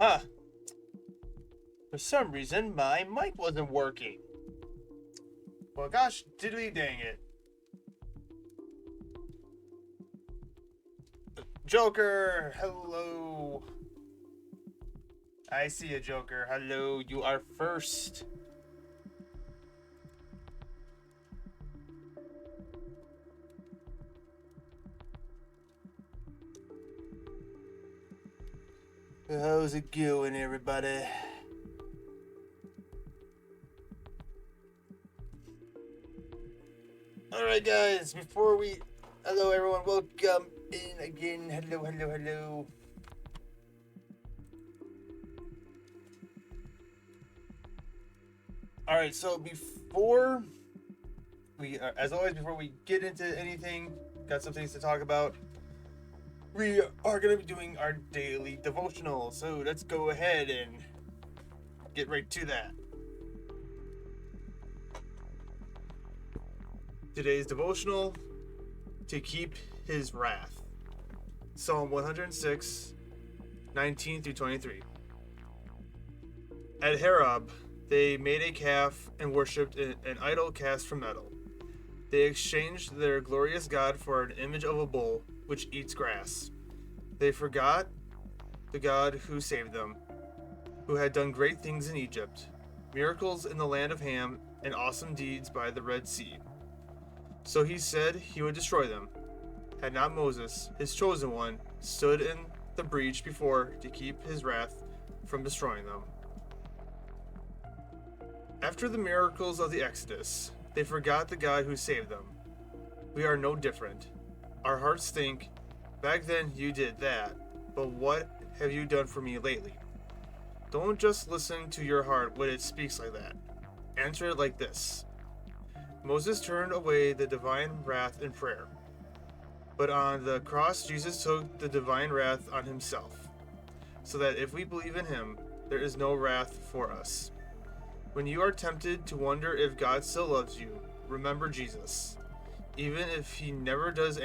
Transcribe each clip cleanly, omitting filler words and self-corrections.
Huh. For some reason, my mic wasn't working. Well, gosh, diddly dang it. Joker, hello. I see you, Joker. Hello, you are first. How's it going, everybody? Alright, guys, before we... Hello, everyone. Welcome in again. Hello. Alright, so before we... as always, before we get into anything, got some things to talk about. We are going to be doing our daily devotional, so let's go ahead and get right to that. Today's devotional, to keep his wrath. Psalm 106, 19 through 23. At Horeb, they made a calf and worshipped an idol cast from metal. They exchanged their glorious God for an image of a bull which eats grass. They forgot the God who saved them, who had done great things in Egypt, miracles in the land of Ham, and awesome deeds by the Red Sea. So he said he would destroy them, had not Moses, his chosen one, stood in the breach before to keep his wrath from destroying them. After the miracles of the Exodus, they forgot the God who saved them. We are no different. Our hearts think, back then you did that, but what have you done for me lately? Don't just listen to your heart when it speaks like that. Answer it like this. Moses turned away the divine wrath in prayer. But on the cross, Jesus took the divine wrath on himself, so that if we believe in him, there is no wrath for us. When you are tempted to wonder if God still loves you, remember Jesus. Even if he never does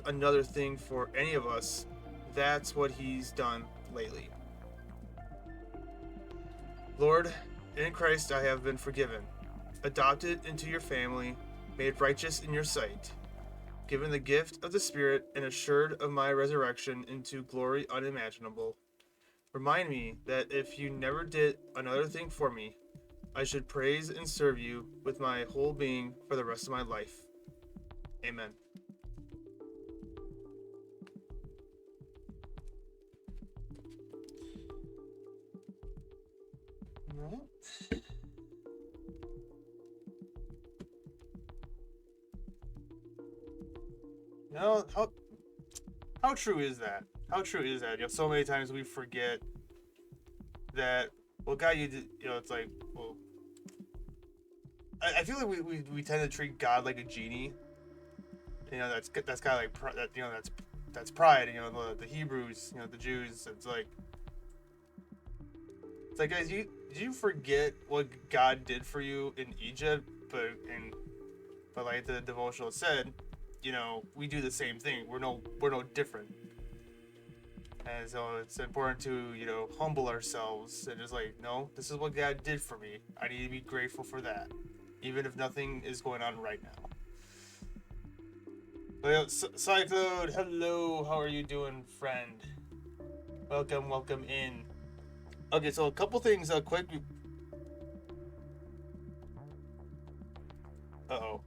another thing for any of us, that's what he's done lately. Lord, in Christ I have been forgiven, adopted into your family, made righteous in your sight, given the gift of the Spirit, and assured of my resurrection into glory unimaginable. Remind me that if you never did another thing for me, I should praise and serve you with my whole being for the rest of my life. Amen. No, how true is that? How true is that? So many times we forget that, well, God, you did, it's like, well, I feel like we tend to treat God like a genie. That's kind of like, that's pride. The Hebrews, the Jews, it's like, guys, did you forget what God did for you in Egypt? But like the devotional said, we do the same thing. We're no different. And so it's important to, humble ourselves and just like, no, this is what God did for me. I need to be grateful for that, even if nothing is going on right now. But Cyclone, hello, how are you doing, friend? Welcome in. Okay, so a couple things, quick. Uh-oh.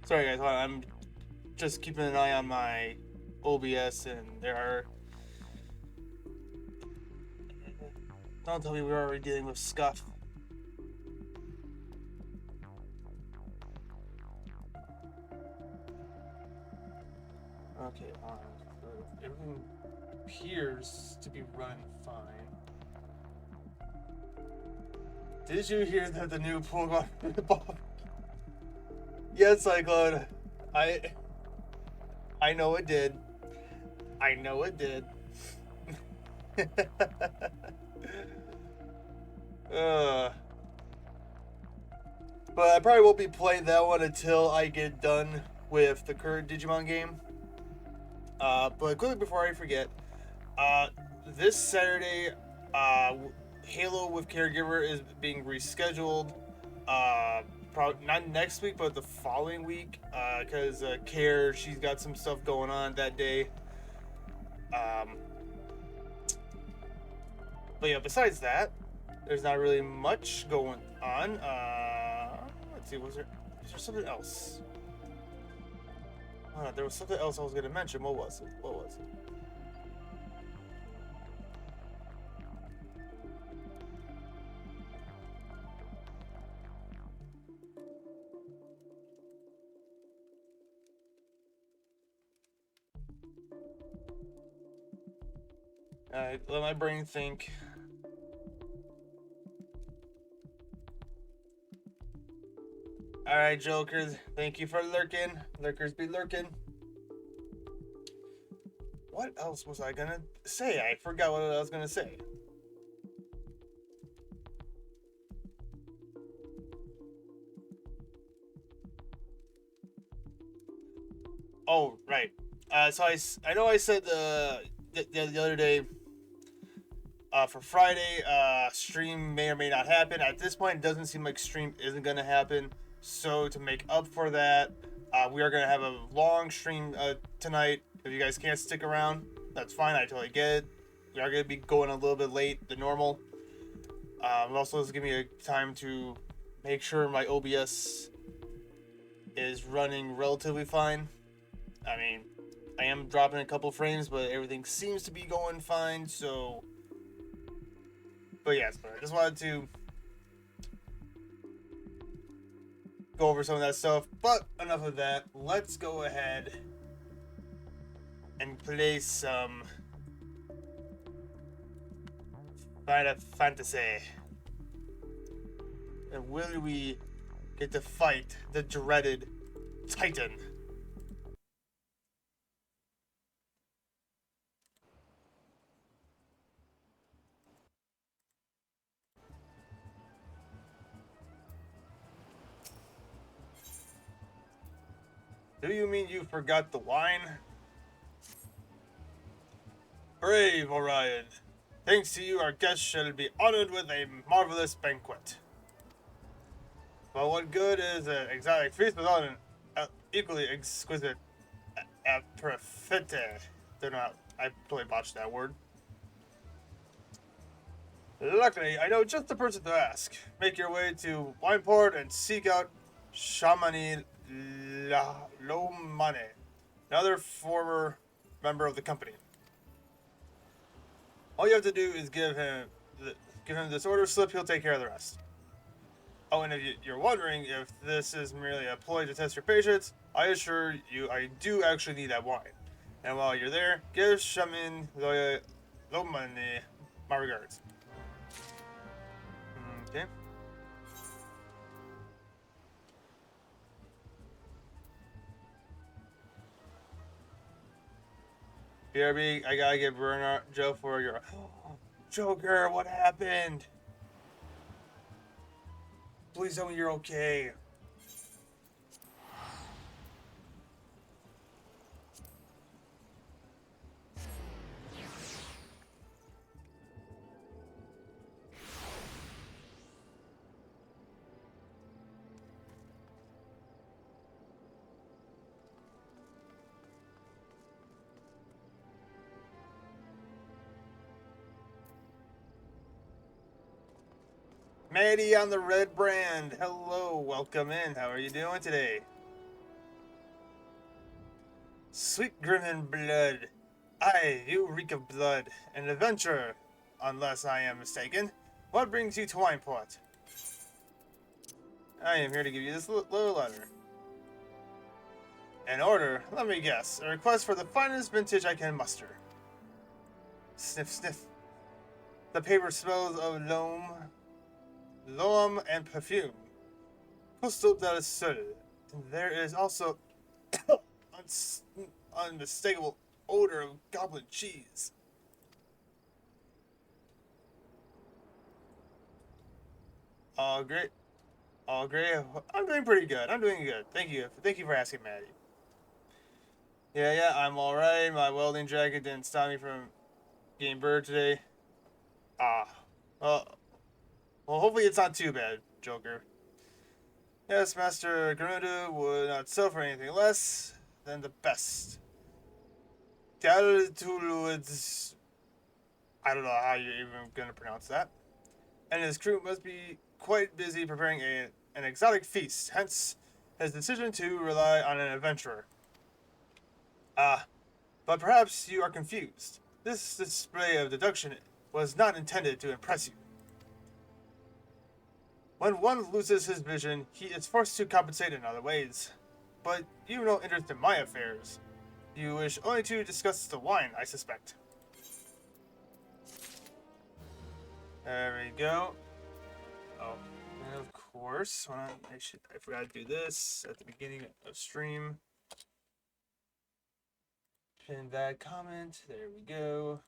Sorry guys, I'm just keeping an eye on my OBS, and there are... Don't tell me we're already dealing with scuff. Okay, everything appears to be running fine. Did you hear that the new Pokemon... Yes, Cyclone. I know it did. Uh, but I probably won't be playing that one until I get done with the current Digimon game. But quickly before I forget, uh, this Saturday, Halo with Caregiver is being rescheduled. Probably not next week, but the following week, because Care, she's got some stuff going on that day. Um, but yeah, besides that, there's not really much going on. Let's see, is there something else? There was something else I was gonna mention. What was it? Alright, let my brain think. Alright, Jokers, thank you for lurking. Lurkers be lurking. What else was I gonna say? I forgot what I was gonna say. Oh, right. So I know I said the other day, for Friday, stream may or may not happen. At this point, it doesn't seem like stream isn't going to happen. So to make up for that, we are going to have a long stream tonight. If you guys can't stick around, that's fine. I totally get it. We are going to be going a little bit late than normal. Also, this is giving me a time to make sure my OBS is running relatively fine. I mean, I am dropping a couple frames, but everything seems to be going fine, so... But yes, I just wanted to go over some of that stuff. But enough of that. Let's go ahead and play some Final Fantasy. And will we get to fight the dreaded Titan? Do you mean you forgot the wine? Brave Orion. Thanks to you, our guests shall be honored with a marvelous banquet. But what good is an exotic feast without an equally exquisite aperitif? Don't know. I totally botched that word. Luckily, I know just the person to ask. Make your way to Wineport and seek out Shamani Lomane, another former member of the company. All you have to do is give him this order slip. He'll take care of the rest. Oh, and if you're wondering if this is merely a ploy to test your patience, I assure you I do actually need that wine. And while you're there, give Shaman Lomane my regards. Okay. BRB, I gotta get Bernard Joe for your... Joker, what happened? Please tell me you're okay. Maddie on the red brand. Hello, welcome in. How are you doing today? Sweet Grimmin blood. Aye, you reek of blood. An adventurer, unless I am mistaken. What brings you to Wineport? I am here to give you this little letter. An order? Let me guess. A request for the finest vintage I can muster. Sniff, sniff. The paper smells of loam and perfume. Postal that is certain. There is also unmistakable odor of goblin cheese. All great. All great. I'm doing pretty good. I'm doing good. Thank you. Thank you for asking, Maddie. Yeah, I'm all right. My welding jacket didn't stop me from getting burned today. Ah, well, hopefully it's not too bad, Joker. Yes, Master Garuda would not sell for anything less than the best. Galtuluids. I don't know how you're even gonna pronounce that. And his crew must be quite busy preparing an exotic feast, hence his decision to rely on an adventurer. Ah, but perhaps you are confused. This display of deduction was not intended to impress you. When one loses his vision, he is forced to compensate in other ways. But you have no interest in my affairs. You wish only to discuss the wine, I suspect. There we go. Oh, and of course, I forgot to do this at the beginning of stream. Pin that comment. There we go.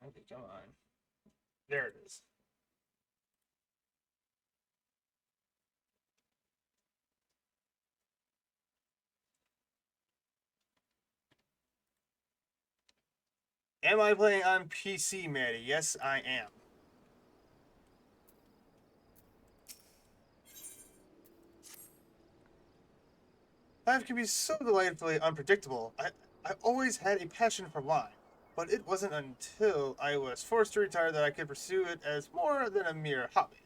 Okay, come on. There it is. Am I playing on PC, Maddie? Yes, I am. Life can be so delightfully unpredictable. I always had a passion for wine, but it wasn't until I was forced to retire that I could pursue it as more than a mere hobby.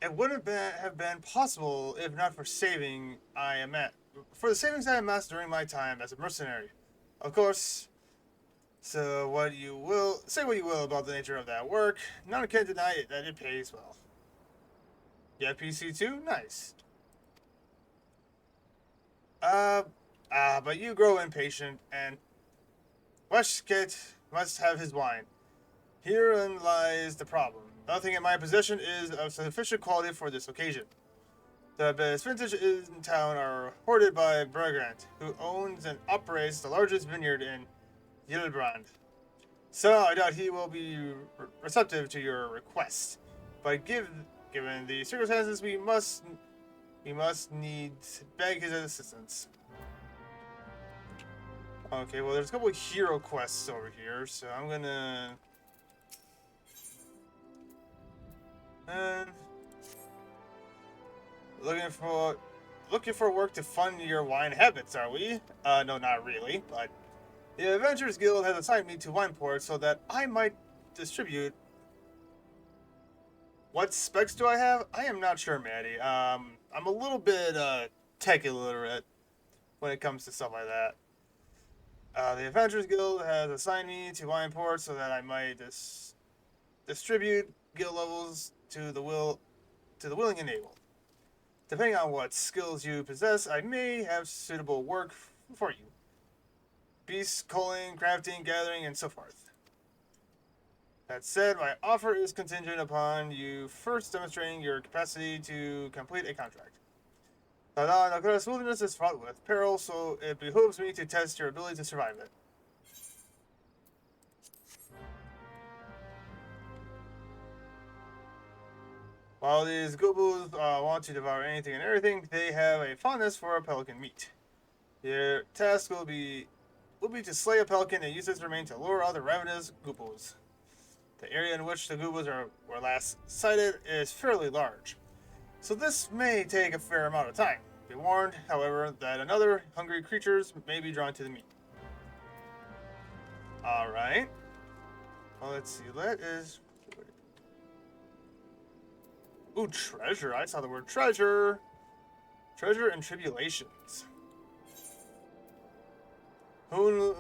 It wouldn't have been possible if not for for the savings I amassed during my time as a mercenary. Of course, so what you will say what you will about the nature of that work, none can deny it, that it pays well. Yeah, PC too? Nice. Uh, but you grow impatient, and Westgate must have his wine. Herein lies the problem. Nothing in my possession is of sufficient quality for this occasion. The best vintage in town are hoarded by Bergrant, who owns and operates the largest vineyard in Yilbrand. So I doubt he will be receptive to your request. But given the circumstances, we must need beg his assistance. Okay, well, there's a couple of hero quests over here, so I'm gonna. Looking for work to fund your wine habits, are we? No, not really, but the Adventurers Guild has assigned me to Wineport so that I might distribute. What specs do I have? I am not sure, Maddie. I'm a little bit tech illiterate when it comes to stuff like that. The Adventurers Guild has assigned me to Wineport so that I might distribute guild levels to the willing and able. Depending on what skills you possess, I may have suitable work for you. Beast culling, crafting, gathering, and so forth. That said, my offer is contingent upon you first demonstrating your capacity to complete a contract. Nakura's wilderness is fraught with peril, so it behooves me to test your ability to survive it. While these gobos want to devour anything and everything, they have a fondness for pelican meat. Your task will be to slay a pelican and use its remains to lure out the ravenous gobos. The area in which the gobos were last sighted is fairly large, so this may take a fair amount of time. Be warned, however, that another hungry creatures may be drawn to the meat. Alright. Well, let's see. That is. Ooh, treasure. I saw the word treasure. Treasure and tribulations. Who,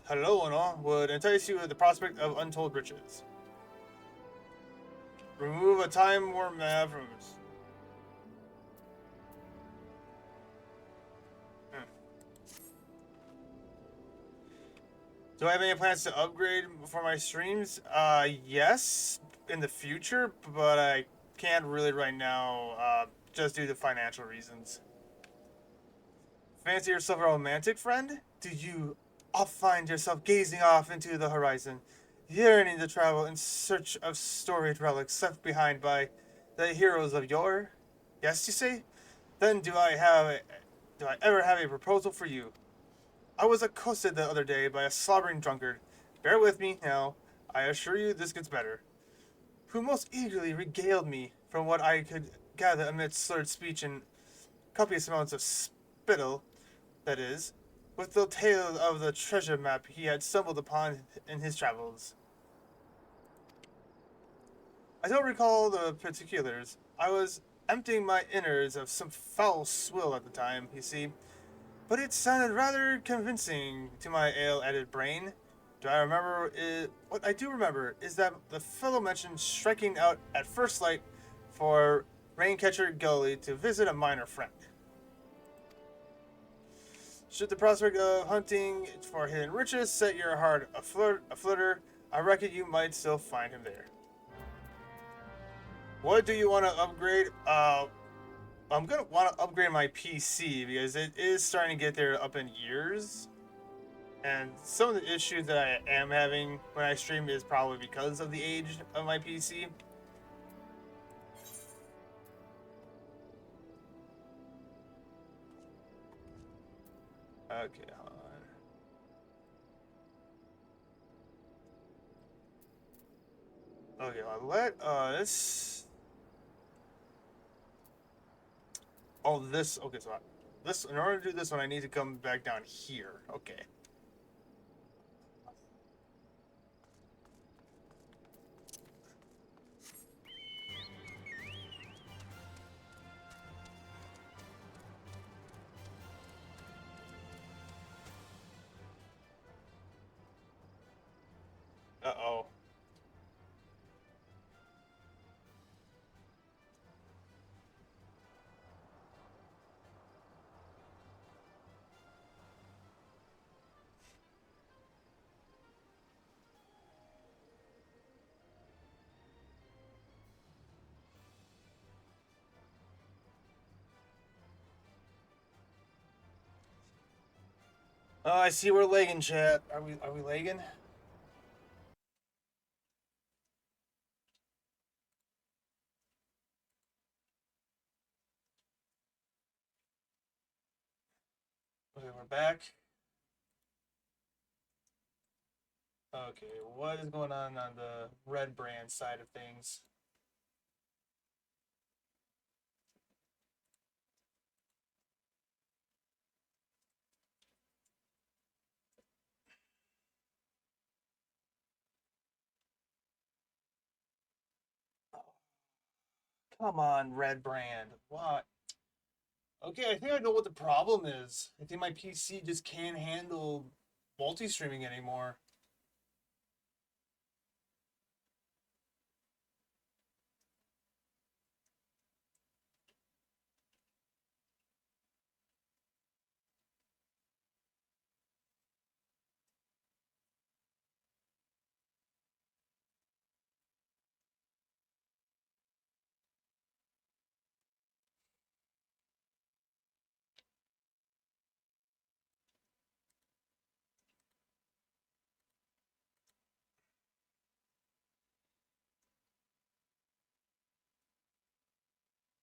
hello and all, would entice you with the prospect of untold riches. Remove a time warp map from. Do I have any plans to upgrade for my streams? Yes, in the future, but I can't really right now, just due to financial reasons. Fancy yourself a romantic friend? Do you find yourself gazing off into the horizon, yearning to travel in search of storied relics left behind by the heroes of yore? Yes, you say? Then do I ever have a proposal for you? I was accosted the other day by a slobbering drunkard. Bear with me now. I assure you this gets better. Who most eagerly regaled me from what I could gather amidst slurred speech and copious amounts of spittle, that is, with the tale of the treasure map he had stumbled upon in his travels. I don't recall the particulars. I was emptying my innards of some foul swill at the time, you see, but it sounded rather convincing to my ale-added brain. What I do remember is that the fellow mentioned striking out at first light for Raincatcher Gully to visit a minor friend. Should the prospect of hunting for hidden riches set your heart aflutter, I reckon you might still find him there. What do you want to upgrade? I'm gonna want to upgrade my PC because it is starting to get there up in years, and some of the issues that I am having when I stream is probably because of the age of my PC. Okay, hold on. Okay, let us. Oh, this. Okay, so this. In order to do this one, I need to come back down here. Okay. Uh oh. Oh, I see we're lagging, chat. Are we lagging? Okay, we're back. Okay, what is going on the red brand side of things? Come on, red brand. What? Okay, I think I know what the problem is. I think my PC just can't handle multi-streaming anymore.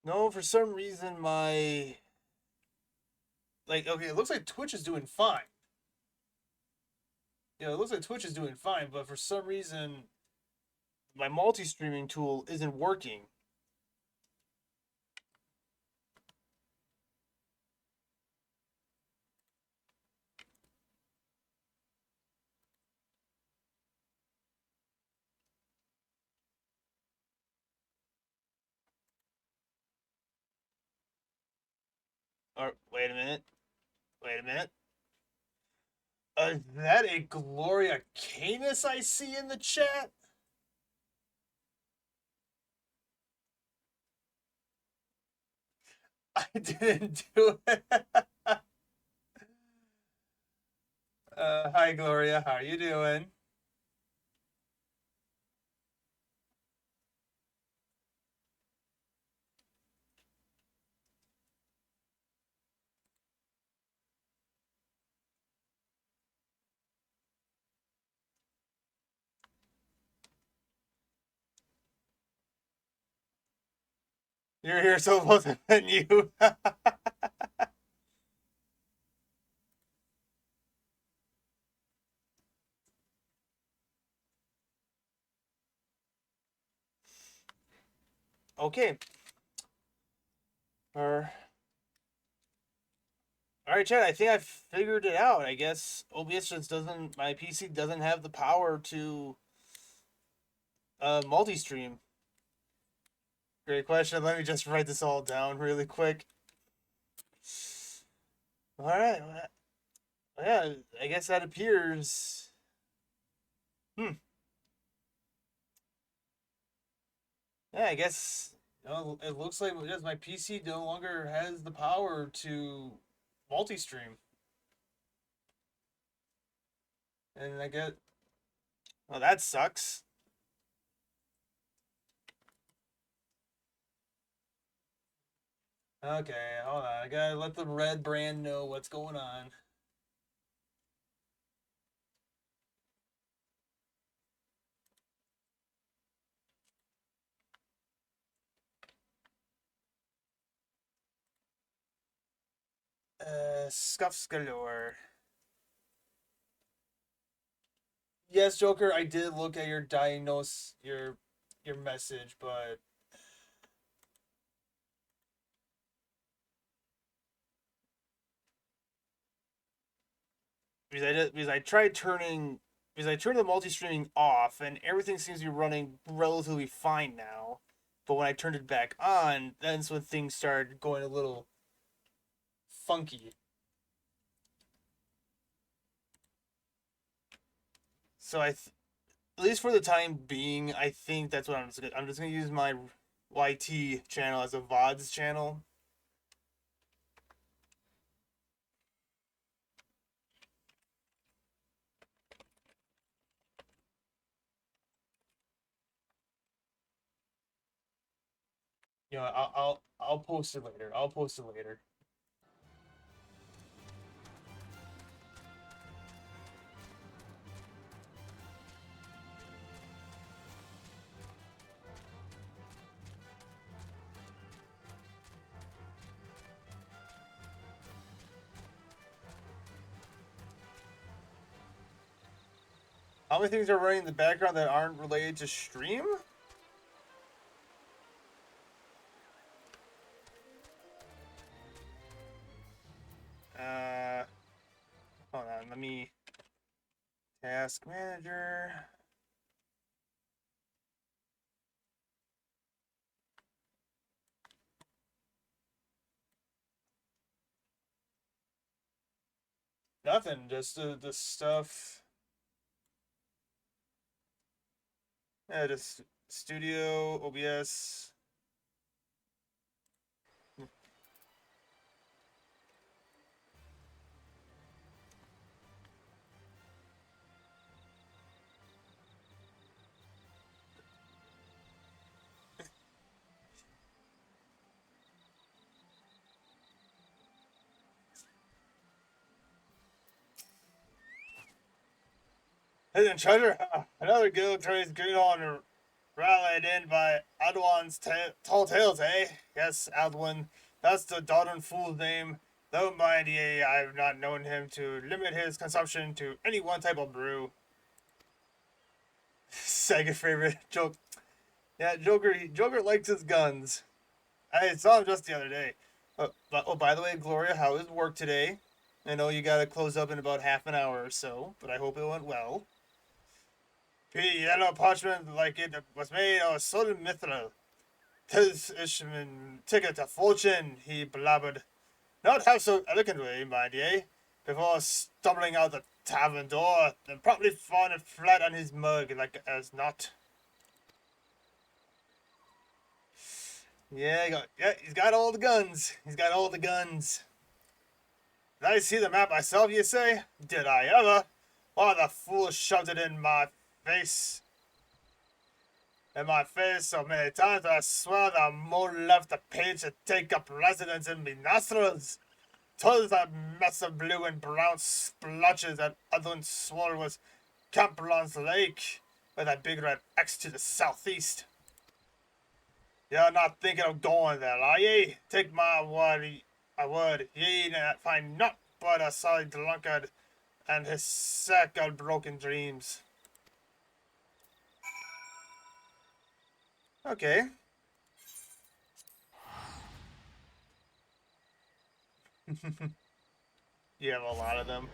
No, for some reason my okay, it looks like Twitch is doing fine. Yeah, it looks like Twitch is doing fine, but for some reason my multi-streaming tool isn't working. Or wait a minute. Wait a minute. Is that a Gloria Canis I see in the chat? I didn't do it. Hi Gloria, how are you doing? You're here so both than you. Okay. Or all right, Chad. I think I figured it out. I guess OBS just doesn't. My PC doesn't have the power to multi-stream. Great question. Let me just write this all down really quick. All right. Yeah, I guess that appears. Hmm. Yeah, I guess it looks like because my PC no longer has the power to multi-stream, and I get. Well, that sucks. Okay, hold on. I gotta let the red brand know what's going on. Scuffs galore. Yes, Joker, I did look at your message, but because I tried turning because I turned the multi-streaming off and everything seems to be running relatively fine now. But when I turned it back on, that's when things started going a little funky. So at least for the time being, I think that's what I'm just gonna use my YT channel as a VODs channel. You know, I'll post it later. I'll post it later. How many things are running in the background that aren't related to stream? Uh, hold on. Let me task manager. Nothing. Just the stuff. Yeah, just studio OBS. Hidden treasure. Another guild trades Greenhorn rallied in by Adwan's tall tales, eh? Yes, Adwan. That's the Dodden fool's name. Though mind ye, I've not known him to limit his consumption to any one type of brew. Second favorite joke. Yeah, Joker likes his guns. I saw him just the other day. Oh, by the way, Gloria, how was work today? I know you got to close up in about half an hour or so, but I hope it went well. Pretty yellow parchment like it was made of solid mithril. 'Tis Ishman ticket to fortune, he blabbered. Not half so elegantly, mind ye, before stumbling out the tavern door and promptly falling flat on his mug like as not. Yeah, he's got all the guns. He's got all the guns. Did I see the map myself, you say? Did I ever? Why, the fool shoved it in my face. In my face so many times that I swear the mole left the page to take up residence in me nostrils. 'Twas that mess of blue and brown splotches that Adun swore was Camperlon's Lake, with that big red X to the southeast. You're not thinking of going there, are ye? Take my word, I would. Ye find naught but a solid drunkard and his sack of broken dreams. Okay. You have a lot of them.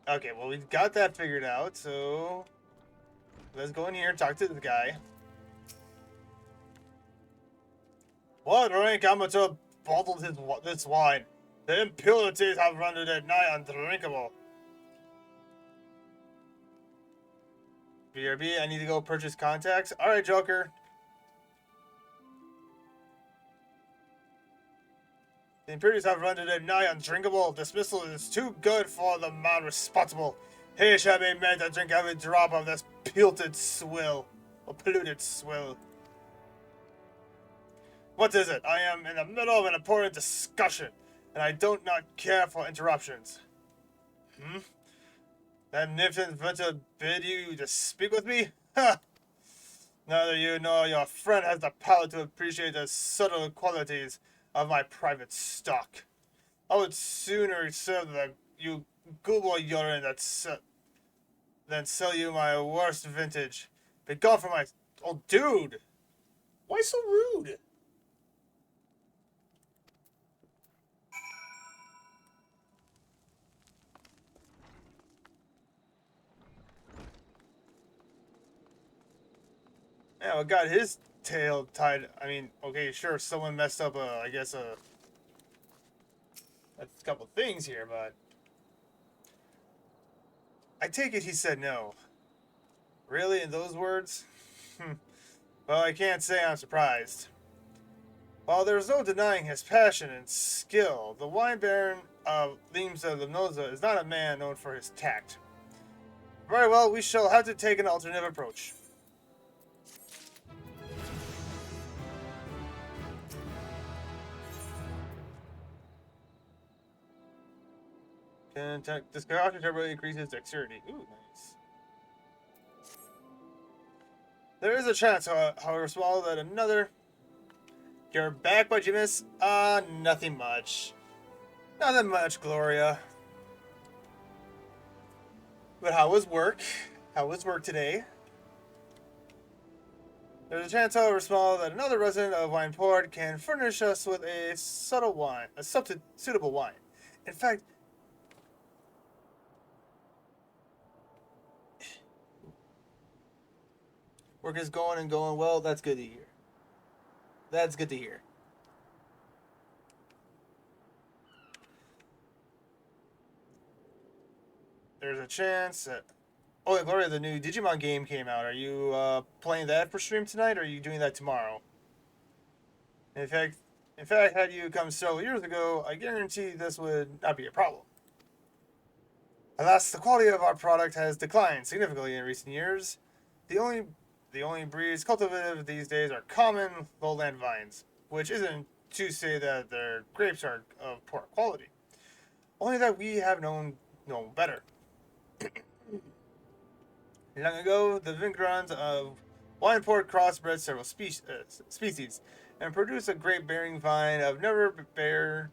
Okay, well, we've got that figured out, so let's go in here and talk to the guy. What rank amateur bottled this wine? The impurities have rendered it nigh undrinkable. BRB, I need to go purchase contacts. Alright, Joker. The impurities have rendered it nigh undrinkable. Dismissal is too good for the man responsible. He shall be made to drink every drop of this polluted swill. Or polluted swill. What is it? I am in the middle of an important discussion, and I do not care for interruptions. Hmm? That Nifton Vtuber bid you to speak with me? Ha! Neither you nor your friend has the power to appreciate the subtle qualities of my private stock. I would sooner serve you google urine than sell you my worst vintage. Be gone from my... Oh, dude! Why so rude? Yeah, what got his tail tied? I mean, okay, sure, someone messed up, I guess, a couple things here, but I take it he said no. Really, in those words? Well, I can't say I'm surprised. While there's no denying his passion and skill, the wine baron of Limsa Limnosa is not a man known for his tact. Very well, we shall have to take an alternative approach. This concoction temporarily increases dexterity. Ooh, nice. There is a chance, however small, that another... You're back, but you miss? Nothing much. Nothing much, Gloria. But how was work? How was work today? There's a chance, however small, that another resident of Wineport can furnish us with a suitable wine. In fact, work is going and going well. That's good to hear. That's good to hear. There's a chance that... Oh, Gloria, the new Digimon game came out. Are you playing that for stream tonight, or are you doing that tomorrow? In fact, had you come several years ago, I guarantee this would not be a problem. Alas, the quality of our product has declined significantly in recent years. The only breeds cultivated these days are common lowland vines, which isn't to say that their grapes are of poor quality. Only that we have known better. Long ago, the vinogrons of Wineport crossbred several species and produced a grape bearing vine of never bear.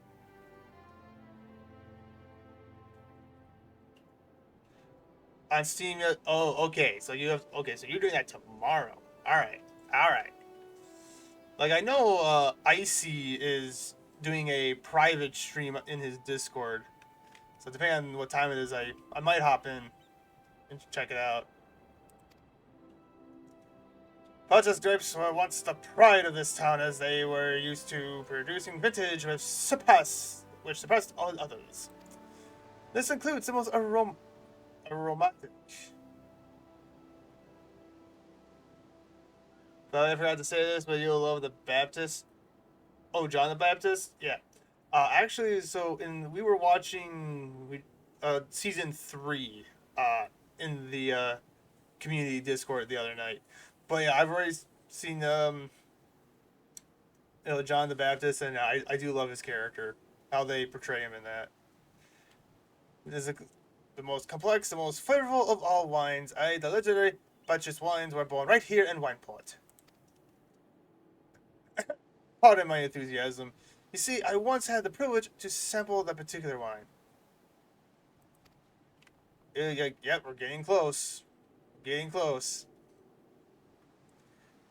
On Steam yet? Oh, okay. So you have So you're doing that tomorrow. All right, all right. Like I know, Icy is doing a private stream in his Discord. So depending on what time it is, I might hop in and check it out. Purchase grapes were once the pride of this town, as they were used to producing vintage which surpassed all others. This includes the most aromatic. But I forgot to say this, but you'll love the Baptist. Oh, John the Baptist? Yeah. Actually, so we were watching season 3 in the community Discord the other night. But yeah, I've already seen John the Baptist, and I do love his character, how they portray him in that. The most complex, the most flavorful of all wines. The legendary Batches wines were born right here in Wineport. Pardon my enthusiasm. You see, I once had the privilege to sample that particular wine. Yep, we're getting close. Getting close.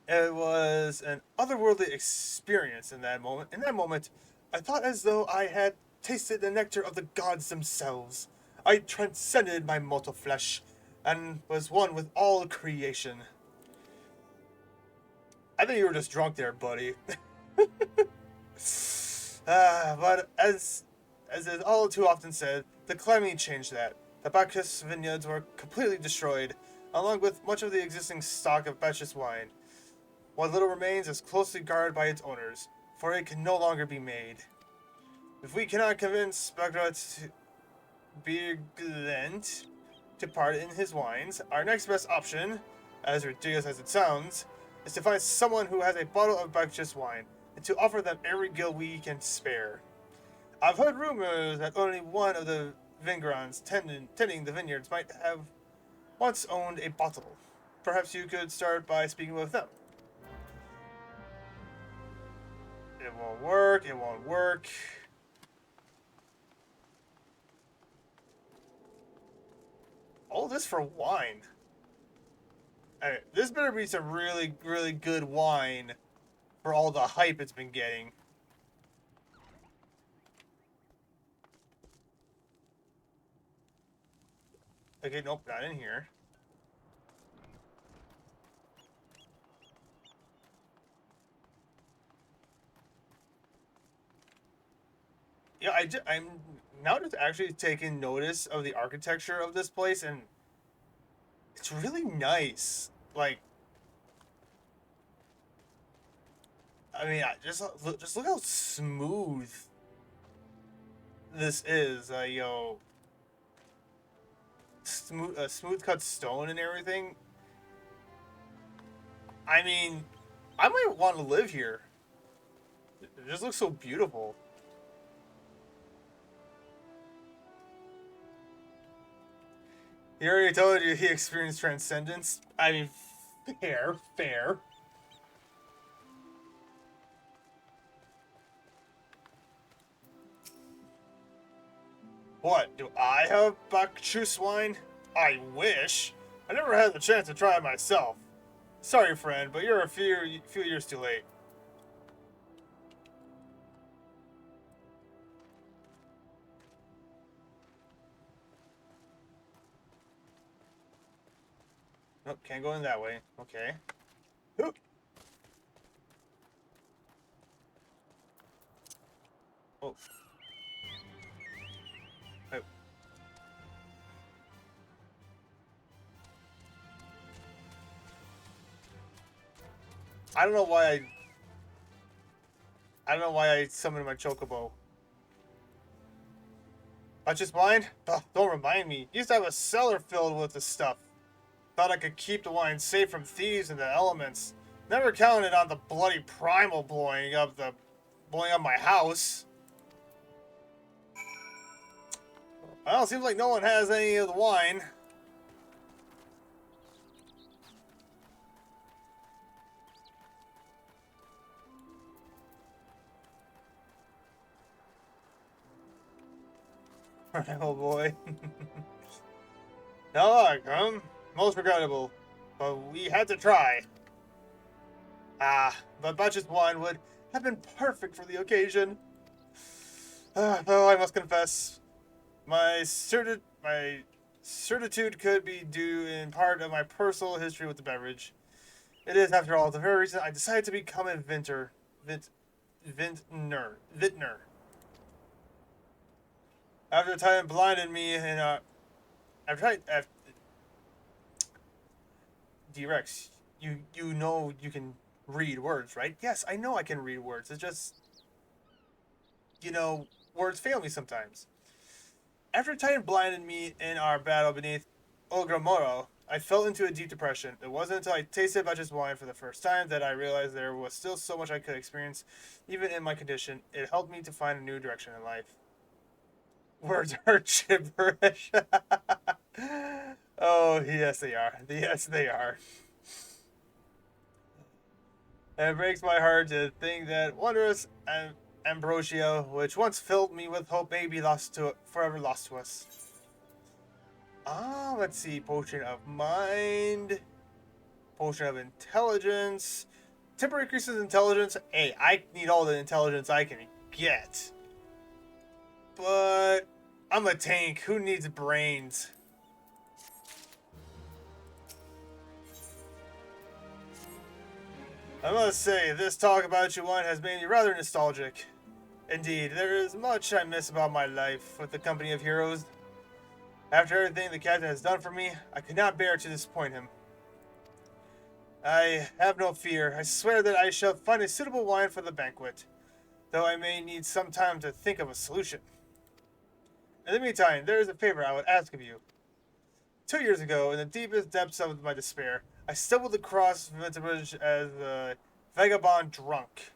It was an otherworldly experience in that moment. In that moment, I thought as though I had tasted the nectar of the gods themselves. I transcended my mortal flesh and was one with all creation. I think you were just drunk there, buddy. But as is all too often said, the climate changed that. The Bacchus vineyards were completely destroyed, along with much of the existing stock of Bacchus wine. What little remains is closely guarded by its owners, for it can no longer be made. If we cannot convince Bagrat Birglent to part in his wines, our next best option, as ridiculous as it sounds, is to find someone who has a bottle of Bacchus wine, and to offer them every gill we can spare. I've heard rumors that only one of the Vingrons tending the vineyards might have once owned a bottle. Perhaps you could start by speaking with them. It won't work, it won't work. All this for wine. Alright, this better be some really, really good wine for all the hype it's been getting. Okay, nope, not in here. Yeah, I'm now just actually taking notice of the architecture of this place, and it's really nice. Like, I mean, just look how smooth this is. Smooth cut stone and everything. I mean, I might want to live here. It just looks so beautiful. He already told you he experienced transcendence. I mean, fair. What, do I have Bacchus wine? I wish. I never had the chance to try it myself. Sorry, friend, but you're a few years too late. Nope, can't go in that way. Okay. Oop. Oh. Oh. I don't know why I summoned my chocobo. I just mind? Ugh, don't remind me. Used to have a cellar filled with this stuff. Thought I could keep the wine safe from thieves and the elements. Never counted on the bloody Primal blowing up my house. Well, seems like no one has any of the wine. Oh boy. No luck, huh? Most regrettable. But we had to try. But Butch's wine would have been perfect for the occasion. Though I must confess, my certitude could be due in part of my personal history with the beverage. It is, after all, the very reason I decided to become a vintner. After time blinded me and I've tried. D-Rex, you know you can read words, right? Yes, I know I can read words. It's just, words fail me sometimes. After Titan blinded me in our battle beneath Ogramoro, I fell into a deep depression. It wasn't until I tasted Butch's wine for the first time that I realized there was still so much I could experience, even in my condition. It helped me to find a new direction in life. Words are gibberish. Oh, yes, they are. Yes, they are. And it breaks my heart to think that wondrous ambrosia, which once filled me with hope, may be forever lost to us. Let's see. Potion of mind. Potion of intelligence. Temporary increases intelligence. Hey, I need all the intelligence I can get. But I'm a tank. Who needs brains? I must say, this talk about you one has made me rather nostalgic. Indeed, there is much I miss about my life with the company of heroes. After everything the captain has done for me, I could not bear to disappoint him. I have no fear. I swear that I shall find a suitable wine for the banquet, though I may need some time to think of a solution. In the meantime, there is a favor I would ask of you. 2 years ago, in the deepest depths of my despair, I stumbled across Vtuber as a vagabond drunk.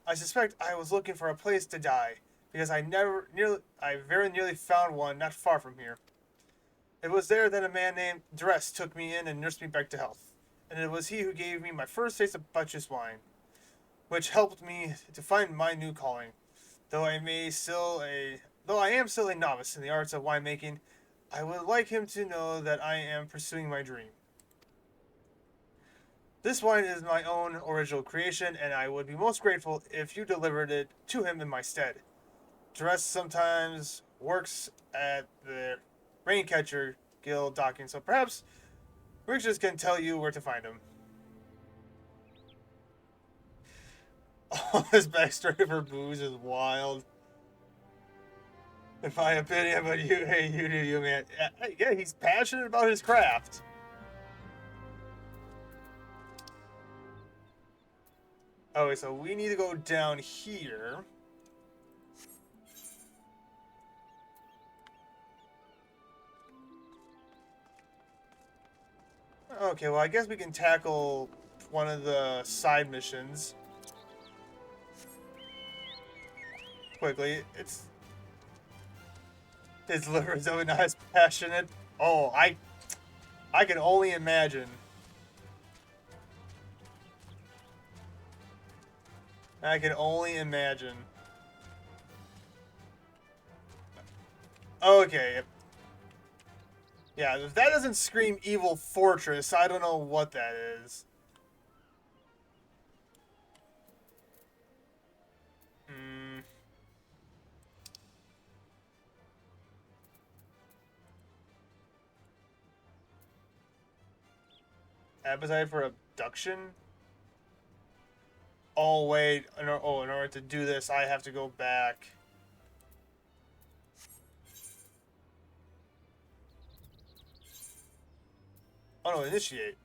I suspect I was looking for a place to die, because I very nearly found one not far from here. It was there that a man named Dress took me in and nursed me back to health, and it was he who gave me my first taste of butcher's wine, which helped me to find my new calling. Though I am still a novice in the arts of winemaking, I would like him to know that I am pursuing my dream. This wine is my own original creation, and I would be most grateful if you delivered it to him in my stead. Dress sometimes works at the Raincatcher Guild docking, so perhaps Riches can tell you where to find him. Oh, this backstory for booze is wild. In my opinion, but you do you, man. Yeah, he's passionate about his craft. Okay, so we need to go down here. Okay, well, I guess we can tackle one of the side missions quickly. His liver is not as passionate. Oh, I can only imagine. I can only imagine. Okay. Yeah, if that doesn't scream Evil Fortress, I don't know what that is. Appetite for abduction? Oh, wait. In order to do this, I have to go back. Oh, no, initiate.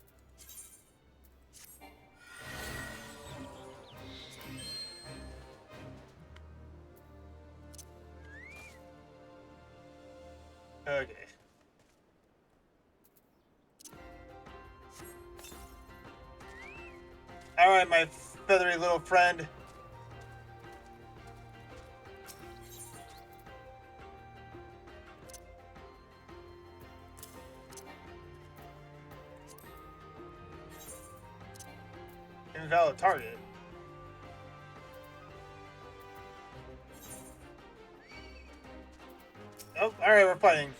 Okay. Alright, my feathery little friend. Invalid target. Oh, alright, we're fighting.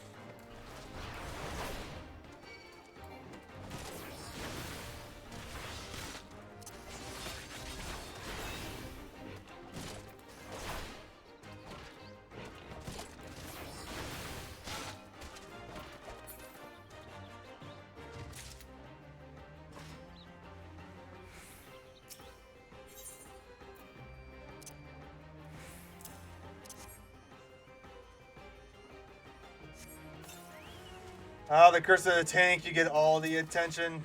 Oh, the curse of the tank, you get all the attention.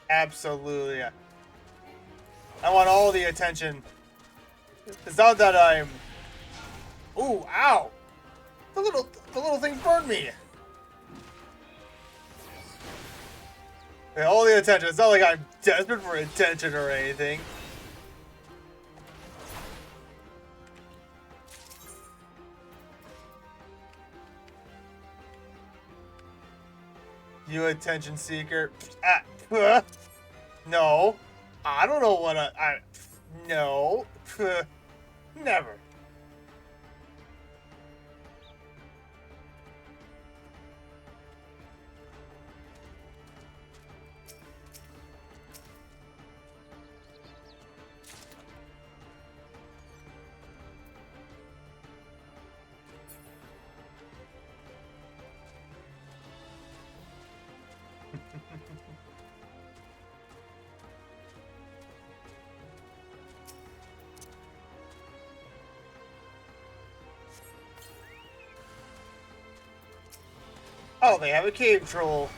Absolutely. I want all the attention. It's not that I'm... Ooh, ow! The little thing burned me! Okay, all the attention. It's not like I'm desperate for attention or anything. You attention seeker. No. I don't know what no. Never. Oh, they have a cave troll.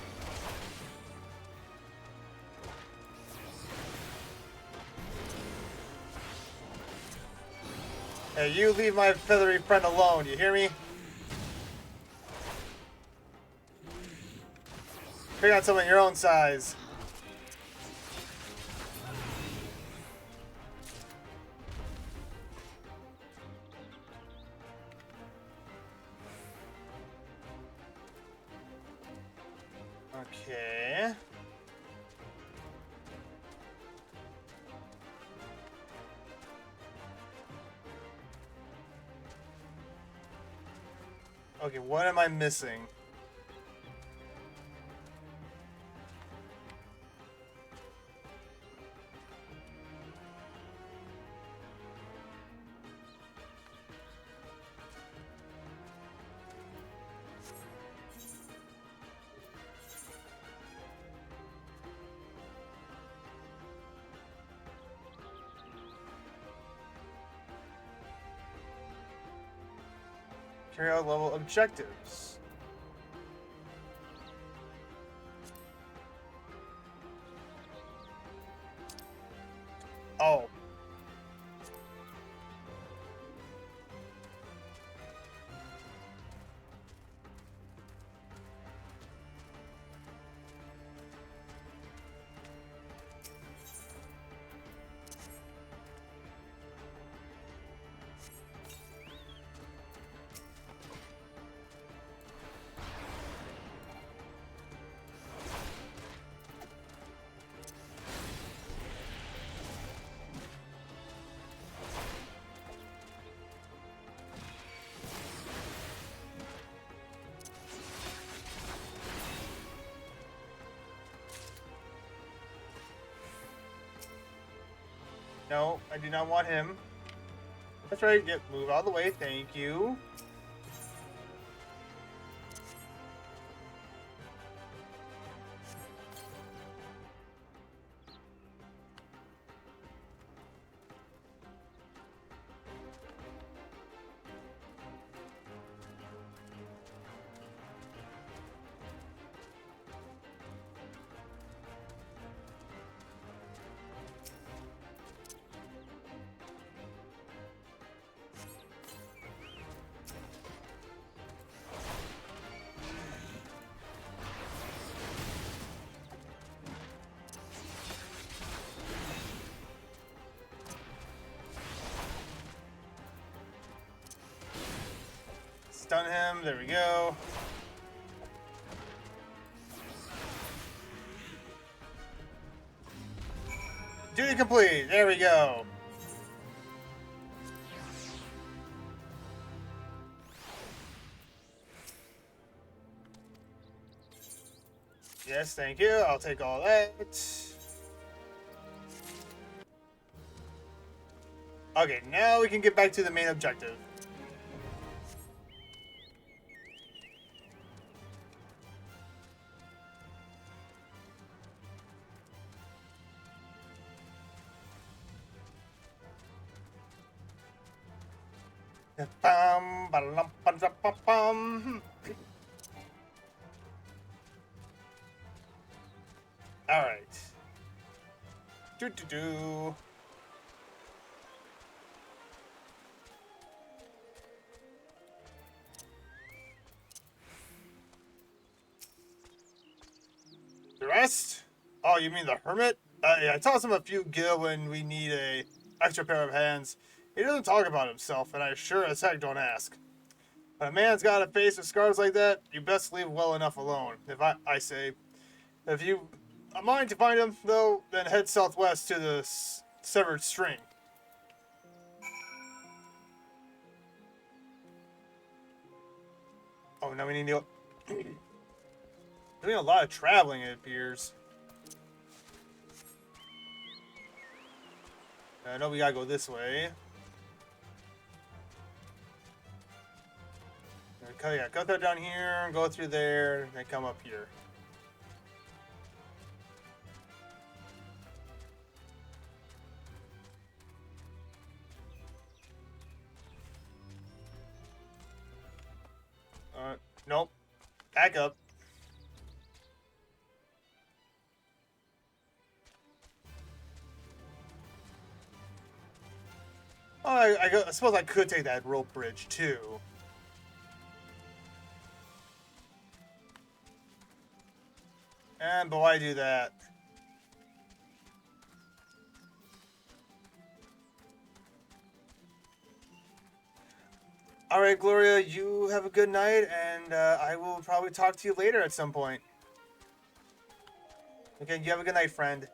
Hey, you leave my feathery friend alone, you hear me? Figure out someone your own size. Okay. Okay, what am I missing? Carry out level objectives. Oh. No, I do not want him. That's right, move out of the way, thank you. Stun him, there we go. Duty complete, there we go. Yes, thank you, I'll take all that. Okay, now we can get back to the main objective. Bum, ba-dum, ba-dum, ba-bum. All right. Do. The rest? Oh, you mean the hermit? Yeah, I toss him a few gil when we need a extra pair of hands. He doesn't talk about himself, and I sure as heck don't ask. When a man's got a face with scars like that, you best leave well enough alone. If I say, if you are mind to find him, though, then head southwest to the severed string. Oh, now we need to go. Doing a lot of traveling, it appears. I know we gotta go this way. Yeah, cut that down here, go through there, and come up here. Nope. Back up. Oh, I suppose I could take that rope bridge, too. And, but why do that? Alright, Gloria, you have a good night, and I will probably talk to you later at some point. Okay, you have a good night, friend.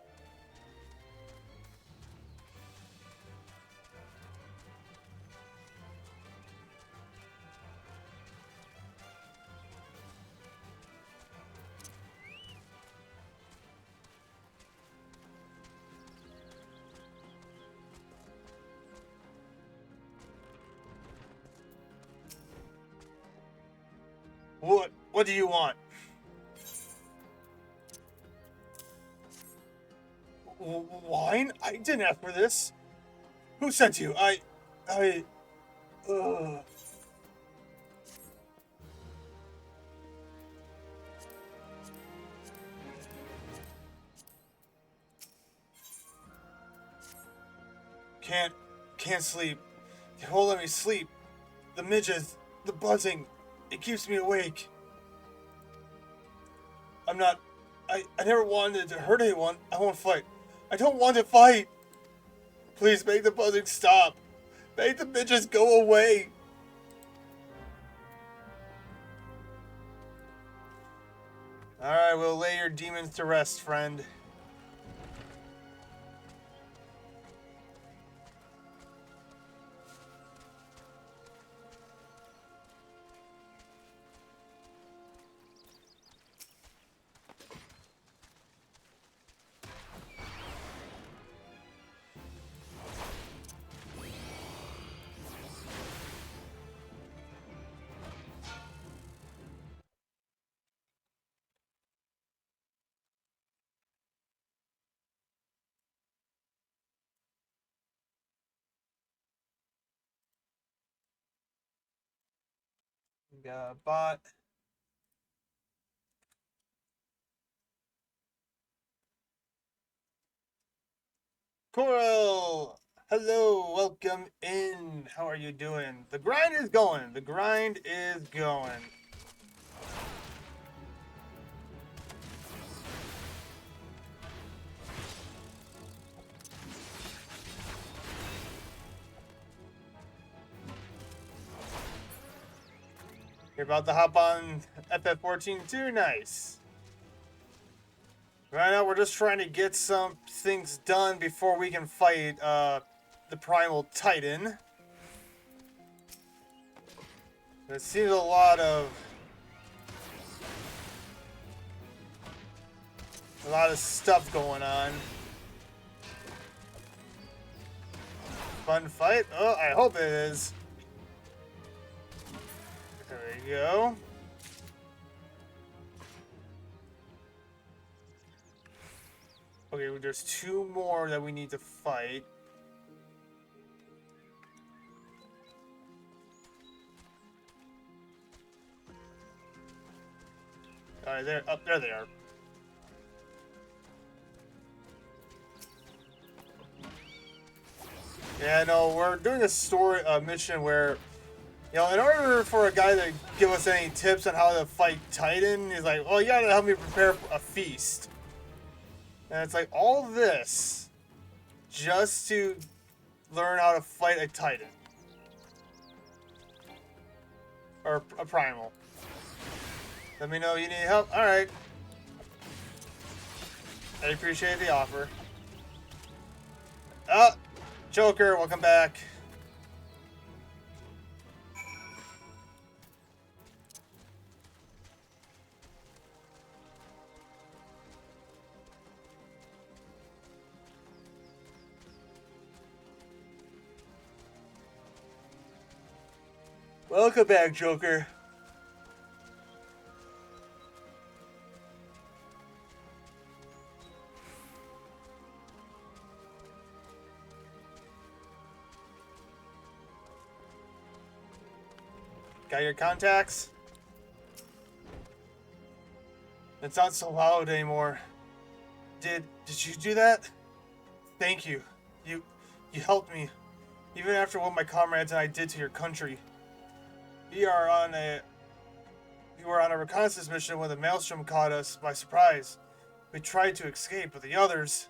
What do you want? Wine? I didn't ask for this. Who sent you? Can't sleep. They won't let me sleep. The midges, the buzzing, it keeps me awake. I never wanted to hurt anyone. I won't fight. I don't want to fight. Please make the buzzing stop. Make the midges go away. Alright, we'll lay your demons to rest, friend. Got a bot. Coral! Hello, welcome in. How are you doing? The grind is going. The grind is going. You're about to hop on FF14 too? Nice. Right now, we're just trying to get some things done before we can fight the Primal Titan. There seems a lot of stuff going on. Fun fight? Oh, I hope it is. There we go. Okay, there's two more that we need to fight. Alright, there they are. Yeah, no, we're doing a mission where, you know, in order for a guy to give us any tips on how to fight Titan, he's like, well, you gotta help me prepare a feast. And it's like all this just to learn how to fight a Titan. Or a Primal. Let me know you need help. Alright. I appreciate the offer. Oh! Joker, welcome back. Welcome back, Joker. Got your contacts? It's not so loud anymore. Did you do that? Thank you. You helped me. Even after what my comrades and I did to your country. We were on a reconnaissance mission when the maelstrom caught us by surprise. We tried to escape, but the others...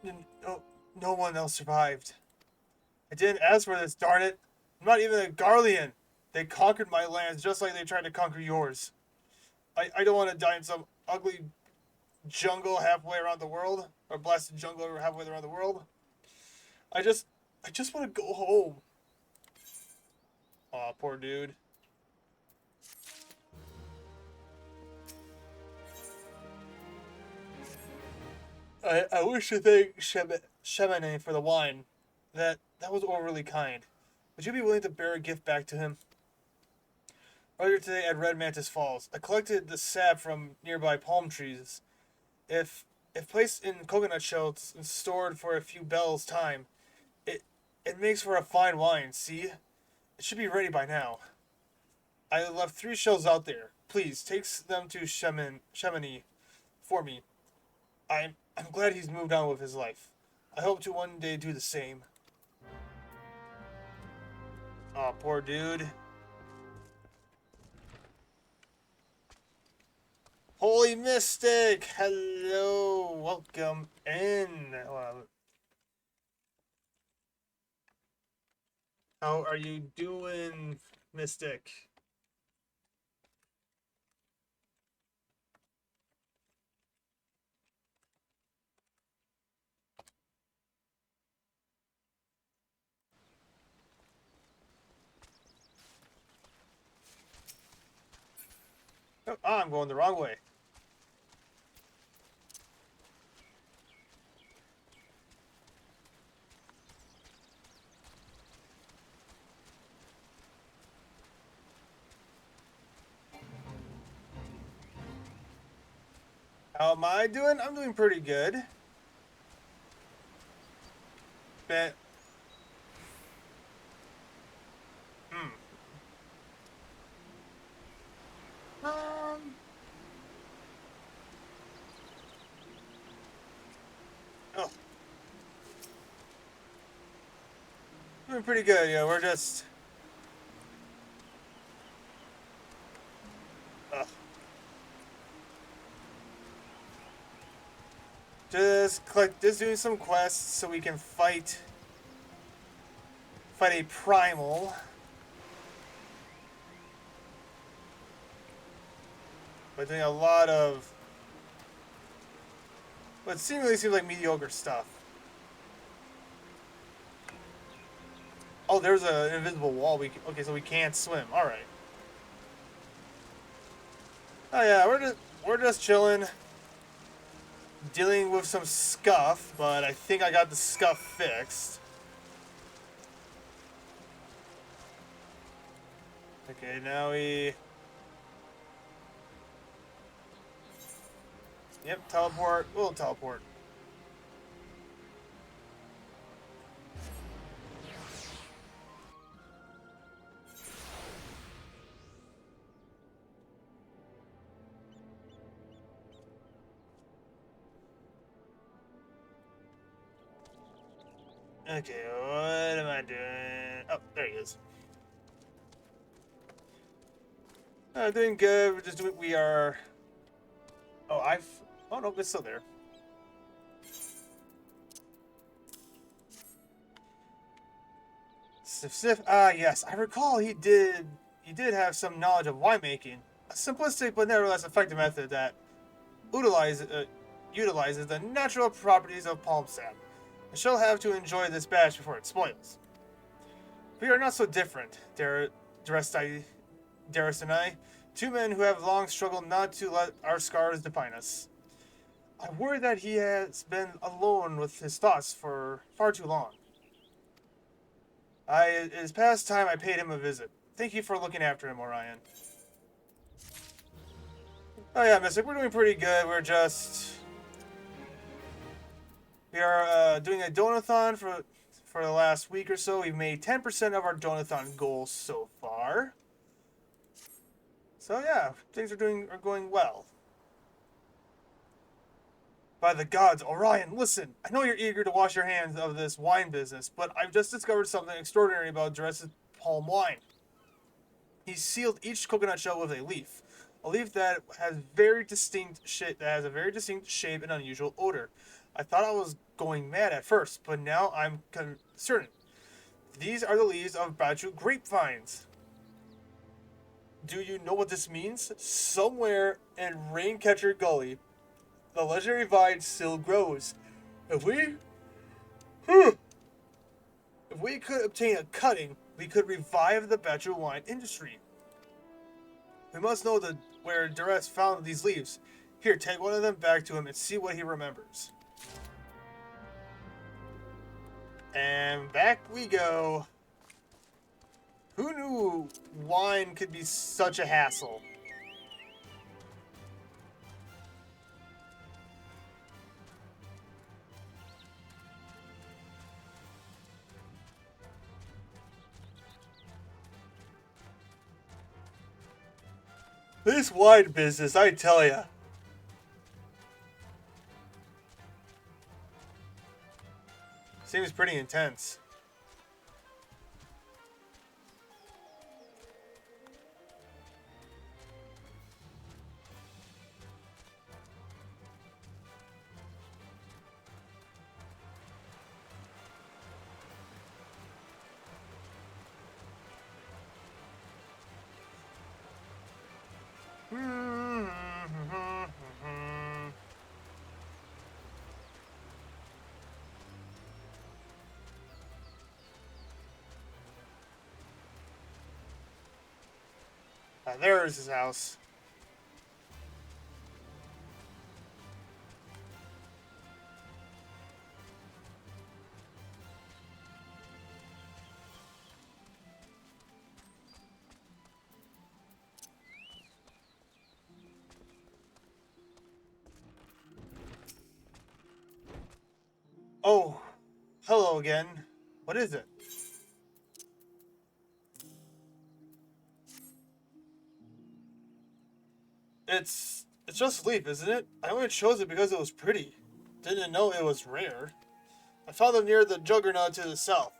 No one else survived. I didn't ask for this, darn it. I'm not even a Garlean. They conquered my lands just like they tried to conquer yours. I don't want to die in some ugly jungle halfway around the world. Or blasted jungle halfway around the world. I just want to go home. Aw, poor dude. I wish to thank Shemane for the wine. That was overly kind. Would you be willing to bear a gift back to him? Earlier today at Red Mantis Falls, I collected the sap from nearby palm trees. If placed in coconut shells and stored for a few bells' time, it makes for a fine wine, see? It should be ready by now. I left 3 shells out there. Please, take them to Shemane for me. I'm glad he's moved on with his life. I hope to one day do the same. Aw, poor dude. Holy Mystic! Hello! Welcome in! How are you doing, Mystic? Oh, I'm going the wrong way. How am I doing? I'm doing pretty good. Bet. Hmm. Oh. Doing pretty good, yeah. We're just... just doing some quests so we can fight a Primal. We're doing a lot of what seemingly seems like mediocre stuff. Oh, there's an invisible wall. Okay, so we can't swim. All right. Oh yeah, we're just chilling, dealing with some scuff, but I think I got the scuff fixed. Okay, now we... Yep, teleport. We'll teleport. Okay, what am I doing? Oh, there he is. Doing good. We're just doing... We are... Oh, Oh, no, it's still there. Sniff, sniff. Ah, yes. I recall he did he did have some knowledge of winemaking, a simplistic but nevertheless effective method that utilizes the natural properties of palm sap. I shall have to enjoy this batch before it spoils. We are not so different, Darius and I, two men who have long struggled not to let our scars define us. I worry that he has been alone with his thoughts for far too long. It is past time I paid him a visit. Thank you for looking after him, Orion. Oh yeah, Mystic, we're doing pretty good. We are doing a donathon for the last week or so. We've made 10% of our donathon goals so far. So yeah, things are going well. By the gods, Orion, listen. I know you're eager to wash your hands of this wine business, but I've just discovered something extraordinary about Darius' palm wine. He sealed each coconut shell with a leaf that has a very distinct shape and unusual odor. I thought I was going mad at first, but now I'm certain. These are the leaves of Batu grapevines. Do you know what this means? Somewhere in Raincatcher Gully, the legendary vine still grows. If we could obtain a cutting, we could revive the Batu wine industry. We must know where Darius found these leaves. Here, take one of them back to him and see what he remembers. And back we go. Who knew wine could be such a hassle? This wine business, I tell ya. Seems pretty intense. There's his house. Oh, hello again. What is it? It's just a leaf, isn't it? I only chose it because it was pretty. Didn't know it was rare. I found them near the Juggernaut to the south,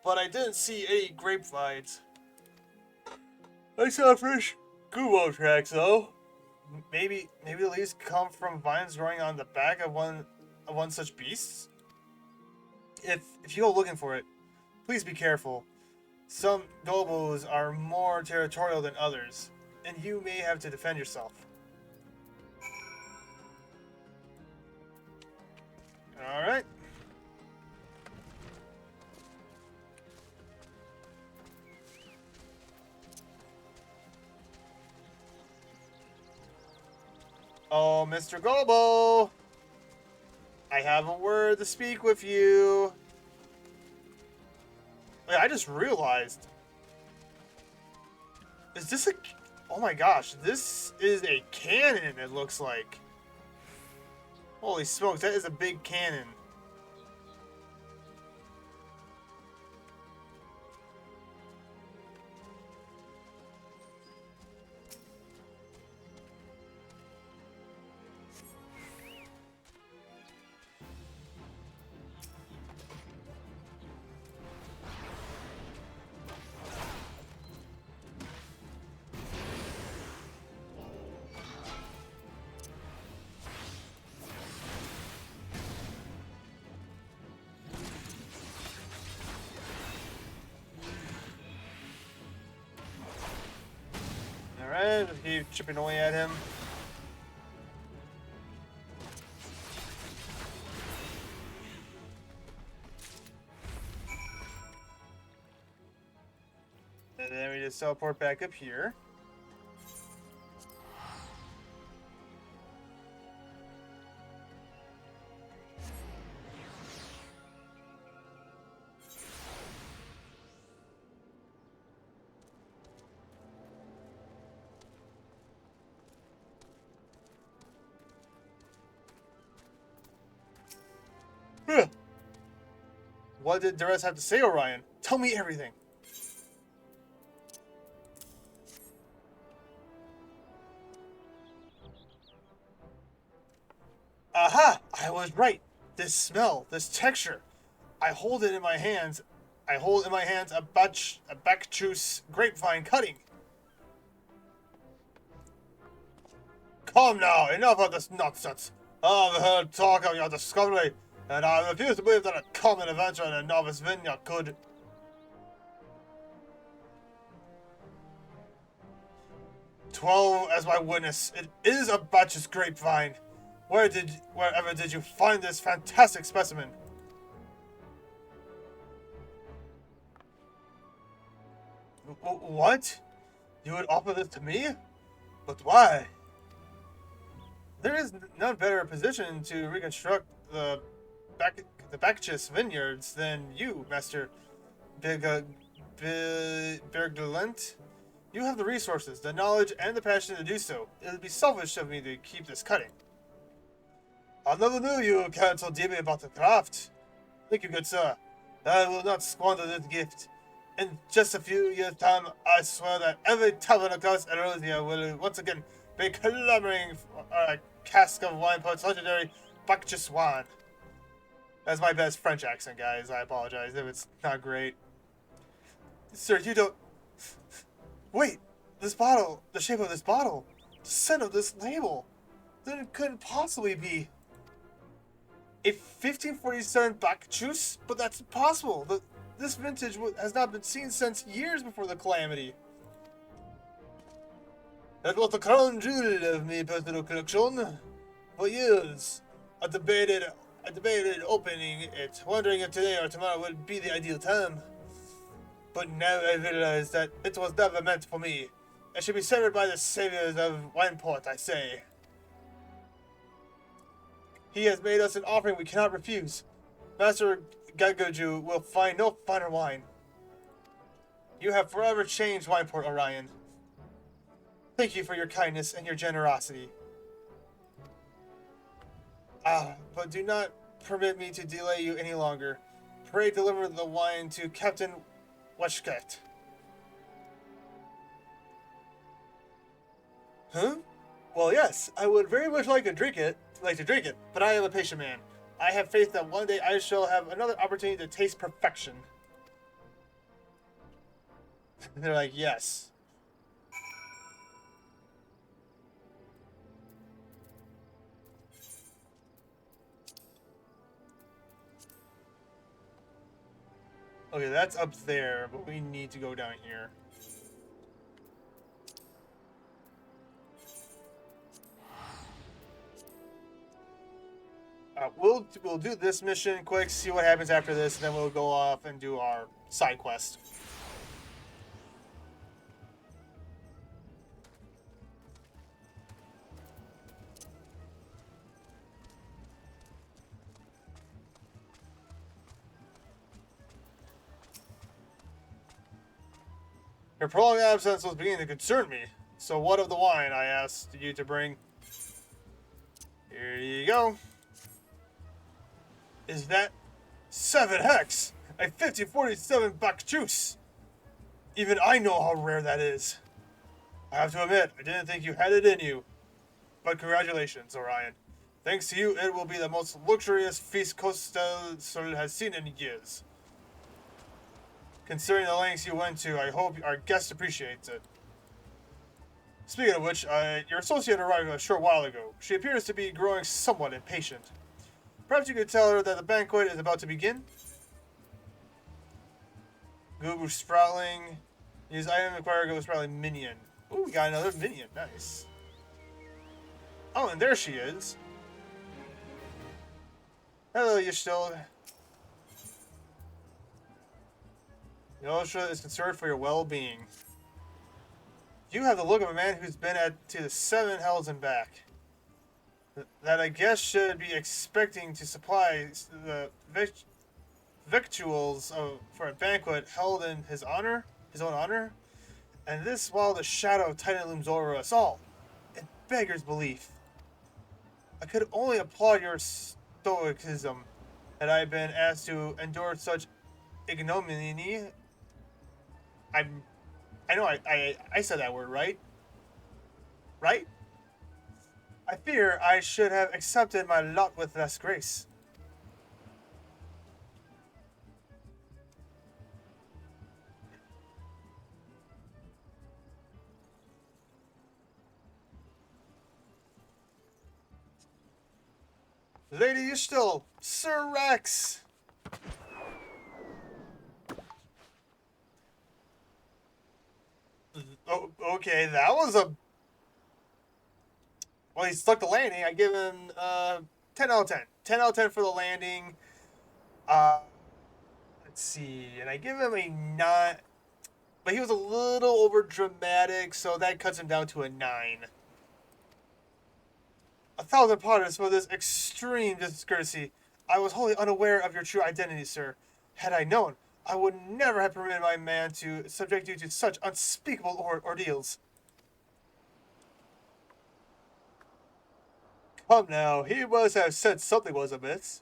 but I didn't see any grapevines. I saw fresh Gumo tracks though. Maybe the leaves come from vines growing on the back of one such beasts. If you go looking for it, please be careful. Some gobos are more territorial than others, and you may have to defend yourself. Alright. Oh, Mr. Gobo! I have a word to speak with you. Wait, I just realized. Is this a... Oh my gosh, this is a cannon, it looks like. Holy smokes, that is a big cannon. Eh, just keep chipping away at him. And then we just teleport back up here. Huh. What did the rest have to say, Orion? Tell me everything. Aha! I was right. This smell, this texture. I hold it in my hands. I hold in my hands a back juice grapevine cutting. Come now, enough of this nonsense. I've heard talk of your discovery, and I refuse to believe that a common adventurer in a novice vineyard could. 12 as my witness. It is a Bacchus grapevine. Wherever did you find this fantastic specimen? What? You would offer this to me? But why? There is none better position to reconstruct the Bacchus vineyards than you, Master Berglent. You have the resources, the knowledge, and the passion to do so. It would be selfish of me to keep this cutting. I never knew you cared so deeply about the craft. Thank you, good sir. I will not squander this gift. In just a few years' time, I swear that every tavern across Erosia will once again be clamoring for a cask of wine for its legendary Bacchus wine. That's my best French accent, guys. I apologize if it's not great. Sir, you don't... Wait! This bottle, the shape of this bottle, the scent of this label, then it couldn't possibly be a 1547 Bacchus? But that's impossible. This vintage has not been seen since years before the calamity. That was the crown jewel of my personal collection. For years, I debated opening it, wondering if today or tomorrow would be the ideal time. But now I realize that it was never meant for me. It should be savored by the saviors of Wineport, I say. He has made us an offering we cannot refuse. Master Gagoju will find no finer wine. You have forever changed Wineport, Orion. Thank you for your kindness and your generosity. But do not permit me to delay you any longer. Pray deliver the wine to Captain Washket. Huh? Well, yes, I would very much like to drink it, but I am a patient man. I have faith that one day I shall have another opportunity to taste perfection. They're like, yes. Okay, that's up there, but we need to go down here. We'll do this mission quick, see what happens after this, and then we'll go off and do our side quest. Your prolonged absence was beginning to concern me. So what of the wine I asked you to bring? Here you go. Is that 7 hex? A 1547 Bacchus. Even I know how rare that is. I have to admit, I didn't think you had it in you. But congratulations, Orion. Thanks to you, it will be the most luxurious feast Costa Sol has seen in years. Considering the lengths you went to, I hope our guest appreciates it. Speaking of which, your associate arrived a short while ago. She appears to be growing somewhat impatient. Perhaps you could tell her that the banquet is about to begin? Google Sprouting. Use item acquire Google Sprouting minion. Ooh, we got another minion. Nice. Oh, and there she is. Hello, Yashtil. Yosha is concerned for your well-being. You have the look of a man who's been to the 7 hells and back. That I guess should be expecting to supply the victuals for a banquet held in his own honor. And this while the shadow of Titan looms over us all. It beggars belief. I could only applaud your stoicism that I've been asked to endure such ignominy. I know I said that word, right? Right? I fear I should have accepted my lot with less grace. Lady, you still, Sir Rex. Oh, okay, that was a... Well, he stuck the landing. I give him 10 out of 10. 10 out of 10 for the landing. Let's see. And I give him a 9. But he was a little over dramatic, so that cuts him down to a 9. 1,000 pardons for this extreme discourtesy. I was wholly unaware of your true identity, sir. Had I known, I would never have permitted my man to subject you to such unspeakable ordeals. Come now, he must have said something was amiss.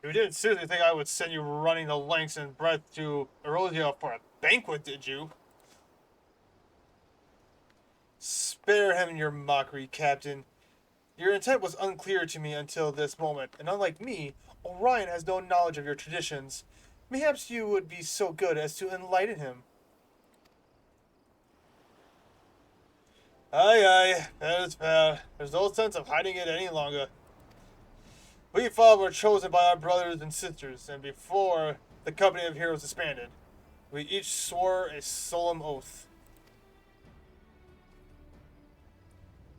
You didn't seriously think I would send you running the lengths and breadth to Erosia for a banquet, did you? Spare him your mockery, Captain. Your intent was unclear to me until this moment, and unlike me, Orion has no knowledge of your traditions. Perhaps you would be so good as to enlighten him. Aye, that is bad. There's no sense of hiding it any longer. We five were chosen by our brothers and sisters, and before the company of heroes disbanded, we each swore a solemn oath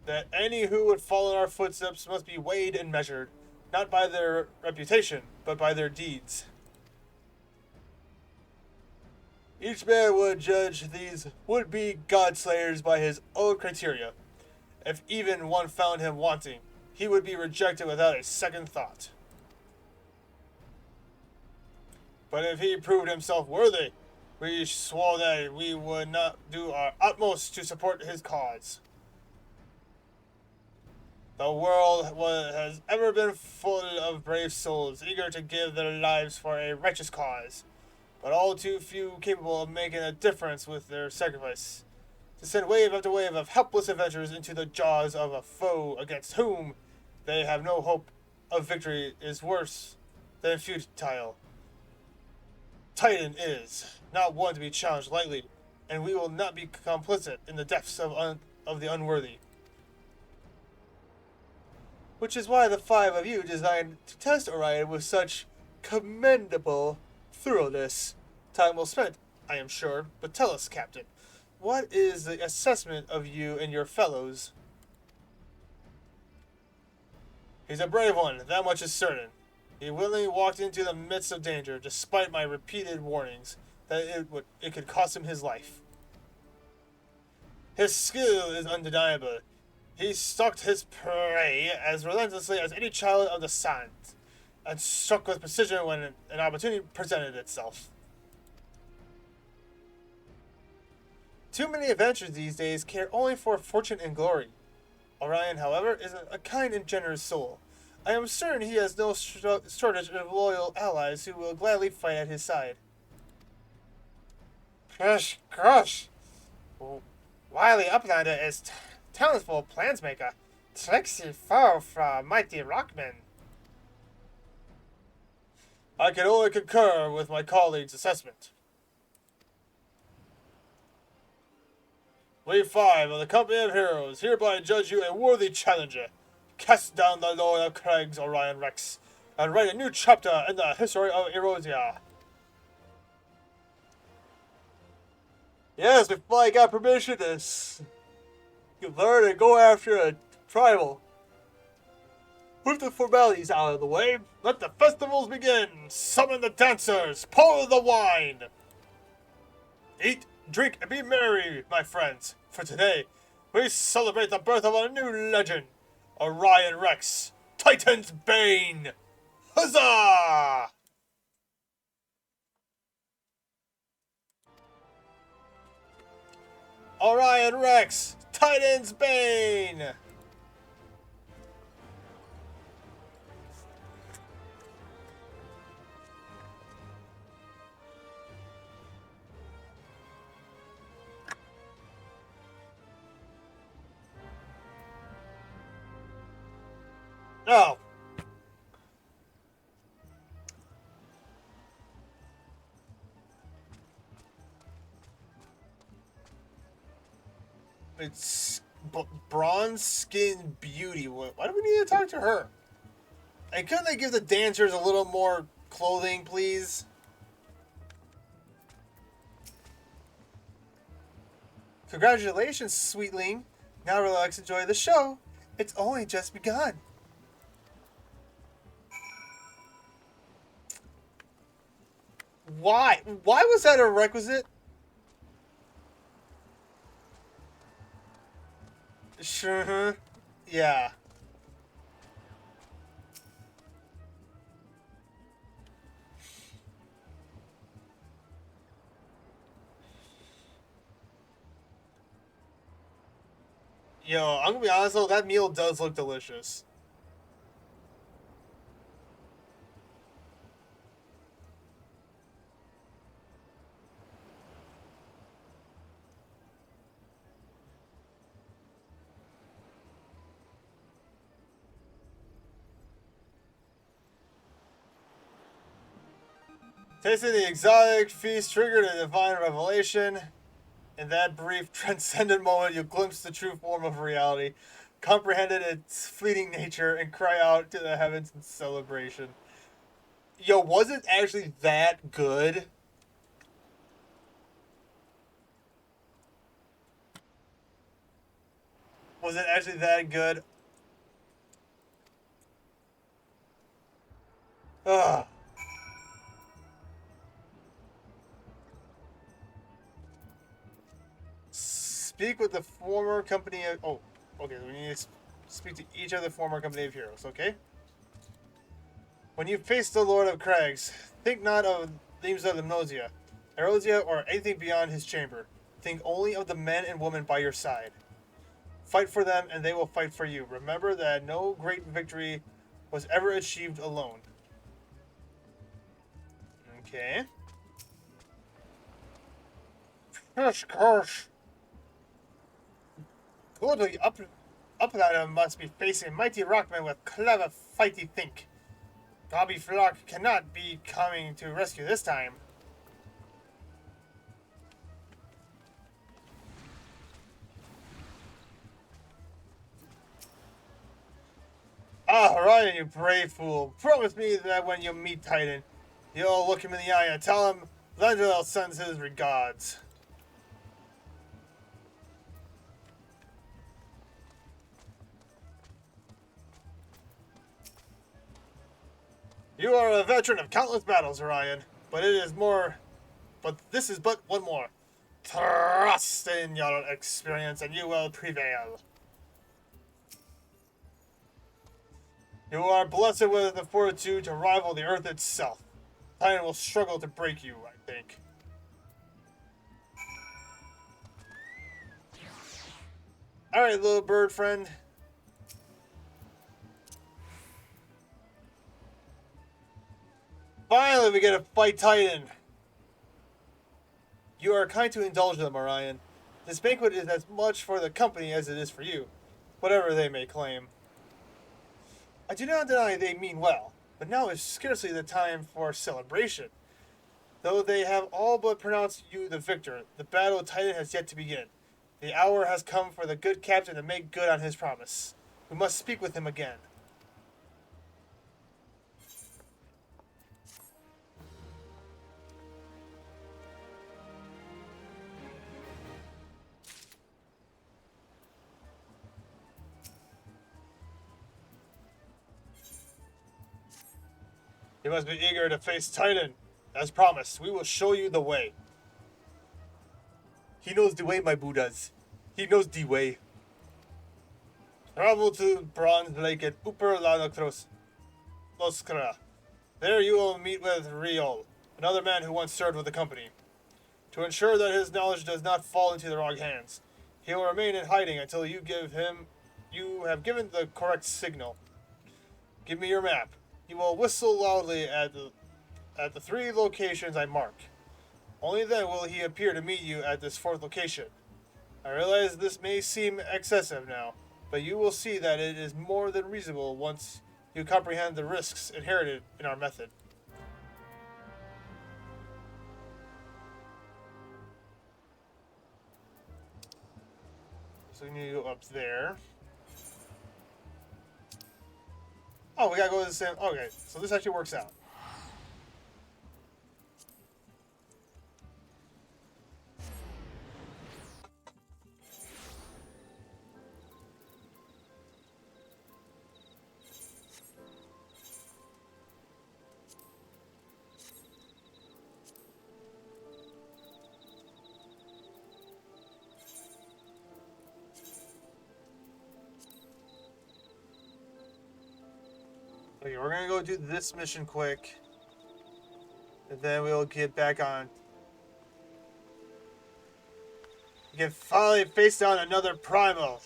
that any who would follow in our footsteps must be weighed and measured, not by their reputation, but by their deeds. Each man would judge these would-be God-slayers by his own criteria. If even one found him wanting, he would be rejected without a second thought. But if he proved himself worthy, we swore that we would not do our utmost to support his cause. The world has ever been full of brave souls eager to give their lives for a righteous cause, but all too few capable of making a difference with their sacrifice. To send wave after wave of helpless adventurers into the jaws of a foe against whom they have no hope of victory is worse than futile. Titan is not one to be challenged lightly, and we will not be complicit in the deaths of the unworthy. Which is why the 5 of you designed to test Orion with such commendable thoroughness. Time well spent, I am sure, but tell us, Captain, what is the assessment of you and your fellows? He's a brave one, that much is certain. He willingly walked into the midst of danger, despite my repeated warnings that it could cost him his life. His skill is undeniable. He stalked his prey as relentlessly as any child of the sun, and struck with precision when an opportunity presented itself. Too many adventurers these days care only for fortune and glory. Orion, however, is a kind and generous soul. I am certain he has no shortage of loyal allies who will gladly fight at his side. Gosh. Wily Uplander is talentful plansmaker, tricksy foe from mighty rockmen. I can only concur with my colleague's assessment. We 5 of the Company of Heroes hereby judge you a worthy challenger. Cast down the Lord of Crags, Orion Rex, and write a new chapter in the history of Erosia. Yes, before I got permission to learn and go after a Primal. With the formalities out of the way, let the festivals begin! Summon the dancers! Pour the wine! Eat, drink, and be merry, my friends, for today we celebrate the birth of a new legend, Orion Rex, Titan's Bane! Huzzah! Orion Rex, Titan's Bane! Oh. It's bronze skin beauty. Why do we need to talk to her? And couldn't they give the dancers a little more clothing, please? Congratulations, sweetling. Now relax, enjoy the show. It's only just begun. Why? Why was that a requisite? Sure. Yeah. Yo, I'm gonna be honest though, that meal does look delicious. Tasting the exotic feast triggered a divine revelation. In that brief, transcendent moment, you glimpse the true form of reality, comprehended its fleeting nature, and cry out to the heavens in celebration. Yo, was it actually that good? Was it actually that good? Ugh. Speak with the former company of... Oh, okay, we need to speak to each of the former company of heroes, okay? When you face the Lord of Crags, think not of themes of the nausea, Erosia, or anything beyond his chamber. Think only of the men and women by your side. Fight for them, and they will fight for you. Remember that no great victory was ever achieved alone. Okay. Curse, curse. Goodly Uplander must be facing mighty rockmen with clever fighty think. Bobby Flock cannot be coming to rescue this time. Ah, Ryan, you brave fool. Promise me that when you meet Titan, you'll look him in the eye and tell him Lendrell sends his regards. You are a veteran of countless battles, Orion, but this is but one more. Trust in your experience and you will prevail. You are blessed with the fortitude to rival the earth itself. Titan will struggle to break you, I think. Alright, little bird friend. Finally, we get to fight Titan. You are kind to indulge them, Orion. This banquet is as much for the company as it is for you, whatever they may claim. I do not deny they mean well, but now is scarcely the time for celebration. Though they have all but pronounced you the victor, the battle of Titan has yet to begin. The hour has come for the good captain to make good on his promise. We must speak with him again. You must be eager to face Titan. As promised, we will show you the way. He knows the way, my Buddhas. He knows the way. Travel to Bronze Lake at Upper Loskra. There you will meet with Riol, another man who once served with the company. To ensure that his knowledge does not fall into the wrong hands, he will remain in hiding until you have given the correct signal. Give me your map. He will whistle loudly at the 3 locations I mark. Only then will he appear to meet you at this 4th location. I realize this may seem excessive now, but you will see that it is more than reasonable once you comprehend the risks inherited in our method. So we need to go up there. Oh, we gotta go to the same... Okay, so this actually works out. Okay, we're gonna go do this mission quick. And then we'll get back on. We can finally face down another Primal.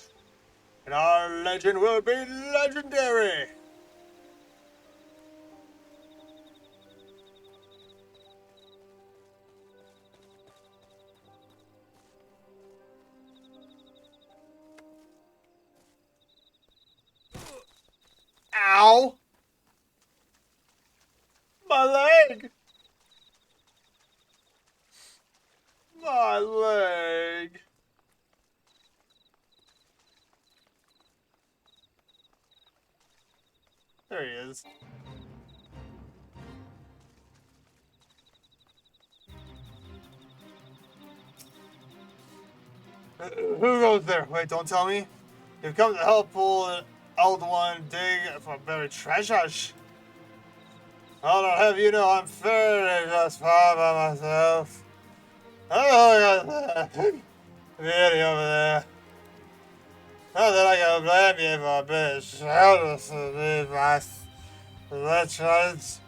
And our legend will be legendary! Ow! My leg! My leg! There he is. Who goes there? Wait, don't tell me. You've come to help pull an old one dig for buried treasures. I'll not have you know I'm fairly just fine by myself. Oh, look at that beauty over there. Not that I can blame you for being shelterless to me, my legends.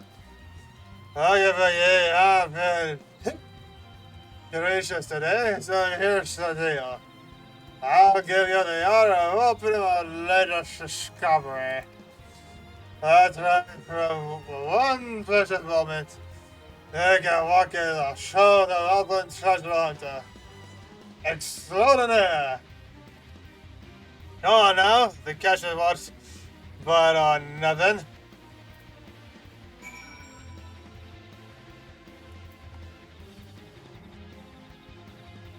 I'll give you I've been gracious today, so here's the deal. I'll give you the honor of opening my latest discovery. That's right, from one precious moment, they can walk in the show of the Oakland treasure hunter. Extraordinaire! Come on now, the cash is what's but on nothing.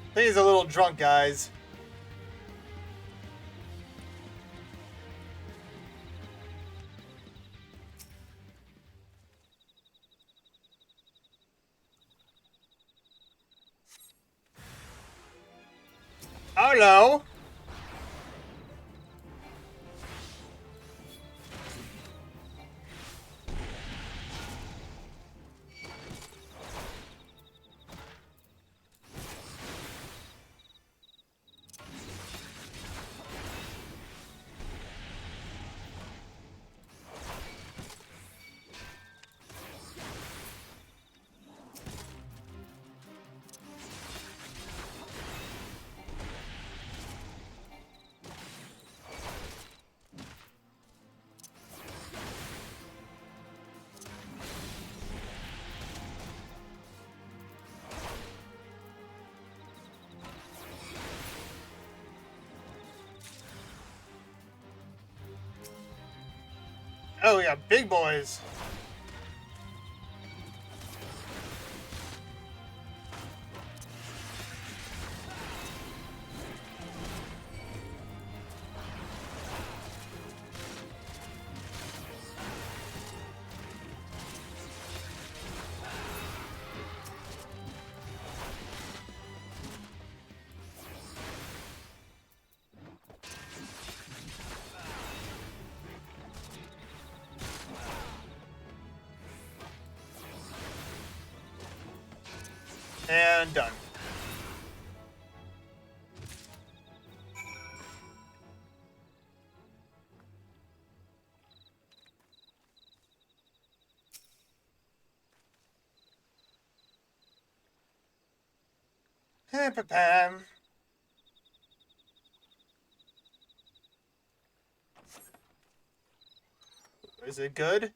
I think he's a little drunk, guys. Hello. Oh, yeah, big boys. And done. Pam. Is it good?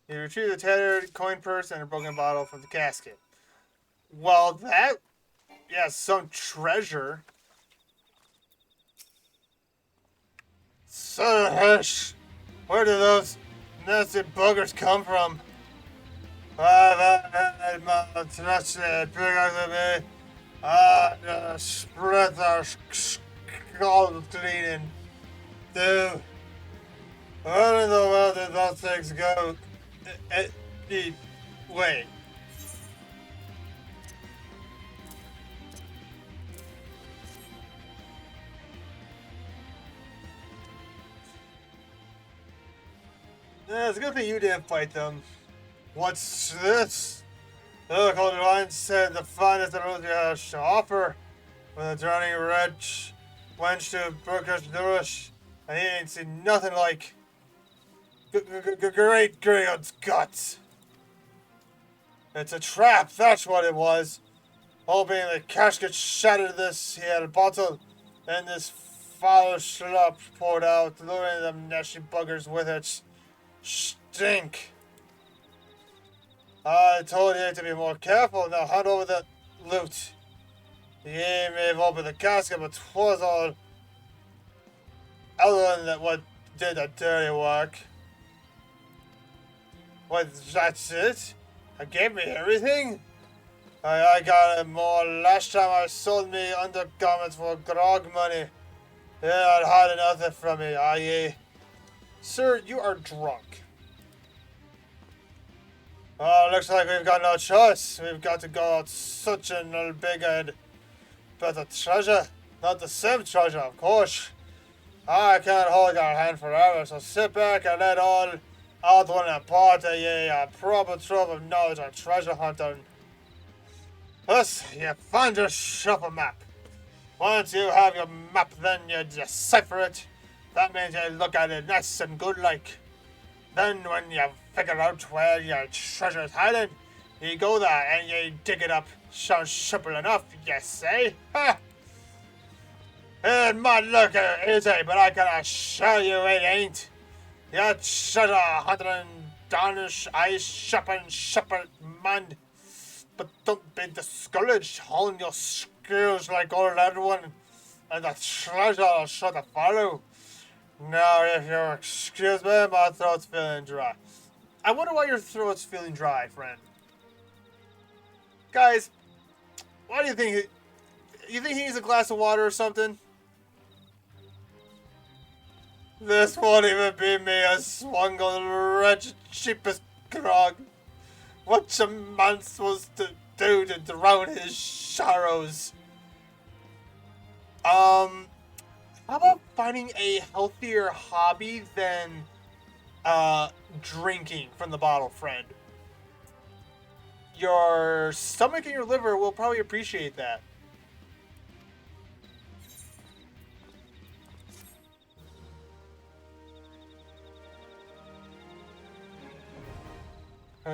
You retrieve a tattered coin purse and a broken bottle from the casket. Well, that... yeah, some treasure. So hush. Where do those nasty buggers come from? Spread our skull cleaning. Dude, where in the world did those things go? Wait. Yeah, it's a good thing you didn't fight them. What's this? The Cold Wine said the finest the road has to offer. With a drowning wretch, wench to Burkish nourish, and he ain't seen nothing like. Great Greyhound's guts. It's a trap, that's what it was. Hoping the casket shattered this, he had a bottle, and this foul slop poured out, luring them nasty buggers with it. Stink. I told you to be more careful, now hand over the loot. He may have opened the casket, but 'twas all Ellen that what did the dirty work. What, that's it? I gave me everything? I got it more last time I sold me undergarments for grog money. Yeah, I'd hide nothing from me, are ye? Sir, you are drunk. Oh, looks like we've got no choice. We've got to go out searching a big and better treasure. Not the same treasure, of course. I can't hold our hand forever, so sit back and let all out one apart of ye a proper trove of knowledge on treasure hunting. Thus, you find your shuffle map. Once you have your map, then you decipher it. That means you look at it nice and good like. Then when you figure out where your treasure is hiding, you go there and you dig it up. Sounds simple enough, you say? Ha! It might look easy, but I can assure you it ain't. Your treasure hunting Danish ice shepherd man. But don't be discouraged, hone your skills like old Edwin, and the treasure will sure to follow. Now, if you'll excuse me, my throat's feeling dry. I wonder why your throat's feeling dry, friend. Guys, why do you think you think he needs a glass of water or something? This won't even be me, a swungle wretched cheapest grog. What's a man supposed to do to drown his sorrows? How about finding a healthier hobby than drinking from the bottle, friend? Your stomach and your liver will probably appreciate that.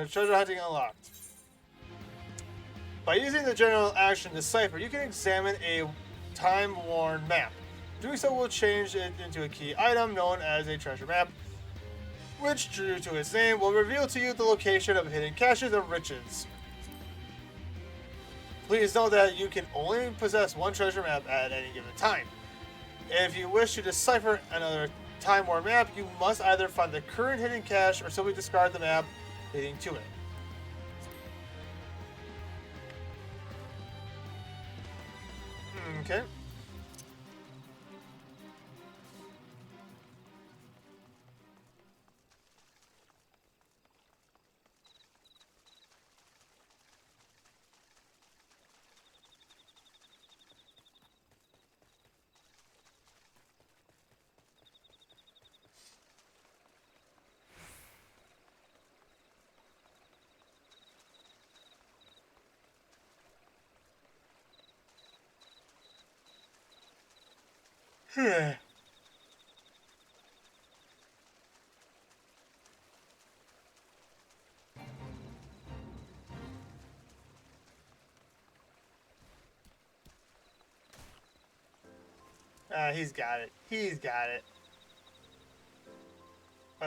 Treasure hunting unlocked. By using the general action Decipher, you can examine a time-worn map. Doing so will change it into a key item known as a treasure map, which, true to its name, will reveal to you the location of hidden caches of riches. Please note that you can only possess one treasure map at any given time. If you wish to decipher another time-worn map, you must either find the current hidden cache or simply discard the map leading to it. Okay. He's got it. He's got it.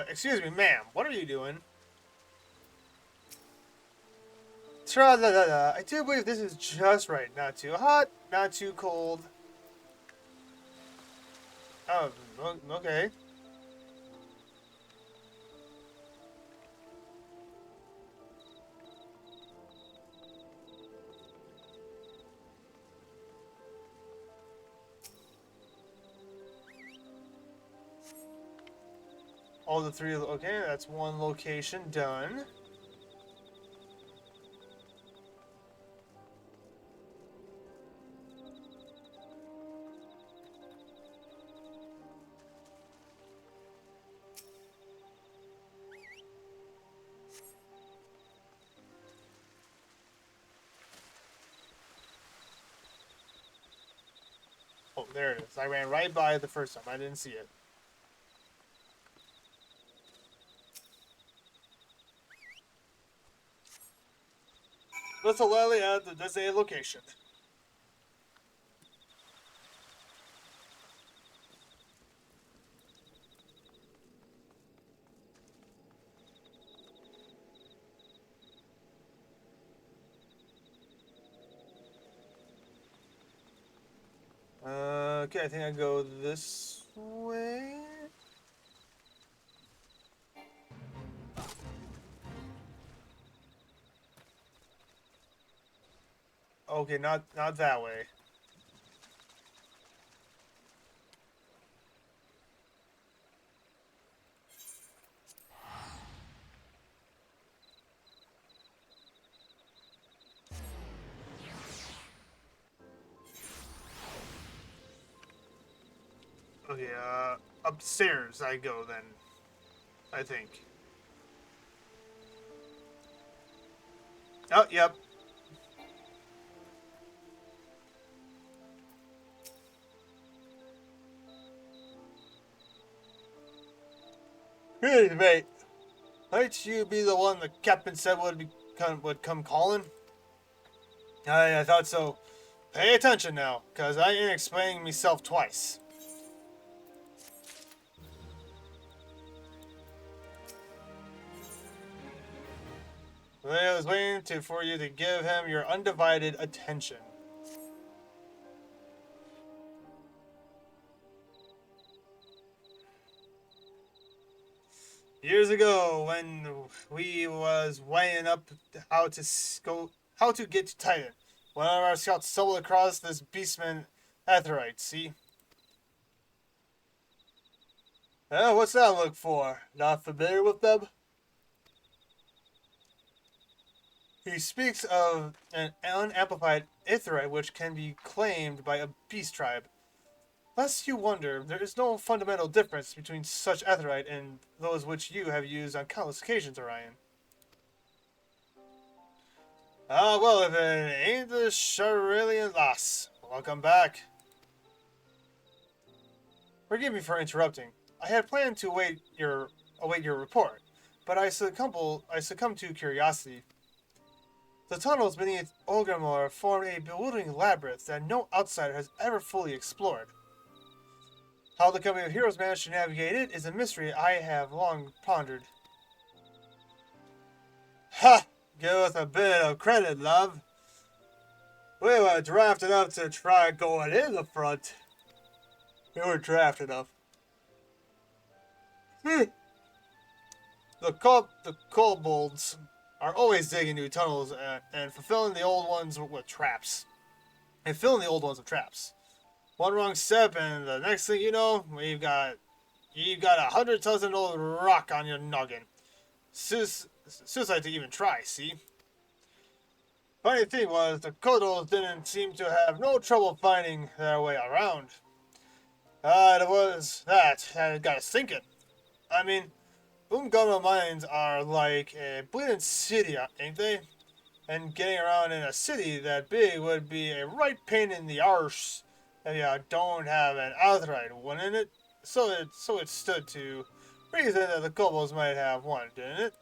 Excuse me, ma'am. What are you doing? Tra-la-la-la. I do believe this is just right. Not too hot, not too cold. Oh, okay. All the three. Okay, that's one location done. Oh, there it is. I ran right by it the first time. I didn't see it. Let's Lily at the designated location. Okay, I think I go this way. Okay, not that way. Okay, upstairs I go then. I think. Oh, yep. Hey, mate. Might you be the one the captain said would come calling? I thought so. Pay attention now, cause I ain't explaining myself twice. I was waiting for you to give him your undivided attention. Years ago, when we was weighing up how to how to get to Titan, one of our scouts stumbled across this beastman Aetherite. See? What's that look for? Not familiar with them? He speaks of an unamplified Aetherite which can be claimed by a beast tribe. Lest you wonder, there is no fundamental difference between such Aetherite and those which you have used on countless occasions, Orion. Ah, well, if it ain't the Charelian lass. Welcome back. Forgive me for interrupting. I had planned to await your report, but I succumbed to curiosity. The tunnels beneath Olgrimor form a bewildering labyrinth that no outsider has ever fully explored. How the company of heroes managed to navigate it is a mystery I have long pondered. Ha! Give us a bit of credit, love. We were drafted up to try going in the front. We were drafted up. The kobolds are always digging new tunnels and filling the old ones with traps. One wrong step, and the next thing you know, you've got 100,000 old rock on your noggin. Suicide to even try. See. Funny thing was, the kobolds didn't seem to have no trouble finding their way around. It was that got us thinking. I mean, Boomgumma mines are like a bleeding city, ain't they? And getting around in a city that big would be a right pain in the arse Yeah, don't have an outright one in it, so it stood to reason that the kobolds might have one, didn't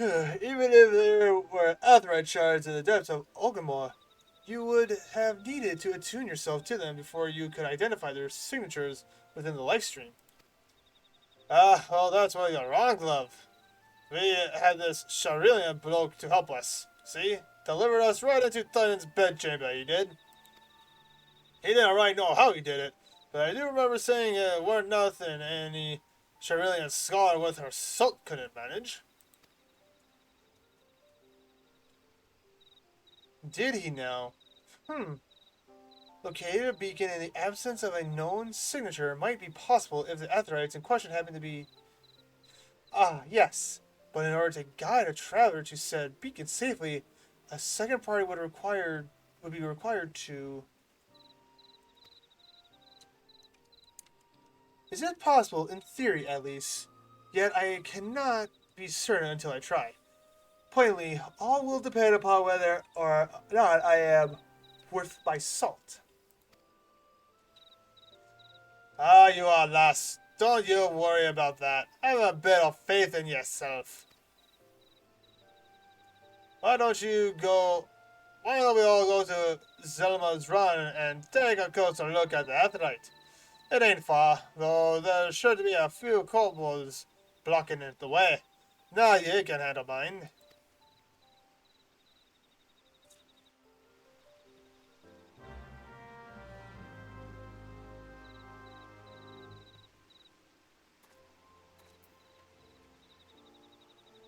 it? Even if there were outright shards in the depths of Ogama, you would have needed to attune yourself to them before you could identify their signatures within the life stream. Ah, well, that's why you're wrong, love. We had this Sharillian bloke to help us. See? Delivered us right into Titan's bedchamber, he did. He didn't right know how he did it, but I do remember saying it weren't nothing any Sharillian scholar with her salt couldn't manage. Did he now? Located a beacon in the absence of a known signature might be possible if the aetherites in question happen to be... Ah, yes. But in order to guide a traveler to said beacon safely, a second party would be required to... Is it possible, in theory at least? Yet I cannot be certain until I try. Plainly, all will depend upon whether or not I am worth my salt. Ah, you are lost. Don't you worry about that. Have a bit of faith in yourself. Why don't we all go to Zelma's Run and take a closer look at the aetherite? It ain't far, though there's sure to be a few kobolds blocking it the way. Now you can handle mine.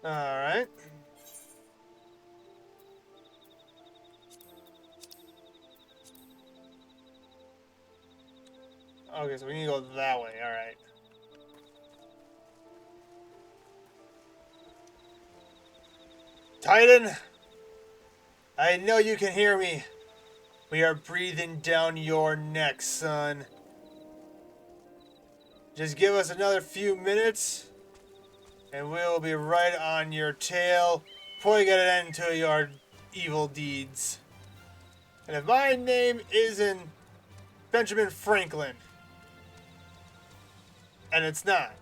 Alright. Okay, so we need to go that way, alright. Titan! I know you can hear me. We are breathing down your neck, son. Just give us another few minutes, and we'll be right on your tail before you get an end to your evil deeds. And if my name isn't Benjamin Franklin, and it's not,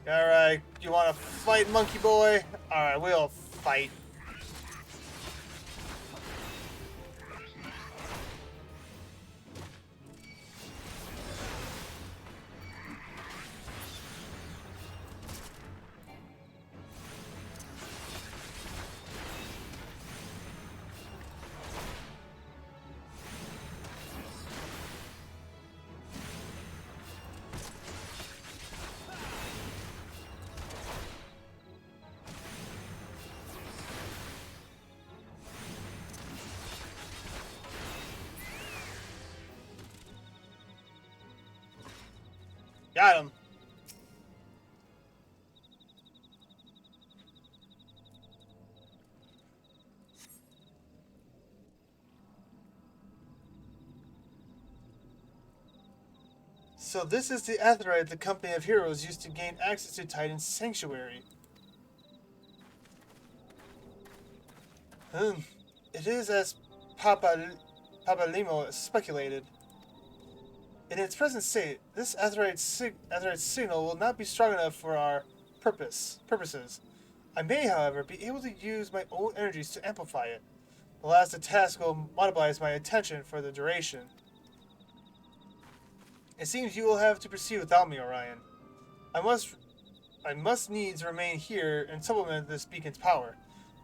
alright, you wanna fight, monkey boy? Alright, we'll fight. Got him. So this is the aetherite the Company of Heroes used to gain access to Titan's Sanctuary. It is as Papalimo speculated. In its present state, this aetherite signal will not be strong enough for our purposes. I may, however, be able to use my own energies to amplify it. Alas, the task will monopolize my attention for the duration. It seems you will have to proceed without me, Orion. I must needs remain here and supplement this beacon's power,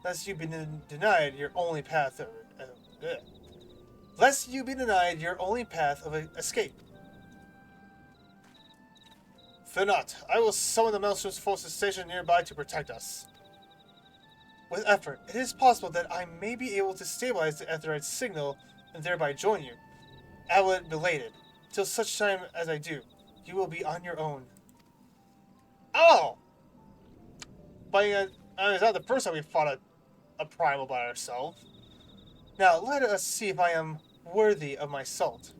lest you be denied your only path of escape. Fear not, I will summon the Maelstrom's forces stationed nearby to protect us. With effort, it is possible that I may be able to stabilize the aetherite's signal and thereby join you. Albeit belated. Till such time as I do, you will be on your own. Oh! Fighting it's not the first time we fought a primal by ourselves. Now, let us see if I am worthy of my salt.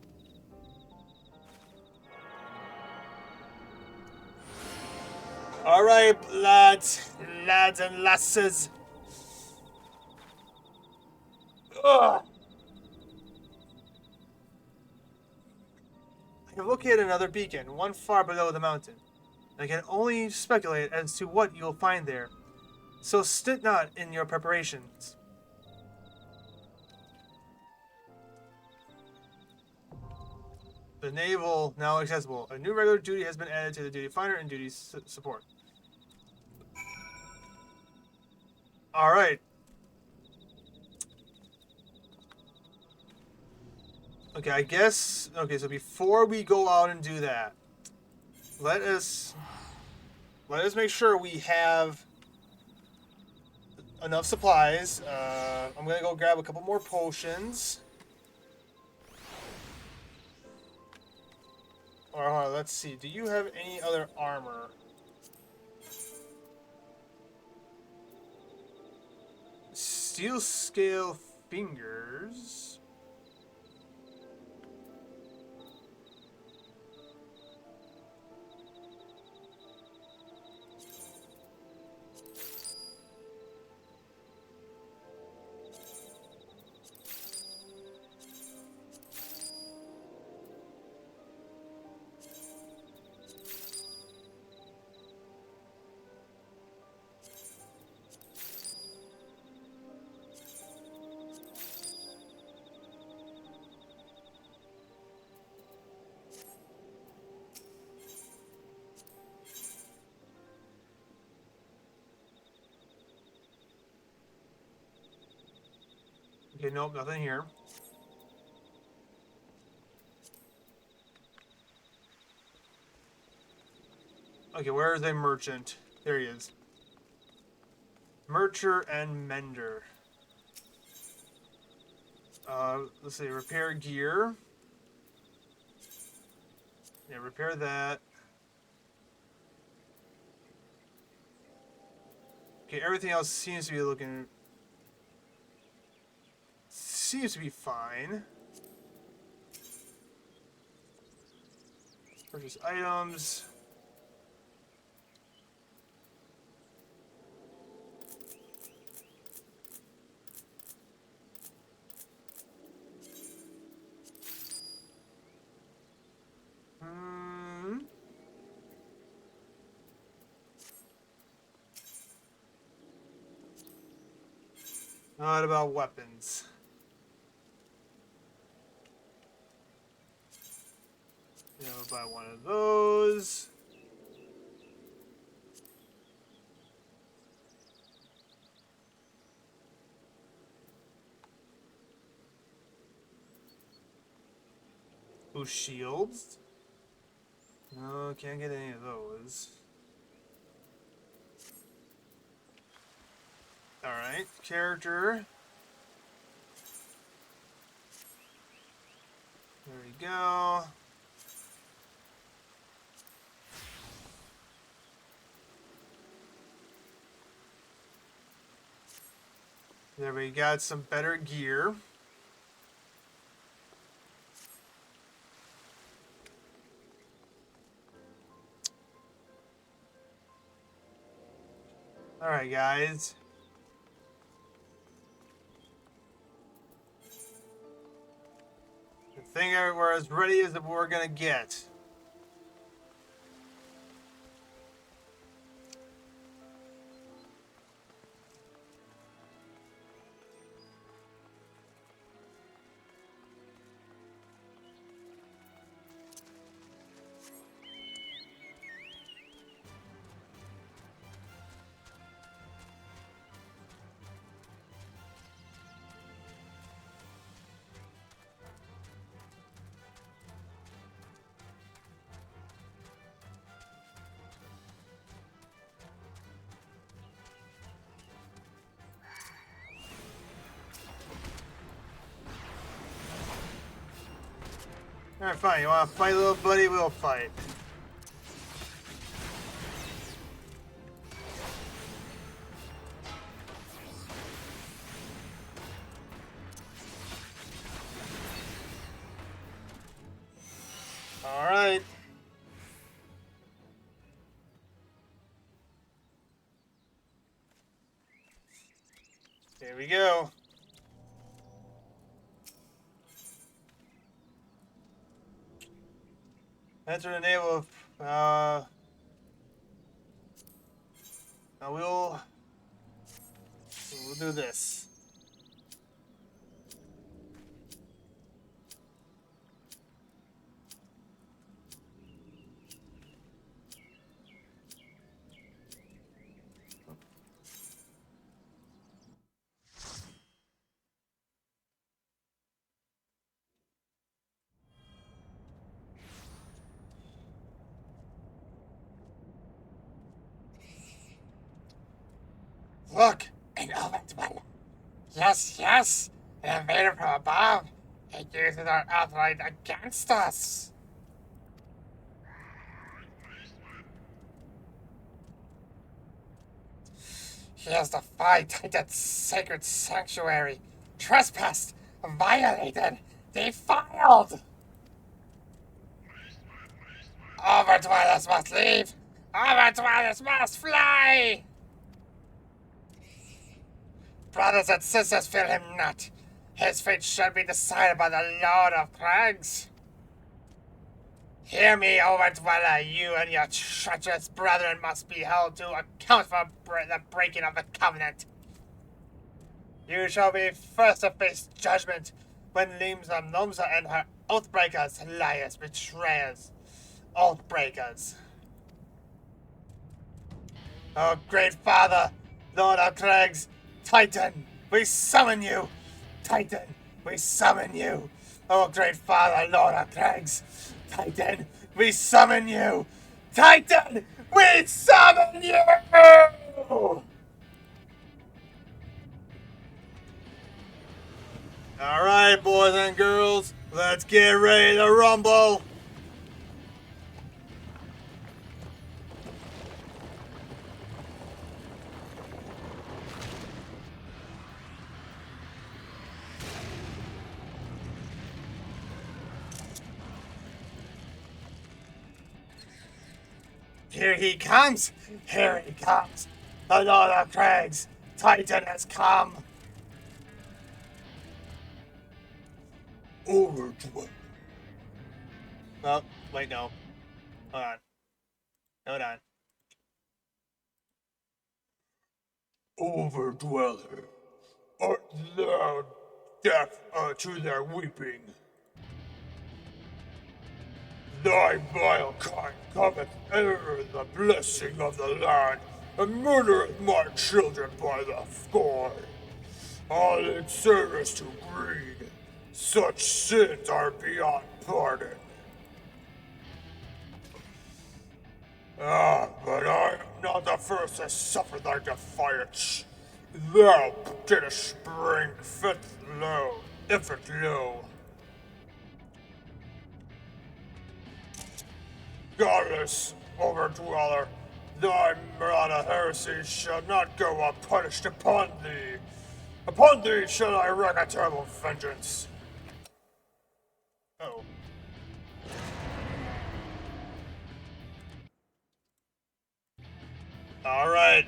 Alright, lads and lasses. Ugh. I have located another beacon, one far below the mountain. I can only speculate as to what you will find there. So stint not in your preparations. The naval now accessible. A new regular duty has been added to the duty finder and duty support. Alright. Okay, I guess... Okay, so before we go out and do that, let us make sure we have enough supplies. I'm going to go grab a couple more potions. Alright, let's see. Do you have any other armor? Steel scale fingers. Okay, nope, nothing here. Okay, where is a merchant? There he is. Mercher and mender. Let's see, repair gear. Yeah, repair that. Okay, everything else seems to be looking... Seems to be fine. Purchase items. What about weapons? You know, buy one of those. Boost shields. No, can't get any of those. Alright, character. There we go. There we got some better gear. Alright, guys. I think we're as ready as we're gonna get. Alright, fine. You wanna fight, little buddy? We'll fight. we go. Enter the name of, now we'll do this. Look, an oven dweller. Yes, yes, an invader from above. It uses our authority against us. He has defied Titan's sacred sanctuary, trespassed, violated, defiled. Overdwellers must leave. Overdwellers must fly. Brothers and sisters, fear him not. His fate shall be decided by the Lord of Crags. Hear me, Overdweller, you and your treacherous brethren must be held to account for the breaking of the covenant. You shall be first to face judgment when Limsa Nomsa and her oathbreakers, liars, betrayers, oathbreakers. Oh, great father, Lord of Crags, Titan, we summon you! Titan, we summon you! Oh, great father, Lord of Crags, Titan, we summon you! Titan, we summon you! Alright, boys and girls, let's get ready to rumble! Here he comes! Here he comes! The Lord of Crags! Titan has come! Overdweller. Oh, wait, no. Hold on. Hold on. Overdweller, art thou deaf to their weeping? Thy vile kind cometh ere the blessing of the land, and murdereth my children by the score. All in service to greed, such sins are beyond pardon. But I am not the first to suffer thy defiance. Thou didst bring infant low. Godless overdweller, thy murder heresy shall not go unpunished upon thee. Upon thee shall I wreak a terrible vengeance. Oh. Alright.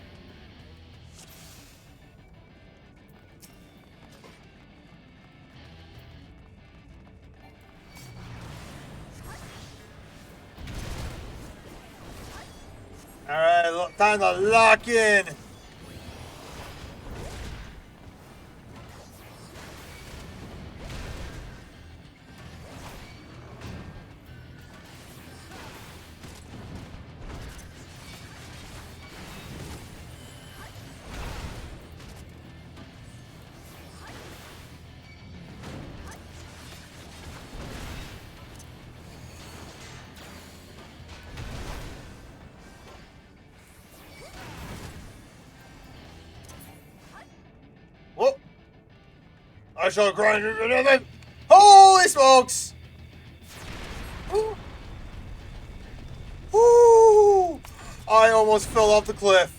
Alright, time to lock in. Whoop! I shall grind you to nothing. Holy smokes! Ooh. Ooh. I almost fell off the cliff.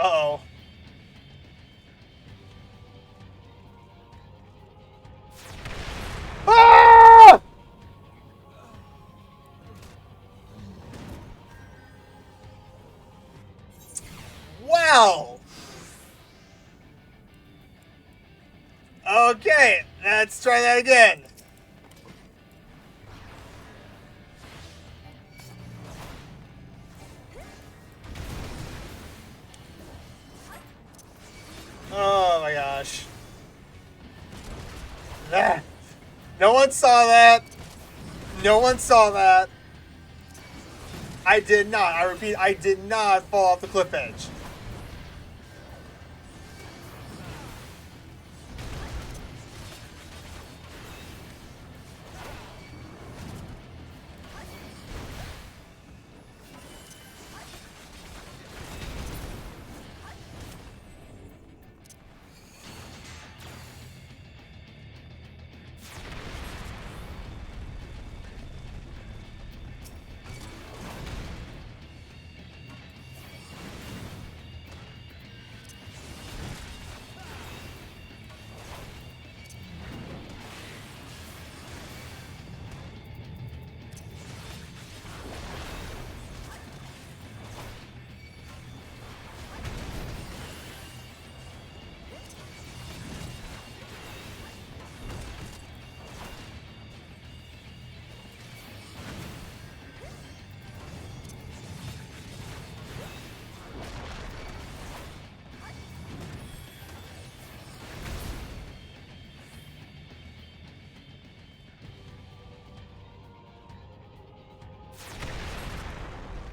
Uh-oh. Ah! Wow. Okay, let's try that again. Oh my gosh. Ah. No one saw that. No one saw that. I did not. I repeat, I did not fall off the cliff edge.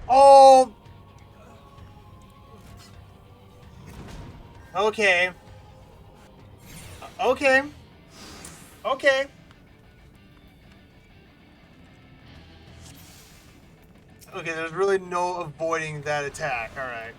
Oh. Okay. Okay. Okay. Okay, there's really no avoiding that attack. All right.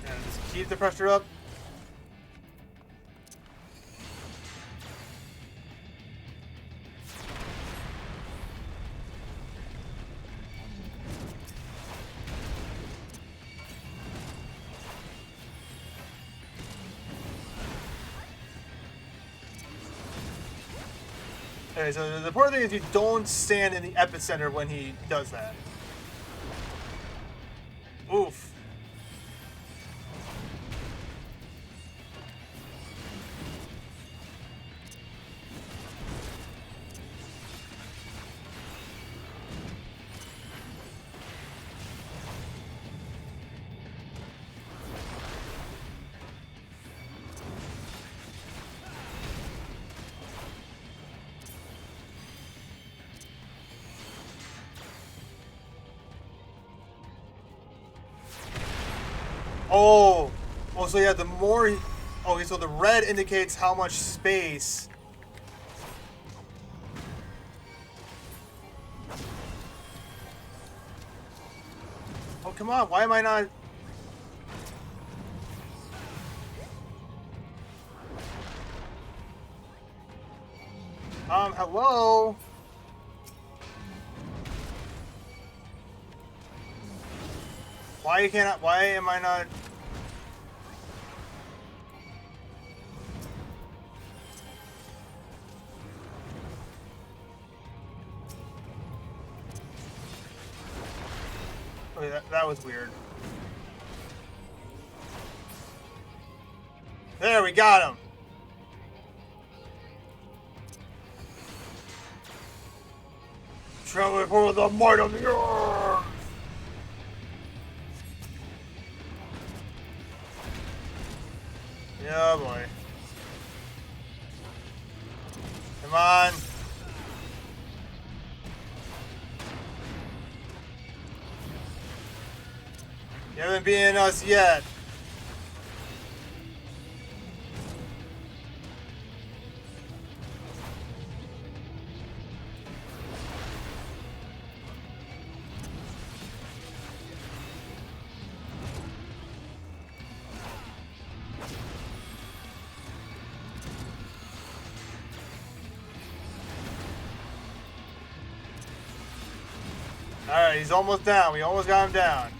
And just keep the pressure up. Okay, so the important thing is you don't stand in the epicenter when he does that. Oof. Oh. Oh, so yeah, the more... Okay, so the red indicates how much space... Oh, come on. Why am I not... Hello? Why can't I... Why am I not... Okay, that was weird. There, we got him. Traveling for the might of the earth. Yeah, boy. Come on. You haven't beaten us yet. Alright, he's almost down. We almost got him down.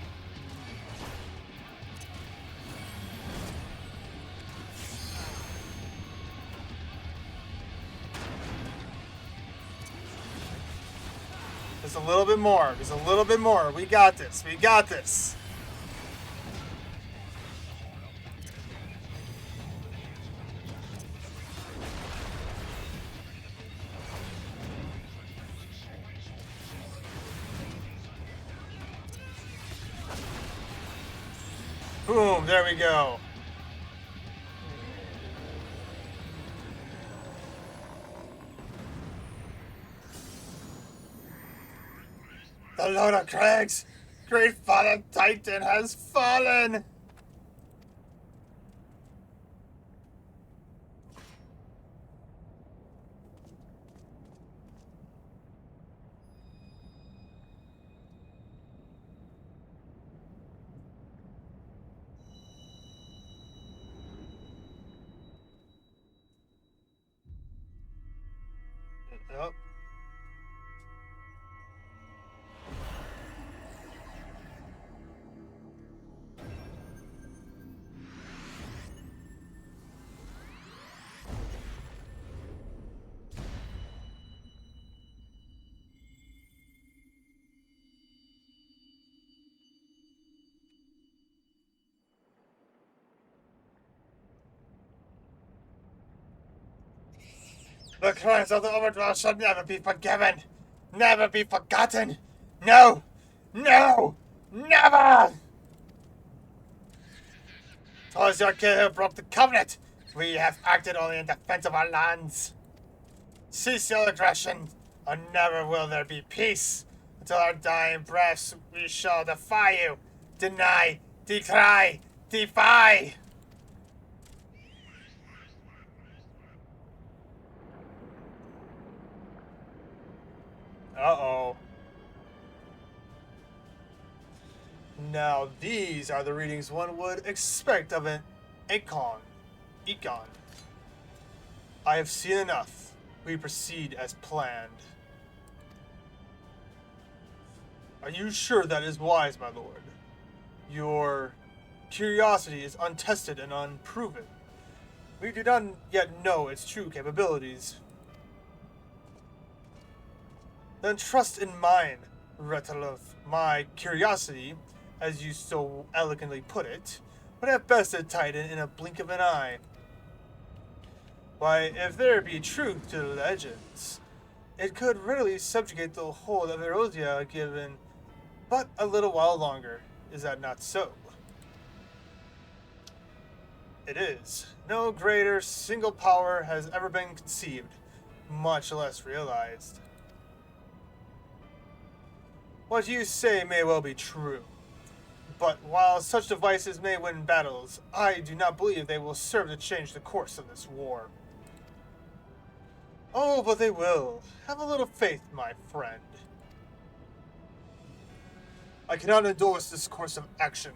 Just a little bit more. Just a little bit more. We got this. We got this. Boom, there we go. The Lord of Crags, great fallen Titan has fallen. Yep. The crimes of the Overworld shall never be forgiven, never be forgotten. No, no, never! 'Twas your kid who broke the covenant. We have acted only in defense of our lands. Cease your aggression, or never will there be peace. Until our dying breaths, we shall defy you, deny, decry, defy. Uh-oh. Now these are the readings one would expect of an Econ. I have seen enough. We proceed as planned. Are you sure that is wise, my lord? Your curiosity is untested and unproven. We do not yet know its true capabilities. Then trust in mine, Retaloth. My curiosity, as you so elegantly put it, would have bested Titan in a blink of an eye. Why, if there be truth to the legends, it could readily subjugate the whole of Erosia given but a little while longer. Is that not so? It is. No greater single power has ever been conceived, much less realized. What you say may well be true, but while such devices may win battles, I do not believe they will serve to change the course of this war. Oh, but they will. Have a little faith, my friend. I cannot endorse this course of action.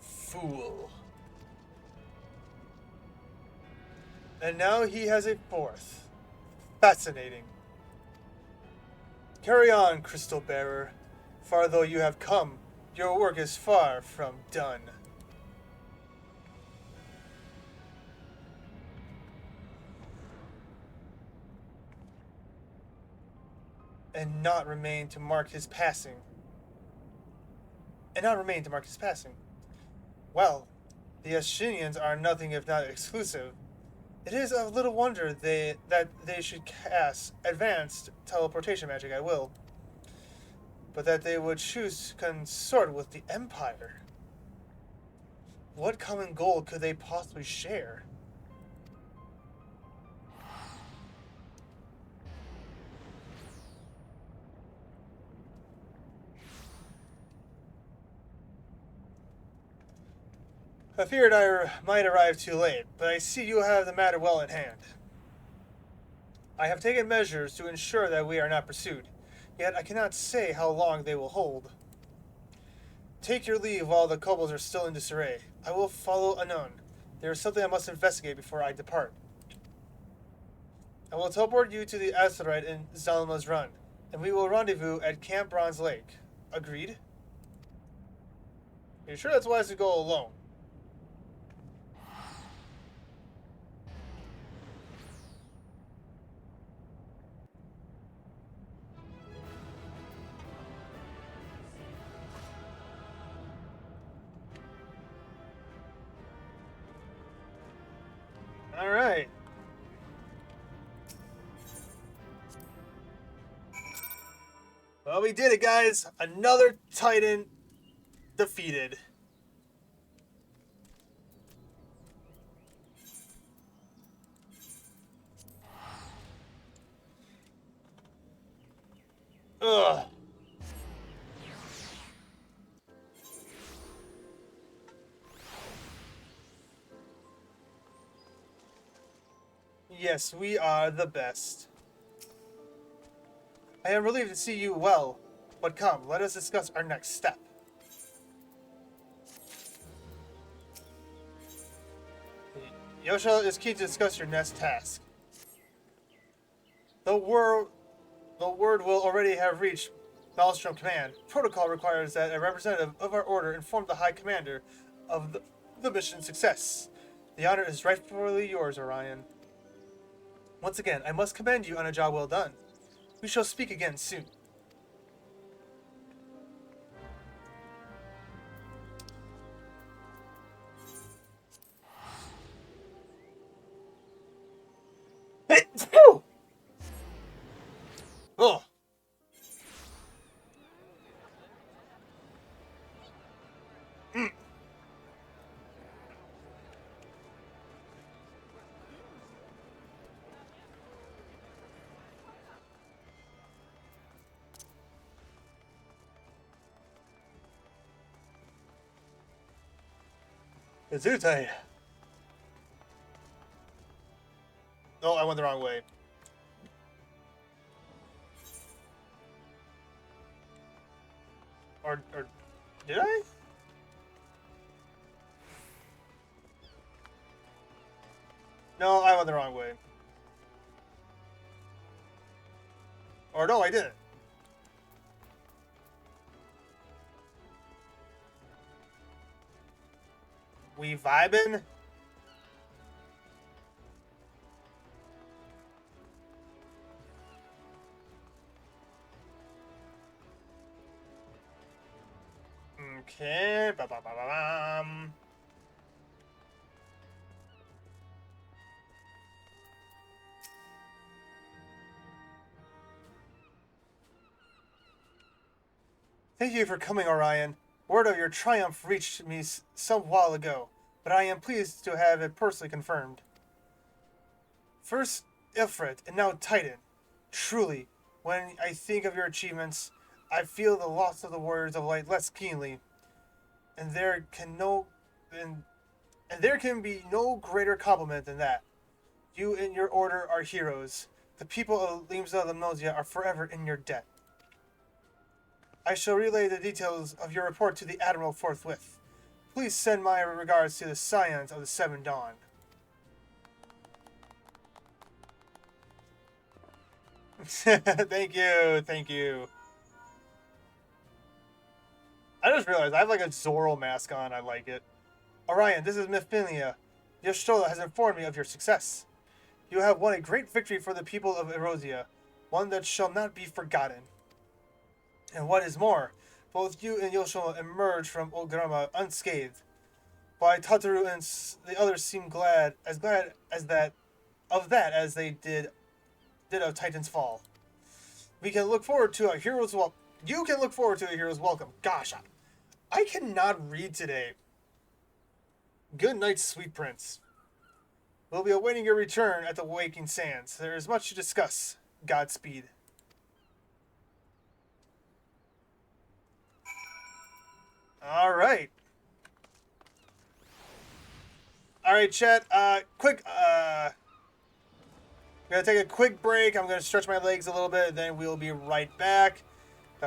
Fool. And now he has a fourth. Fascinating. Carry on, Crystal Bearer. Far though you have come, your work is far from done. And not remain to mark his passing. Well, the Ashinians are nothing if not exclusive. It is of little wonder that they should cast advanced teleportation magic at will. But that they would choose to consort with the Empire. What common goal could they possibly share? I feared I might arrive too late, but I see you have the matter well in hand. I have taken measures to ensure that we are not pursued, yet I cannot say how long they will hold. Take your leave while the kobolds are still in disarray. I will follow anon. There is something I must investigate before I depart. I will teleport you to the asteroid in Zalma's Run, and we will rendezvous at Camp Bronze Lake. Agreed? Are you sure that's wise to go alone? Alright. Well, we did it, guys. Another Titan defeated. Ugh. Yes, we are the best. I am relieved to see you well, but come, let us discuss our next step. Yosha is keen to discuss your next task. The word will already have reached Maelstrom Command. Protocol requires that a representative of our order inform the High Commander of the mission's success. The honor is rightfully yours, Orion. Once again, I must commend you on a job well done. We shall speak again soon. Oh. Gesundheit. Oh, I went the wrong way. Or did I? No, I went the wrong way. Or no, I didn't. We vibing? Okay. Ba-ba-ba-ba-bam. Thank you for coming, Orion. Word of your triumph reached me some while ago, but I am pleased to have it personally confirmed. First Ifrit, and now Titan. Truly, when I think of your achievements, I feel the loss of the Warriors of Light less keenly, and there can be no greater compliment than that. You and your order are heroes. The people of Limsa Lemnosia are forever in your debt. I shall relay the details of your report to the Admiral forthwith. Please send my regards to the Scions of the Seven Dawn. Thank you, thank you. I just realized I have like a Zoro mask on. I like it. Orion, this is Mephinia. Yashtola has informed me of your success. You have won a great victory for the people of Erosia, one that shall not be forgotten. And what is more, both you and Yoshola emerged from Ograma unscathed, while Tataru and the others seem glad as that as they did of Titan's fall. We can look forward to a hero's welcome. You can look forward to a hero's welcome. Gosh, I cannot read today. Good night, sweet prince. We'll be awaiting your return at the Waking Sands. There is much to discuss. Godspeed. All right. All right, chat. Quick. I'm gonna take a quick break. I'm gonna stretch my legs a little bit, and then we'll be right back.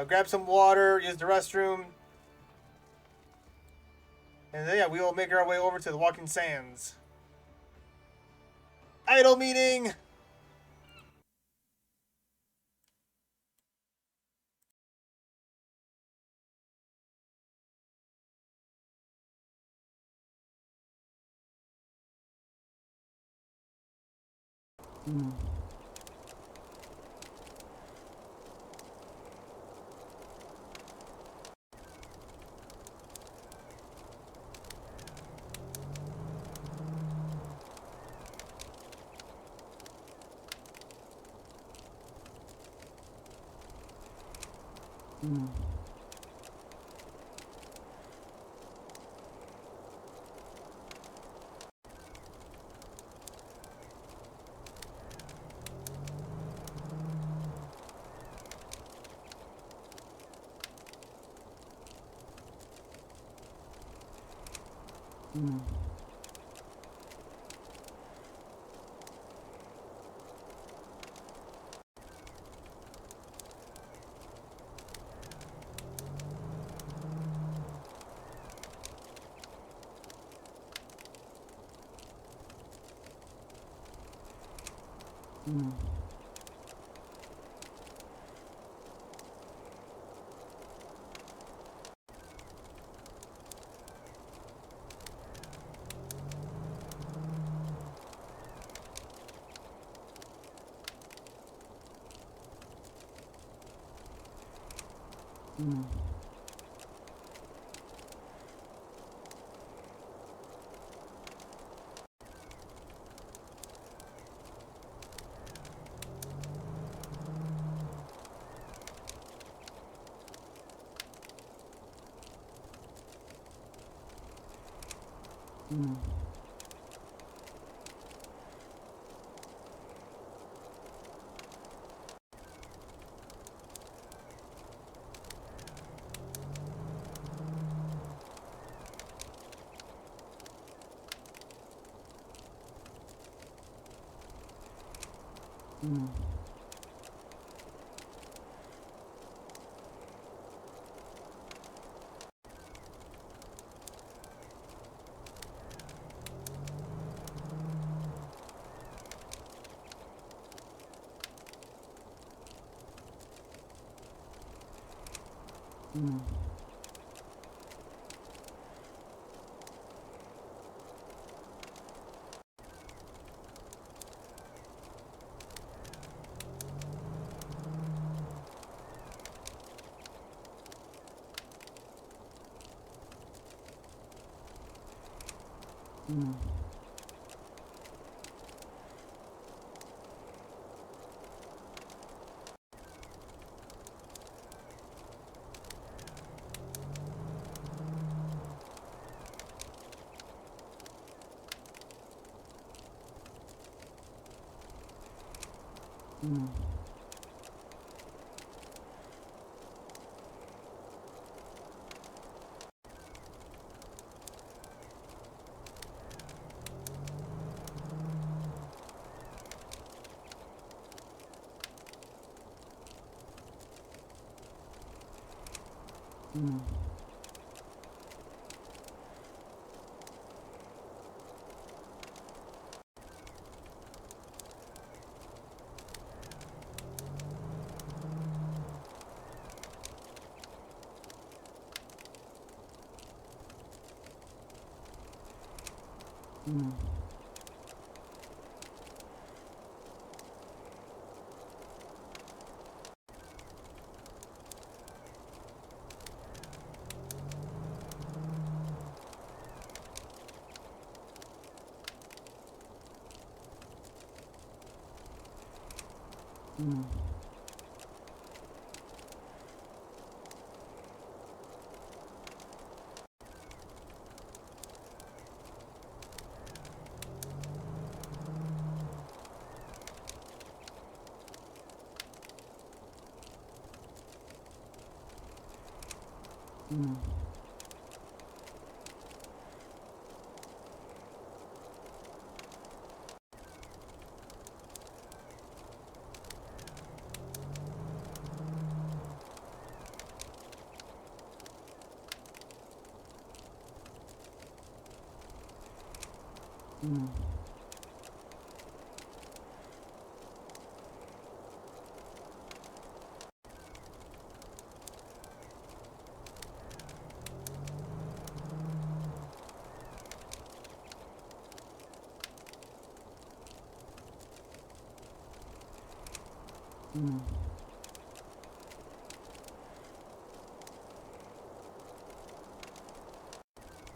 Grab some water, use the restroom, and then yeah, we will make our way over to the Walking Sands. Idle meeting.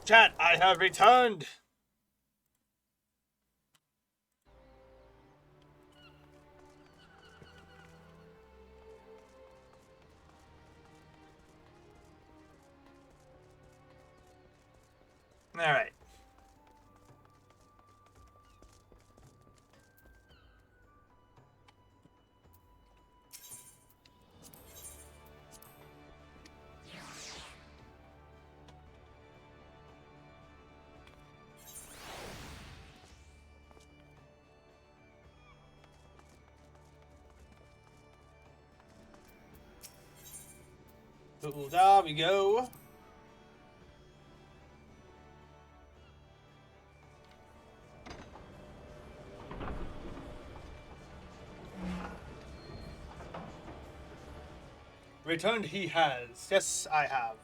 Chat, I have returned. All right. There we go. Returned he has. Yes, I have.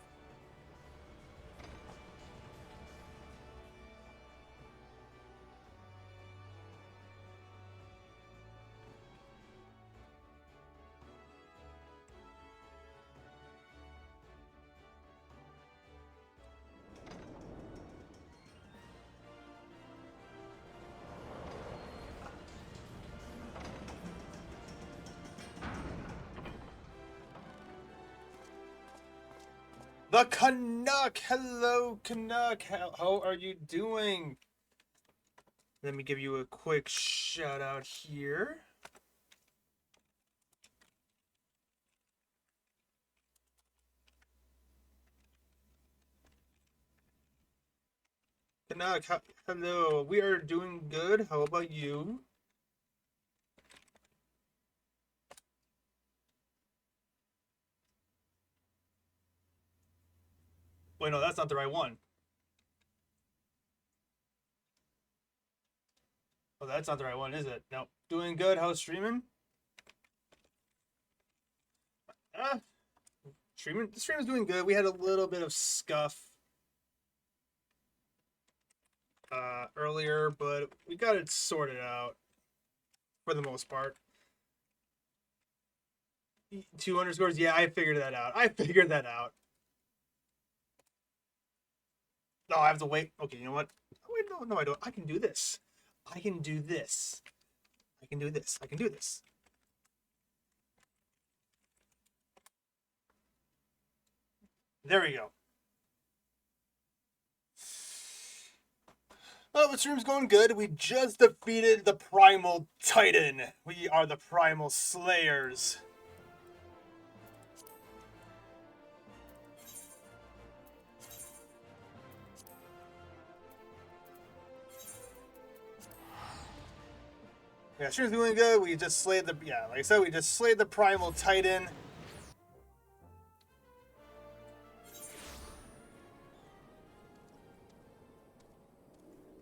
The Canuck! Hello, Canuck! How are you doing? Let me give you a quick shout out here. Canuck, hello. We are doing good. How about you? Wait, no, that's not the right one. Oh, that's not the right one, is it? No. Doing good. How's streaming? The stream is doing good. We had a little bit of scuff earlier, but we got it sorted out for the most part. 2 underscores? Yeah, I figured that out. No, I have to wait. Okay, you know what? Wait, no, I don't. I can do this. I can do this. There we go. Oh, the stream's going good. We just defeated the Primal Titan. We are the Primal Slayers. Yeah, stream's doing good. We just slayed the like I said, we just slayed the Primal Titan.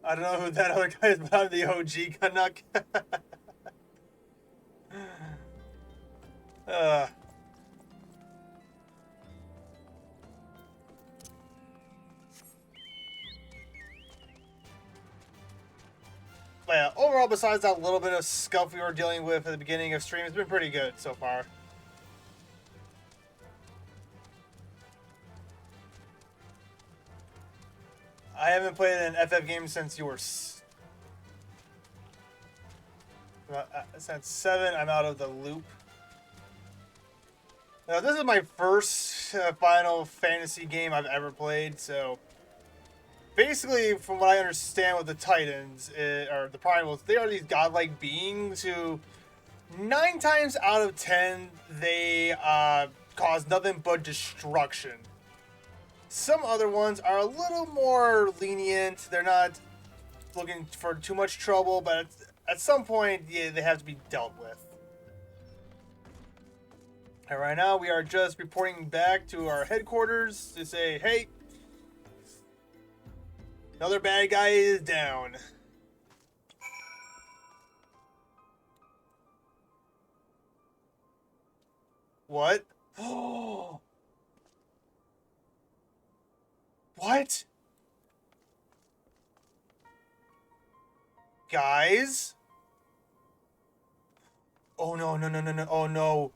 I don't know who that other guy is, but I'm the OG Canuck. But yeah, overall, besides that little bit of scuff we were dealing with at the beginning of stream, it's been pretty good so far. I haven't played an FF game since yours. Since 7, I'm out of the loop. Now, this is my first Final Fantasy game I've ever played, so basically, from what I understand with the Titans, or the Primals, they are these godlike beings who, 9 times out of 10, they cause nothing but destruction. Some other ones are a little more lenient. They're not looking for too much trouble, but at some point, yeah, they have to be dealt with. And right now, we are just reporting back to our headquarters to say, hey, another bad guy is down. What? Oh. What? Guys? Oh no, no, no, no, no. Oh no.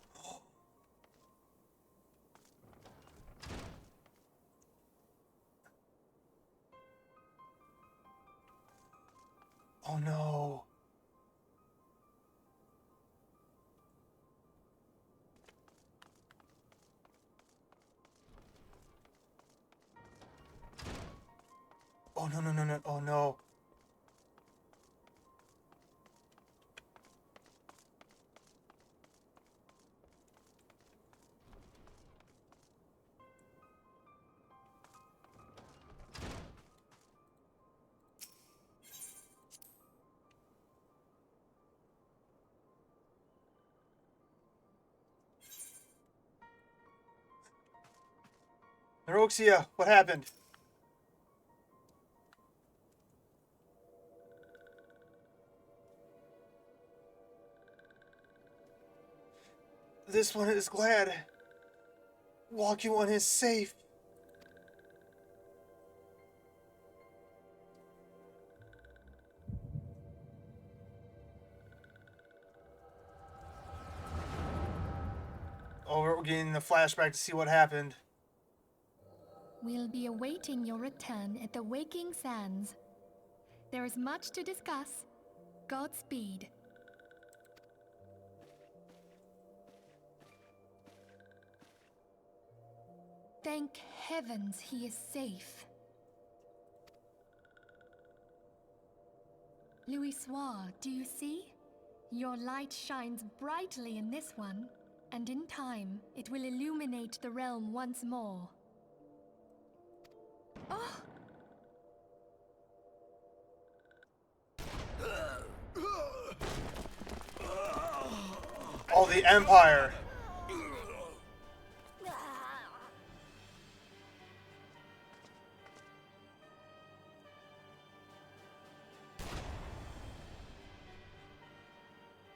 Oh no. Oh no, no, no, no. Oh no. Neroxia, what happened? This one is glad. Walking one is safe. Oh, we're getting the flashback to see what happened. We'll be awaiting your return at the Waking Sands. There is much to discuss. Godspeed. Thank heavens he is safe. Louisoire, do you see? Your light shines brightly in this one, and in time it will illuminate the realm once more. Oh! Oh, the Empire.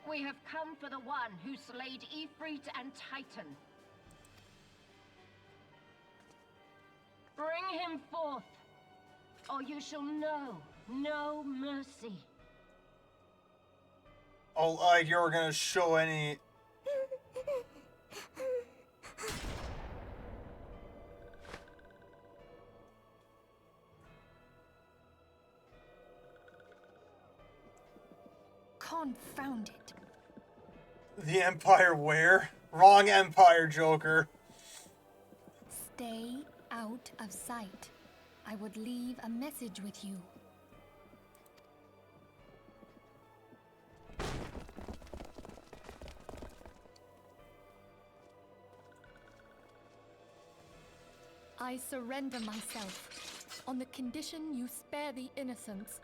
We have come for the one who slayed Ifrit and Titan. Bring him forth, or you shall know no mercy. Oh, like you're gonna show any... Confound it. The Empire where? Wrong Empire, Joker. Stay out of sight. I would leave a message with you. I surrender myself, on the condition you spare the innocents.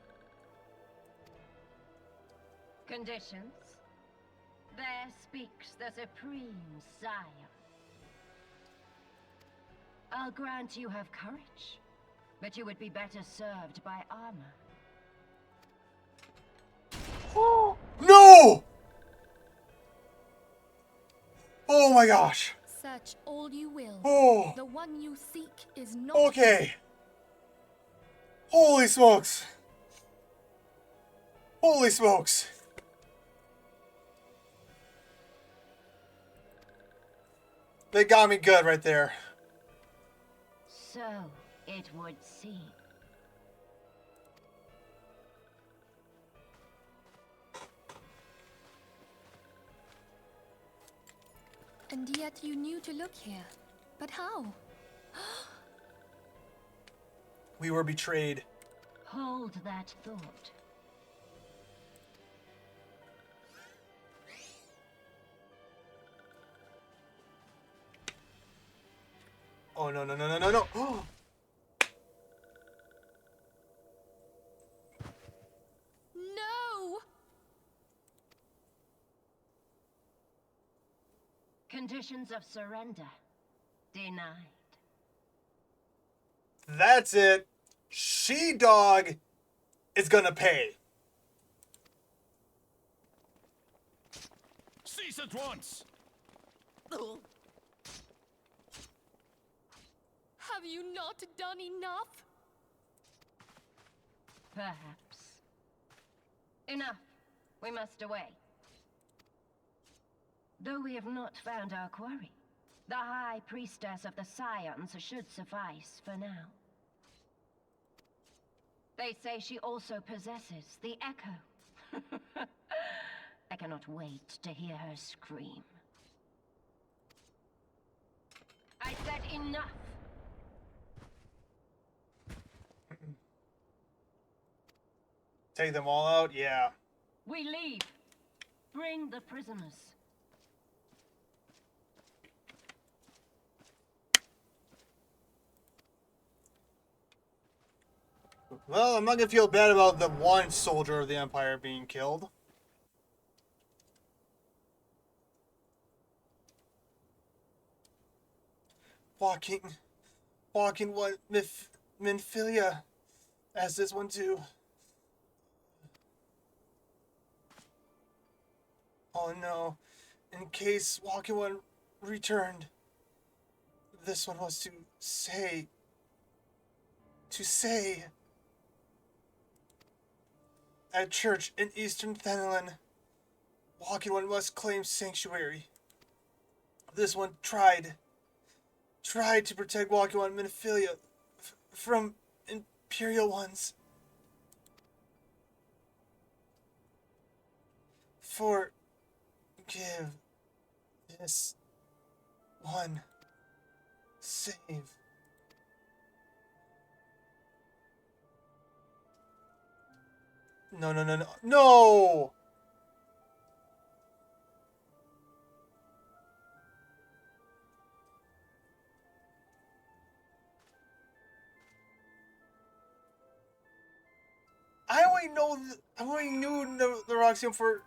Conditions? There speaks the Supreme Sire. I'll grant you have courage, but you would be better served by armor. No! Oh my gosh. Search all you will. Oh. The one you seek is not. Okay. Holy smokes. Holy smokes. They got me good right there. So it would seem. And yet you knew to look here. But how? We were betrayed. Hold that thought. Oh, no, no, no, no, no, no. No! Conditions of surrender denied. That's it. She-Dog is gonna pay. Cease at once! Have you not done enough? Perhaps. Enough. We must away. Though we have not found our quarry, the High Priestess of the Scions should suffice for now. They say she also possesses the Echo. I cannot wait to hear her scream. I said enough! Take them all out? Yeah. We leave. Bring the prisoners. Well, I'm not gonna feel bad about the one soldier of the Empire being killed. Walking what Minfilia as this one too. Oh no, in case Walking One returned, this one was to say at church in Eastern Thenelin, Walking One must claim sanctuary. This one tried to protect Walking One Minfilia from Imperial ones. Forgive this one. Save. No. No! I only knew the Roxy for...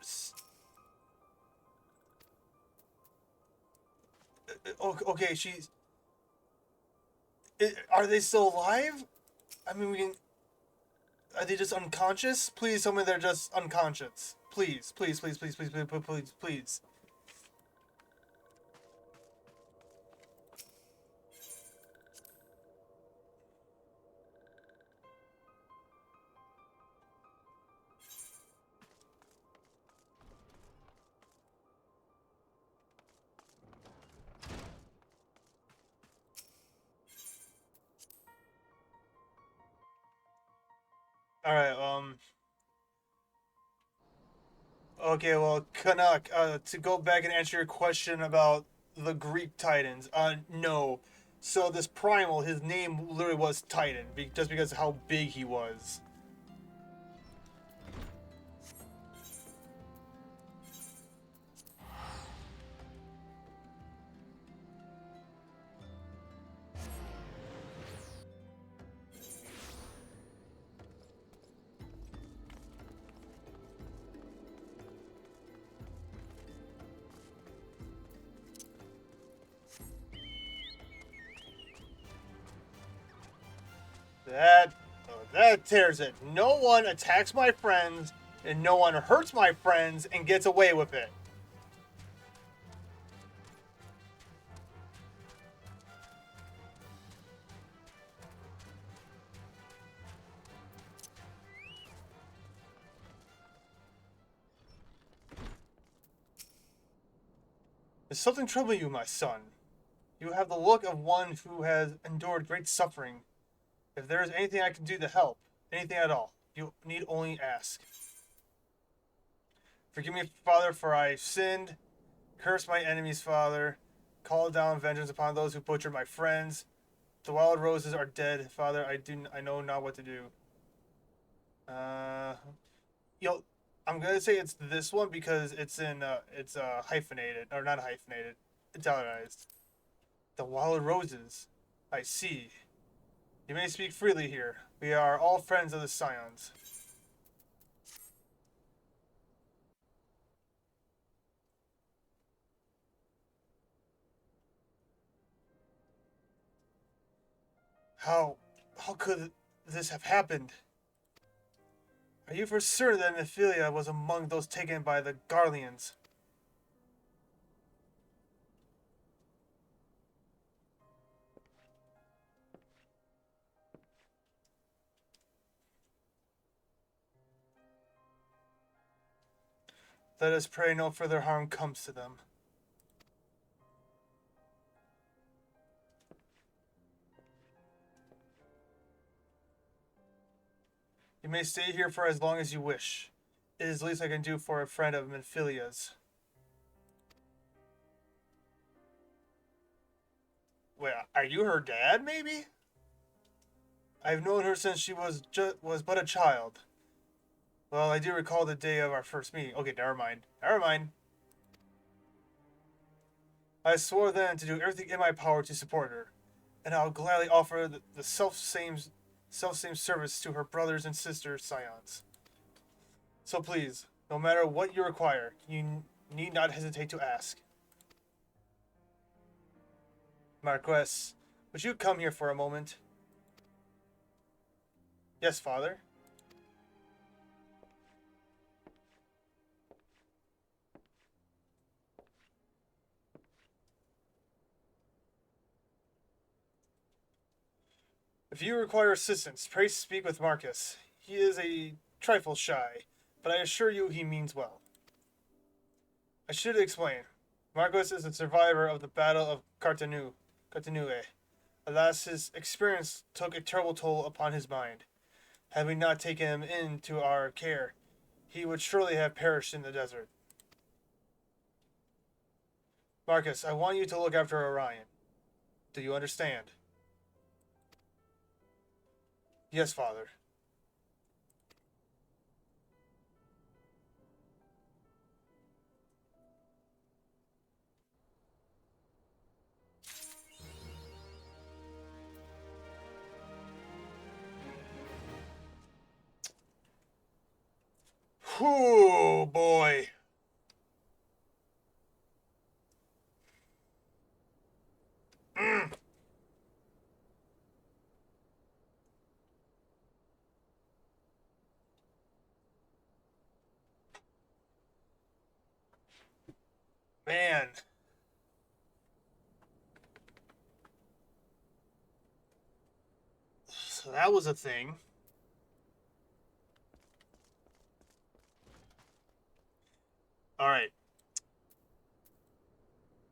Okay, she's... Are they still alive? I mean, we can... Are they just unconscious? Please tell me they're just unconscious. Please. Alright, okay, well, Canuck, to go back and answer your question about the Greek Titans, no. So this Primal, his name literally was Titan, just because of how big he was. That tears it. No one attacks my friends, and no one hurts my friends and gets away with it. Is something troubling you, my son? You have the look of one who has endured great suffering. If there is anything I can do to help, anything at all, you need only ask. Forgive me, Father, for I sinned. Curse my enemies, Father. Call down vengeance upon those who butchered my friends. The wild roses are dead, Father. I know not what to do. I'm gonna say it's this one because it's hyphenated, or not hyphenated, italicized. The wild roses. I see. You may speak freely here. We are all friends of the Scions. How could this have happened? Are you for certain that Nephilia was among those taken by the Garleans? Let us pray no further harm comes to them. You may stay here for as long as you wish. It is the least I can do for a friend of Minfilia's. Wait, are you her dad, maybe? I've known her since she was but a child. Well, I do recall the day of our first meeting. Okay, never mind. Never mind. I swore then to do everything in my power to support her, and I'll gladly offer the self-same service to her brothers and sisters, scions. So please, no matter what you require, you need not hesitate to ask. Marquess, would you come here for a moment? Yes, father. If you require assistance, pray speak with Marcus. He is a trifle shy, but I assure you he means well. I should explain. Marcus is a survivor of the Battle of Cartanue. Alas, his experience took a terrible toll upon his mind. Had we not taken him into our care, he would surely have perished in the desert. Marcus, I want you to look after Orion. Do you understand? Yes, father. Whew, boy. Man. So that was a thing. All right.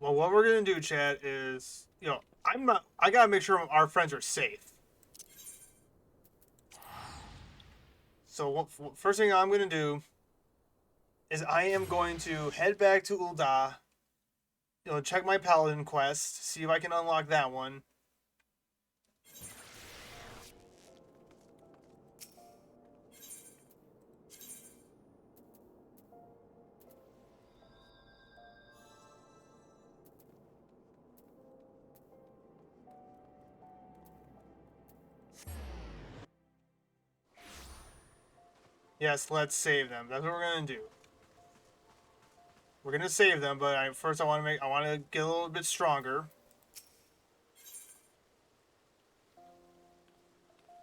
Well, what we're gonna do, chat, is I gotta make sure our friends are safe. So first thing I'm gonna do is I am going to head back to Ul'dah. Check my paladin quest, see if I can unlock that one. Yes, let's save them. That's what we're gonna do. We're gonna save them, but first I want to get a little bit stronger.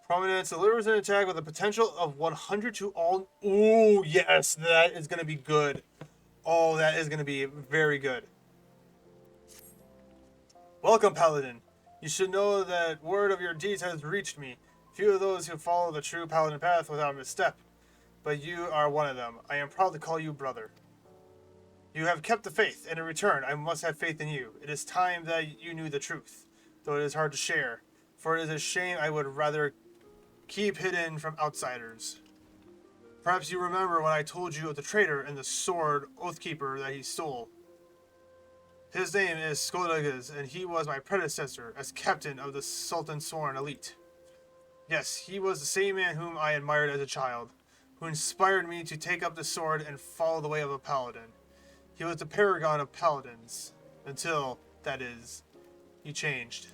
Prominence delivers an attack with a potential of 100 to all. Ooh, yes, that is gonna be good. Oh, that is gonna be very good. Welcome, Paladin. You should know that word of your deeds has reached me. Few of those who follow the true Paladin path without misstep, but you are one of them. I am proud to call you brother. You have kept the faith, and in return, I must have faith in you. It is time that you knew the truth, though it is hard to share, for it is a shame I would rather keep hidden from outsiders. Perhaps you remember when I told you of the traitor and the sword Oathkeeper that he stole. His name is Skolagaz, and he was my predecessor as captain of the Sultan Sworn Elite. Yes, he was the same man whom I admired as a child, who inspired me to take up the sword and follow the way of a paladin. He was the paragon of paladins, until, that is, he changed.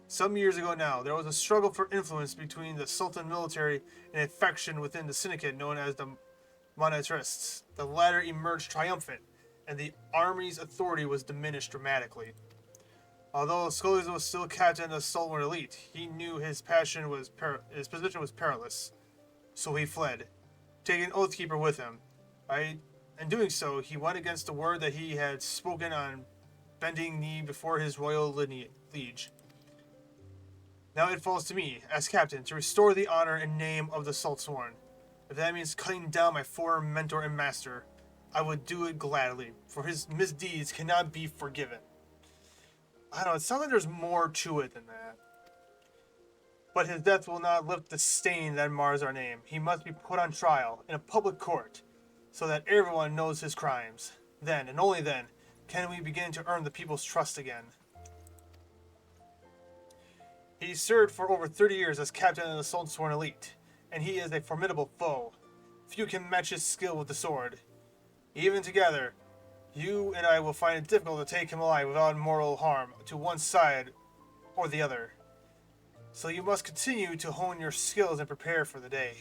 Some years ago now, there was a struggle for influence between the Sultan military and a faction within the syndicate known as the Monetists. The latter emerged triumphant, and the army's authority was diminished dramatically. Although Skolagaz was still captain of the Stalwart Elite, he knew his position was perilous, so he fled, taking Oathkeeper with him. In doing so, he went against the word that he had spoken on bending knee before his royal liege. Now it falls to me, as captain, to restore the honor and name of the Salt Sworn. If that means cutting down my former mentor and master, I would do it gladly, for his misdeeds cannot be forgiven. I don't know, it sounds like there's more to it than that. But his death will not lift the stain that mars our name. He must be put on trial in a public court, so that everyone knows his crimes. Then, and only then, can we begin to earn the people's trust again. He served for over 30 years as captain of the Sworn Elite, and he is a formidable foe. Few can match his skill with the sword. Even together, you and I will find it difficult to take him alive without mortal harm to one side or the other. So you must continue to hone your skills and prepare for the day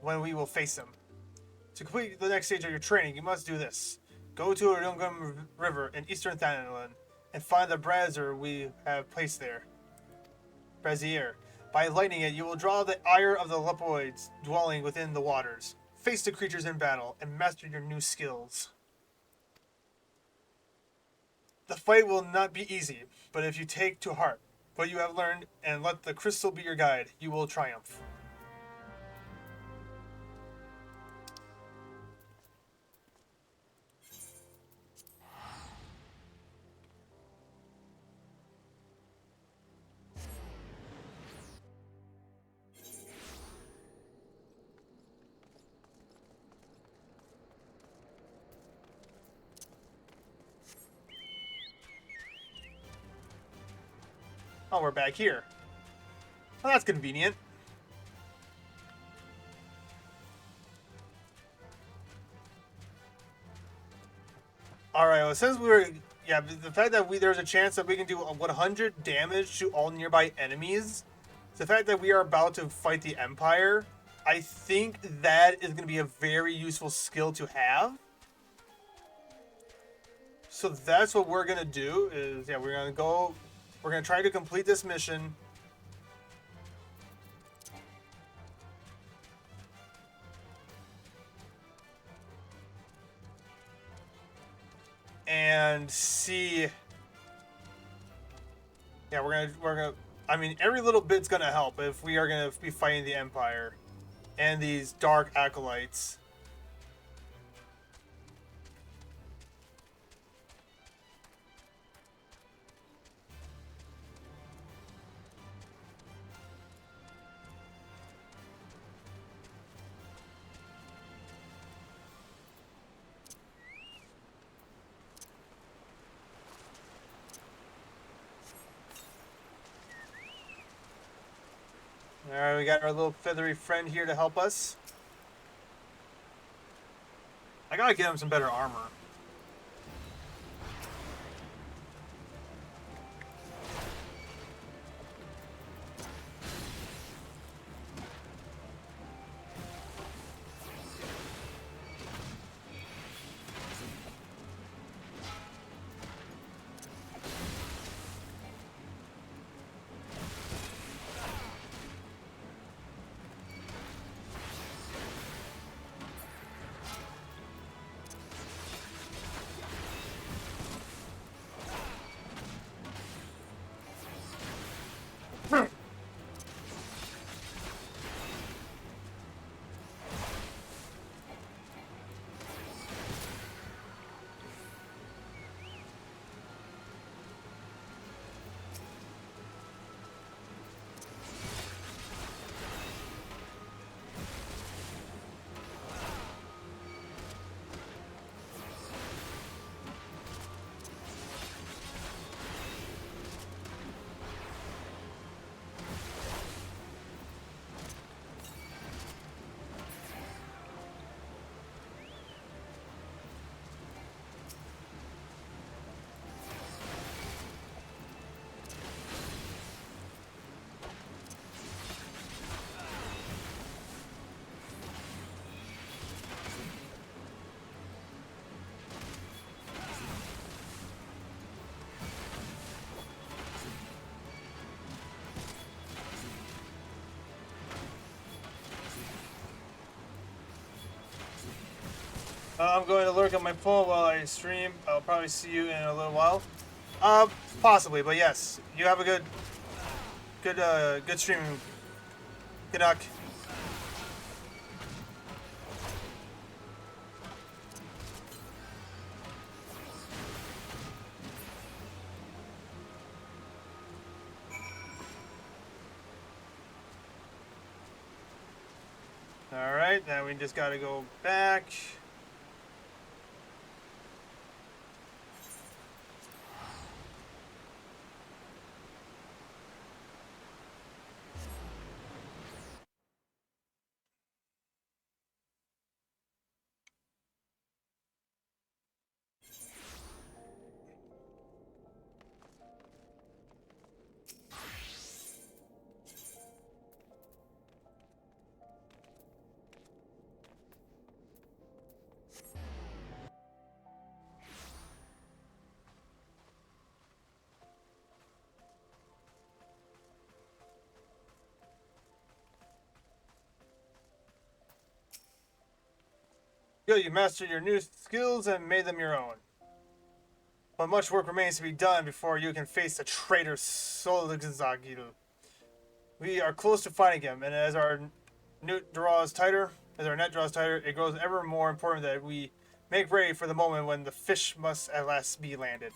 when we will face him. To complete the next stage of your training, you must do this. Go to Urungum River in eastern Thanalan and find the brazier we have placed there. Brazier. By lighting it, you will draw the ire of the lepoids dwelling within the waters. Face the creatures in battle and master your new skills. The fight will not be easy, but if you take to heart what you have learned and let the crystal be your guide, you will triumph. Oh, we're back here. Well, that's convenient. Alright, well, since we were... Yeah, the fact that there's a chance that we can do 100 damage to all nearby enemies, the fact that we are about to fight the Empire, I think that is going to be a very useful skill to have. So that's what we're going to do, is, yeah, we're going to go... We're going to try to complete this mission. And see... Yeah, we're gonna... I mean, every little bit's gonna help if we are gonna be fighting the Empire. And these dark acolytes. Alright, we got our little feathery friend here to help us. I gotta get him some better armor. I'm going to lurk on my phone while I stream. I'll probably see you in a little while. Possibly, but yes. You have a good stream. Good luck. Alright, now we just gotta go back. Good, you mastered your new skills and made them your own. But much work remains to be done before you can face the traitor Solzagil. We are close to finding him, and as our net draws tighter, it grows ever more important that we make ready for the moment when the fish must at last be landed.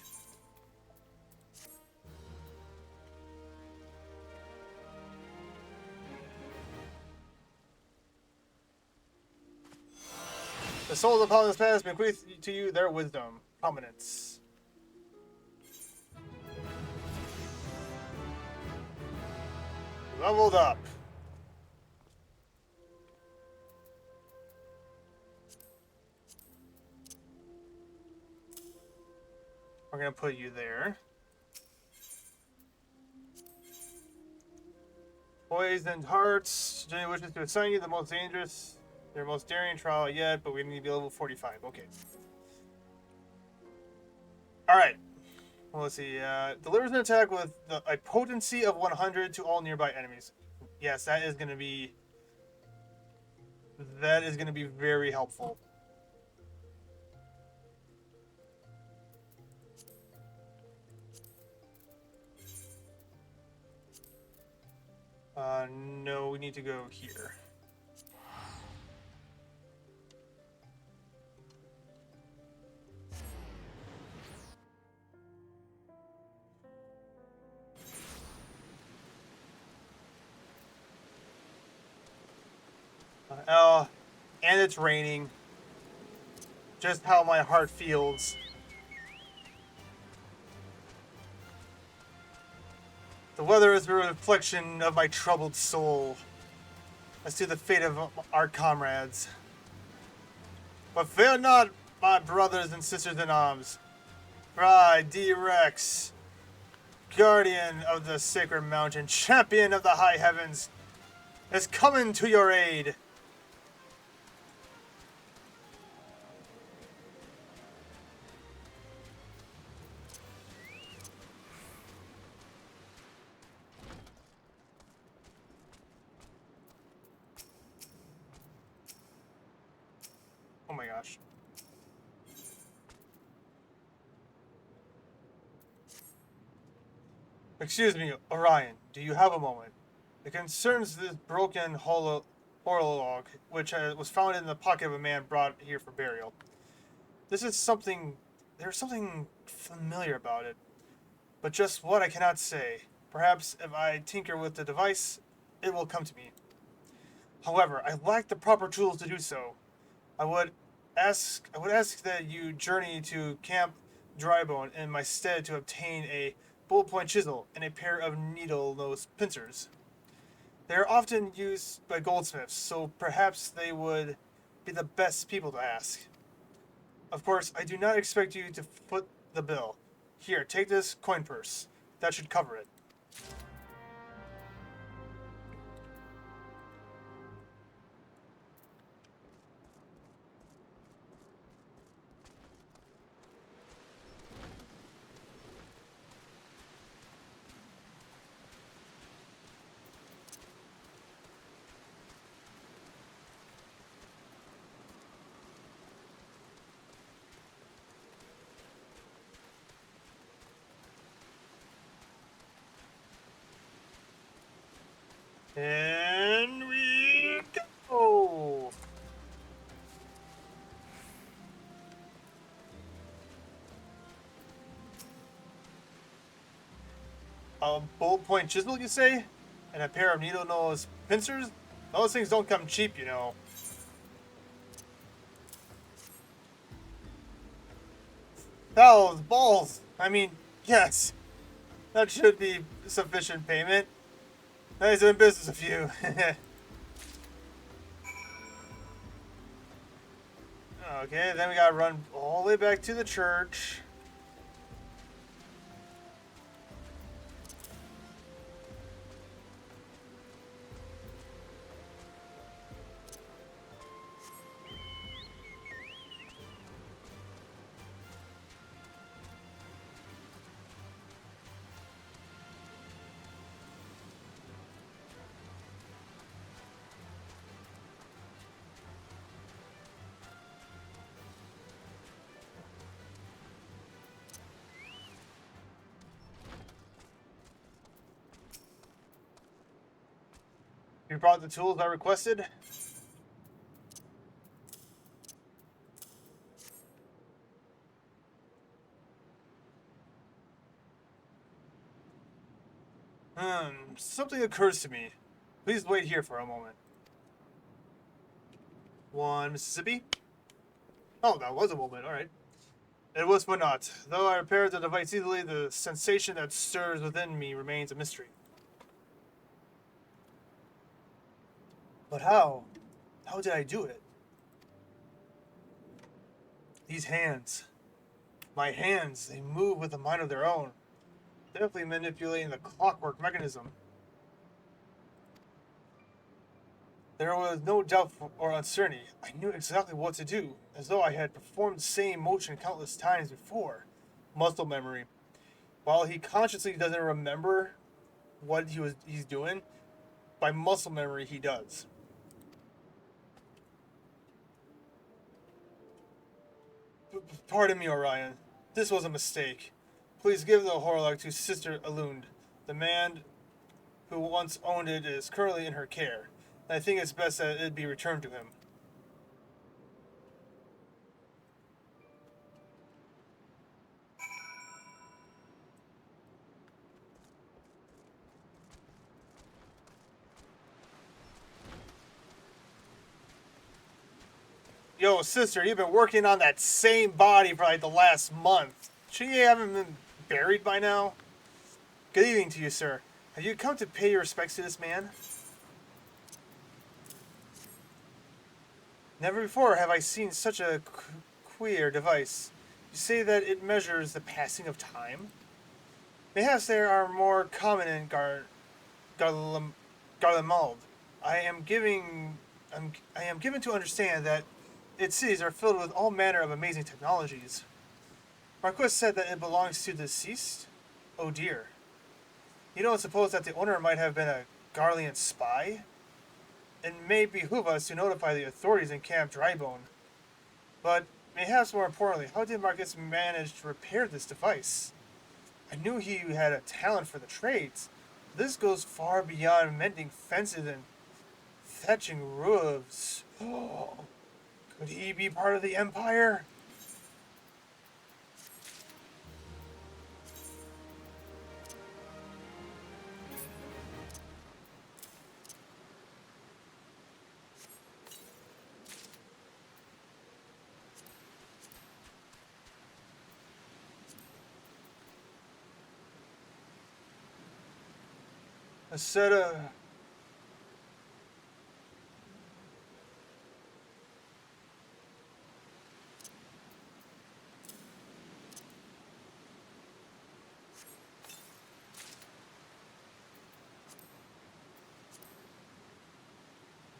The souls of Paladin's past bequeath to you their wisdom, prominence. Leveled up. We're gonna put you there. Poisoned hearts. Jenny wishes to assign you the most dangerous, their most daring trial yet, but we need to be level 45. Okay. Alright. Well, let's see. Delivers an attack with a potency of 100 to all nearby enemies. Yes, that is gonna be very helpful. No, we need to go here. And it's raining. Just how my heart feels. The weather is a reflection of my troubled soul as to the fate of our comrades. But fear not, my brothers and sisters in arms, for I, D-Rex, guardian of the sacred mountain, champion of the high heavens, is coming to your aid. Oh my gosh. Excuse me, Orion, do you have a moment? It concerns this broken horologe, which was found in the pocket of a man brought here for burial. There's something familiar about it, but just what I cannot say. Perhaps if I tinker with the device, it will come to me. However, I lack the proper tools to do so. I would ask that you journey to Camp Drybone in my stead to obtain a bullet point chisel and a pair of needle nose pincers. They are often used by goldsmiths, so perhaps they would be the best people to ask. Of course, I do not expect you to foot the bill. Here, take this coin purse. That should cover it. And we go! A bullet point chisel, you say? And a pair of needle nose pincers? Those things don't come cheap, you know. Bells, balls. I mean, yes. That should be sufficient payment. Nice doing business with you. Okay, then we gotta run all the way back to the church. You brought the tools I requested? Something occurs to me. Please wait here for a moment. 1 Mississippi? Oh, that was a moment, alright. It was but not. Though I repaired the device easily, the sensation that stirs within me remains a mystery. But how? How did I do it? These hands. My hands, they move with a mind of their own. Definitely manipulating the clockwork mechanism. There was no doubt or uncertainty. I knew exactly what to do, as though I had performed the same motion countless times before. Muscle memory. While he consciously doesn't remember what he's doing, by muscle memory he does. Pardon me, Orion. This was a mistake. Please give the Horlock to Sister Elund. The man who once owned it is currently in her care. I think it's best that it be returned to him. Yo, sister, you've been working on that same body for like the last month. Shouldn't you haven't been buried by now? Good evening to you, sir. Have you come to pay your respects to this man? Never before have I seen such a queer device. You say that it measures the passing of time? Perhaps they are more common in Garlemald. I am given to understand that its cities are filled with all manner of amazing technologies. Marquis said that it belongs to the deceased? Oh dear. You don't suppose that the owner might have been a Garlean spy? It may behoove us to notify the authorities in Camp Drybone. But, perhaps more importantly, how did Marcus manage to repair this device? I knew he had a talent for the trades. But this goes far beyond mending fences and thatching roofs. Oh, could he be part of the Empire? A set of...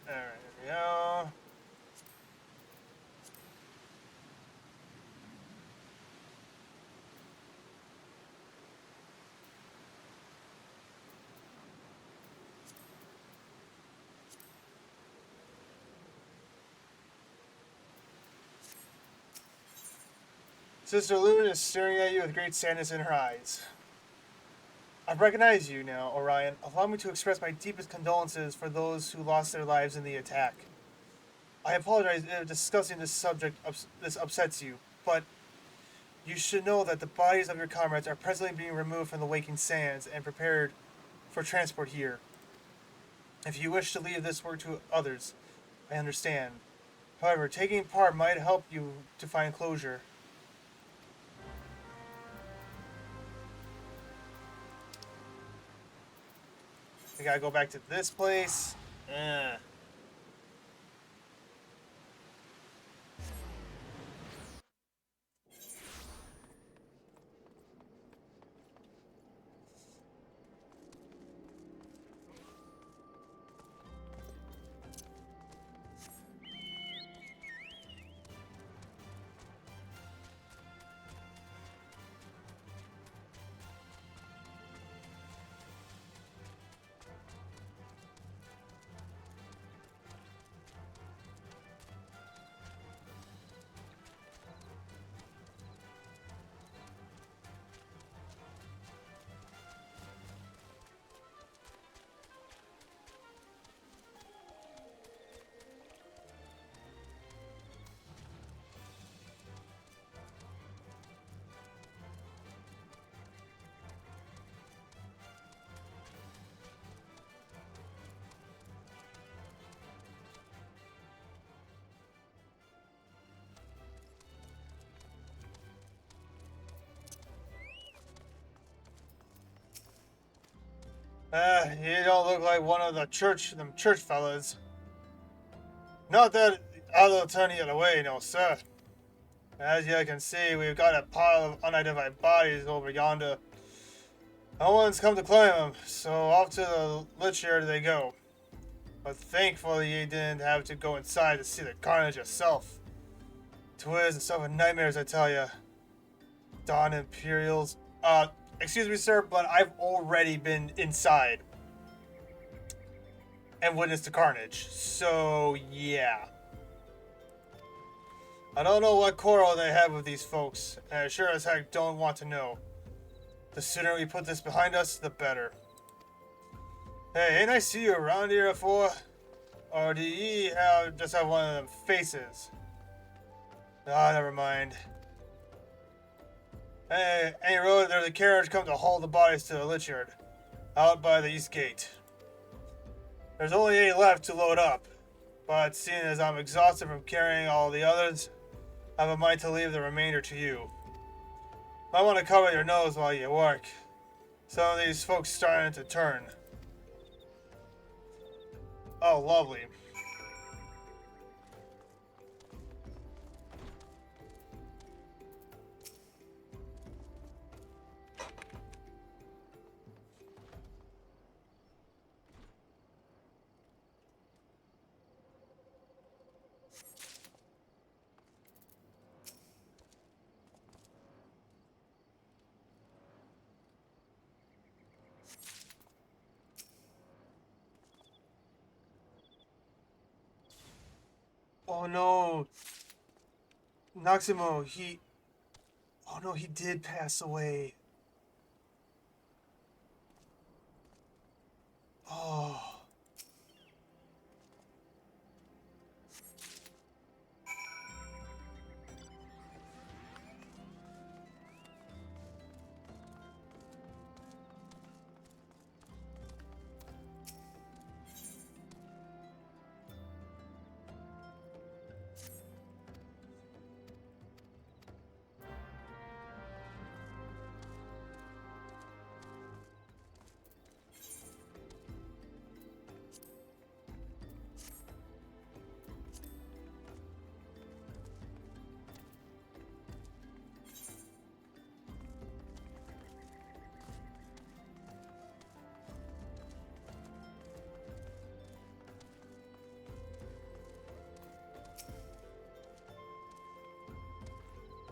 Alright, here we go. Sister Luna is staring at you with great sadness in her eyes. I recognize you now, Orion. Allow me to express my deepest condolences for those who lost their lives in the attack. I apologize if discussing this subject this upsets you, but you should know that the bodies of your comrades are presently being removed from the waking sands and prepared for transport here. If you wish to leave this work to others, I understand. However, taking part might help you to find closure. We gotta go back to this place. You don't look like one of them church fellas. Not that I'll turn you away, no sir. As you can see, we've got a pile of unidentified bodies over yonder. No one's come to claim them, so off to the lich yard they go. But thankfully you didn't have to go inside to see the carnage yourself. Twiz and stuff of nightmares, I tell ya. Dawn Imperials. Excuse me, sir, but I've already been inside and witnessed the carnage. So, yeah. I don't know what quarrel they have with these folks, and I sure as heck don't want to know. The sooner we put this behind us, the better. Hey, ain't I see you around here before? Or do ye just have one of them faces? Ah, never mind. Hey, any road there's a carriage come to haul the bodies to the lich yard, out by the east gate. There's only 8 left to load up, but seeing as I'm exhausted from carrying all the others, I have a mind to leave the remainder to you. Might want to cover your nose while you work. Some of these folks starting to turn. Oh, lovely. Oh no. Noximo, oh no, he did pass away. Oh.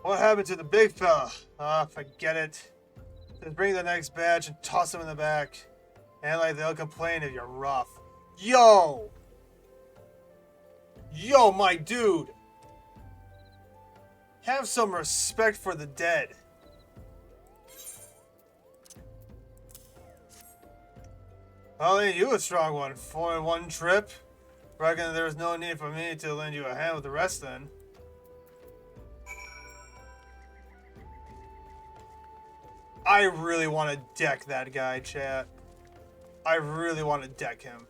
What happened to the big fella? Ah, forget it. Just bring the next batch and toss them in the back. And like they'll complain if you're rough. Yo! Yo, my dude! Have some respect for the dead. Well, ain't you a strong one? 4 in 1 trip? Reckon there's no need for me to lend you a hand with the rest then. I really want to deck that guy, chat. I really want to deck him.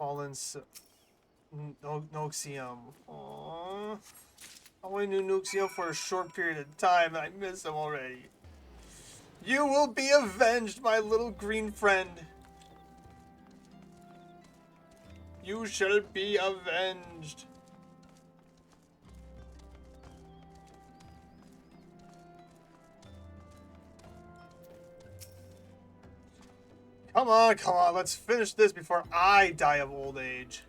Fallen Noxium. Aww. I only knew Noxium for a short period of time, and I miss him already. You will be avenged, my little green friend. You shall be avenged. Come on, let's finish this before I die of old age.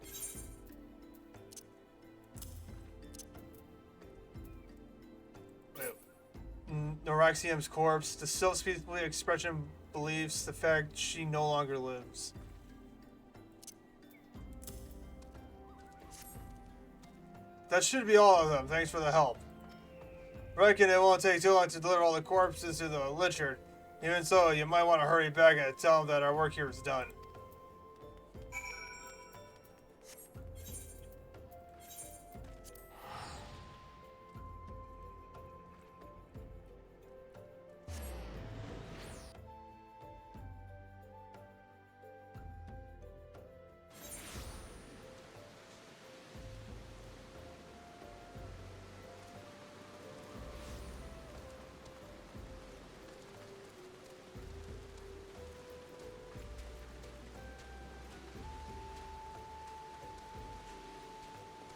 Noraxium's corpse. The self-speakable expression believes the fact she no longer lives. That should be all of them. Thanks for the help. Reckon it won't take too long to deliver all the corpses to the Lichard. Even so, you might want to hurry back and tell them that our work here is done.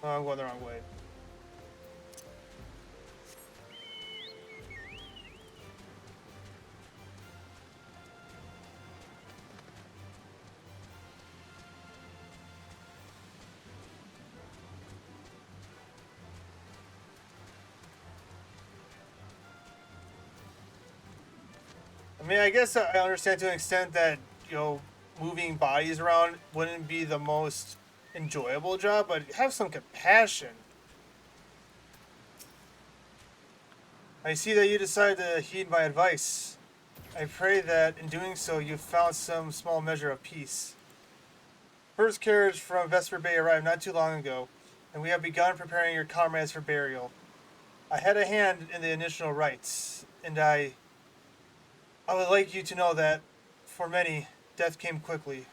Oh, I'm going the wrong way. I mean, I guess I understand to an extent that, you know, moving bodies around wouldn't be the most enjoyable job, but have some compassion. I see that you decided to heed my advice. I pray that in doing so you've found some small measure of peace. First carriage from Vesper Bay arrived not too long ago, and we have begun preparing your comrades for burial. I had a hand in the initial rites, and I would like you to know that, for many, death came quickly.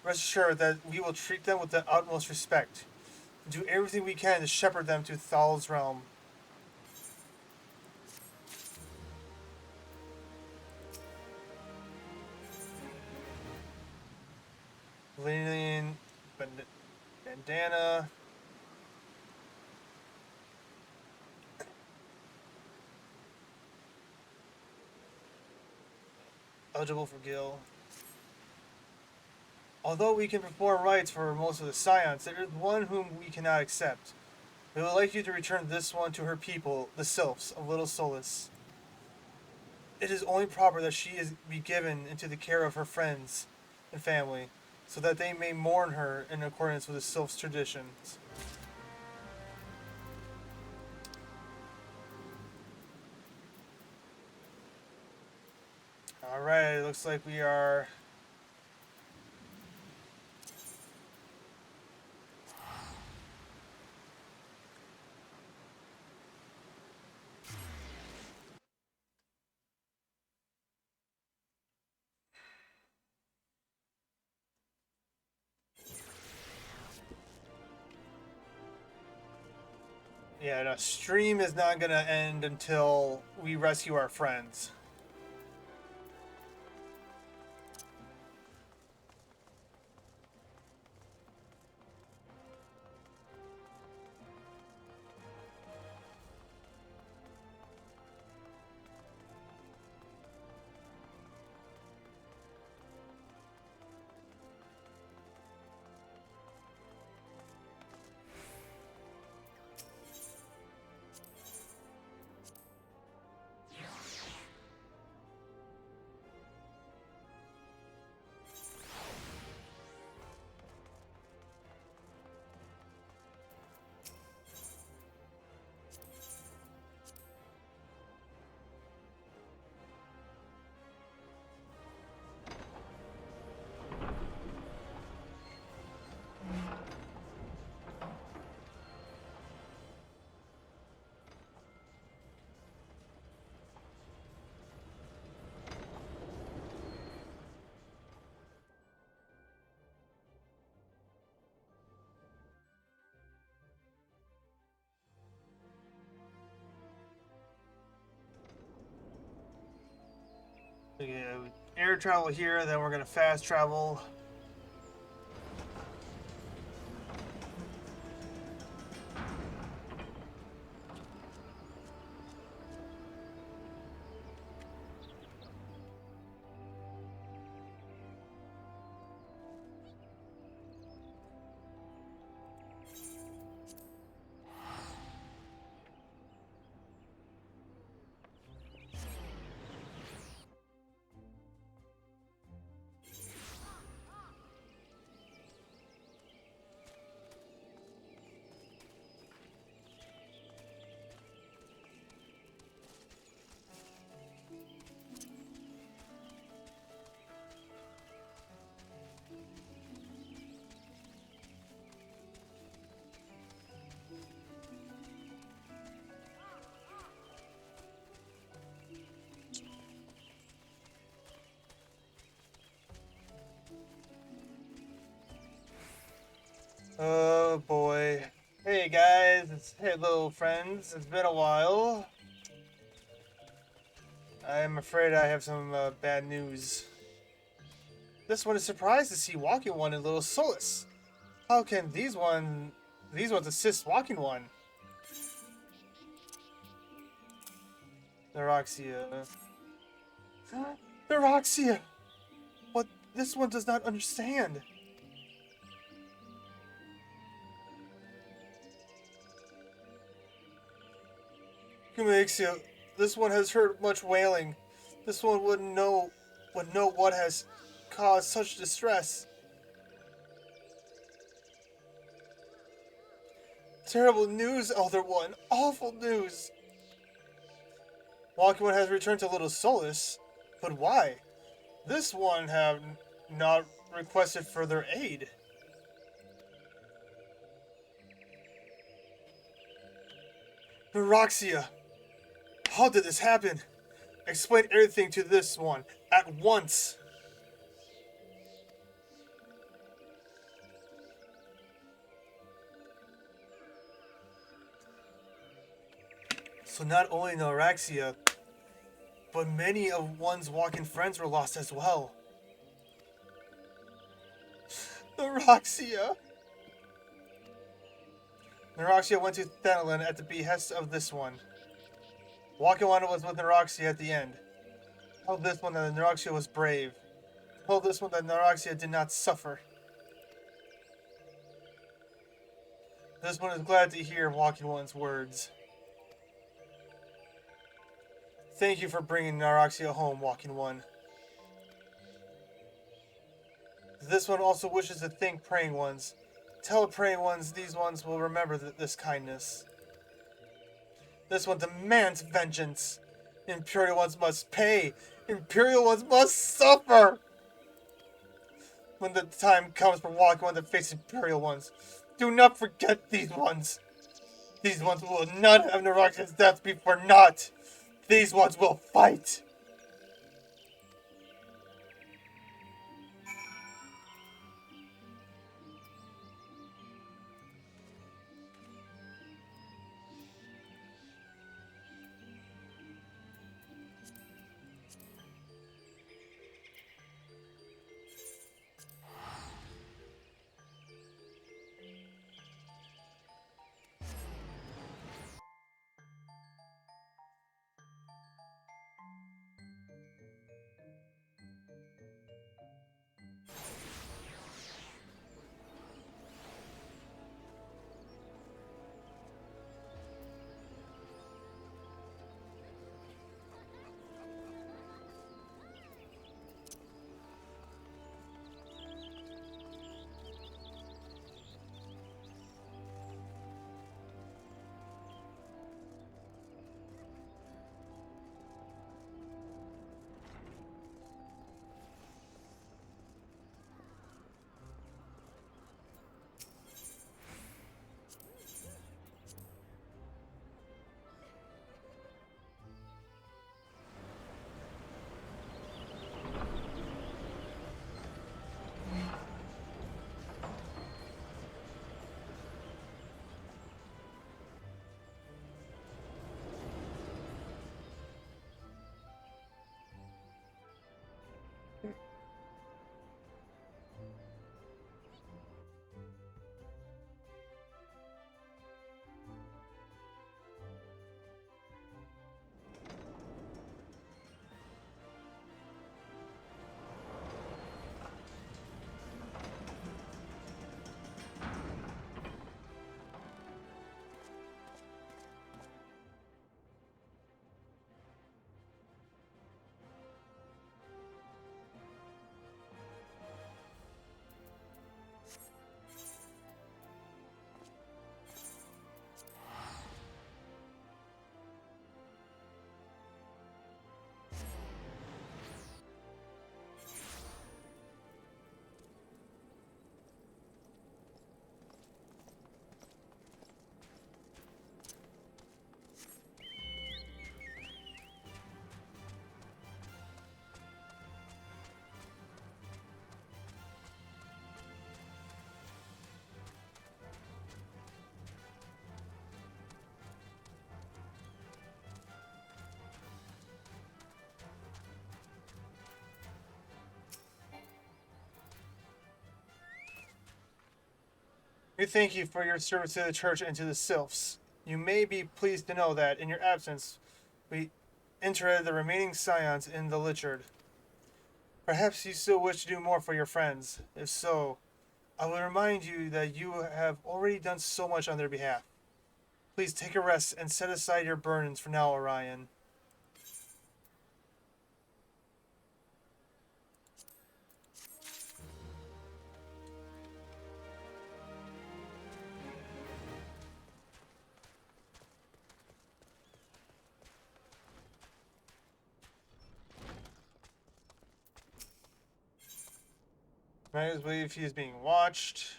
Rest assured that we will treat them with the utmost respect, and do everything we can to shepherd them to Thal's realm. Lillian Bandana. Eligible for Gil. Although we can perform rites for most of the Scions, there is one whom we cannot accept. We would like you to return this one to her people, the Sylphs of Little Solace. It is only proper that she be given into the care of her friends and family, so that they may mourn her in accordance with the Sylphs' traditions. Alright, it looks like we are... Yeah, no, stream is not going to end until we rescue our friends. Okay, air travel here, then we're gonna fast travel. Oh boy. Hey guys, hey little friends, it's been a while. I'm afraid I have some bad news. This one is surprised to see Walking One in Little Solace. How can these ones assist Walking One? Neuroxia. Neuroxia! What this one does not understand. Kumexia, this one has heard much wailing. This one would know what has caused such distress. Terrible news, Elder One. Awful news. Walking One has returned to Little Solace, but why? This one have not requested further aid. Neuroxia, how did this happen? Explain everything to this one at once. So not only Neuraxia, but many of one's walking friends were lost as well. Neuraxia! Neuraxia went to Thanalin at the behest of this one. Walking One was with Neuraxia at the end. Told this one that Neuraxia was brave. Told this one that Neuraxia did not suffer. This one is glad to hear Walking One's words. Thank you for bringing Neuraxia home, Walking One. This one also wishes to thank Praying Ones. Tell Praying Ones these ones will remember this kindness. This one demands vengeance. Imperial Ones must pay. Imperial Ones must suffer. When the time comes for Walking One to face Imperial Ones, do not forget these ones. These ones will not have Neuraxia's death be for naught. These ones will fight. We thank you for your service to the church and to the sylphs. You may be pleased to know that, in your absence, we interred the remaining scions in the Lichard. Perhaps you still wish to do more for your friends. If so, I will remind you that you have already done so much on their behalf. Please take a rest and set aside your burdens for now, Orion. I believe he is being watched.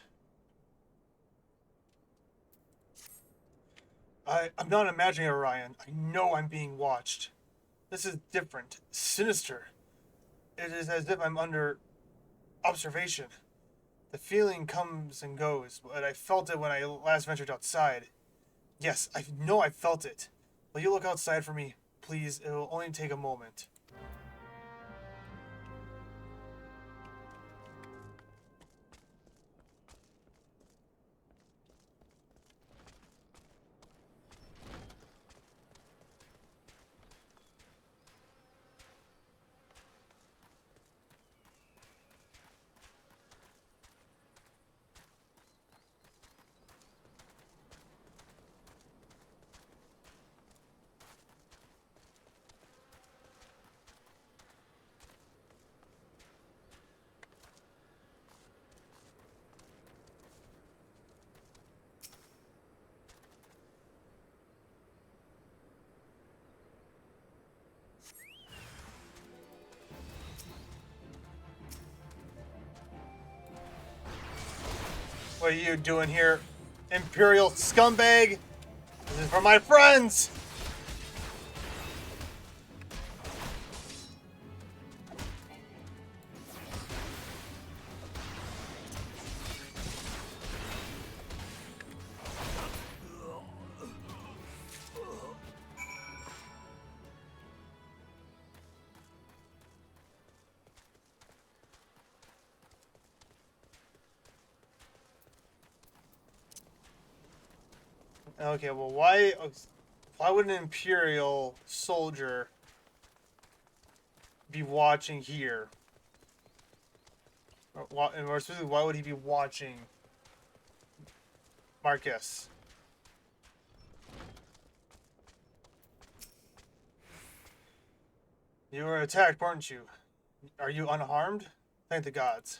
I'm not imagining Orion. I know I'm being watched. This is different. Sinister. It is as if I'm under observation. The feeling comes and goes, but I felt it when I last ventured outside. Yes, I know I felt it. Will you look outside for me, please? It will only take a moment. What are you doing here, Imperial scumbag? This is for my friends! Okay, well, why would an Imperial soldier be watching here? And more specifically, why would he be watching Marcus? You were attacked, weren't you? Are you unharmed? Thank the gods.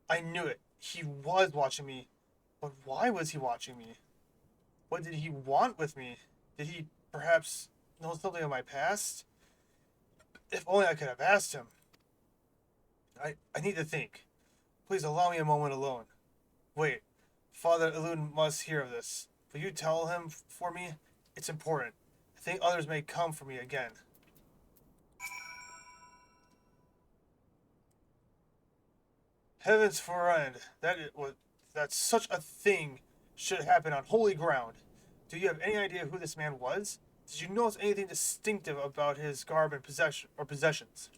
I knew it. He was watching me. But why was he watching me? What did he want with me? Did he perhaps know something of my past? If only I could have asked him. I need to think. Please allow me a moment alone. Wait, Father Elune must hear of this. Will you tell him for me? It's important. I think others may come for me again. Heavens forend, that such a thing should happen on holy ground. Do you have any idea who this man was? Did you notice anything distinctive about his garb and possessions?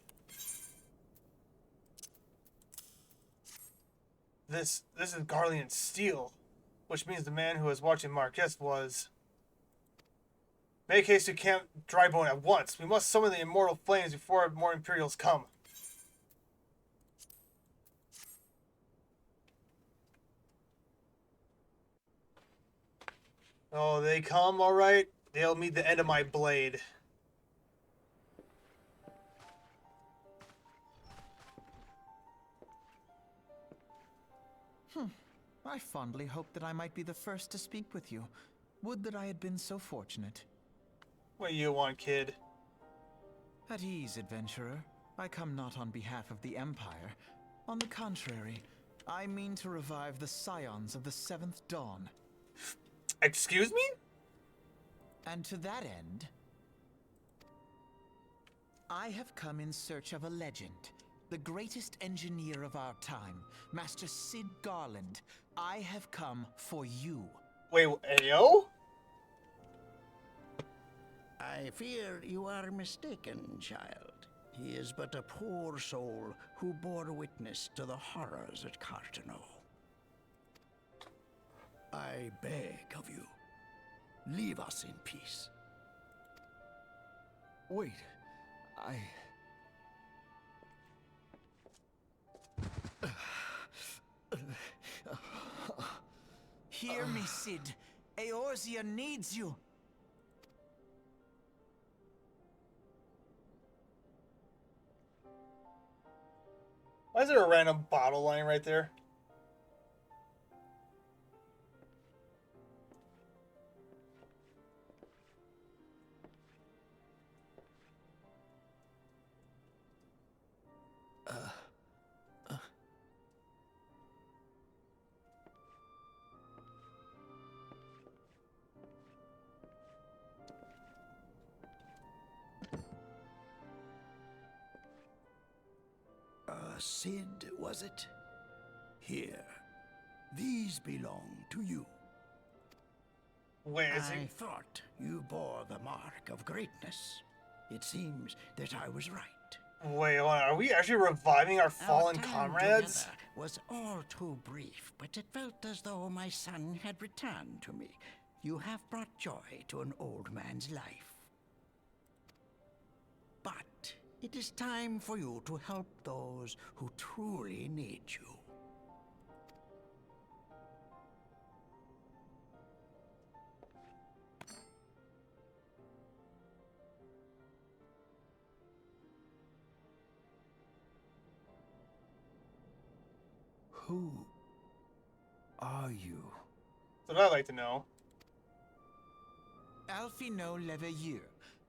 This is Garlean steel, which means the man who was watching Marquez was. Make haste to Camp Drybone at once. We must summon the immortal flames before more Imperials come. Oh, they come, alright? They'll meet the end of my blade. I fondly hoped that I might be the first to speak with you. Would that I had been so fortunate. What do you want, kid? At ease, adventurer. I come not on behalf of the Empire. On the contrary, I mean to revive the scions of the Seventh Dawn. Excuse me? And to that end, I have come in search of a legend. The greatest engineer of our time, Master Sid Garland. I have come for you. Wait, Ayo? I fear you are mistaken, child. He is but a poor soul who bore witness to the horrors at Cartano. I beg of you, leave us in peace. Wait, Hear me, Sid. Eorzea needs you. Why is there a random bottle lying right there? Sid, was it? Here. These belong to you. Wait, is I he? thought you bore the mark of greatness. It seems that I was right. Wait, hold on. Are we actually reviving our fallen Our time comrades? together was all too brief, but it felt as though my son had returned to me. You have brought joy to an old man's life. But it is time for you to help those who truly need you. Who are you? That's what I'd like to know. Alfino Leveilleur,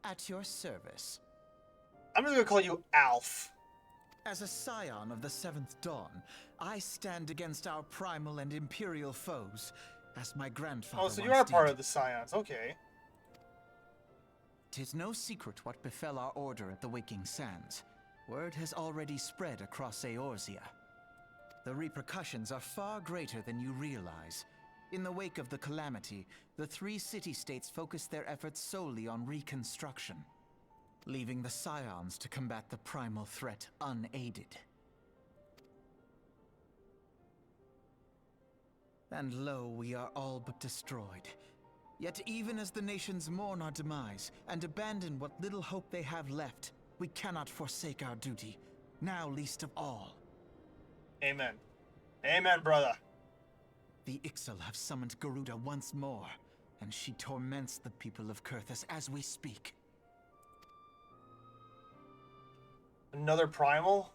at your service. I'm just gonna call you Alf. As a scion of the Seventh Dawn, I stand against our primal and imperial foes, as my grandfather Oh, so you once are part did. of the Scions. Okay. 'Tis no secret what befell our order at the Waking Sands. Word has already spread across Eorzea. The repercussions are far greater than you realize. In the wake of the calamity, the three city-states focused their efforts solely on reconstruction, leaving the Scions to combat the primal threat unaided. And lo, we are all but destroyed. Yet even as the nations mourn our demise and abandon what little hope they have left, we cannot forsake our duty, now least of all. Amen. Amen, brother. The Ixal have summoned Garuda once more, and she torments the people of Kurthus as we speak. Another primal?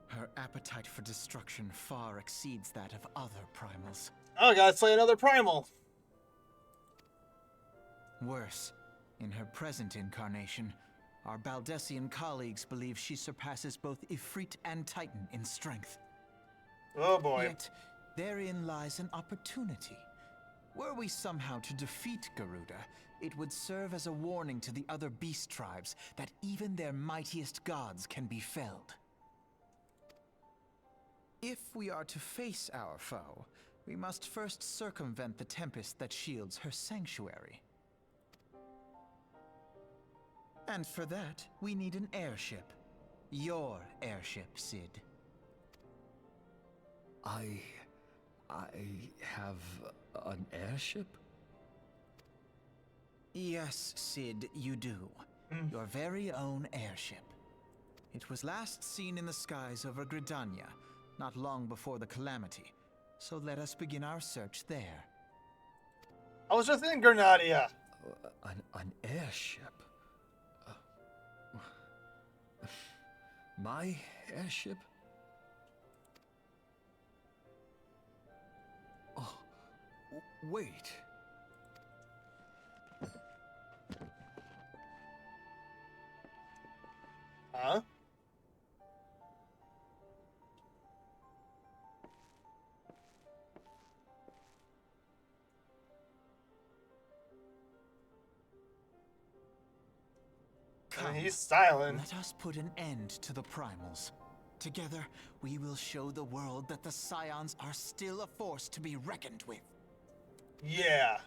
Her appetite for destruction far exceeds that of other primals. Oh, gotta slay another primal. Worse, in her present incarnation, our Baldessian colleagues believe she surpasses both Ifrit and Titan in strength. Oh boy. Yet, therein lies an opportunity. Were we somehow to defeat Garuda, it would serve as a warning to the other beast tribes that even their mightiest gods can be felled. If we are to face our foe, we must first circumvent the tempest that shields her sanctuary. And for that, we need an airship. Your airship, Sid. I have an airship? Yes, Sid, you do. Your very own airship. It was last seen in the skies over Gridania, not long before the calamity. So let us begin our search there. I was just in Grenada. An airship? My airship? Oh, wait. Huh? Come, He's styling. let us put an end to the primals. Together, we will show the world that the Scions are still a force to be reckoned with. Yeah.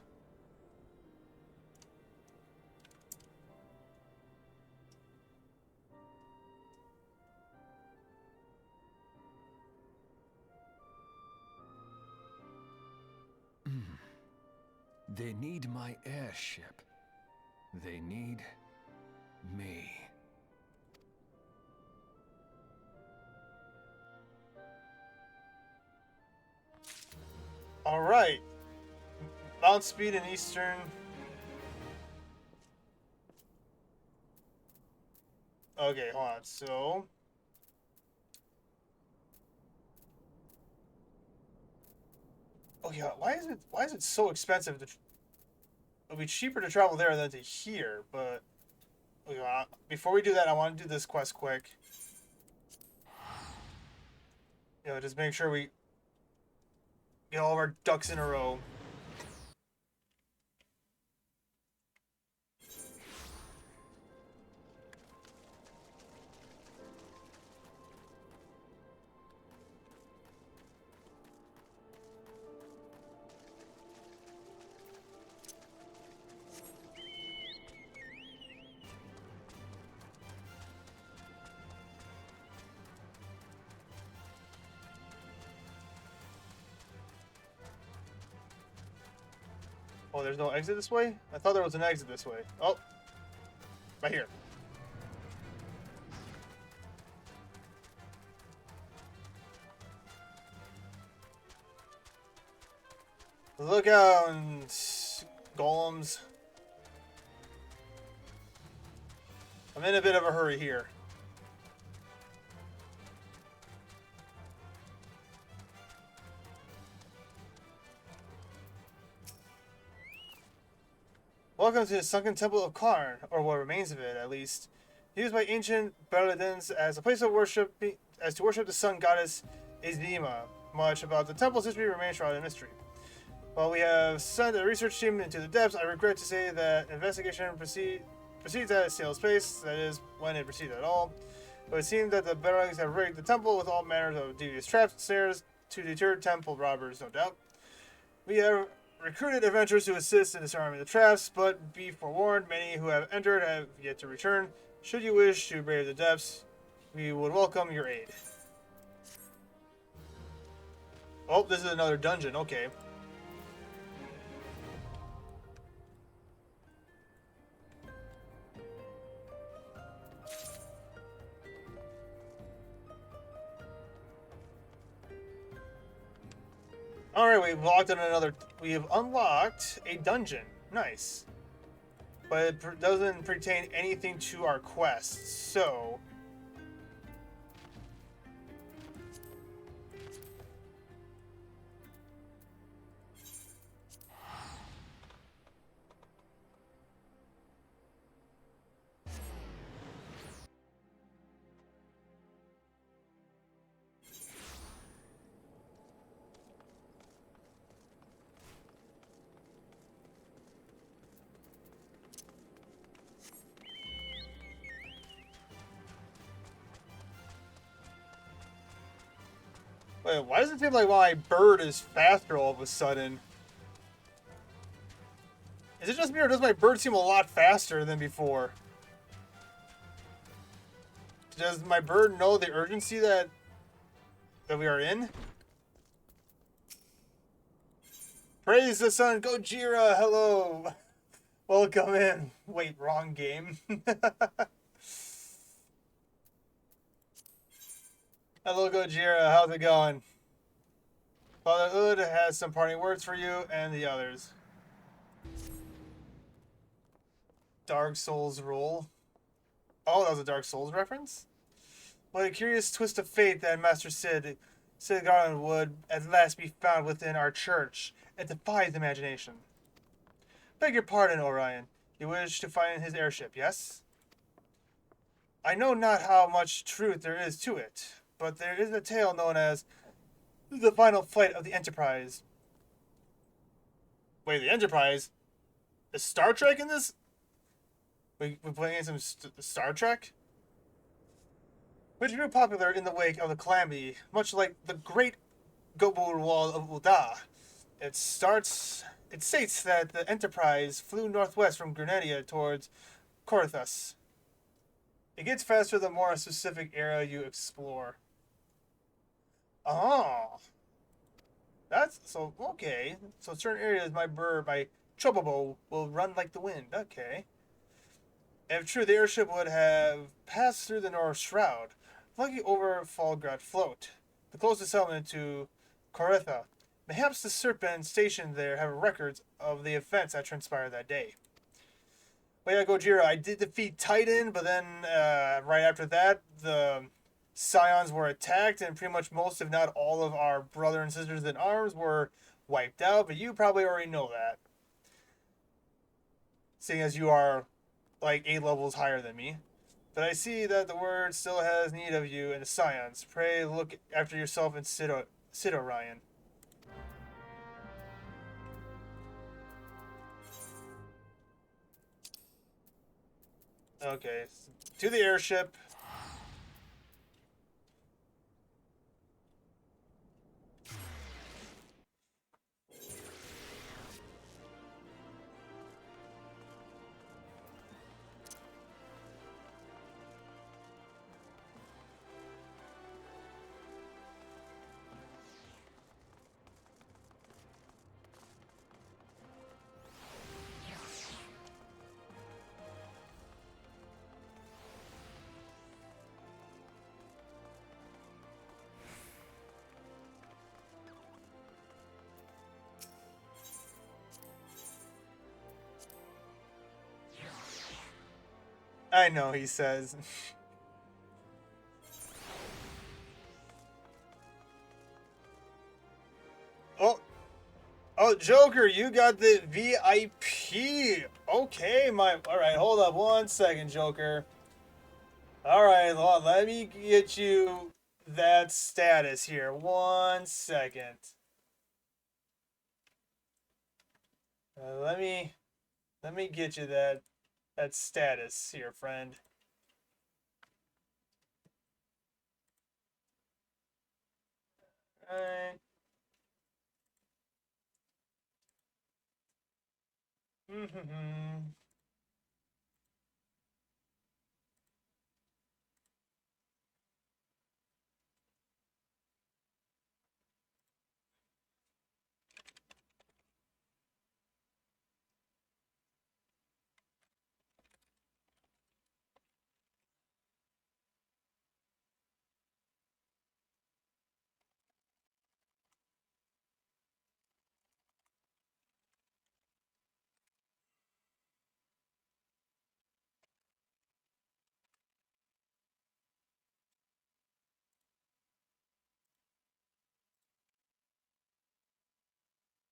They need my airship. They need me. All right. Mount speed in eastern. Okay, hold on. So. Okay, why is it so expensive to? It'll be cheaper to travel there than to here, but okay, before we do that, I want to do this quest quick. Just make sure we get all of our ducks in a row. Oh, there's no exit this way? I thought there was an exit this way. Oh, right here. Look out, golems. I'm in a bit of a hurry here. Welcome to the sunken temple of Karn, or what remains of it, at least. Used by ancient Berladins as a place of worship, as to worship the sun goddess Isdima. Much about the temple's history remains shrouded in mystery. While we have sent a research team into the depths, I regret to say that investigation proceeds at a snail's pace, that is, when it proceeds at all. But it seems that the Berladins have rigged the temple with all manners of devious traps and snares to deter temple robbers, no doubt. We have recruited adventurers to assist in disarming the traps, but be forewarned, many who have entered have yet to return. Should you wish to brave the depths, we would welcome your aid. Oh, this is another dungeon, okay. Alright, we've unlocked a dungeon. Nice. But it doesn't pertain anything to our quest, so... Wait, why does it seem like my bird is faster all of a sudden? Is it just me, or does my bird seem a lot faster than before? Does my bird know the urgency that we are in? Praise the sun, Gojira, hello! Welcome in. Wait, wrong game. Hello, Gojira. How's it going? Father Ud has some parting words for you and the others. Dark Souls roll. Oh, that was a Dark Souls reference? What a curious twist of fate that Master Sid Garland would at last be found within our church. It defies imagination. Beg your pardon, Orion. You wish to find his airship, yes? I know not how much truth there is to it, but there is a tale known as the final flight of the Enterprise. Wait, the Enterprise? Is Star Trek in this? We're playing some Star Trek? Which grew popular in the wake of the calamity, much like the Great Gobul Wall of Uda. It states that the Enterprise flew northwest from Grenada towards Corythus. It gets faster the more specific area you explore. Oh. That's so okay. So certain areas my Chobobo will run like the wind. Okay. If true, the airship would have passed through the North Shroud, lucky over Falgrad Float, the closest settlement to Coretha. Perhaps the Serpent stationed there have records of the events that transpired that day. Well, yeah, Gojira, I did defeat Titan, but then right after that, the Scions were attacked, and pretty much most, if not all, of our brother and sisters in arms were wiped out, but you probably already know that. Seeing as you are like 8 levels higher than me. But I see that the word still has need of you and the Scions. Pray look after yourself and sit Orion. Okay, to the airship. I know, he says. Oh, Joker, you got the VIP. Okay, alright, hold up 1 second, Joker. Alright, let me get you that status here. 1 second. Let me get you that status here, friend. Alright.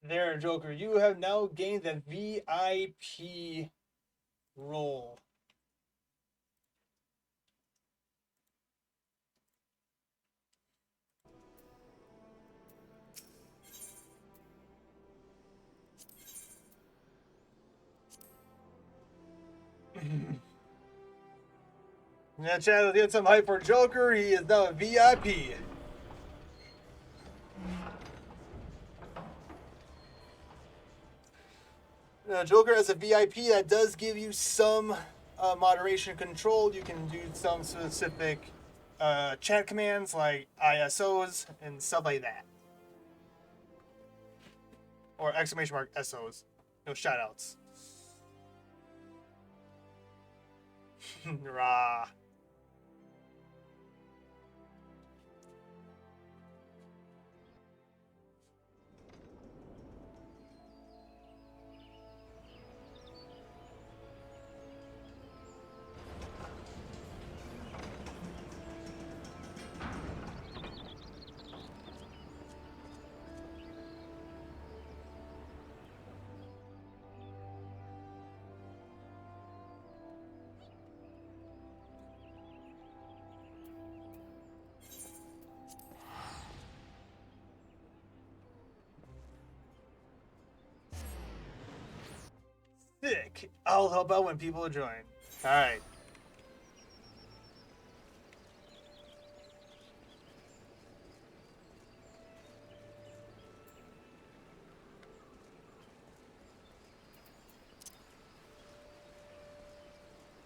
There, Joker, you have now gained the VIP role. Now, Chad, let's get some hype for Joker. He is now a VIP. Now, Joker as a VIP, that does give you some moderation control. You can do some specific chat commands like ISOs and stuff like that. Or exclamation mark SOs. No shoutouts. Rah. Sick. I'll help out when people join. Alright.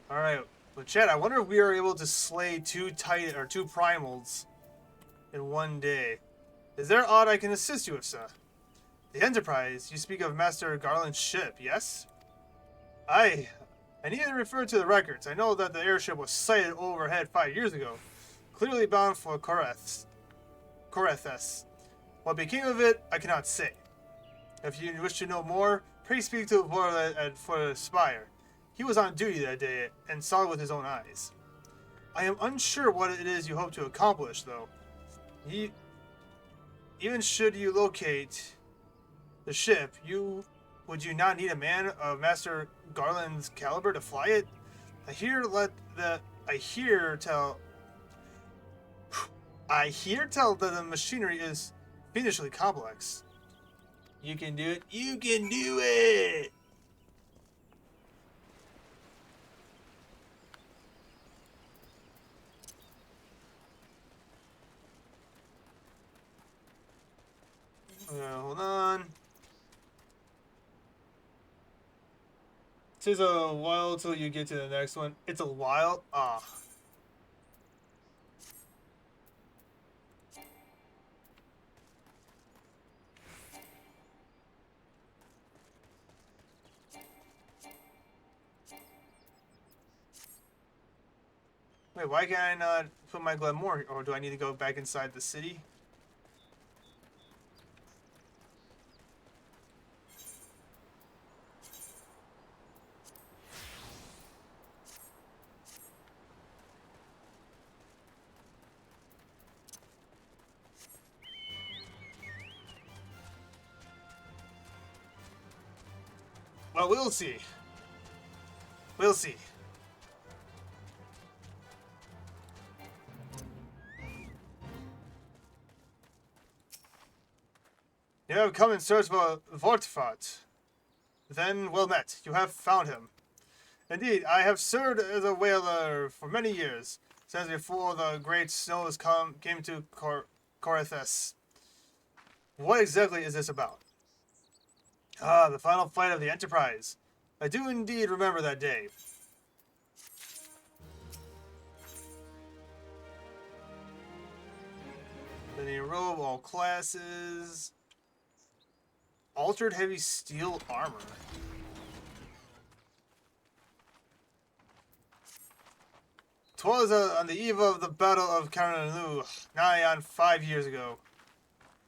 Alright. Well, Chad, I wonder if we are able to slay 2 primals in one day. Is there odd I can assist you with, sir? The Enterprise? You speak of Master Garland's ship, yes? I need to refer to the records. I know that the airship was sighted overhead 5 years ago, clearly bound for Koreths. What became of it, I cannot say. If you wish to know more, pray speak to the boy for the spire. He was on duty that day and saw it with his own eyes. I am unsure what it is you hope to accomplish, though. Even should you locate the ship, would you not need a man of Master Garland's caliber to fly it? I hear tell that the machinery is fiendishly complex. You can do it. You can do it! Hold on. It says a while till you get to the next one. It's a while? Ah. Wait, why can I not put my glamour? Or do I need to go back inside the city? Well, we'll see. We'll see. You have come in search of Vortifat. Then, well met. You have found him. Indeed, I have served as a whaler for many years, since before the great snows came to Koreths. What exactly is this about? Ah, the final flight of the Enterprise. I do indeed remember that day. Then a row of all classes. Altered heavy steel armor. "'Twas on the eve of the Battle of Karanlu, nigh on 5 years ago.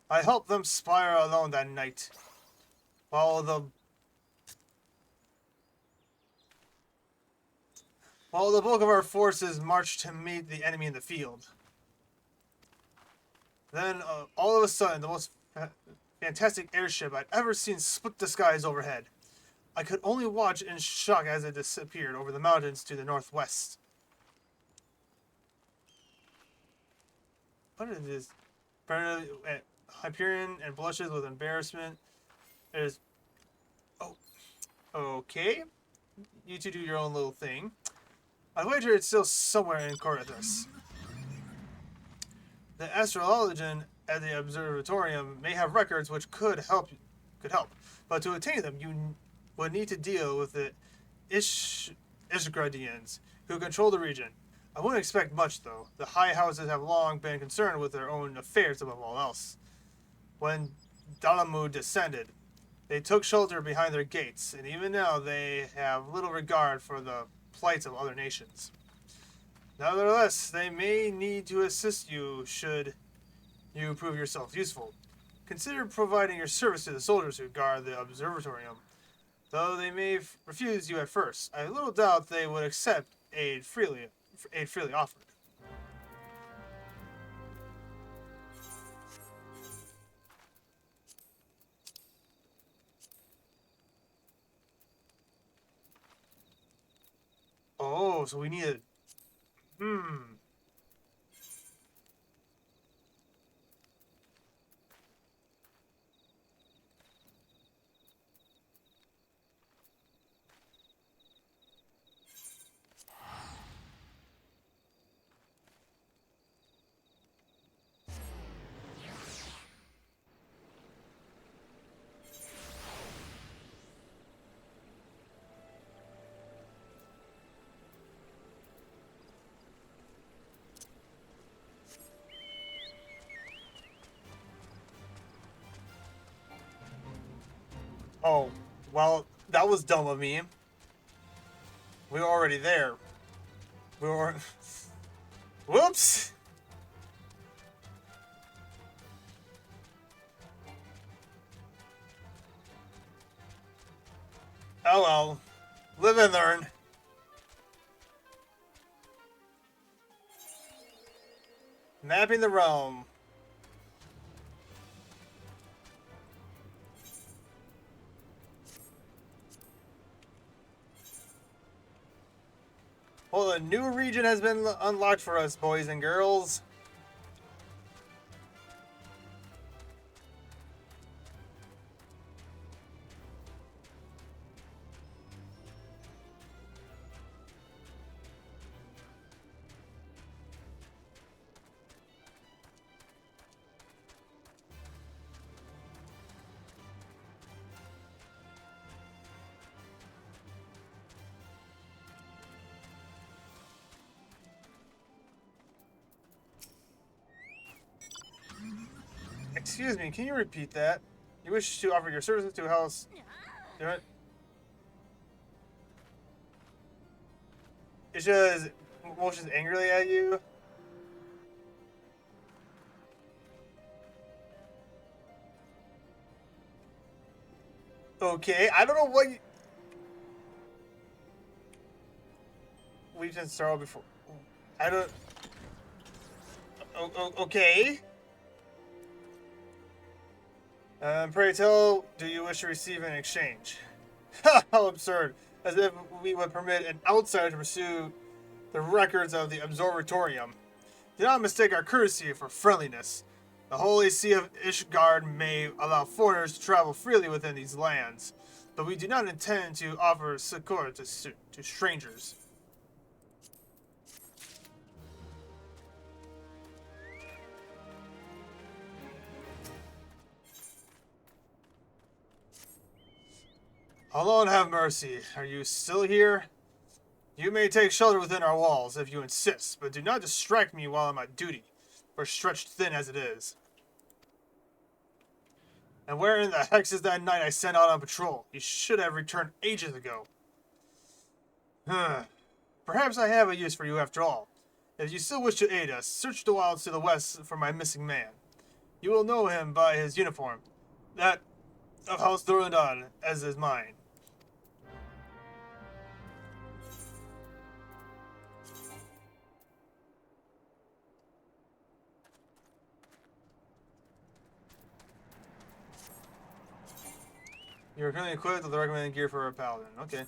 I helped them spire alone that night, while the bulk of our forces marched to meet the enemy in the field. Then, all of a sudden, the most fantastic airship I'd ever seen split the skies overhead. I could only watch in shock as it disappeared over the mountains to the northwest." What is this? Hyperion and blushes with embarrassment. There's... Oh. Okay. You two do your own little thing. I wager it's still somewhere in Korethos. The astrologian at the observatorium may have records which could help. But to attain them, you would need to deal with the Ishgradians, who control the region. I wouldn't expect much, though. The high houses have long been concerned with their own affairs above all else. When Dalamu descended, they took shelter behind their gates, and even now they have little regard for the plights of other nations. Nevertheless, they may need to assist you should you prove yourself useful. Consider providing your service to the soldiers who guard the observatorium. Though they may refuse you at first, I have little doubt they would accept aid freely offered. Oh, so we need a... Oh, well, that was dumb of me. We were already there. We were... Whoops! Oh well. Live and learn. Mapping the realm. Well, a new region has been unlocked for us, boys and girls. Excuse me, can you repeat that? You wish to offer your services to a house... Do it. It shows motions angrily at you. Okay, I don't know what you... We can start before... I don't... Okay. Pray tell, do you wish to receive an exchange? How absurd. As if we would permit an outsider to pursue the records of the Observatorium. Do not mistake our courtesy for friendliness. The Holy See of Ishgard may allow foreigners to travel freely within these lands, but we do not intend to offer succor to strangers. Allah have mercy. Are you still here? You may take shelter within our walls if you insist, but do not distract me while I'm at duty, for stretched thin as it is. And where in the hex is that knight I sent out on patrol? He should have returned ages ago. Perhaps I have a use for you after all. If you still wish to aid us, search the wilds to the west for my missing man. You will know him by his uniform, that of House Durandon, as is mine. You're currently equipped with the recommended gear for a paladin. Okay.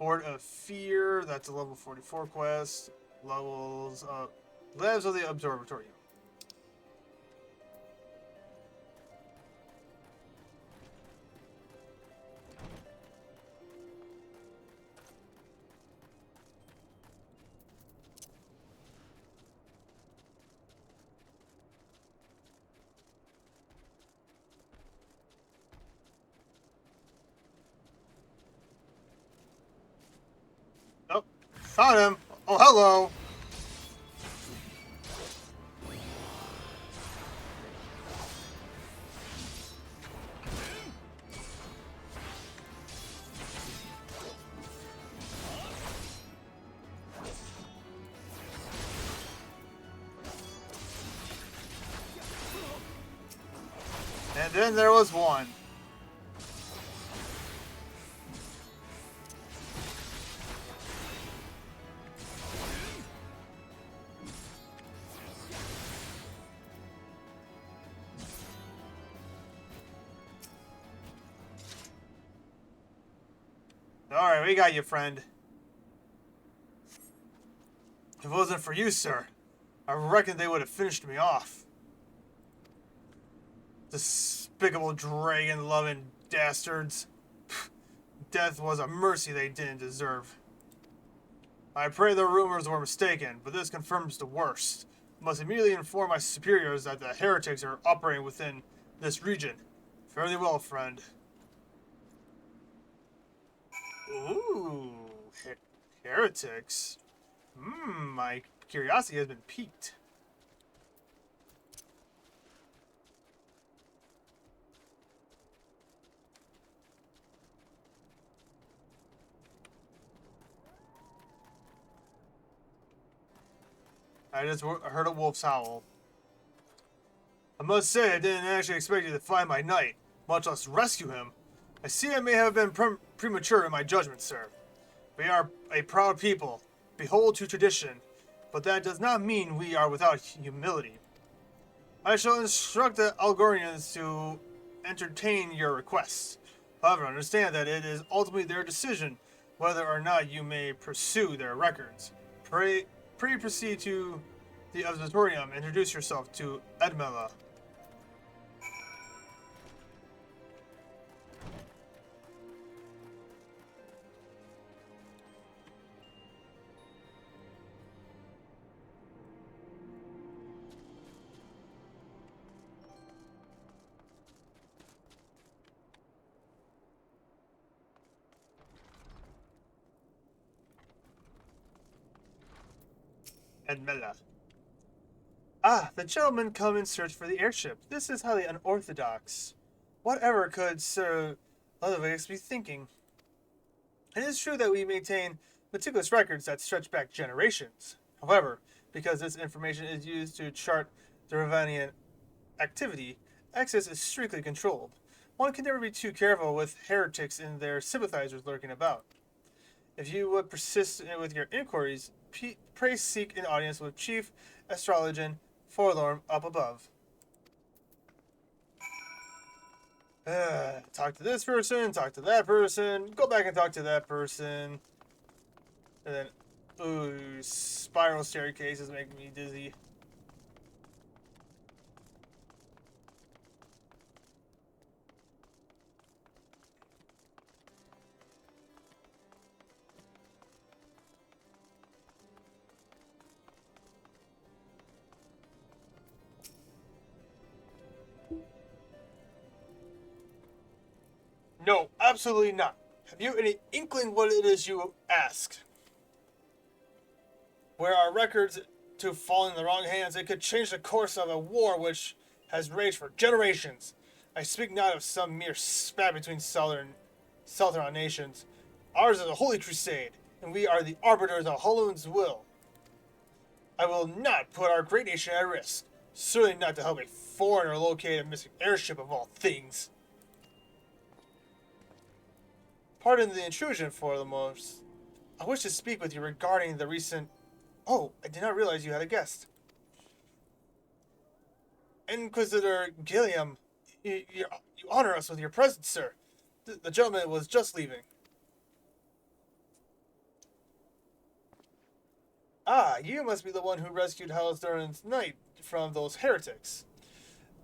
Board of Fear, that's a level 44 quest. Levels up. Labs of the Observatorium. Oh, found him. Oh, hello. And then there was one. Alright, we got you, friend. If it wasn't for you, sir, I reckon they would have finished me off. Despicable dragon-loving dastards. Death was a mercy they didn't deserve. I pray the rumors were mistaken, but this confirms the worst. I must immediately inform my superiors that the heretics are operating within this region. Fairly well, friend. Ooh, heretics. My curiosity has been piqued. I just heard a wolf's howl. I must say, I didn't actually expect you to find my knight, much less rescue him. I see I may have been premature in my judgment, sir. We are a proud people, behold to tradition, but that does not mean we are without humility. I shall instruct the Algorians to entertain your requests. However, understand that it is ultimately their decision whether or not you may pursue their records. Pray proceed to the observatorium. Introduce yourself to Edmela. Edmela. Ah, the gentlemen come in search for the airship. This is highly unorthodox. Whatever could Sir Ludwig be thinking? It is true that we maintain meticulous records that stretch back generations. However, because this information is used to chart the Ravanian activity, access is strictly controlled. One can never be too careful with heretics and their sympathizers lurking about. If you would persist with your inquiries, pray seek an audience with Chief Astrologian Forlorn up above. Talk to this person, talk to that person, go back and talk to that person. And then, ooh, spiral staircases make me dizzy. No, absolutely not. Have you any inkling what it is you ask? Were our records to fall in the wrong hands, it could change the course of a war which has raged for generations. I speak not of some mere spat between Southron nations. Ours is a holy crusade, and we are the arbiters of Holland's will. I will not put our great nation at risk. Certainly not to help a foreigner locate a missing airship of all things. Pardon the intrusion, Forlamos. I wish to speak with you regarding the recent... Oh, I did not realize you had a guest. Inquisitor Gilliam, you honor us with your presence, sir. The gentleman was just leaving. Ah, you must be the one who rescued Halsdorn's knight from those heretics.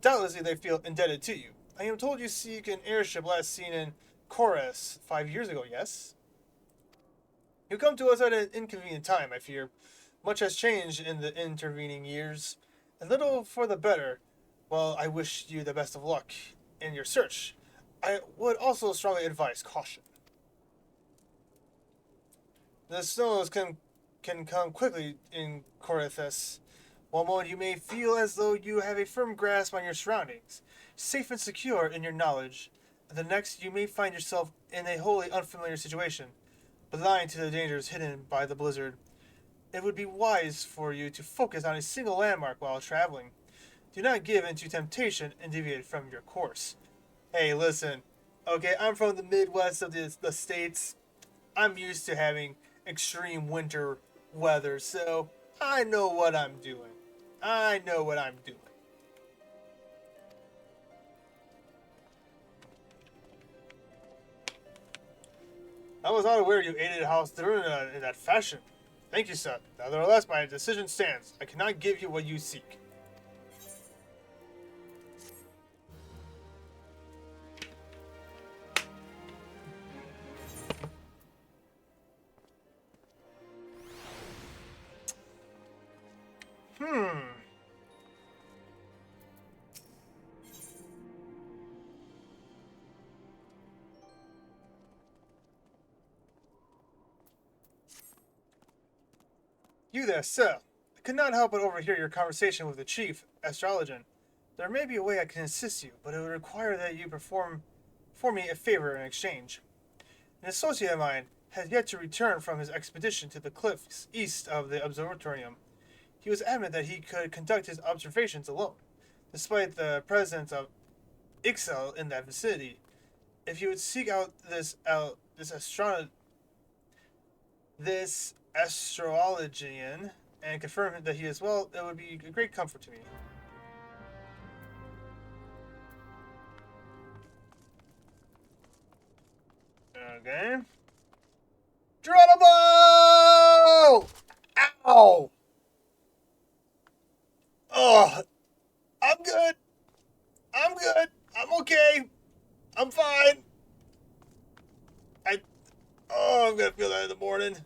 Doubtlessly they feel indebted to you. I am told you seek an airship last seen in Chorus 5 years ago, yes? You come to us at an inconvenient time, I fear. Much has changed in the intervening years. A little for the better. While I wish you the best of luck in your search, I would also strongly advise caution. The snows can come quickly in Corythus. One moment you may feel as though you have a firm grasp on your surroundings, safe and secure in your knowledge. The next you may find yourself in a wholly unfamiliar situation, blind to the dangers hidden by the blizzard. It would be wise for you to focus on a single landmark while traveling. Do not give in to temptation and deviate from your course. Hey, listen. Okay, I'm from the Midwest of the States. I'm used to having extreme winter weather, so I know what I'm doing. I know what I'm doing. I was not aware you aided House Durna in that fashion. Thank you, sir. Nevertheless, my decision stands. I cannot give you what you seek. You there, sir. I could not help but overhear your conversation with the chief, astrologian. There may be a way I can assist you, but it would require that you perform for me a favor in exchange. An associate of mine has yet to return from his expedition to the cliffs east of the observatorium. He was adamant that he could conduct his observations alone, despite the presence of Ixel in that vicinity. If you would seek out this astrologian and confirm that he is well, it would be a great comfort to me. Okay. Geronimo! Ow! Oh, I'm good. I'm good. I'm okay. I'm fine. I'm gonna feel that in the morning.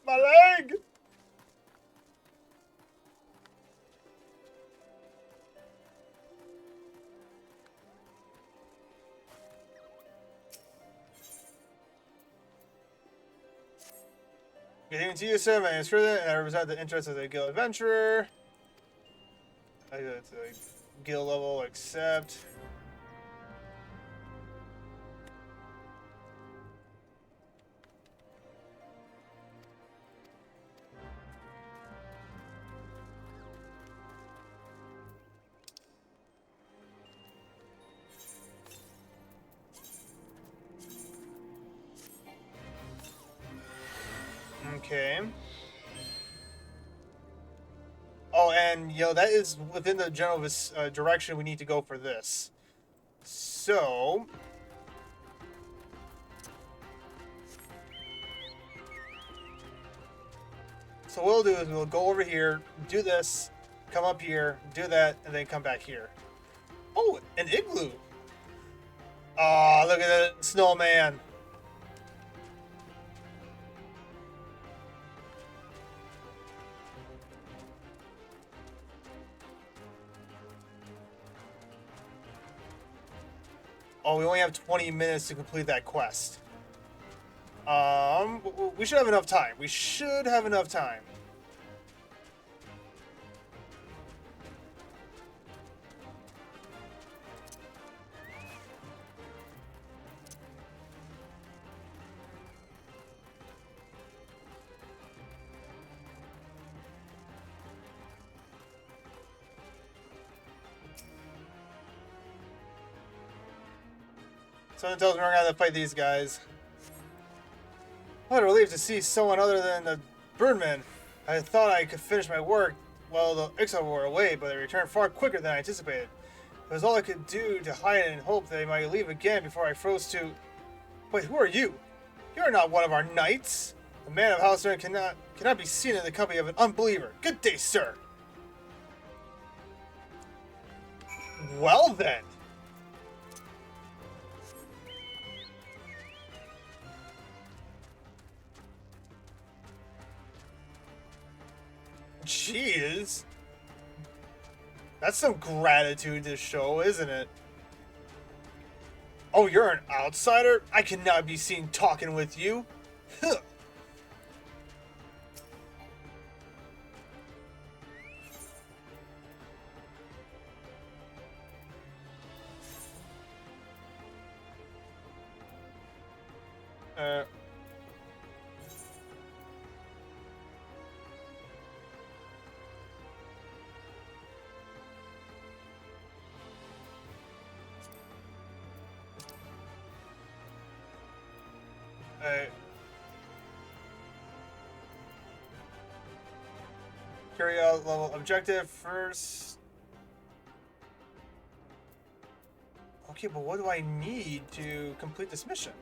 My leg! Good evening to you, sir. My name is Frida, and I represent the interests of the guild adventurer. I go to the guild level, accept. Okay. Oh, and that is within the general direction we need to go for this. So, what we'll do is we'll go over here, do this, come up here, do that, and then come back here. Oh, an igloo. Oh, look at that snowman. Oh, we only have 20 minutes to complete that quest. We should have enough time. We should have enough time. Someone tells me we're gonna have to fight these guys. What a relief to see someone other than the Birdman. I thought I could finish my work while the Ixal were away, but they returned far quicker than I anticipated. It was all I could do to hide and hope they might leave again before I froze to... Wait, who are you? You're not one of our knights. A man of Halcyon cannot be seen in the company of an unbeliever. Good day, sir. Well then. Jeez. That's some gratitude to show, isn't it? Oh, you're an outsider? I cannot be seen talking with you. Huh. Carry out level objective first. Okay, but what do I need to complete this mission?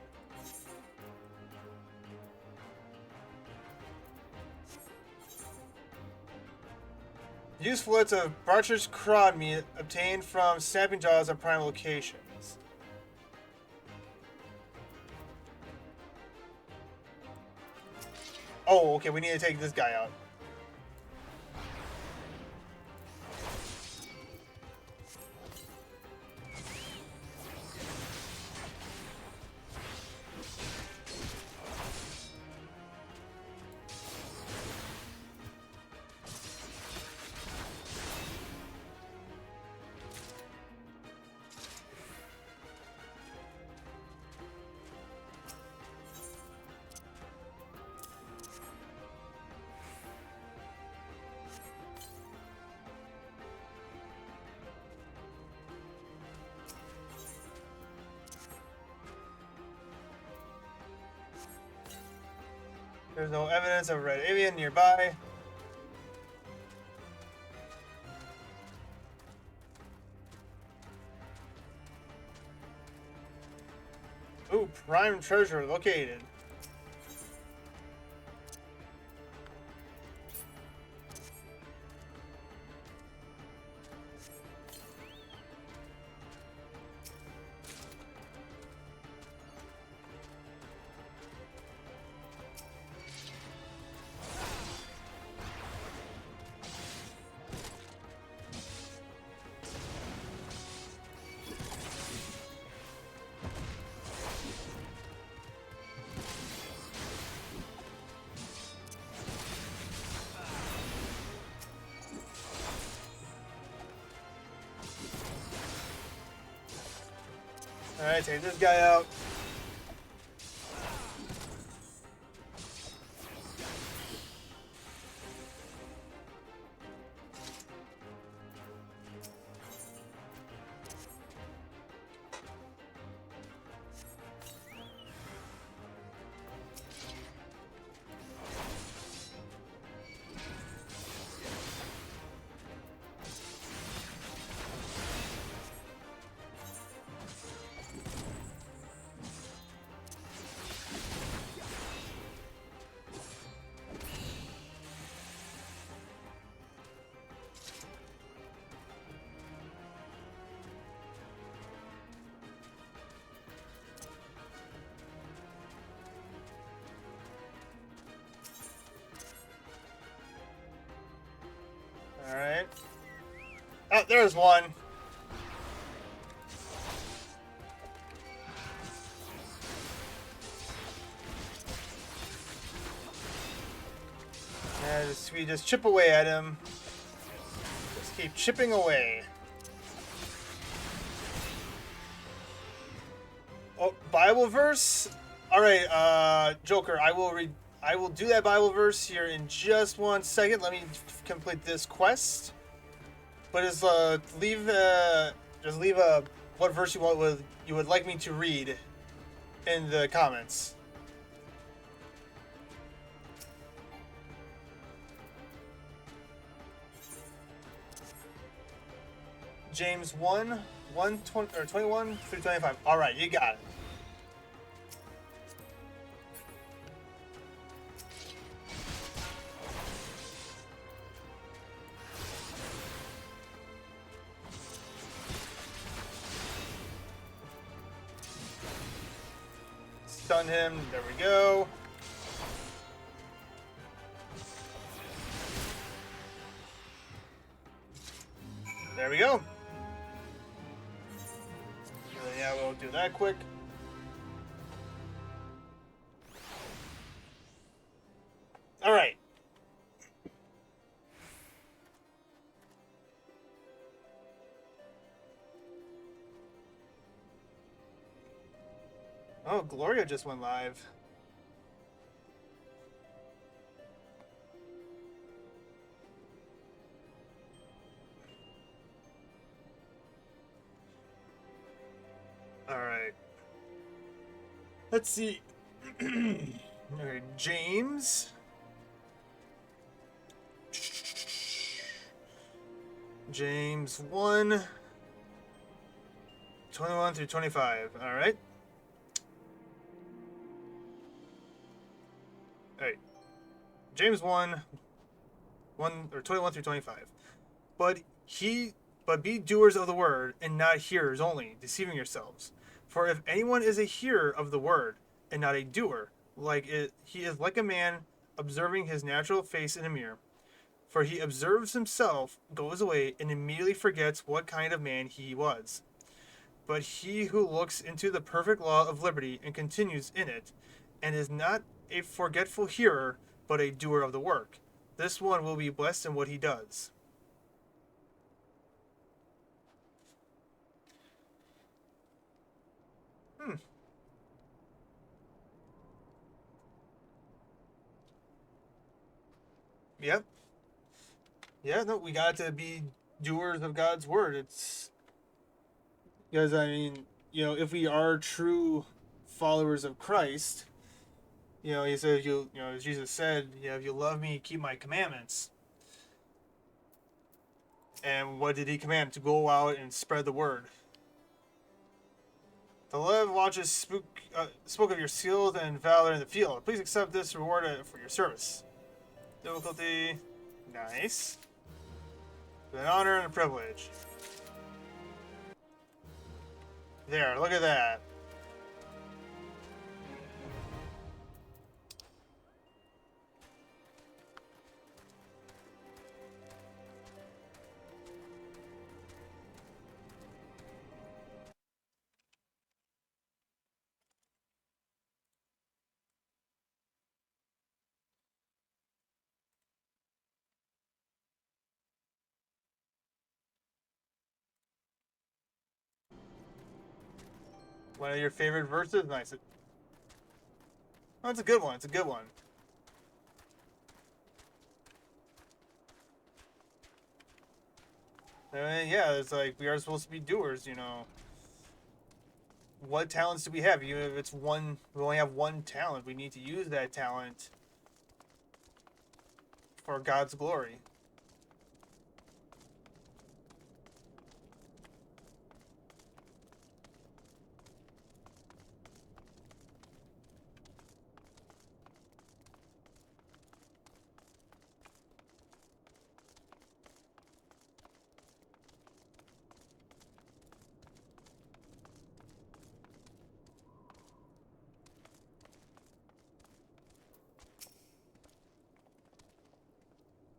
Use fillets of Barcher's crawd meat obtained from snapping jaws at Primal locations. Oh, okay, we need to take this guy out. There's no evidence of a red alien nearby. Ooh, prime treasure located. Alright, take this guy out. Alright. Oh, there's one. We just chip away at him. Just keep chipping away. Oh, Bible verse? Alright, Joker, I will do that Bible verse here in just 1 second. Let me complete this quest. But just leave what verse you would like me to read in the comments. James 21 through 25. All right, you got it. Stun him. There we go. There we go. Yeah, we'll do that quick. All right. Oh, Gloria just went live. All right. Let's see. Okay, James. James 1, 21 through 25. All right. All right. James 1, 21 through 25. But be doers of the word and not hearers only, deceiving yourselves. For if anyone is a hearer of the word and not a doer, he is like a man observing his natural face in a mirror. For he observes himself, goes away, and immediately forgets what kind of man he was. But he who looks into the perfect law of liberty and continues in it, and is not a forgetful hearer, but a doer of the work, this one will be blessed in what he does. Yep. Yeah, no, we got to be doers of God's word. It's because, I mean, if we are true followers of Christ, You know, he said, if you know, as Jesus said, you know, if you love me, keep my commandments. And what did he command? To go out and spread the word. The 11 watches spoke of your skill and valor in the field. Please accept this reward for your service. Difficulty, nice. An honor and a privilege. There, look at that. One of your favorite verses? Nice. Oh, it's a good one. It's a good one. Yeah, it's like we are supposed to be doers, you know. What talents do we have? Even if it's one, we only have one talent. We need to use that talent for God's glory.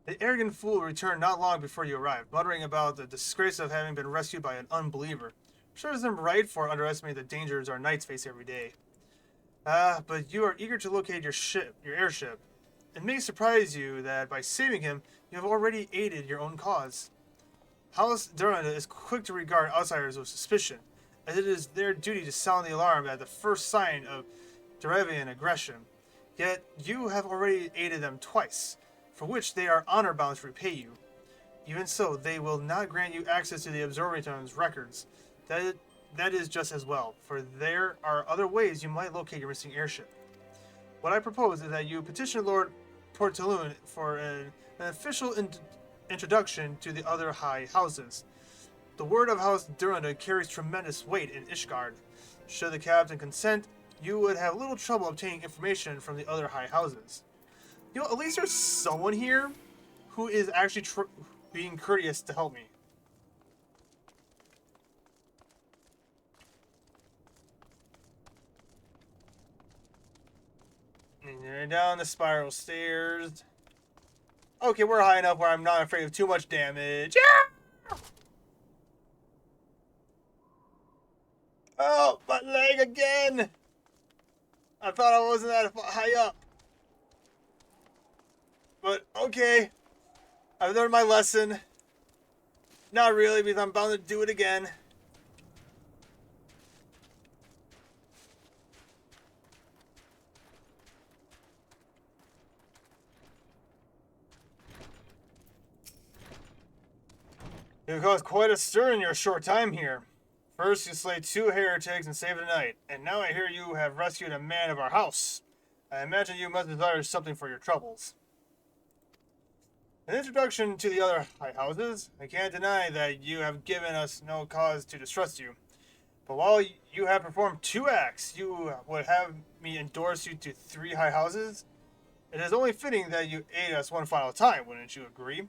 The arrogant fool returned not long before you arrived, muttering about the disgrace of having been rescued by an unbeliever. Sure isn't right for underestimating the dangers our knights face every day. But you are eager to locate your airship. It may surprise you that by saving him, you have already aided your own cause. House Durand is quick to regard outsiders with suspicion, as it is their duty to sound the alarm at the first sign of Derevian aggression. Yet you have already aided them twice, for which they are honor-bound to repay you. Even so, they will not grant you access to the Observatorium's records. That is just as well, for there are other ways you might locate your missing airship. What I propose is that you petition Lord Portaloon for an official introduction to the other high houses. The word of House Duranda carries tremendous weight in Ishgard. Should the captain consent, you would have little trouble obtaining information from the other high houses. You know, at least there's someone here who is actually being courteous to help me. And you're down the spiral stairs. Okay, we're high enough where I'm not afraid of too much damage. Yeah! Oh, my leg again! I thought I wasn't that high up. But, okay. I've learned my lesson. Not really, because I'm bound to do it again. You've caused quite a stir in your short time here. First, you slayed 2 heretics and saved a knight, and now I hear you have rescued a man of our house. I imagine you must desire something for your troubles. An introduction to the other high houses. I can't deny that you have given us no cause to distrust you. But while you have performed 2 acts, you would have me endorse you to 3 high houses? It is only fitting that you aid us one final time, wouldn't you agree?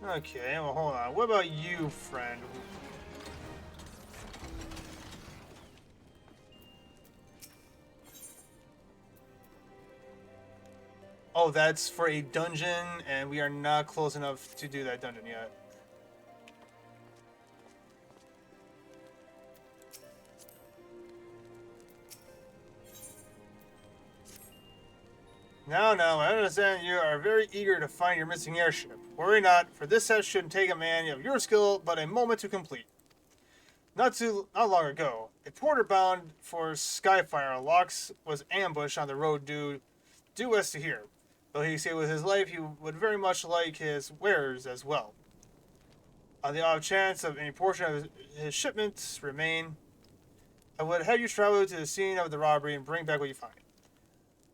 Okay, well, hold on. What about you, friend? Oh, that's for a dungeon, and we are not close enough to do that dungeon yet. Now, I understand you are very eager to find your missing airship. Worry not, for this set shouldn't take a man of your skill but a moment to complete. Not long ago, a porter bound for Skyfire Locks was ambushed on the road due west to here. Though he saved with his life, he would very much like his wearers as well. On the off chance of any portion of his shipments remain, I would have you travel to the scene of the robbery and bring back what you find.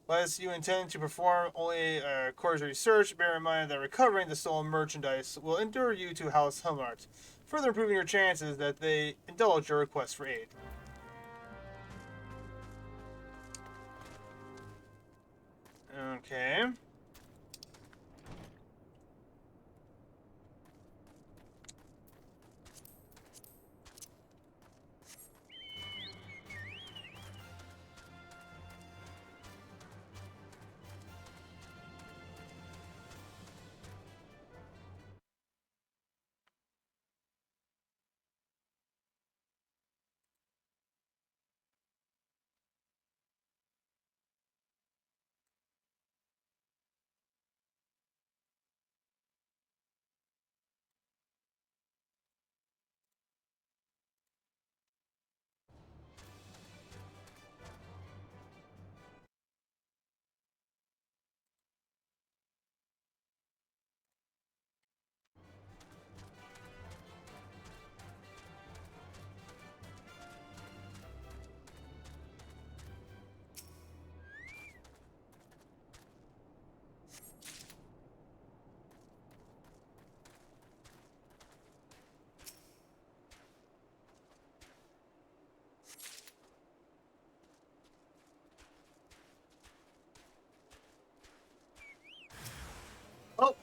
Unless you intend to perform only a cursory search, bear in mind that recovering the stolen merchandise will endure you to House Helmart, further improving your chances that they indulge your request for aid. Okay. Oh!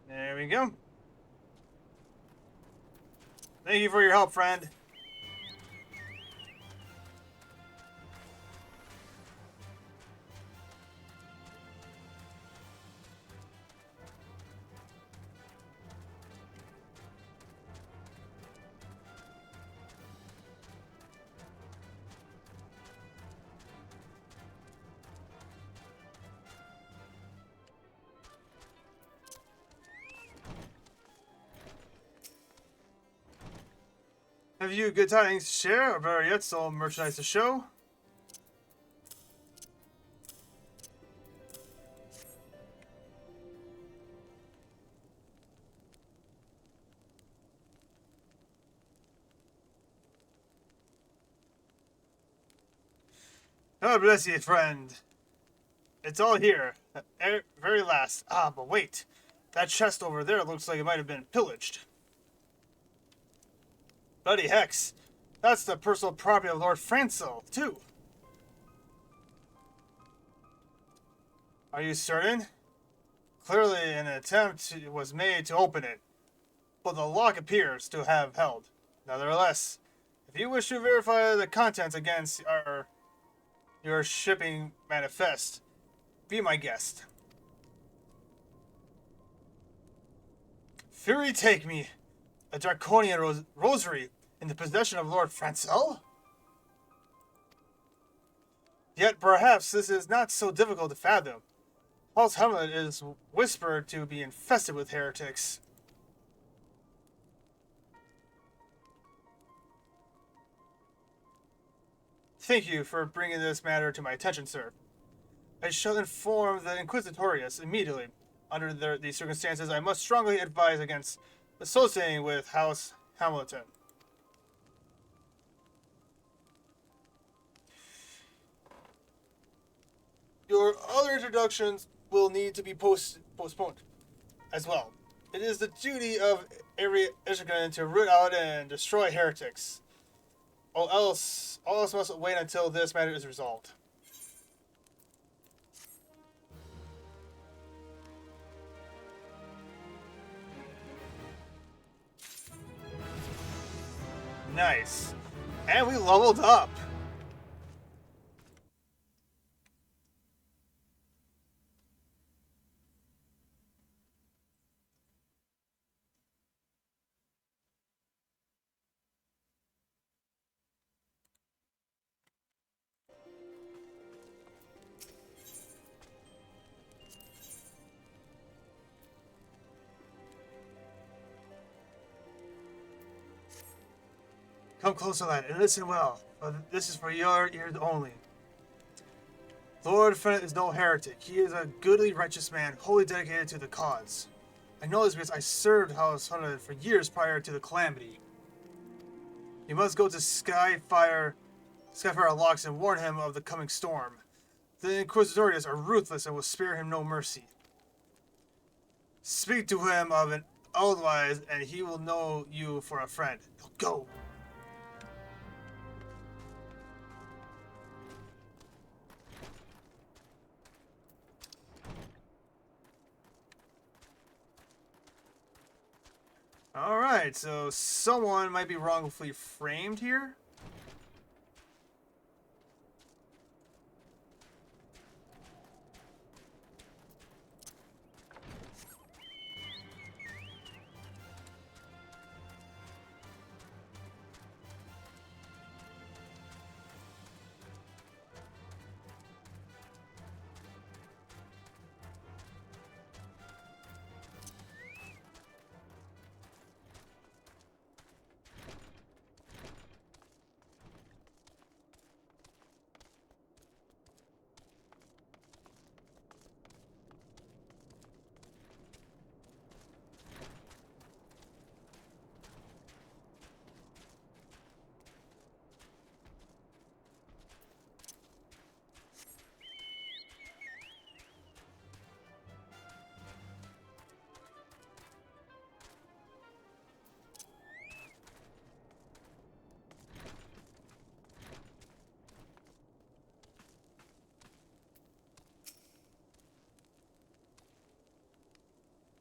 There we go. Thank you for your help, friend. Have you good tidings to share, or better yet, some merchandise to show? God bless you, friend. It's all here. Very last. Ah, but wait. That chest over there looks like it might have been pillaged. Bloody hex. That's the personal property of Lord Francel, too. Are you certain? Clearly an attempt was made to open it, but the lock appears to have held. Nevertheless, if you wish to verify the contents against your shipping manifest, be my guest. Fury take me! A draconian rosary in the possession of Lord Francel? Yet perhaps this is not so difficult to fathom. Paul's helmet is whispered to be infested with heretics. Thank you for bringing this matter to my attention, sir. I shall inform the Inquisitorius immediately. Under these circumstances, I must strongly advise against associating with House Hamilton. Your other introductions will need to be postponed as well. It is the duty of every Ishkan to root out and destroy heretics. All else must wait until this matter is resolved. Nice. And we leveled up. Come closer, lad, and listen well, for this is for your ears only. Lord Fennett is no heretic. He is a goodly, righteous man, wholly dedicated to the cause. I know this because I served House Hunter for years prior to the calamity. You must go to Skyfire Locks and warn him of the coming storm. The Inquisitorius are ruthless and will spare him no mercy. Speak to him of an otherwise, and he will know you for a friend. Go! Alright, so someone might be wrongfully framed here.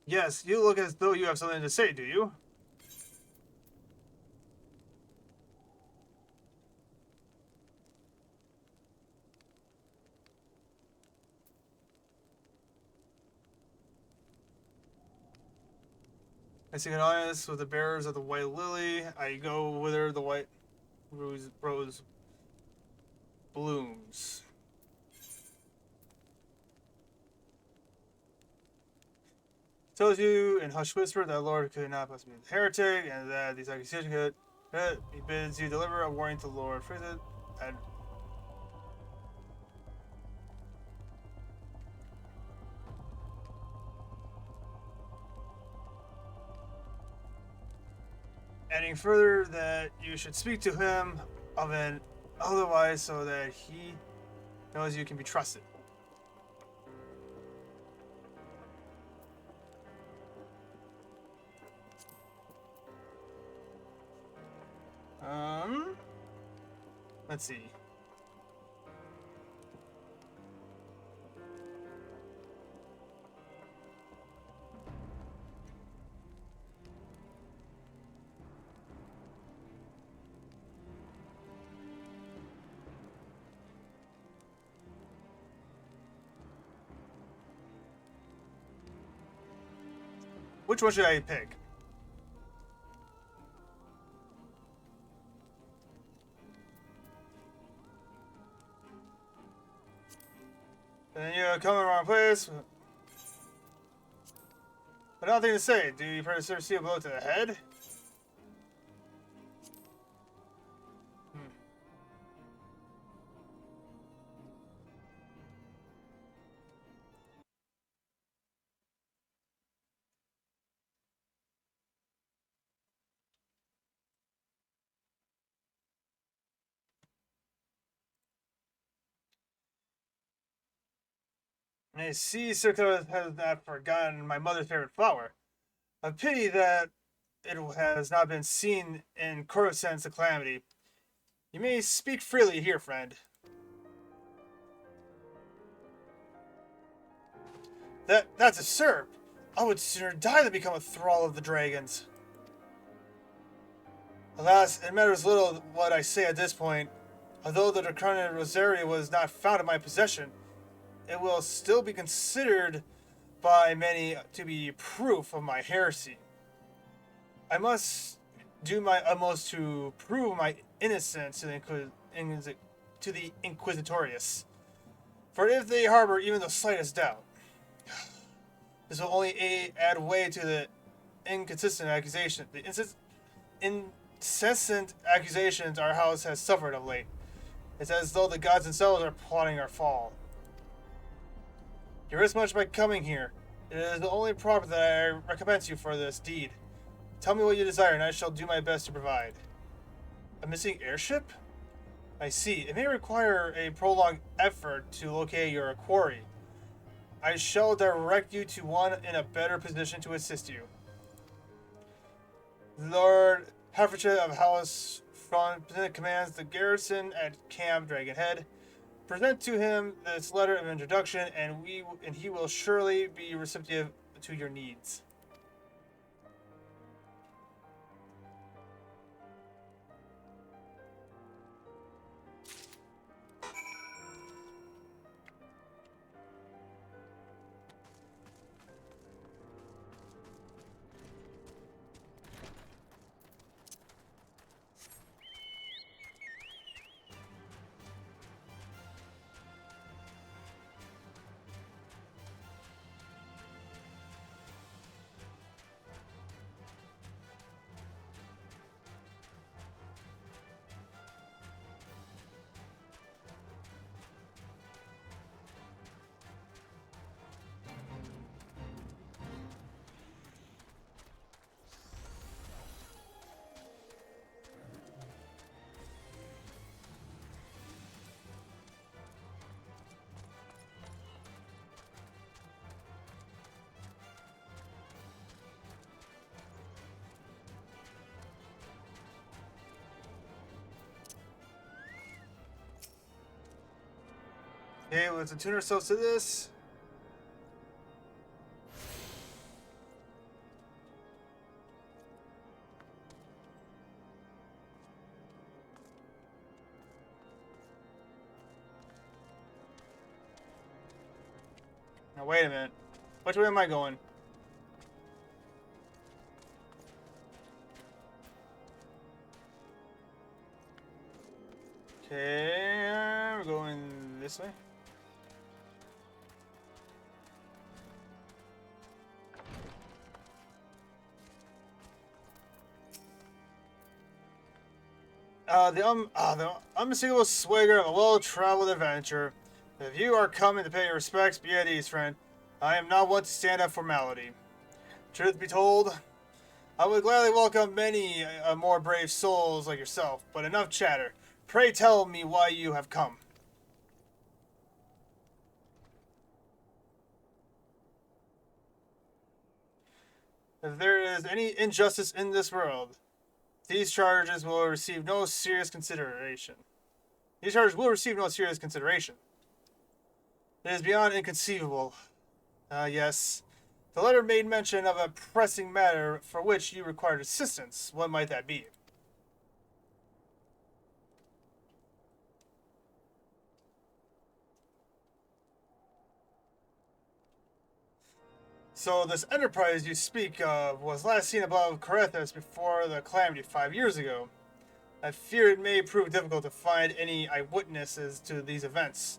Yes, you look as though you have something to say, do you? I seek an audience with the bearers of the White Lily. I go whither the white rose blooms. Tells you in hushed whisper that Lord could not possibly be a heretic, and that these accusations could. He bids you deliver a warning to Lord Frizzet, and adding further that you should speak to him of an otherwise so that he knows you can be trusted. Let's see. Which one should I pick? And you come in the wrong place. But nothing to say. Do you prefer to see a blow to the head? I see Circa has not forgotten my mother's favorite flower. A pity that it has not been seen in Coruscant since the calamity. You may speak freely here, friend. That's absurd. I would sooner die than become a thrall of the dragons. Alas, it matters little what I say at this point. Although the Draconian Rosary was not found in my possession, it will still be considered by many to be proof of my heresy. I must do my utmost to prove my innocence to the Inquisitorius. For if they harbor even the slightest doubt, this will only add weight to the inconsistent accusation. The incessant accusations our house has suffered of late. It's as though the gods themselves are plotting our fall. You risk much by coming here. It is the only proper that I recompense you for this deed. Tell me what you desire, and I shall do my best to provide. A missing airship? I see. It may require a prolonged effort to locate your quarry. I shall direct you to one in a better position to assist you. Lord Herefordshire of House Front commands the garrison at Camp Dragonhead. Present to him this letter of introduction, and he will surely be receptive to your needs. Okay, let's attune ourselves to this. Now wait a minute. Which way am I going? Okay, we're going this way. The unmistakable swagger of a well-traveled adventurer. If you are coming to pay your respects, be at ease, friend. I am not one to stand up formality. Truth be told, I would gladly welcome many more brave souls like yourself, but enough chatter. Pray tell me why you have come. If there is any injustice in this world, these charges will receive no serious consideration. These charges will receive no serious consideration. It is beyond inconceivable. Yes. The letter made mention of a pressing matter for which you required assistance. What might that be? So this enterprise you speak of was last seen above Corethus before the calamity 5 years ago. I fear it may prove difficult to find any eyewitnesses to these events.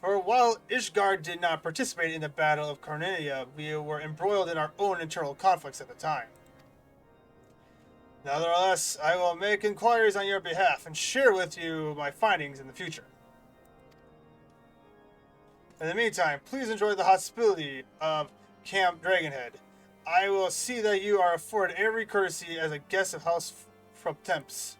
For while Ishgard did not participate in the Battle of Carnania, we were embroiled in our own internal conflicts at the time. Nevertheless, I will make inquiries on your behalf and share with you my findings in the future. In the meantime, please enjoy the hospitality of Camp Dragonhead. I will see that you are afforded every courtesy as a guest of House from Temps.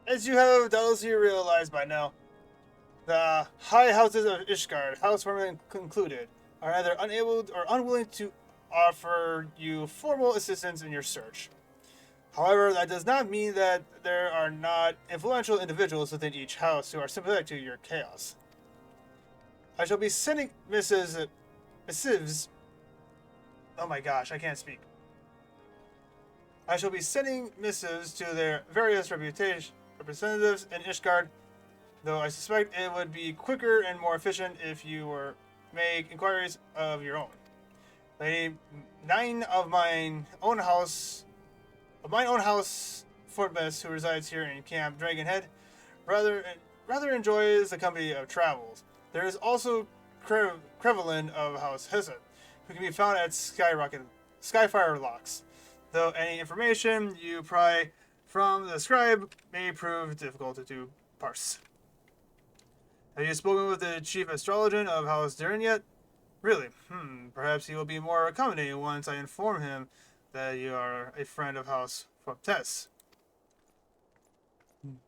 As you have doubtlessly realized by now, the high houses of Ishgard, housewarming included, are either unable or unwilling to offer you formal assistance in your search. However, that does not mean that there are not influential individuals within each house who are sympathetic to your chaos. I shall be sending missives. Oh my gosh, I can't speak. I shall be sending missives to their various representatives in Ishgard, though I suspect it would be quicker and more efficient if you were make inquiries of your own. Lady, nine of mine own house Fortbest, who resides here in Camp Dragonhead, rather enjoys the company of travels. There is also Crevelin of House Hesed, who can be found at Skyfire Locks, though any information you pry from the scribe may prove difficult to parse. Have you spoken with the chief astrologian of House Durin yet? Really? Perhaps he will be more accommodating once I inform him that you are a friend of House Fortes.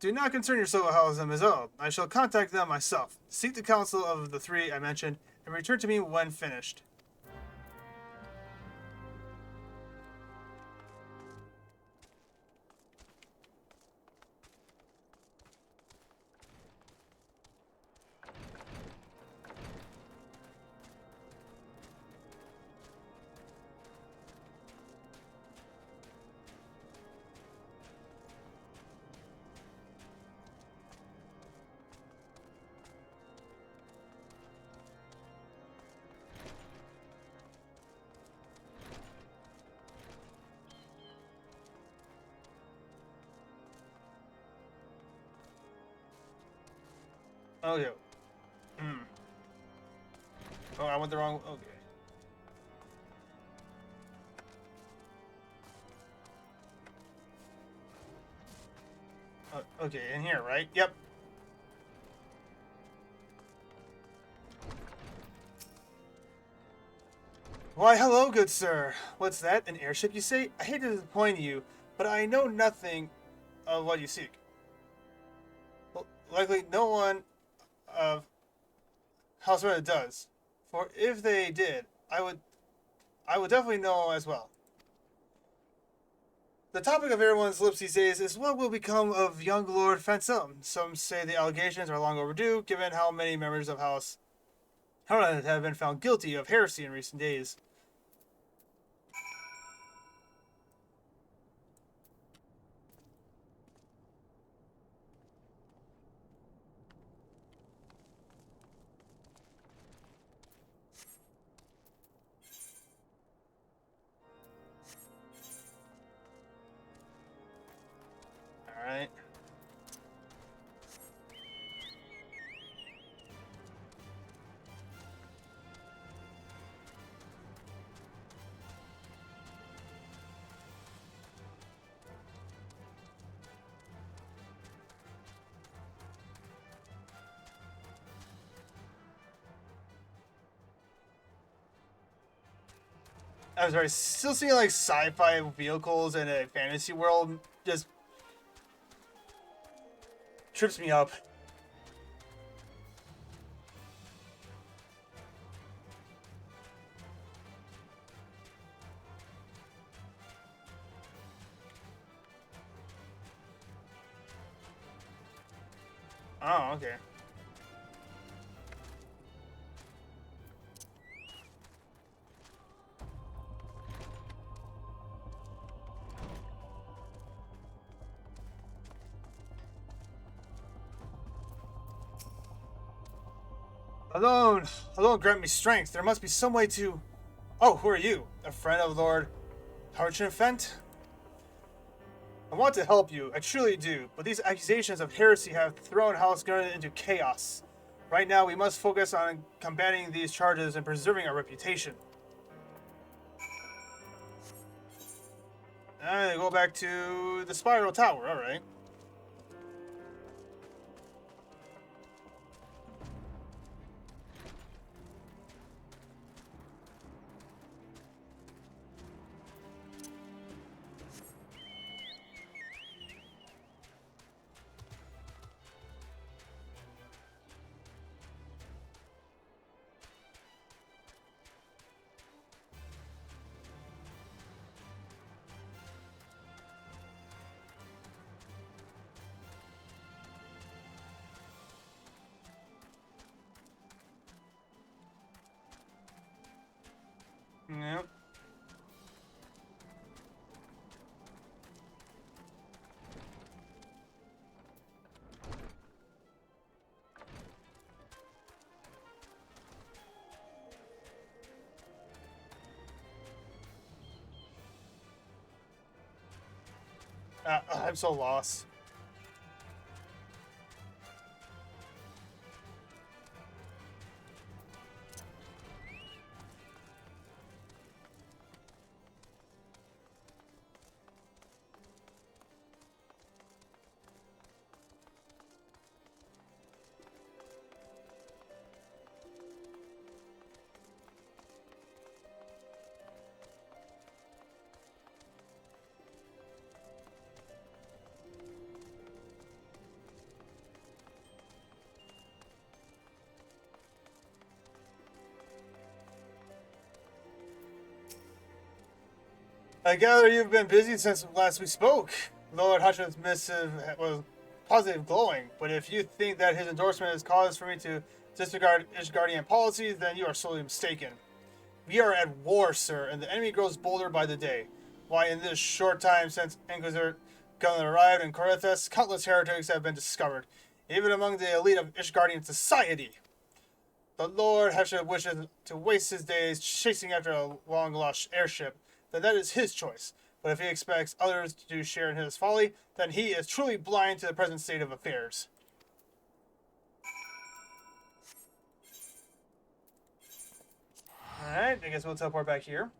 Do not concern yourself with House Mazel. I shall contact them myself. Seek the counsel of the three I mentioned, and return to me when finished. Okay. Oh, I went the wrong... Okay. Okay, in here, right? Yep. Why, hello, good sir. What's that? An airship, you say? I hate to disappoint you, but I know nothing of what you seek. Well, likely no one of House Renna does. For if they did, I would definitely know as well. The topic of everyone's lips these days is what will become of young Lord Fensum. Some say the allegations are long overdue, given how many members of House Renna have been found guilty of heresy in recent days. Alright. I'm sorry, still seeing like sci-fi vehicles in a fantasy world just trips me up. Oh, okay. Alone grant me strength. There must be some way to... Oh, who are you? A friend of Lord Harchinfent? I want to help you, I truly do, but these accusations of heresy have thrown House Garden into chaos. Right now, we must focus on combating these charges and preserving our reputation. And go back to the Spiral Tower, alright. I'm so lost. I gather you've been busy since last we spoke. Lord Hutchins' missive was positive glowing, but if you think that his endorsement is cause for me to disregard Ishgardian policies, then you are sorely mistaken. We are at war, sir, and the enemy grows bolder by the day. Why, in this short time since Inquisitor Gunnar arrived in Corethus, countless heretics have been discovered, even among the elite of Ishgardian society. The Lord Hesha wishes to waste his days chasing after a long-lost airship, then that is his choice. But if he expects others to share in his folly, then he is truly blind to the present state of affairs. Alright, I guess we'll teleport back here.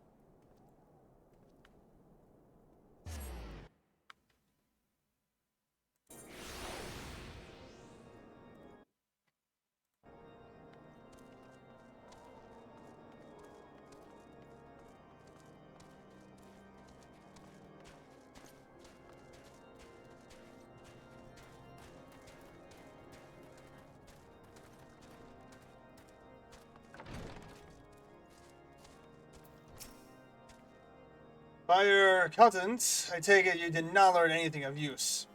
By your accountants, I take it you did not learn anything of use.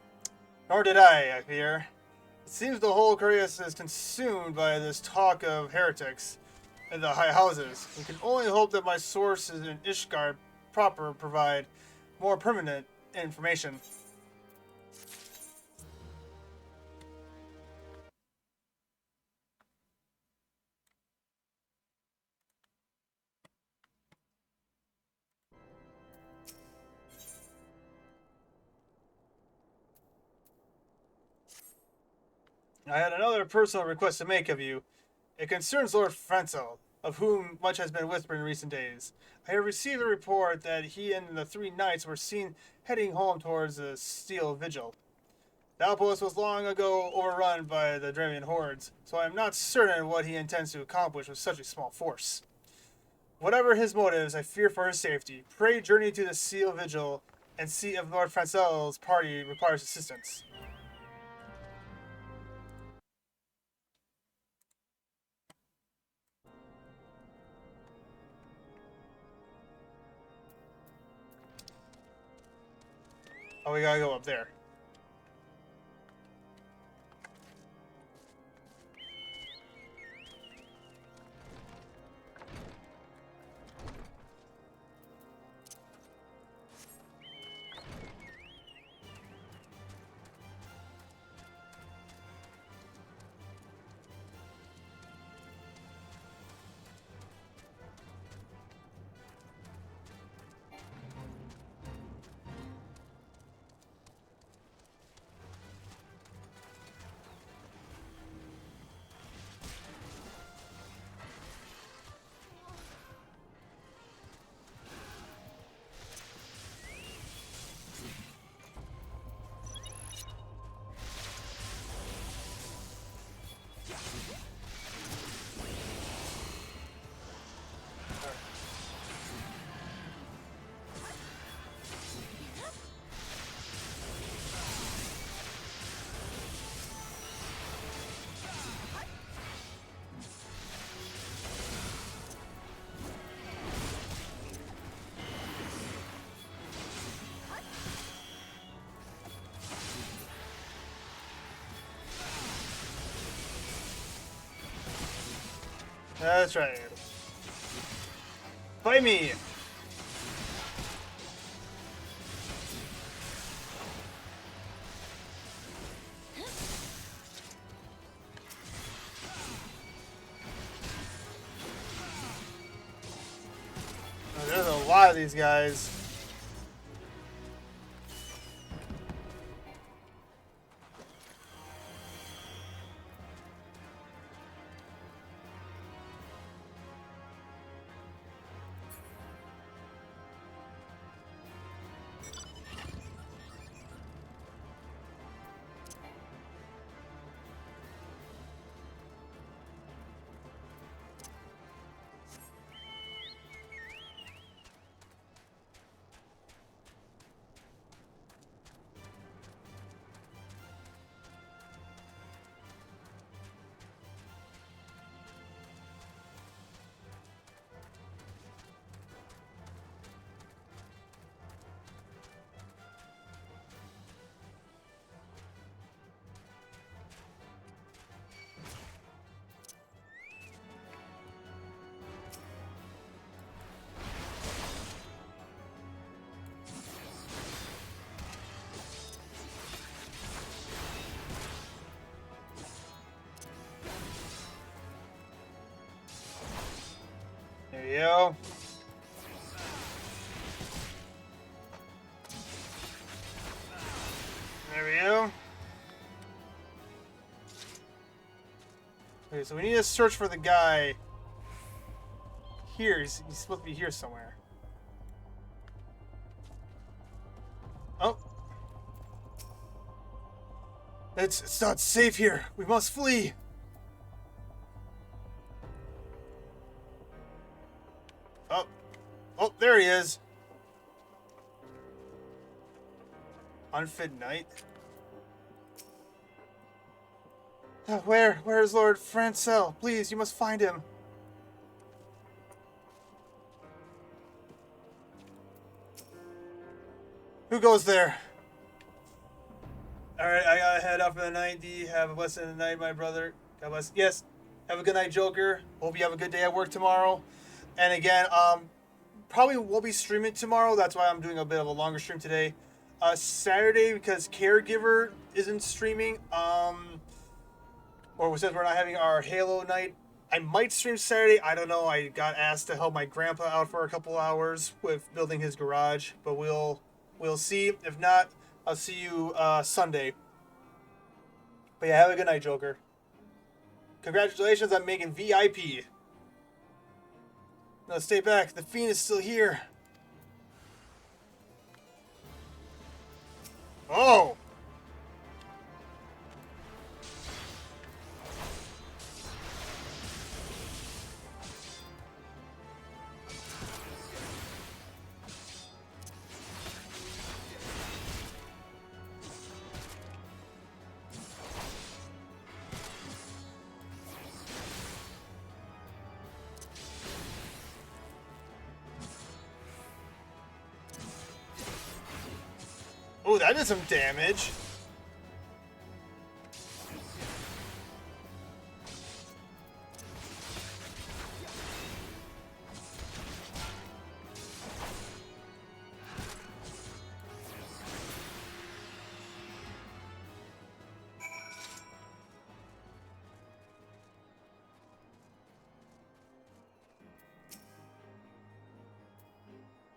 Nor did I fear. It seems the whole Koreas is consumed by this talk of heretics in the high houses. We can only hope that my sources in Ishgard proper provide more permanent information. I had another personal request to make of you. It concerns Lord Frenzel, of whom much has been whispered in recent days. I have received a report that he and the three knights were seen heading home towards the Steel Vigil. The outpost was long ago overrun by the Dravian hordes, so I am not certain what he intends to accomplish with such a small force. Whatever his motives, I fear for his safety. Pray journey to the Steel Vigil and see if Lord Francel's party requires assistance. Oh, we gotta go up there. That's right. Fight me! Oh, there's a lot of these guys. go. There we go. Okay, so we need to search for the guy here. He's supposed to be here somewhere. Oh. It's not safe here. We must flee. Oh. Oh, there he is. Unfit knight. Where is Lord Francel? Please, you must find him. Who goes there? Alright, I gotta head out for the night. D, have a blessed night, my brother. God bless. Yes, have a good night, Joker. Hope you have a good day at work tomorrow. And again, probably won't be streaming tomorrow. That's why I'm doing a bit of a longer stream today. Saturday, because Caregiver isn't streaming, or since we're not having our Halo night, I might stream Saturday. I don't know. I got asked to help my grandpa out for a couple hours with building his garage, but we'll see. If not, I'll see you Sunday. But yeah, have a good night, Joker. Congratulations on making VIP. No, stay back. The Fiend is still here. Oh! Oh, that did some damage.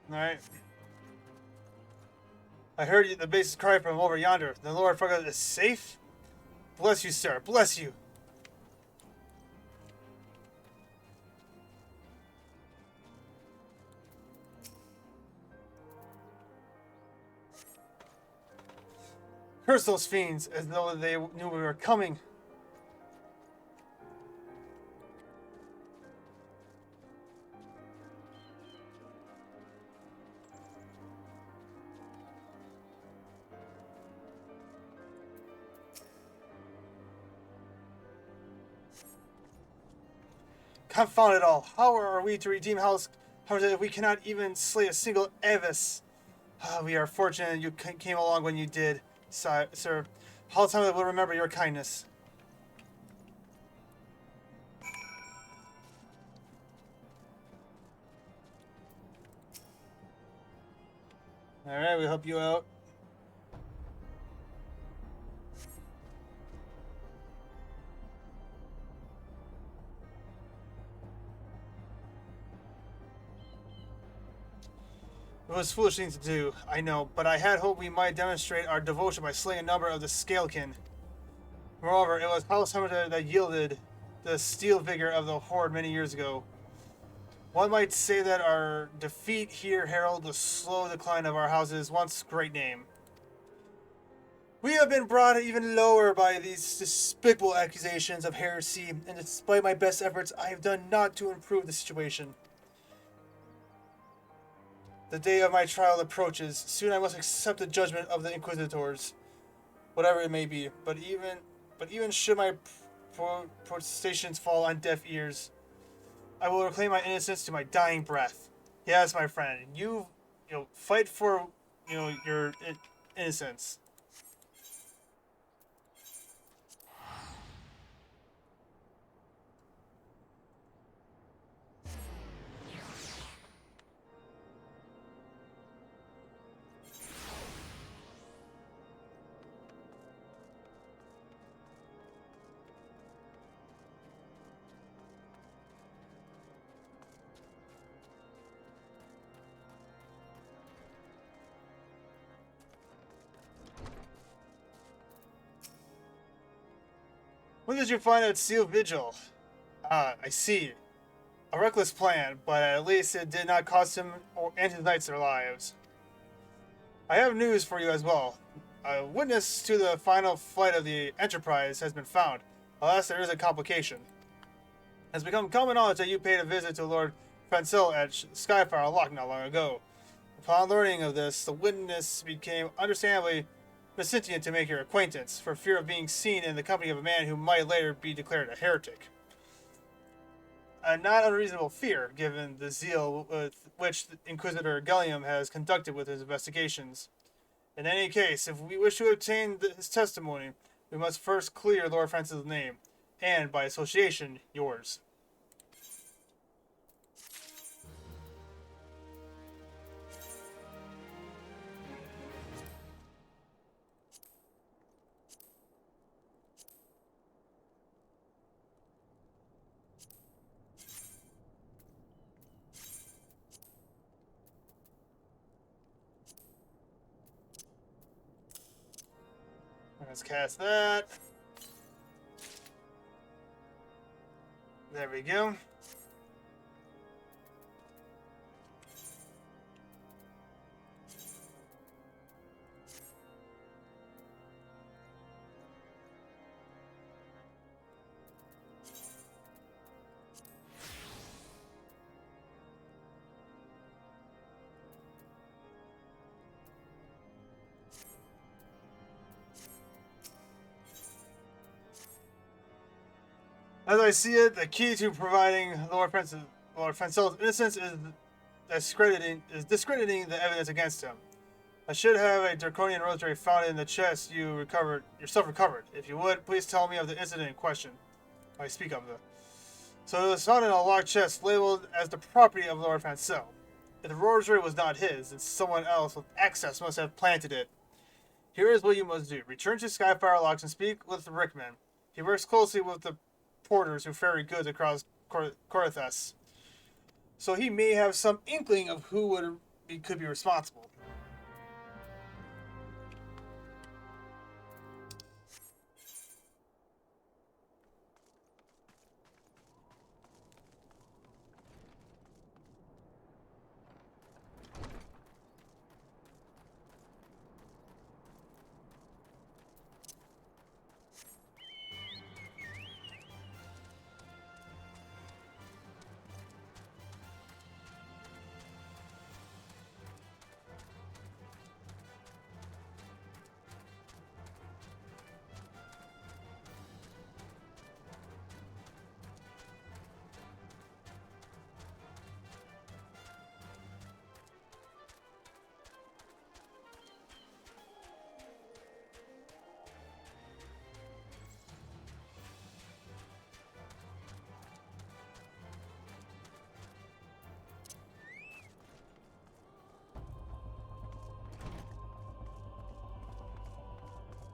Alright. I heard the base's cry from over yonder. The Lord forgot is safe? Bless you, sir. Bless you. Curse those fiends, as though they knew we were coming. Confound it all. How are we to redeem House Hunter if we cannot even slay a single Avis? We are fortunate you came along when you did, sir. House Hunter will remember your kindness. Alright, we'll help you out. It was a foolish thing to do, I know, but I had hoped we might demonstrate our devotion by slaying a number of the Scalekin. Moreover, it was House Hunter that yielded the steel vigor of the Horde many years ago. One might say that our defeat here heralded the slow decline of our house's once great name. We have been brought even lower by these despicable accusations of heresy, and despite my best efforts, I have done naught to improve the situation. The day of my trial approaches. Soon I must accept the judgment of the Inquisitors, whatever it may be. But even should my protestations fall on deaf ears, I will reclaim my innocence to my dying breath. Yes, my friend, you fight for your innocence. When did you find out Seal Vigil? Ah, I see. A reckless plan, but at least it did not cost him and his knights their lives. I have news for you as well. A witness to the final flight of the Enterprise has been found. Alas, there is a complication. It has become common knowledge that you paid a visit to Lord Francil at Skyfire Lock not long ago. Upon learning of this, the witness became understandably resistant to make your acquaintance, for fear of being seen in the company of a man who might later be declared a heretic. A not unreasonable fear, given the zeal with which Inquisitor Gallium has conducted with his investigations. In any case, if we wish to obtain his testimony, we must first clear Lord Francis' name, and, by association, yours. Let's cast that. There we go. As I see it, the key to providing Lord Francel's innocence is discrediting the evidence against him. I should have a draconian rosary found in the chest you yourself recovered. If you would, please tell me of the incident in question. I speak of the. So it was found in a locked chest labeled as the property of Lord Francel. If the rosary was not his, then someone else with access must have planted it. Here is what you must do. Return to Skyfire Locks and speak with Rickman. He works closely with the porters who ferry goods across Corythus. So he may have some inkling of who could be responsible.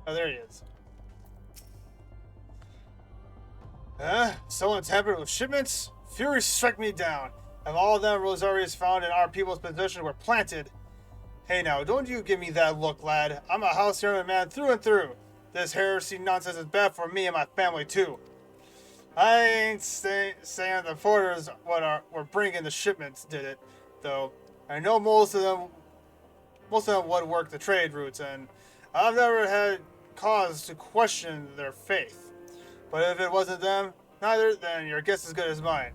Oh, there he is. Someone tampered with shipments? Fury struck me down. Of all of them rosaries found in our people's possession were planted. Hey now, don't you give me that look, lad. I'm a house German man through and through. This heresy nonsense is bad for me and my family too. I ain't saying the porters were bringing the shipments did it, though. I know most of them would work the trade routes, and I've never had cause to question their faith. But if it wasn't them, neither, then your guess is as good as mine.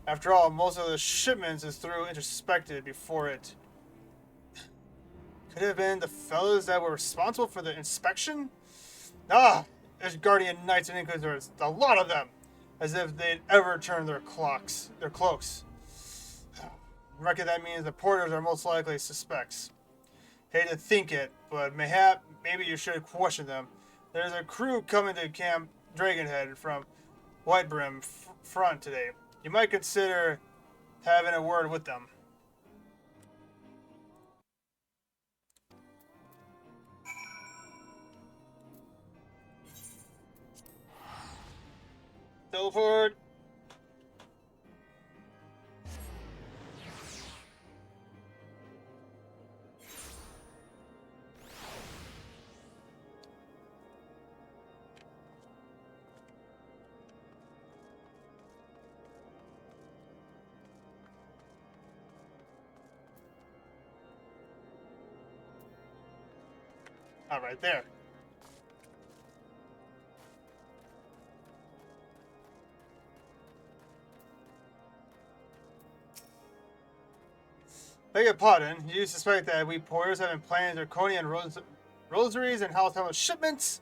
After all, most of the shipments is through introspected before it. Could it have been the fellows that were responsible for the inspection? Ah, there's Guardian Knights and Inquisitors, a lot of them, as if they'd ever turn their cloaks. I reckon that means the porters are most likely suspects. Hate to think it, but maybe you should question them. There's a crew coming to Camp Dragonhead from Whitebrim front today. You might consider having a word with them. Teleport. Not right there. Beg your pardon, you suspect that we porters have been planning draconian rosaries and house shipments?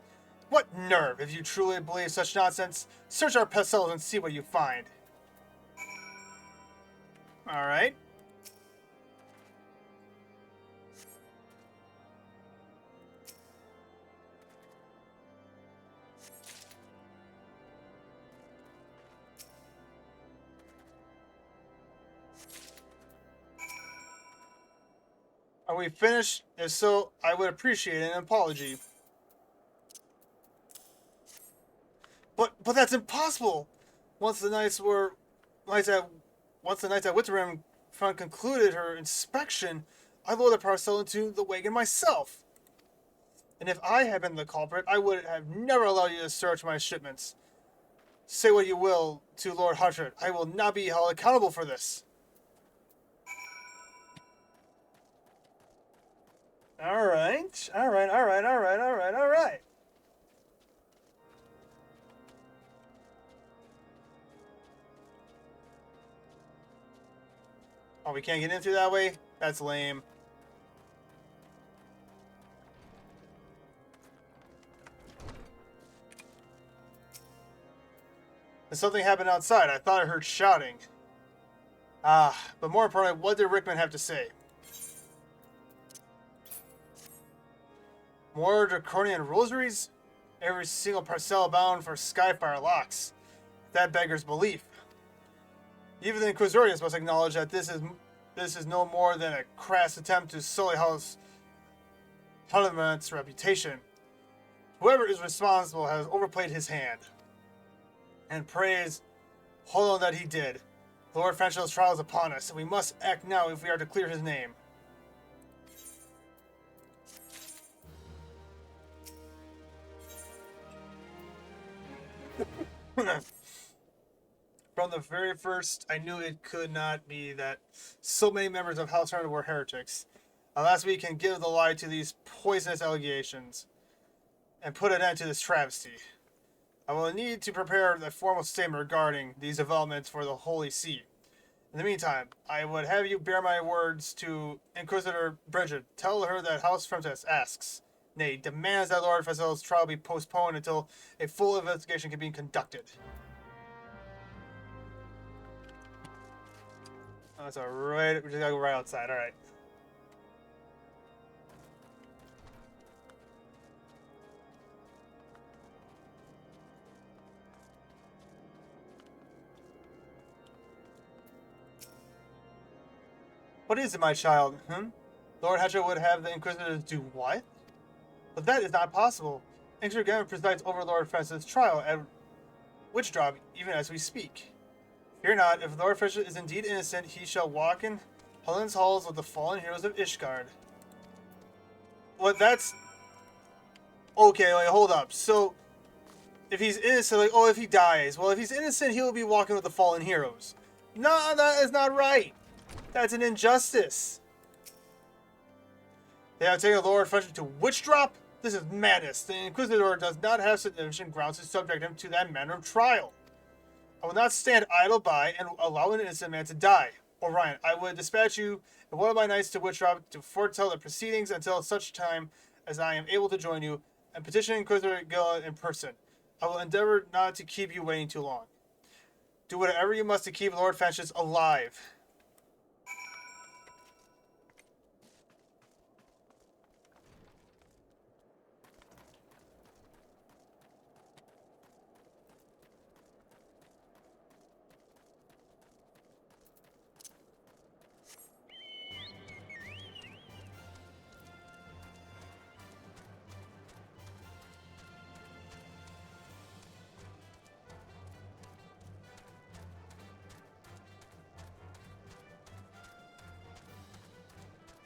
What nerve! If you truly believe such nonsense, search our parcels and see what you find. Alright. Are we finished? If so, I would appreciate an apology. But that's impossible. Once the knights at Witterim front concluded her inspection, I lowered the parcel into the wagon myself. And if I had been the culprit, I would have never allowed you to search my shipments. Say what you will to Lord Hunter, I will not be held accountable for this. Alright. Oh, we can't get in through that way? That's lame. And something happened outside. I thought I heard shouting. But more importantly, what did Rickman have to say? More draconian rosaries? Every single parcel bound for Skyfire locks. That beggars belief. Even the Inquisitorius must acknowledge that this is no more than a crass attempt to sully House Parliament's reputation. Whoever is responsible has overplayed his hand. And praise hold on that he did. Lord Franchell's trial is upon us, and we must act now if we are to clear his name. From the very first, I knew it could not be that so many members of House Hunter were heretics. Unless we can give the lie to these poisonous allegations and put an end to this travesty. I will need to prepare a formal statement regarding these developments for the Holy See. In the meantime, I would have you bear my words to Inquisitor Bridget. Tell her that House Frontes asks, nay, demands that Lord Fazel's trial be postponed until a full investigation can be conducted. Oh, that's alright. We just gotta go right outside. Alright. What is it, my child? Lord Hatcher would have the Inquisitors do what? But that is not possible. Inquisitor Gammon presides over Lord Francis' trial at Witchdrop, even as we speak. Fear not, if Lord Francis is indeed innocent, he shall walk in Helen's halls with the fallen heroes of Ishgard. What, that's... Okay, wait, hold up. So, if he's innocent, like, oh, if he dies, well, if he's innocent, he'll be walking with the fallen heroes. No, that is not right. That's an injustice. They have taken Lord Francis to Witchdrop? This is madness. The Inquisitor does not have sufficient grounds to subject him to that manner of trial. I will not stand idle by and allow an innocent man to die. Orion, I would dispatch you and one of my knights to Witchdrop to foretell the proceedings until such time as I am able to join you and petition Inquisitor Gilla in person. I will endeavor not to keep you waiting too long. Do whatever you must to keep Lord Francis alive.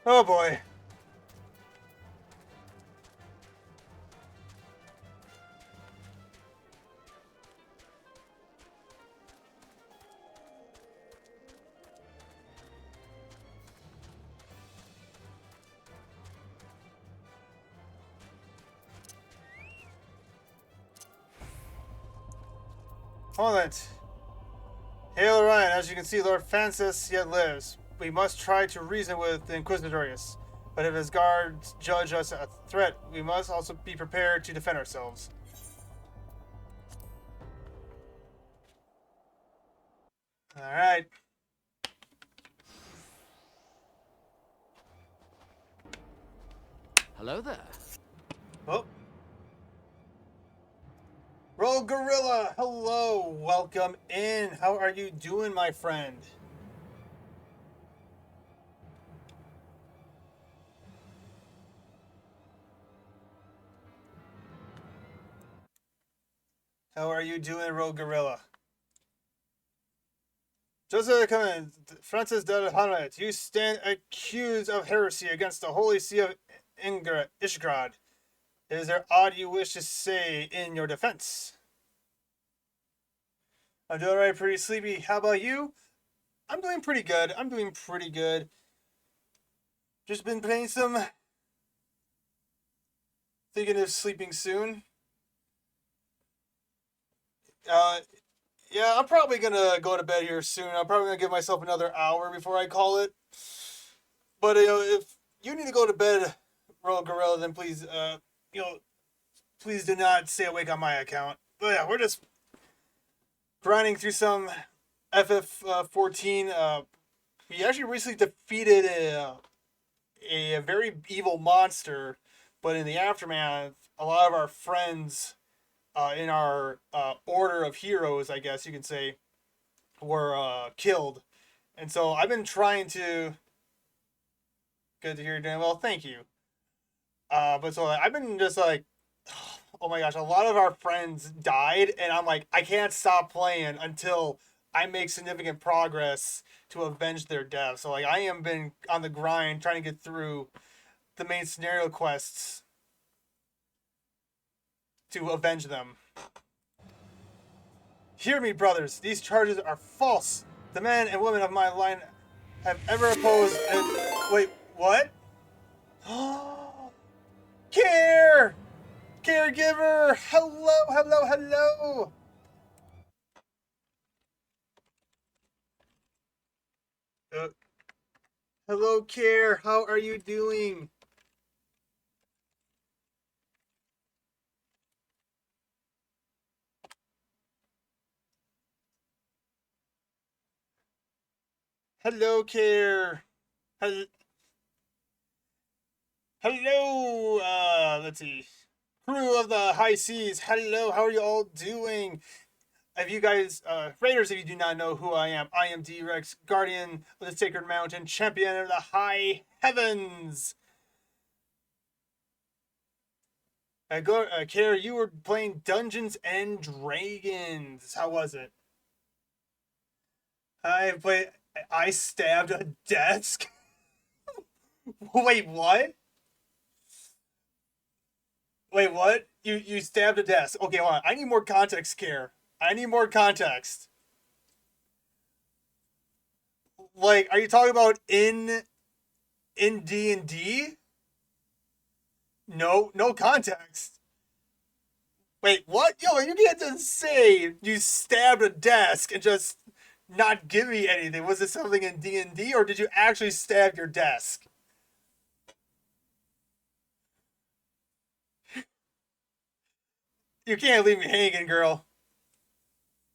Oh boy. Opponent. Hail Orion, as you can see, Lord Francis yet lives. We must try to reason with the Inquisitorius. But if his guards judge us a threat, we must also be prepared to defend ourselves. Alright. Hello there. Oh. Rogue Gorilla, hello. Welcome in. How are you doing, my friend? How are you doing, Rogue Gorilla? Joseph, come in. Francis de Hamlet, you stand accused of heresy against the Holy See of Ishgrad. Is there aught you wish to say in your defense? I'm doing alright, pretty sleepy. How about you? I'm doing pretty good. Just been playing some... Thinking of sleeping soon. Yeah, I'm probably gonna go to bed here soon. I'm probably gonna give myself another hour before I call it. But if you need to go to bed, Royal Gorilla, then please, please do not stay awake on my account. But yeah, we're just grinding through some FF14. We actually recently defeated a very evil monster, but in the aftermath, a lot of our friends in our order of heroes, I guess you can say, were killed. And so I've been trying to... Good to hear you're doing well. Thank you. But so I've been just like, oh my gosh, a lot of our friends died, and I'm like, I can't stop playing until I make significant progress to avenge their death. So like, I am been on the grind trying to get through the main scenario quests to avenge them. Hear me, brothers. These charges are false. The men and women of my line have ever opposed... Wait, what? Care! Caregiver! Hello, hello, hello! Hello, Care. How are you doing? Hello, Care. Hello, let's see. Crew of the high seas, hello, how are you all doing? If you guys, Raiders, if you do not know who I am D-Rex, Guardian of the Sacred Mountain, Champion of the High Heavens. Care, you were playing Dungeons and Dragons. How was it? I stabbed a desk? Wait, what? Wait, what? You stabbed a desk. Okay, hold on. I need more context, Care. I need more context. Like, are you talking about in D&D? No context. Wait, what? Yo, you can't just say you stabbed a desk and just not give me anything. Was it something in D&D, or did you actually stab your desk? You can't leave me hanging, girl.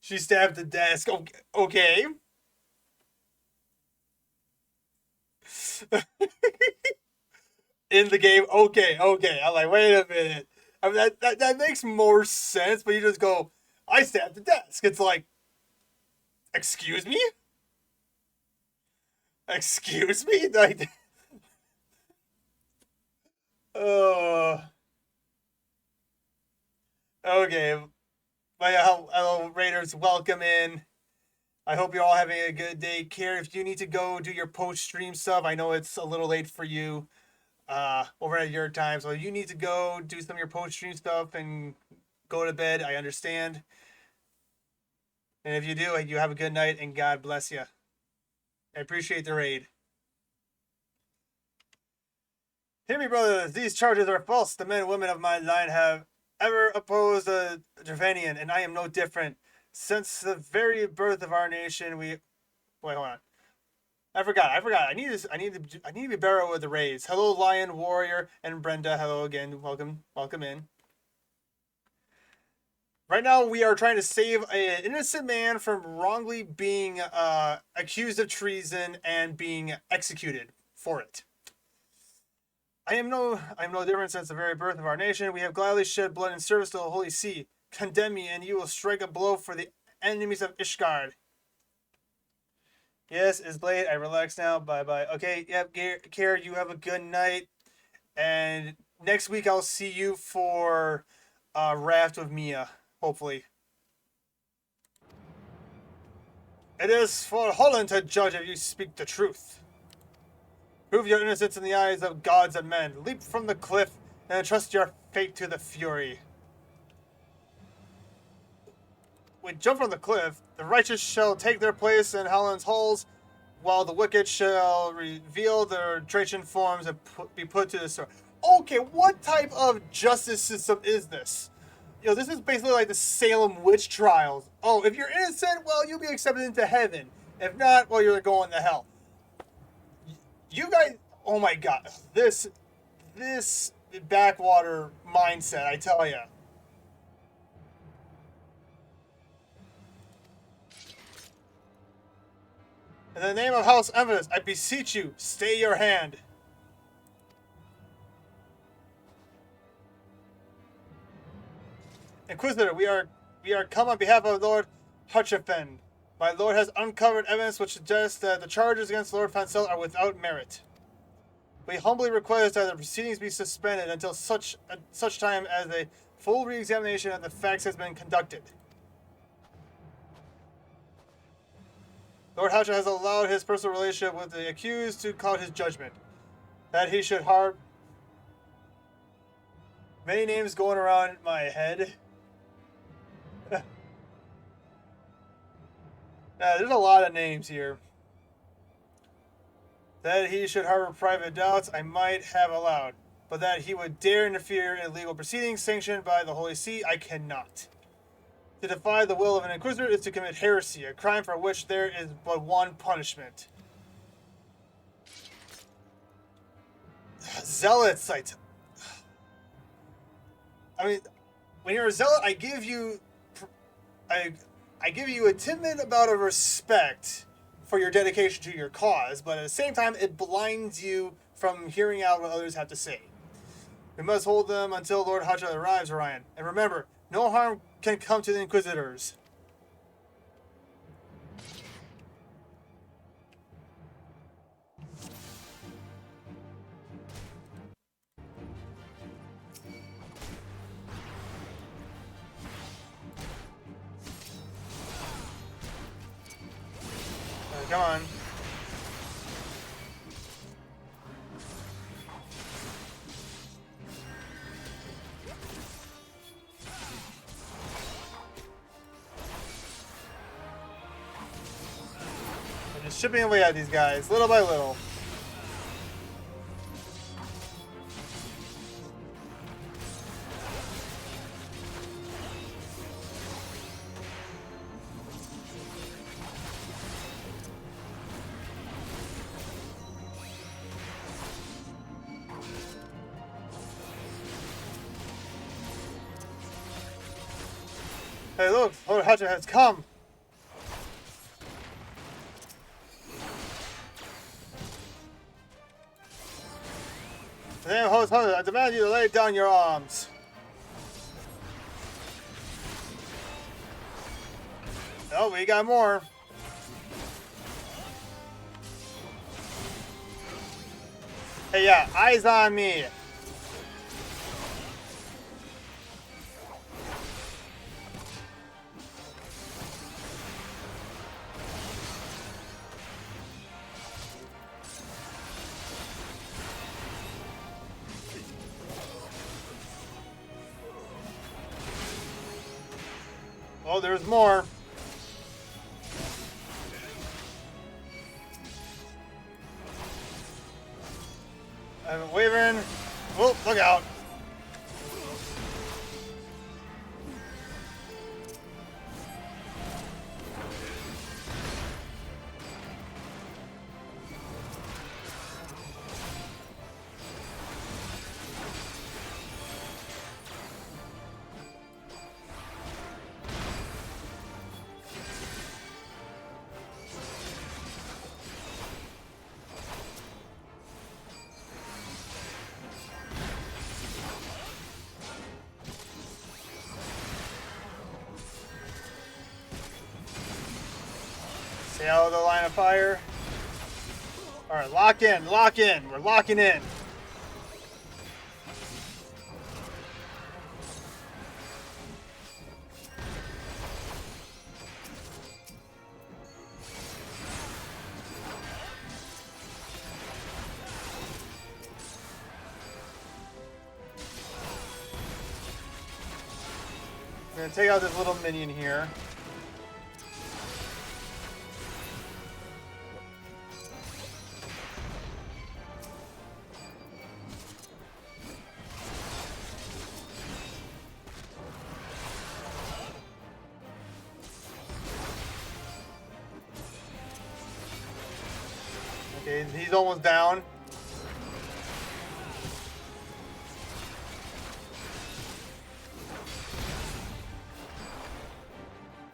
She stabbed the desk. Okay. In the game. Okay. I'm like, wait a minute. I mean, that makes more sense, but you just go, I stabbed the desk. It's like, excuse me? Excuse me? Like, okay. My hello, Raiders. Welcome in. I hope you're all having a good day. Care, if you need to go do your post-stream stuff, I know it's a little late for you over at your time, so you need to go do some of your post-stream stuff and go to bed. I understand. And if you do, you have a good night and God bless you. I appreciate the raid. Hear me, brothers. These charges are false. The men and women of my line have ever opposed the Dravanian, and I am no different. Since the very birth of our nation, we... Wait, hold on. I forgot. I need to be better with the raids. Hello, Lion, Warrior, and Brenda. Hello again. Welcome in. Right now, we are trying to save an innocent man from wrongly being accused of treason and being executed for it. I am no different since the very birth of our nation. We have gladly shed blood in service to the Holy See. Condemn me, and you will strike a blow for the enemies of Ishgard. Yes, it's late. I relax now. Bye-bye. Okay, yep, Care, you have a good night. And next week I'll see you for Raft with Mia, hopefully. It is for Holland to judge if you speak the truth. Prove your innocence in the eyes of gods and men. Leap from the cliff and entrust your fate to the Fury. We jump from the cliff, the righteous shall take their place in Holland's halls, while the wicked shall reveal their Trajan forms and be put to the sword. Okay, what type of justice system is this? This is basically like the Salem witch trials. Oh, if you're innocent, well, you'll be accepted into heaven. If not, well, you're going to hell. You guys, oh my god, this backwater mindset, I tell ya. In the name of House Evidence, I beseech you, stay your hand. Inquisitor, we are come on behalf of Lord Hutchefen. My lord has uncovered evidence which suggests that the charges against Lord Fancel are without merit. We humbly request that the proceedings be suspended until such time as a full re-examination of the facts has been conducted. Lord Hatcher has allowed his personal relationship with the accused to cloud his judgment. That he should harm... Many names going around my head. There's a lot of names here. That he should harbor private doubts, I might have allowed. But that he would dare interfere in legal proceedings sanctioned by the Holy See, I cannot. To defy the will of an inquisitor is to commit heresy, a crime for which there is but one punishment. Zealots, I mean, when you're a zealot, I give you a timid amount of respect for your dedication to your cause, but at the same time, it blinds you from hearing out what others have to say. We must hold them until Lord Hacha arrives, Orion. And remember, no harm can come to the Inquisitors. Come on. I'm just chipping away at these guys, little by little. Hey, look! Lord Hatcher has come! In the name of Host Hunter, I demand you to lay down your arms. Oh, we got more. Hey, yeah, eyes on me. Oh, there's more. I'm wavering. Oh, look out. Stay out of the line of fire. Alright, lock in, lock in. We're locking in. I'm gonna take out this little minion here. Okay, he's almost down.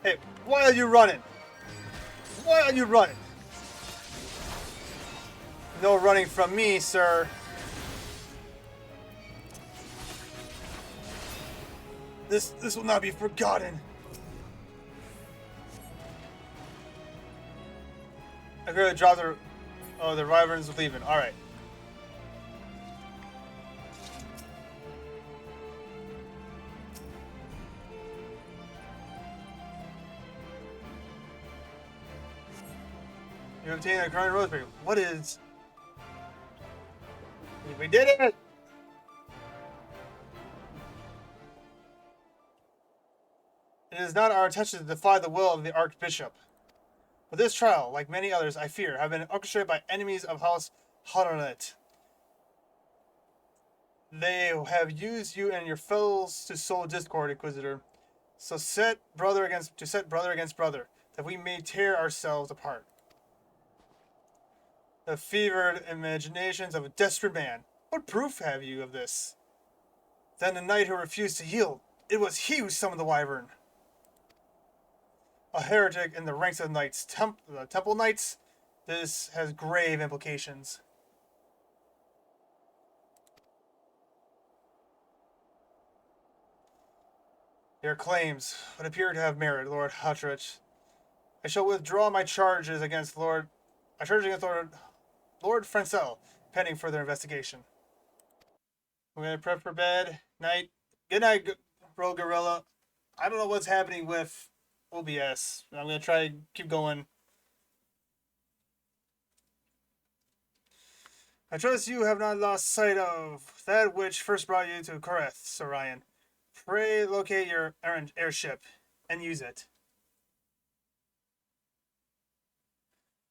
Hey, why are you running? Why are you running? No running from me, sir. This will not be forgotten. I gotta drop the... Oh, the Wyvern's leaving. Alright. You obtained a current rosemary. What is... We did it! It is not our intention to defy the will of the Archbishop. But this trial, like many others, I fear, have been orchestrated by enemies of House Honoret. They have used you and your fellows to sow discord, Inquisitor. So set brother against brother, that we may tear ourselves apart. The fevered imaginations of a desperate man. What proof have you of this? Then the knight who refused to yield. It was he who summoned the Wyvern. A heretic in the ranks of the knights, the Temple Knights. This has grave implications. Your claims would appear to have merit, Lord Huttrich. I shall withdraw my charges against Lord Francel, pending further investigation. We're gonna prep for bed. Night. Good night, Rogue Gorilla. I don't know what's happening with OBS. I'm gonna try to keep going. I trust you have not lost sight of that which first brought you to Koreth, Sir Ryan. Pray locate your errant airship and use it.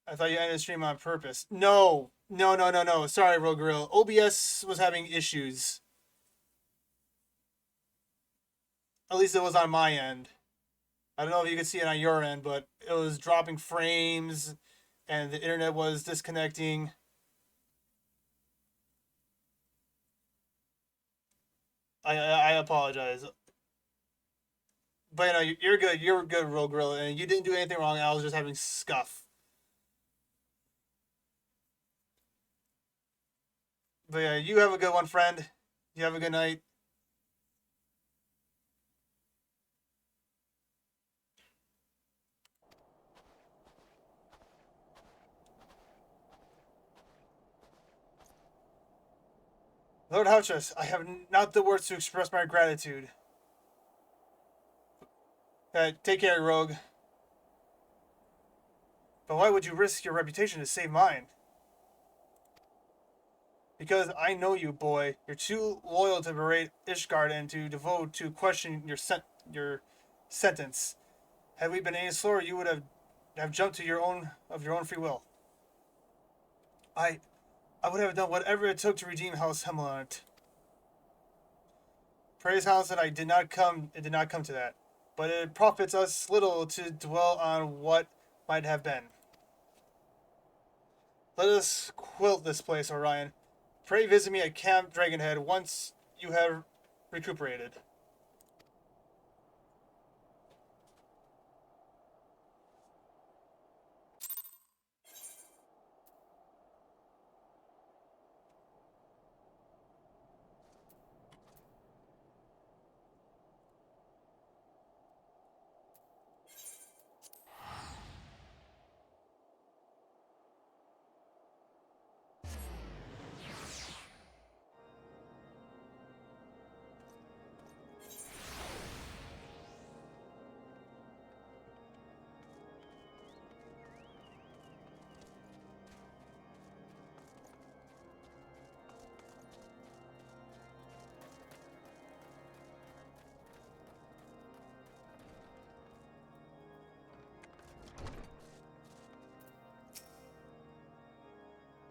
I thought you ended the stream on purpose. No. Sorry, Rogue Gorilla. OBS was having issues. At least it was on my end. I don't know if you can see it on your end, but it was dropping frames and the internet was disconnecting. I apologize. But you know, you're good. You're good, Rogue Gorilla, and you didn't do anything wrong. I was just having scuff. But yeah, you have a good one, friend. You have a good night. Lord Houchus, I have not the words to express my gratitude. Take care, Rogue. But why would you risk your reputation to save mine? Because I know you, boy. You're too loyal to berate Ishgard and to devote to question your sentence. Had we been any slower, you would have jumped to your own free will. I would have done whatever it took to redeem House Hemmelant. Praise House that it did not come to that. But it profits us little to dwell on what might have been. Let us quilt this place, Orion. Pray visit me at Camp Dragonhead once you have recuperated.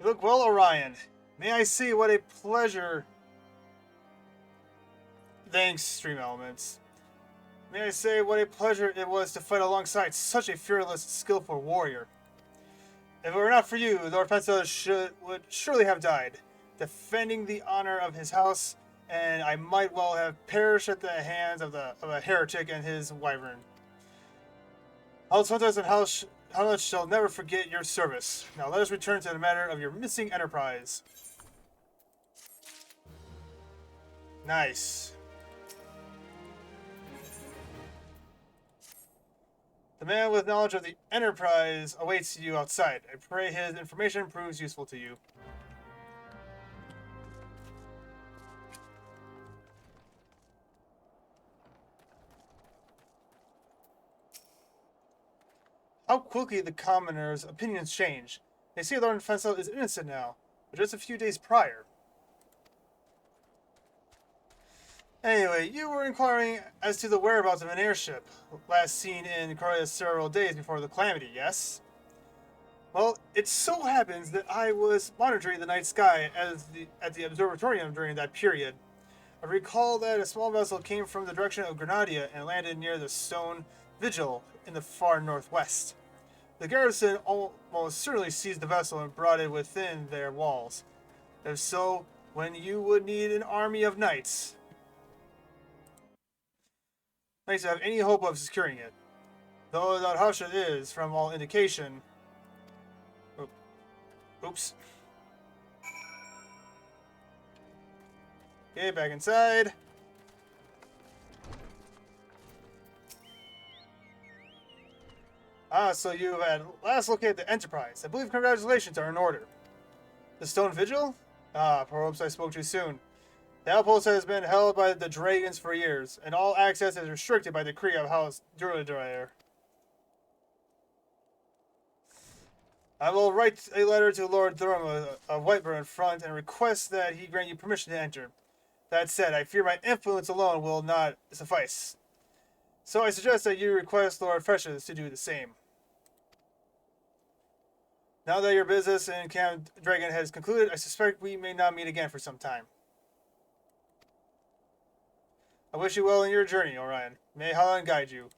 Look well, Orion. May I say what a pleasure... Thanks, Stream Elements. May I say what a pleasure it was to fight alongside such a fearless, skillful warrior. If it were not for you, Lord Pencil would surely have died, defending the honor of his house, and I might well have perished at the hands of a heretic and his wyvern. House Hunters and House shall never forget your service. Now let us return to the matter of your missing enterprise. Nice. The man with knowledge of the Enterprise awaits you outside. I pray his information proves useful to you. How quickly the commoners' opinions change. They say Lord Fensel is innocent now, but just a few days prior. Anyway, you were inquiring as to the whereabouts of an airship, last seen in Korea several days before the calamity, yes? Well, it so happens that I was monitoring the night sky at the observatorium during that period. I recall that a small vessel came from the direction of Grenada and landed near the Stone Vigil in the far northwest. The garrison almost certainly seized the vessel and brought it within their walls. If so, when you would need an army of knights... Knights have any hope of securing it. Though that Hasha is, from all indication... Oops. Okay, back inside. So you have at last located the Enterprise. I believe congratulations are in order. The Stone Vigil? Perhaps I spoke too soon. The outpost has been held by the dragons for years, and all access is restricted by decree of House Durladryer. I will write a letter to Lord Durham of Whiteburn Front and request that he grant you permission to enter. That said, I fear my influence alone will not suffice. So I suggest that you request Lord Freshes to do the same. Now that your business in Camp Dragon has concluded, I suspect we may not meet again for some time. I wish you well in your journey, Orion. May Holland guide you.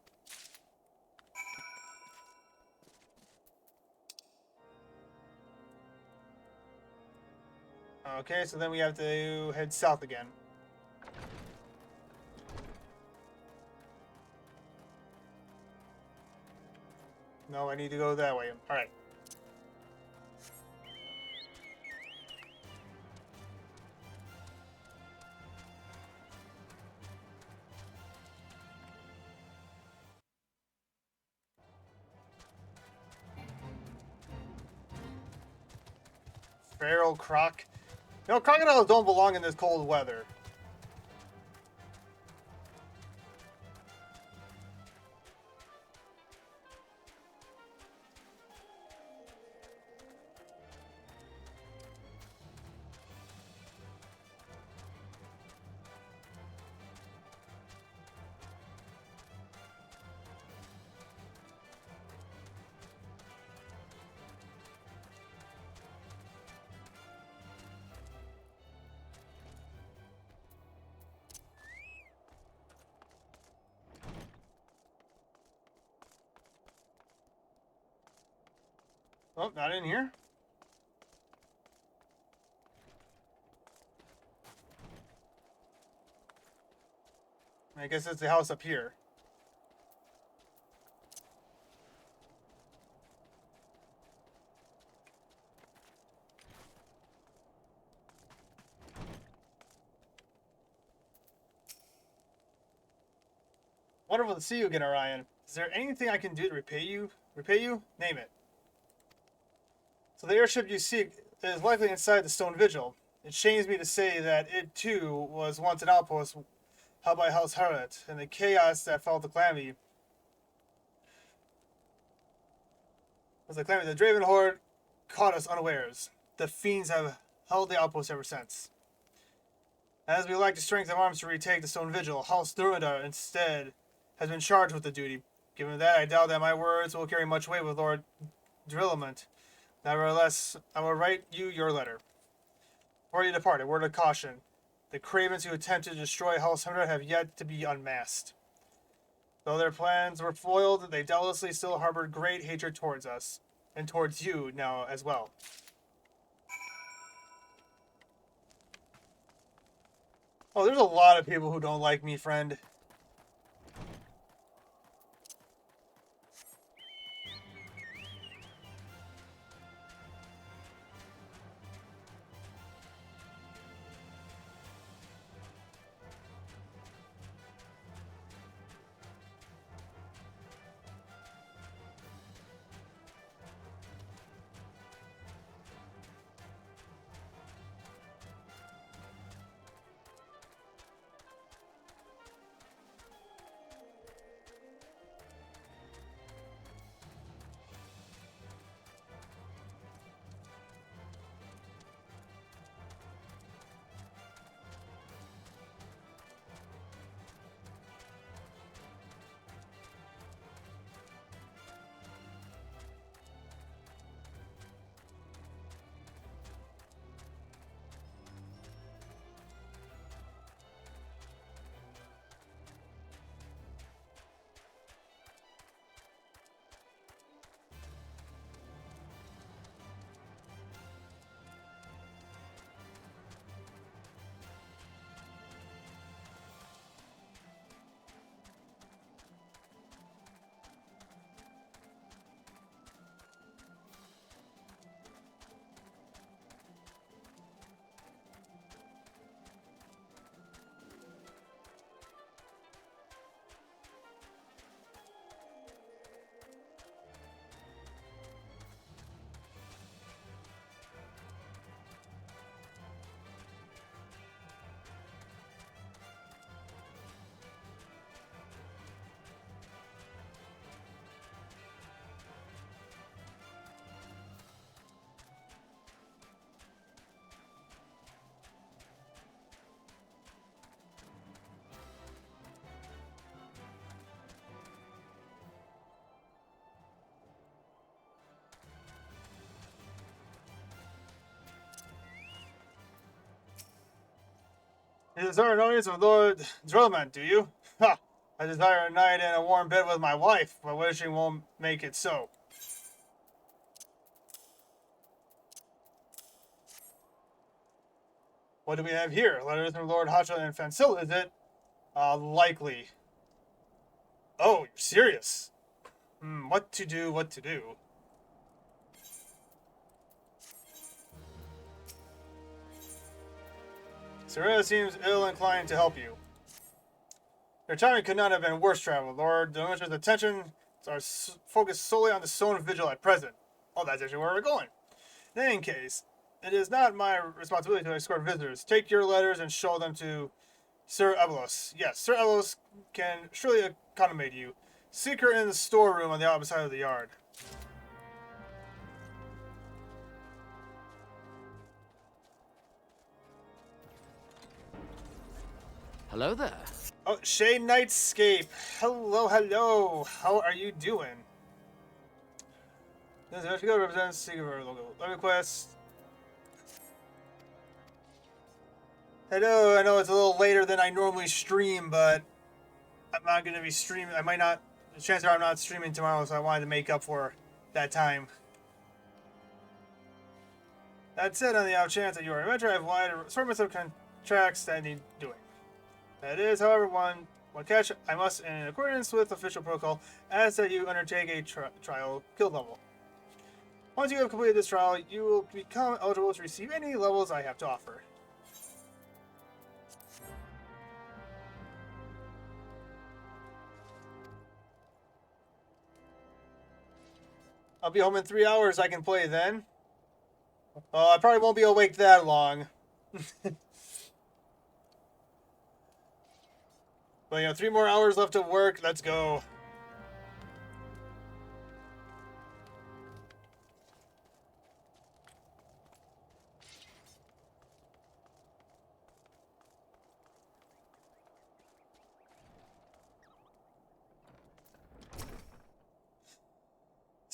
Okay, so then we have to head south again. No, I need to go that way. Alright. Feral croc. You know, crocodiles don't belong in this cold weather. Oh, not in here. I guess it's the house up here. Wonderful to see you again, Orion. Is there anything I can do to repay you? Name it. So the airship you seek is likely inside the Stone Vigil. It shames me to say that it, too, was once an outpost held by House Harriet, and the chaos that followed the calamity. The Draven Horde caught us unawares. The fiends have held the outpost ever since. As we lack the strength of arms to retake the Stone Vigil, House Durmada instead has been charged with the duty. Given that, I doubt that my words will carry much weight with Lord Drillement. Nevertheless, I will write you your letter. Before you depart, a word of caution. The cravens who attempted to destroy House Hunter have yet to be unmasked. Though their plans were foiled, they doubtlessly still harbored great hatred towards us, and towards you now as well. Oh, there's a lot of people who don't like me, friend. You desire an audience of Lord Drillman, do you? Ha! I desire a night in a warm bed with my wife, but wishing won't make it so. What do we have here? Letters from Lord Hacha and Fansil, is it? Likely. Oh, you're serious? What to do, what to do? Serena seems ill-inclined to help you. Your timing could not have been worse, travel lord. The Minister's attention are focused solely on the Stone Vigil at present. Oh, that's actually where we're going. In any case, it is not my responsibility to escort visitors. Take your letters and show them to Sir Evelos. Yes, Sir Evelos can surely accommodate you. Seek her in the storeroom on the opposite side of the yard. Hello there. Oh, Shay Nightscape. Hello, hello. How are you doing? This Vtuber represents Sigurd logo. Let me request. Hello, I know it's a little later than I normally stream, but I'm not going to be streaming. I might not. The chances are I'm not streaming tomorrow, so I wanted to make up for that time. That said, on the off chance that you are a adventurer, I have wide assortments of contracts that need doing. That is, however, one catch I must, in accordance with official protocol, ask that you undertake a trial guild level. Once you have completed this trial, you will become eligible to receive any levels I have to offer. I'll be home in 3 hours. I can play then. I probably won't be awake that long. But, 3 more hours left of work. Let's go.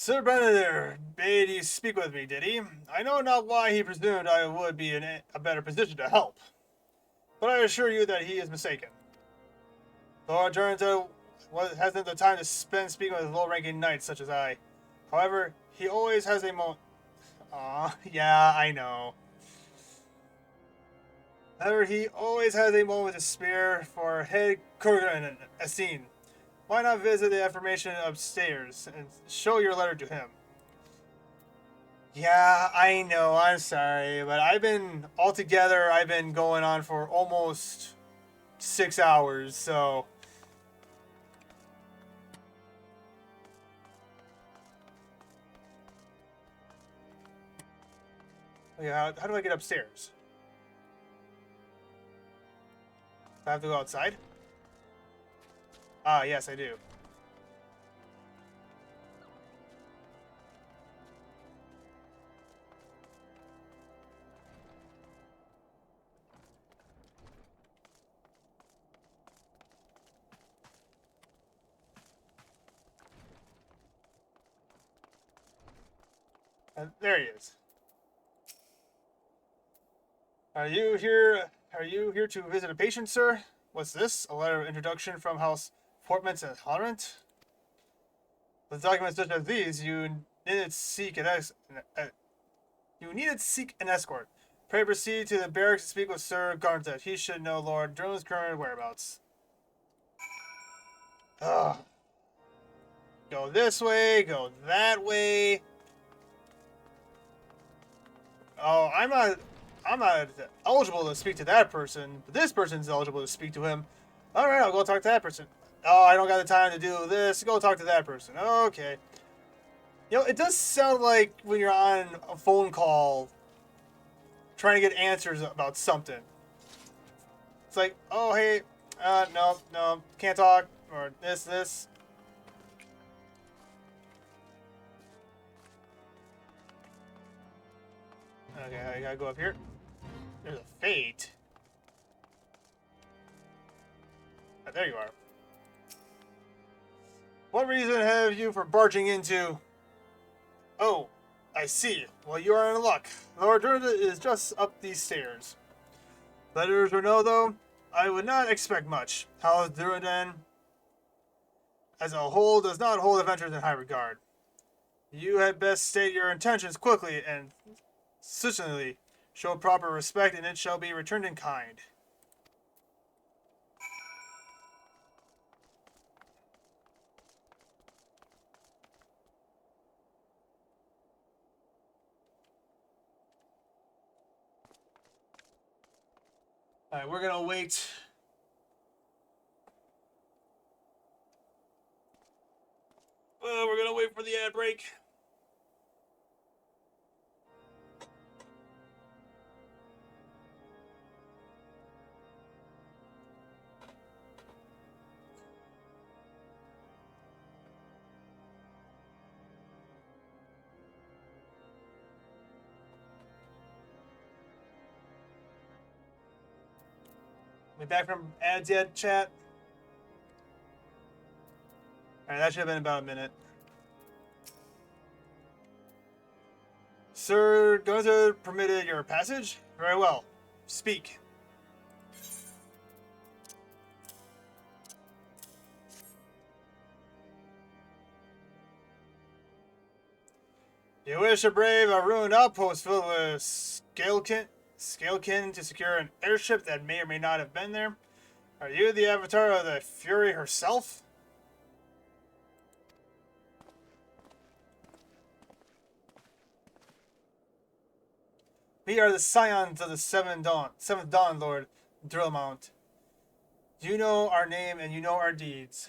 Sir Benedict bade you speak with me, did he? I know not why he presumed I would be in a better position to help, but I assure you that he is mistaken. Lord Durrell hasn't the time to spend speaking with low-ranking knights such as I. However, he always has a moment. Aw, yeah, I know. However, he always has a moment to spare for head Kurgan and Essene. Why not visit the information upstairs and show your letter to him? Yeah, I know, I'm sorry, but I've been going on for almost 6 hours, so. Yeah, how do I get upstairs? Do I have to go outside? Ah, yes, I do. There he is. Are you here? Are you here to visit a patient, sir? What's this? A letter of introduction from House Portmans and Tolerant? With documents such as these, you needed seek an escort. Pray proceed to the barracks to speak with Sir Garnett. He should know Lord Durham's current whereabouts. Ugh. Go this way, go that way. Oh, I'm not eligible to speak to that person, but this person's eligible to speak to him. Alright, I'll go talk to that person. Oh, I don't got the time to do this. Go talk to that person. Okay. You know, it does sound like when you're on a phone call trying to get answers about something. It's like, oh, hey, no, can't talk, or this. Okay, I gotta go up here. There's a fate. Oh, there you are. What reason have you for barging into... Oh, I see. Well, you are in luck. Lord Durham is just up these stairs. Letters or no, though, I would not expect much. House Durham, as a whole, does not hold adventures in high regard. You had best state your intentions quickly and certainly show proper respect, and it shall be returned in kind. Alright, we're gonna wait. Well, we're gonna wait for the ad break. We back from ads yet, chat? Alright, that should have been about a minute. Sir Gunther permitted your passage? Very well. Speak. You wish to brave a ruined outpost filled with scalekin to secure an airship that may or may not have been there? Are you the avatar of the Fury herself? We are the scions of the Seventh Dawn, Lord Drillmount. You know our name and you know our deeds.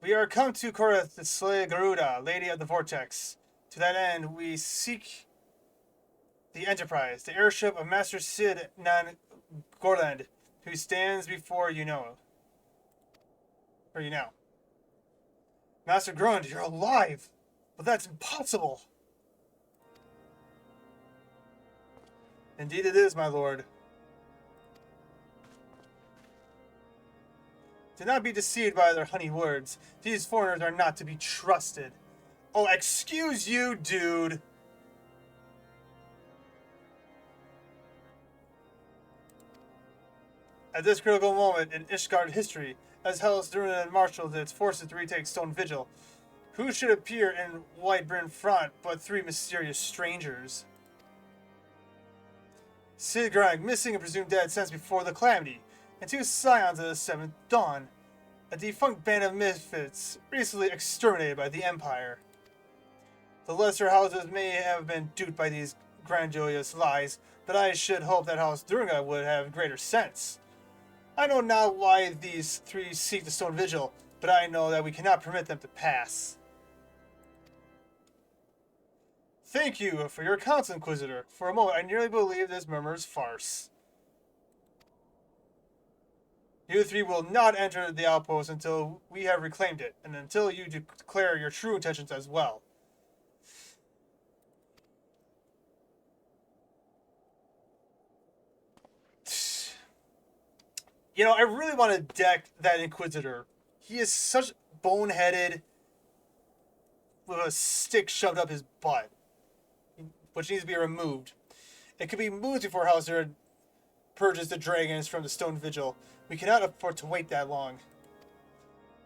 We are come to Korath to slay Garuda, Lady of the Vortex. To that end, we seek the Enterprise, the airship of Master Sid Nan Gorland, who stands before you now. Master Grund, you're alive! But that's impossible! Indeed it is, my lord. Do not be deceived by their honey words. These foreigners are not to be trusted. Oh, excuse you, dude. At this critical moment in Ishgard history, as Hellas Durin marshals its forces to retake Stone Vigil, who should appear in White-Bryn front but 3 mysterious strangers? Sigurd, missing and presumed dead since before the calamity, and 2 scions of the 7th Dawn, a defunct band of misfits recently exterminated by the Empire. The lesser houses may have been duped by these grandiose lies, but I should hope that House Durga would have greater sense. I know not why these 3 seek the Stone Vigil, but I know that we cannot permit them to pass. Thank you for your counsel, Inquisitor. For a moment, I nearly believed this murmur's farce. You 3 will not enter the outpost until we have reclaimed it, and until you declare your true intentions as well. You know, I really want to deck that Inquisitor. He is such boneheaded with a stick shoved up his butt, which needs to be removed. It could be moved before Hauser purges the dragons from the Stone Vigil. We cannot afford to wait that long.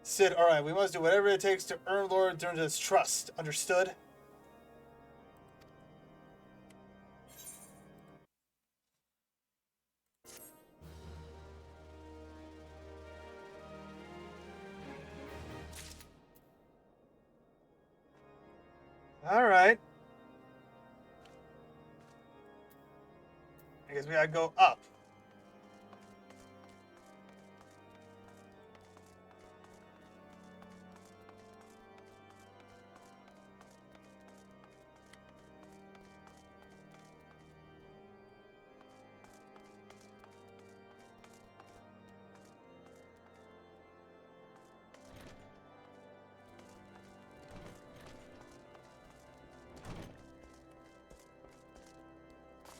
Sid, alright, we must do whatever it takes to earn Lord Durnda's trust. Understood? Alright. I guess we gotta go up.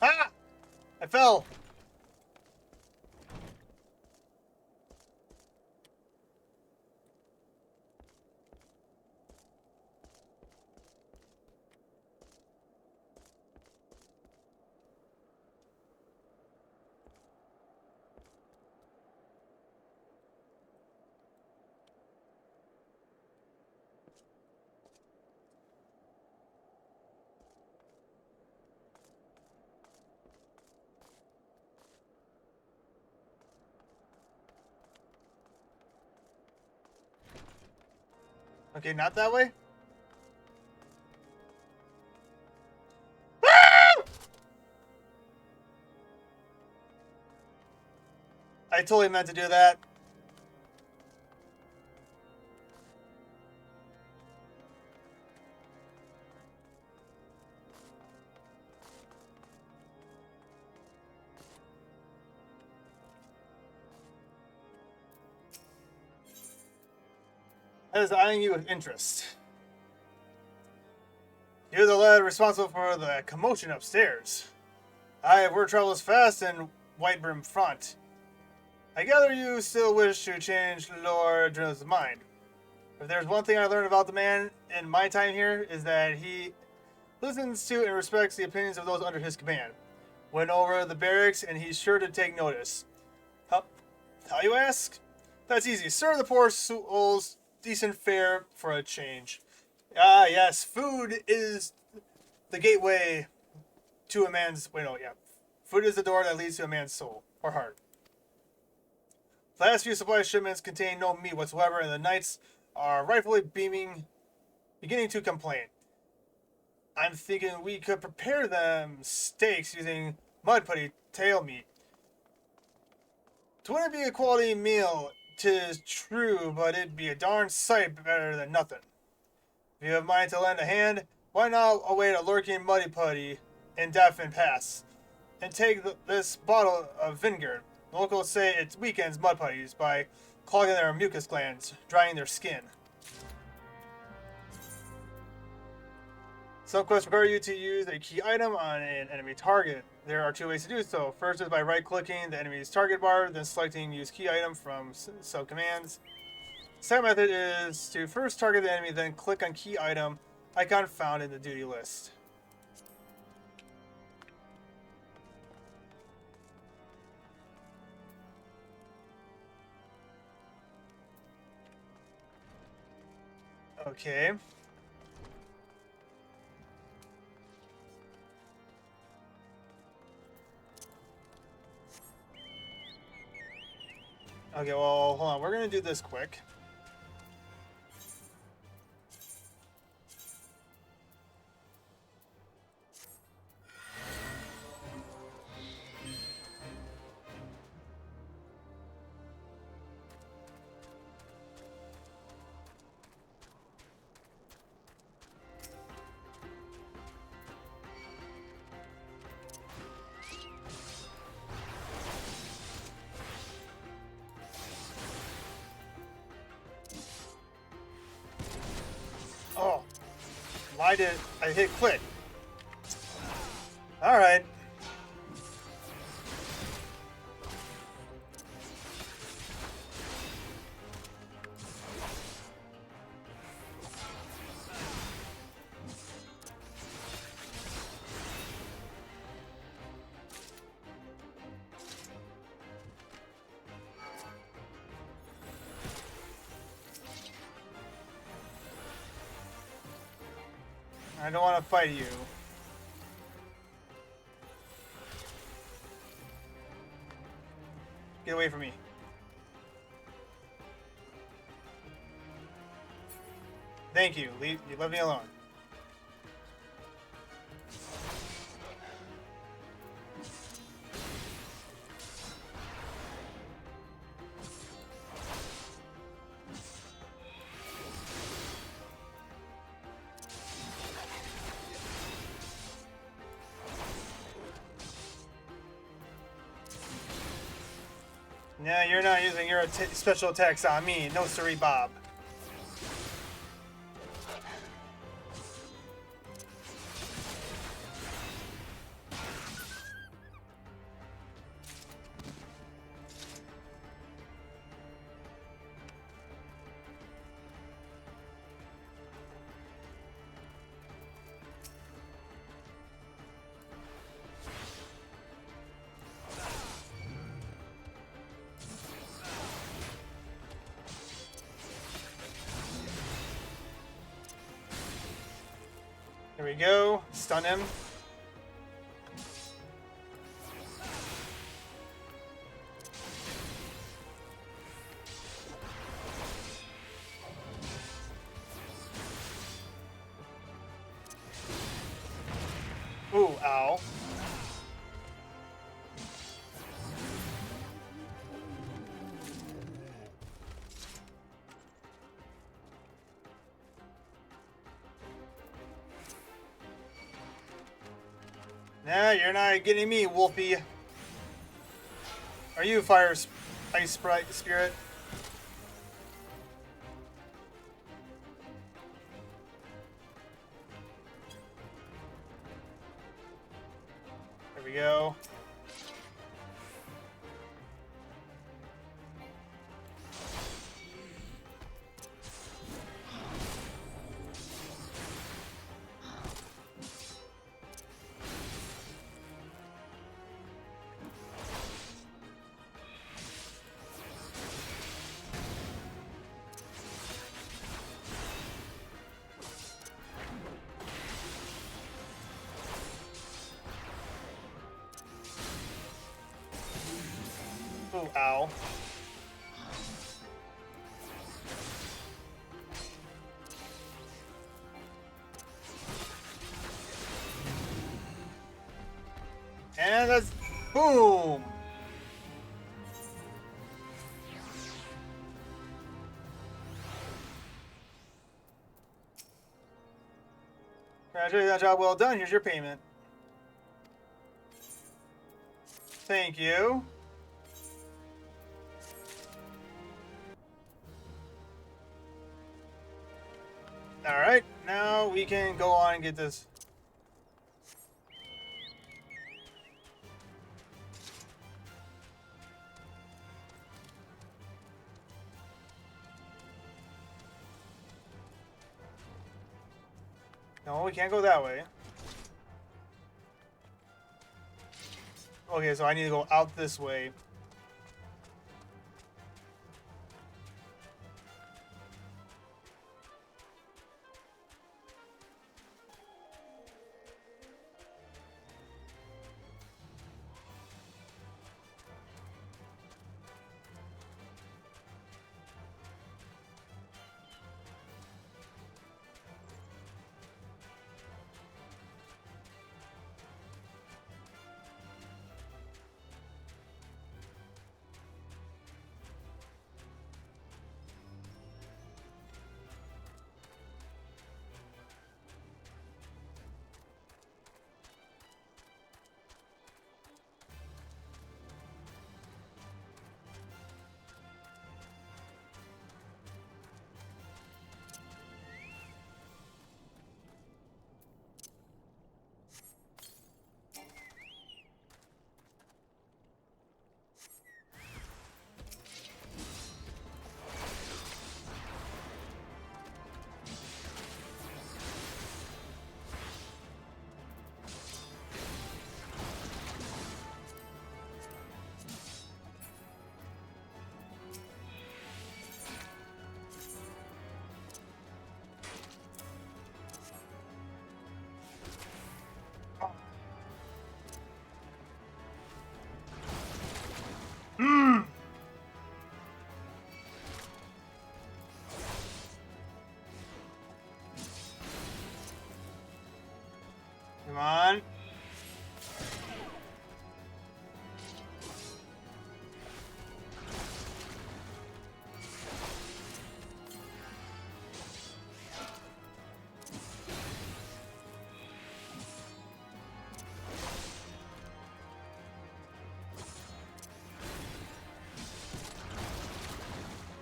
Ah! I fell! Okay, not that way? Ah! I totally meant to do that. I was eyeing you with interest. You're the lad responsible for the commotion upstairs. I have word travels fast in White-Brim front. I gather you still wish to change Lord Drill's mind. If there's one thing I learned about the man in my time here, is that he listens to and respects the opinions of those under his command. Went over the barracks and he's sure to take notice. How you ask? That's easy. Serve the poor souls decent fare for a change. Ah, yes, food is the gateway to a man's... Wait, no, yeah. Food is the door that leads to a man's soul, or heart. The last few supply shipments contain no meat whatsoever, and the knights are rightfully beginning to complain. I'm thinking we could prepare them steaks using mud putty tail meat. It wouldn't be a quality meal, 'tis true, but it'd be a darn sight better than nothing. If you have mind to lend a hand, why not await a lurking muddy putty in Daphne Pass, and take this bottle of vinegar. The locals say it weakens mud putties by clogging their mucus glands, drying their skin. Some quests require you to use a key item on an enemy target. There are 2 ways to do so. First is by right-clicking the enemy's target bar, then selecting Use Key Item from sub-commands. Second method is to first target the enemy, then click on Key Item icon found in the duty list. Okay. Okay, well, hold on. We're going to do this quick. Oh, why did I hit quit? All right. I don't want to fight you. Get away from me. Thank you. You let me alone. Yeah, you're not using your special attacks on me. No siree, Bob. Here we go. Stun him. Ooh, ow. Nah, you're not getting me, Wolfie. Are you Ice Sprite Spirit? There we go. Ooh, ow. And that's boom. Congratulations, job well done. Here's your payment. Thank you. Alright, now we can go on and get this. No, we can't go that way. Okay, so I need to go out this way. Come on.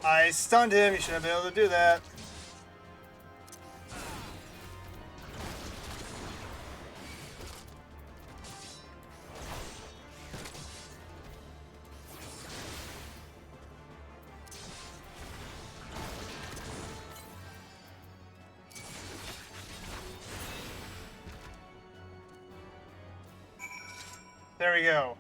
I stunned him. You shouldn't have been able to do that. There we go.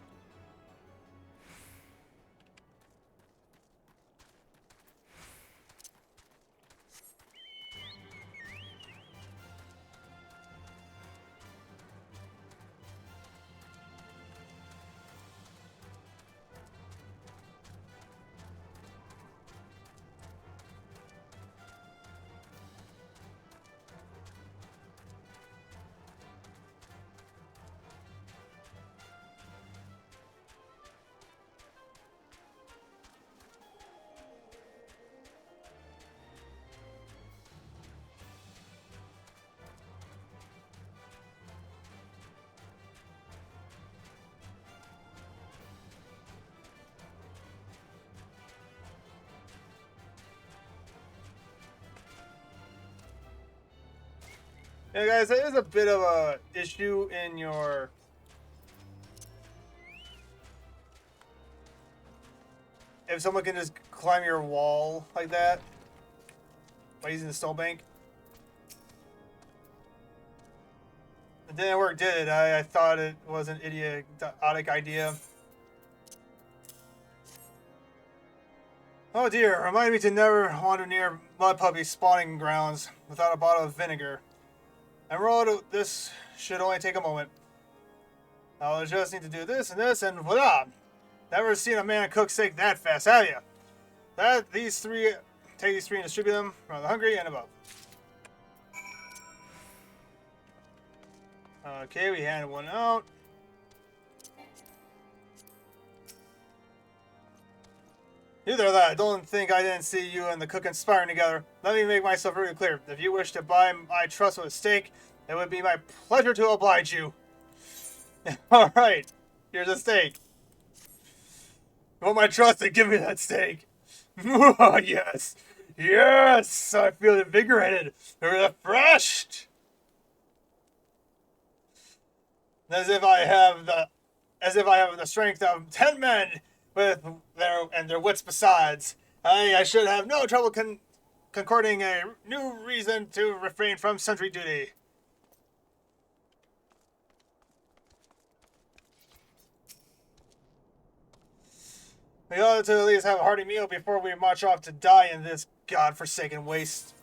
Yeah, guys, there is a bit of a issue in your if someone can just climb your wall like that by using the snowbank. It didn't work, did it? I thought it was an idiotic idea. Oh dear, remind me to never wander near mud puppy spawning grounds without a bottle of vinegar. Emerald, this should only take a moment. I'll just need to do this and this, and voila! Never seen a man cook steak that fast, have you? Take these three and distribute them around the hungry and above. Okay, we handed one out. You there, lad. Don't think I didn't see you and the cook conspiring together. Let me make myself really clear. If you wish to buy my trust with a steak, it would be my pleasure to oblige you. Alright, here's a steak. You want my trust? Then give me that steak. Yes. Yes, I feel invigorated, refreshed. As if I have the strength of 10 men with their wits besides. I should have no trouble concording a new reason to refrain from sentry duty. We ought to at least have a hearty meal before we march off to die in this godforsaken waste.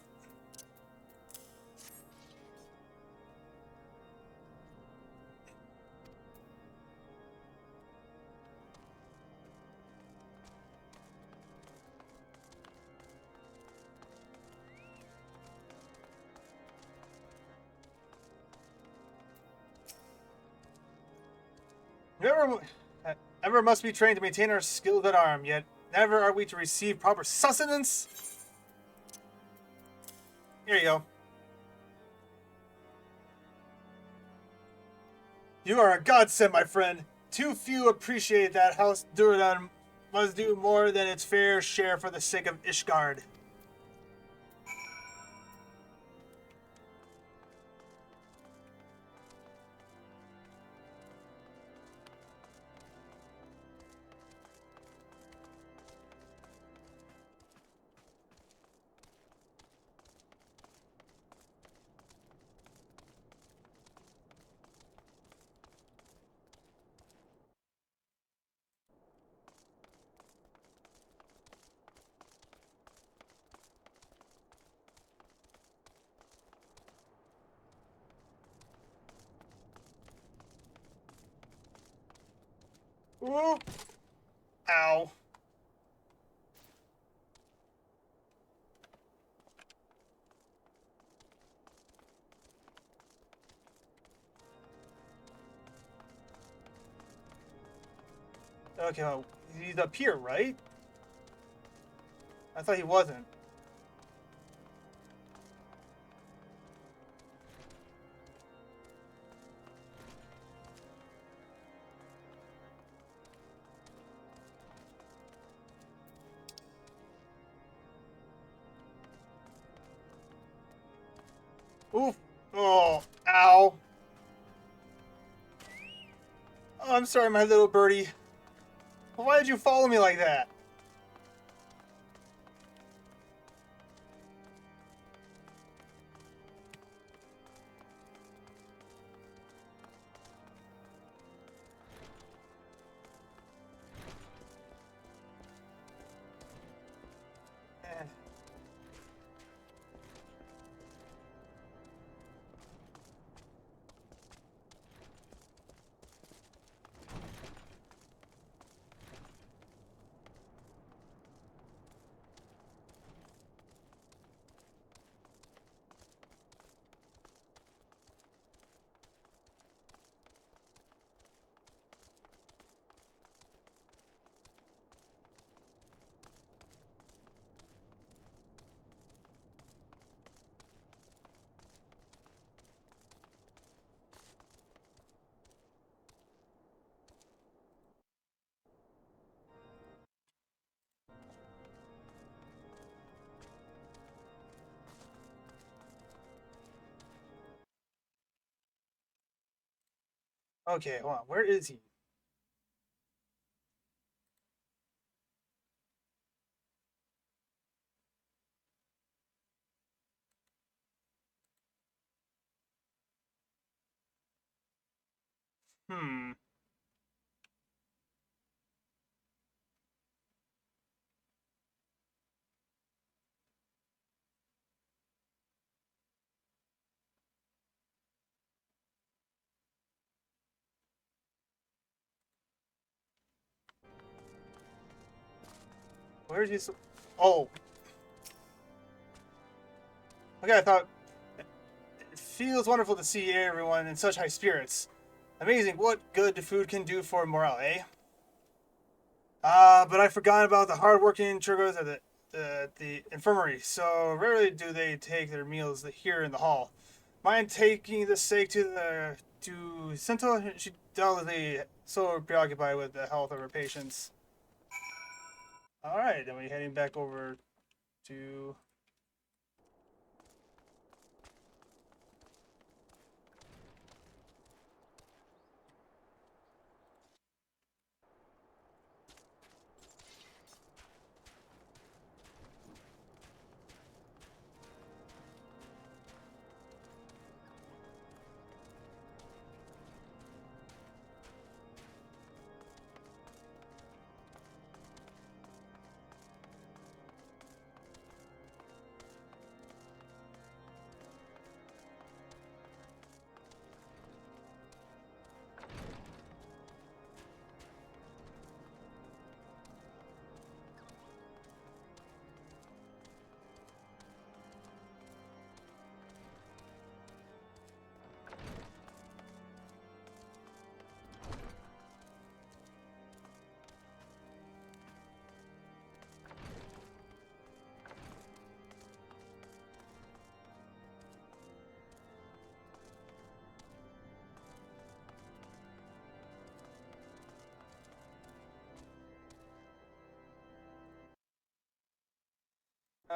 Never, ever must be trained to maintain our skills at arm, yet never are we to receive proper sustenance. Here you go. You are a godsend, my friend. Too few appreciate that House Duradan must do more than its fair share for the sake of Ishgard. Ooh. Ow. Okay, well, he's up here, right? I thought he wasn't. Oof. Oh, ow. Oh, I'm sorry, my little birdie. Why did you follow me like that? Eh. Okay, hold on. Where is he? Hmm. Where is he? Oh. Okay, I thought it feels wonderful to see everyone in such high spirits. Amazing what good the food can do for morale, eh? But I forgot about the hard-working Churgos at the infirmary, so rarely do they take their meals here in the hall. Mind taking the sake to Sento? She doubtlessly so preoccupied with the health of her patients. Alright, then we're heading back over to...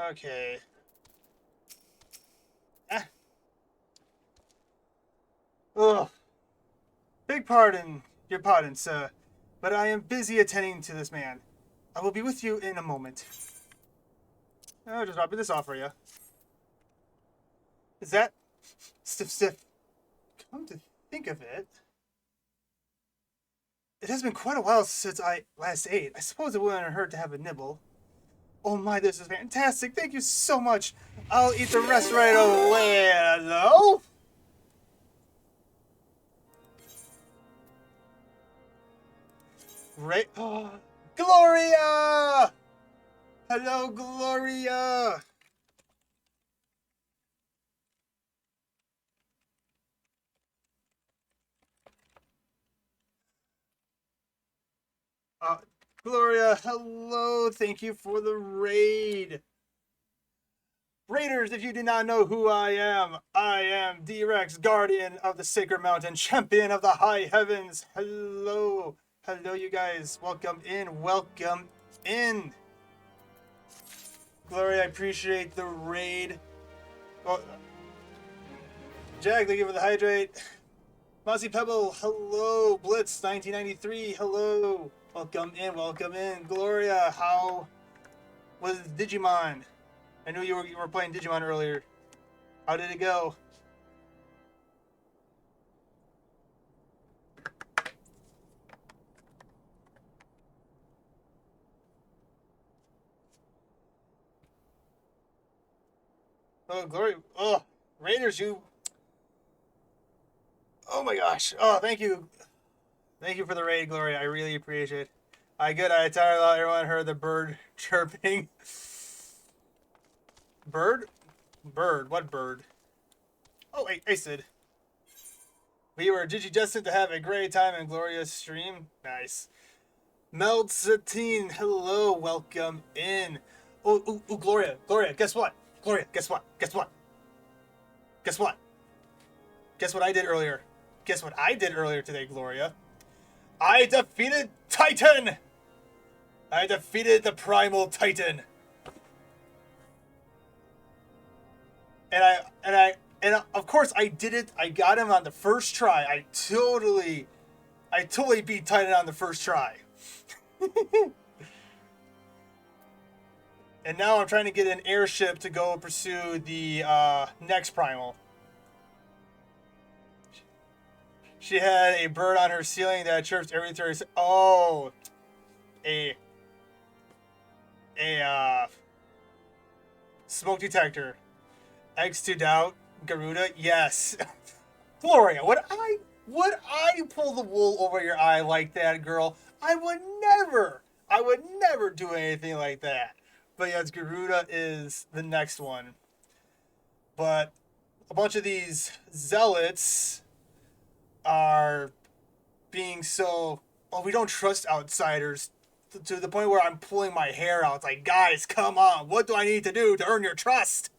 Okay. Ah. Ugh. Big pardon, your pardon, sir, but I am busy attending to this man. I will be with you in a moment. I'll just drop this off for you. Is that stiff? Come to think of it, it has been quite a while since I last ate. I suppose it wouldn't hurt to have a nibble. Oh my, this is fantastic. Thank you so much. I'll eat the rest right away. Hello? Right. Gloria! Hello, Gloria! Gloria, hello. Thank you for the raid. Raiders, if you do not know who I am D-Rex, guardian of the sacred mountain, champion of the high heavens. Hello. Hello, you guys. Welcome in. Welcome in. Gloria, I appreciate the raid. Oh, Jack, thank you for the hydrate. Mossy Pebble, hello. Blitz, 1993, hello. Welcome in, welcome in. Gloria, how was Digimon? I knew you were playing Digimon earlier. How did it go? Oh, Gloria. Oh, Raiders, you. Oh my gosh. Oh, thank you. Thank you for the raid, Gloria. I really appreciate it. I thought everyone heard the bird chirping. Bird? Bird. What bird? Oh, wait, I said. We were destined to have a great time in Gloria's stream. Nice. Meld13, hello, welcome in. Oh, Gloria, guess what? Gloria, guess what? Guess what? Guess what? Guess what I did earlier? Guess what I did earlier today, Gloria? I defeated Titan! I defeated the Primal Titan. And of course I did it. I got him on the first try. I totally beat Titan on the first try. And now I'm trying to get an airship to go pursue the next Primal. She had a bird on her ceiling that chirps every 30 seconds. Oh, a smoke detector. X to doubt. Garuda, yes. Gloria, would I pull the wool over your eye like that, girl? I would never do anything like that. But yes, Garuda is the next one. But a bunch of these zealots are being so, oh, we don't trust outsiders, to the point where I'm pulling my hair out. It's like, guys, come on. What do I need to do to earn your trust?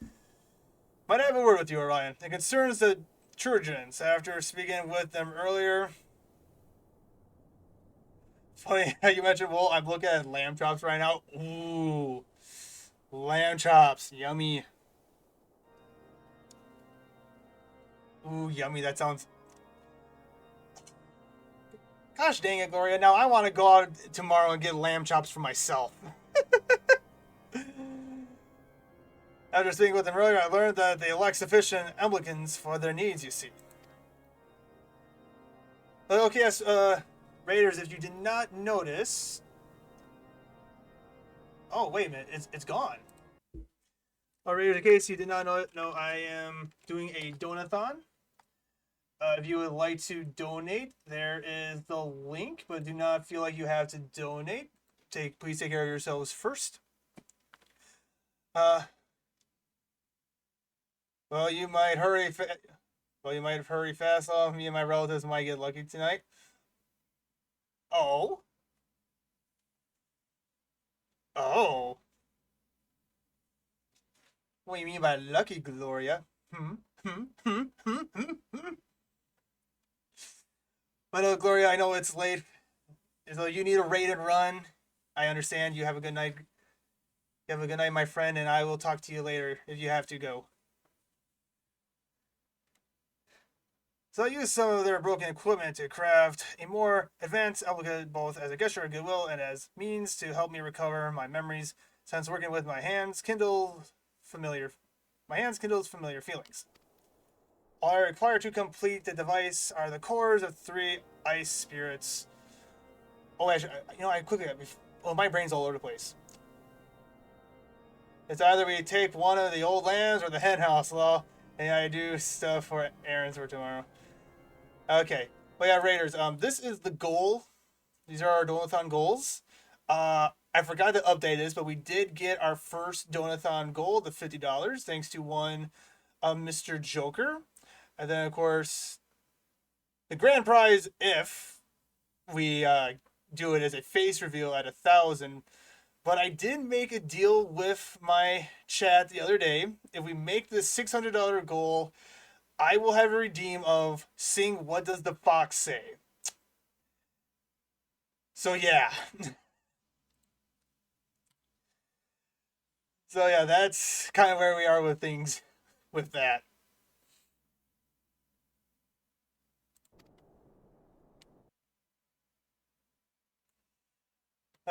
Might I have a word with you, Orion? It concerns the Trojans. After speaking with them earlier. Funny how you mentioned wool. I'm looking at lamb chops right now. Ooh. Lamb chops. Yummy. Ooh, yummy. That sounds... Gosh dang it, Gloria. Now I want to go out tomorrow and get lamb chops for myself. After speaking with them earlier, I learned that they lack sufficient emblems for their needs, you see. Okay, yes, Raiders, if you did not notice... Oh, wait a minute. It's gone. Oh, Raiders, in case you did not know, I am doing a donathon. If you would like to donate, there is the link, but do not feel like you have to donate. Please take care of yourselves first. Well, you might hurry fast. Me and my relatives might get lucky tonight. Oh. Oh. What do you mean by lucky, Gloria? But Gloria, I know it's late. So you need a raid and run. I understand. You have a good night. You have a good night, my friend, and I will talk to you later if you have to go. So I used some of their broken equipment to craft a more advanced applicant both as a gesture of goodwill and as means to help me recover my memories since working with my hands kindles familiar feelings. All I require to complete the device are the cores of 3 ice spirits. Oh, actually, I quickly my brain's all over the place. It's either we take one of the old lambs or the hen house law, and I do stuff for errands for tomorrow. Okay. Well, yeah, Raiders. This is the goal. These are our Donathon goals. I forgot to update this, but we did get our first Donathon goal, the $50, thanks to one Mr. Joker. And then, of course, the grand prize, if we do it as a face reveal at 1,000. But I did make a deal with my chat the other day. If we make this $600 goal, I will have a redeem of sing What Does the Fox Say? So yeah. So yeah, that's kind of where we are with things with that.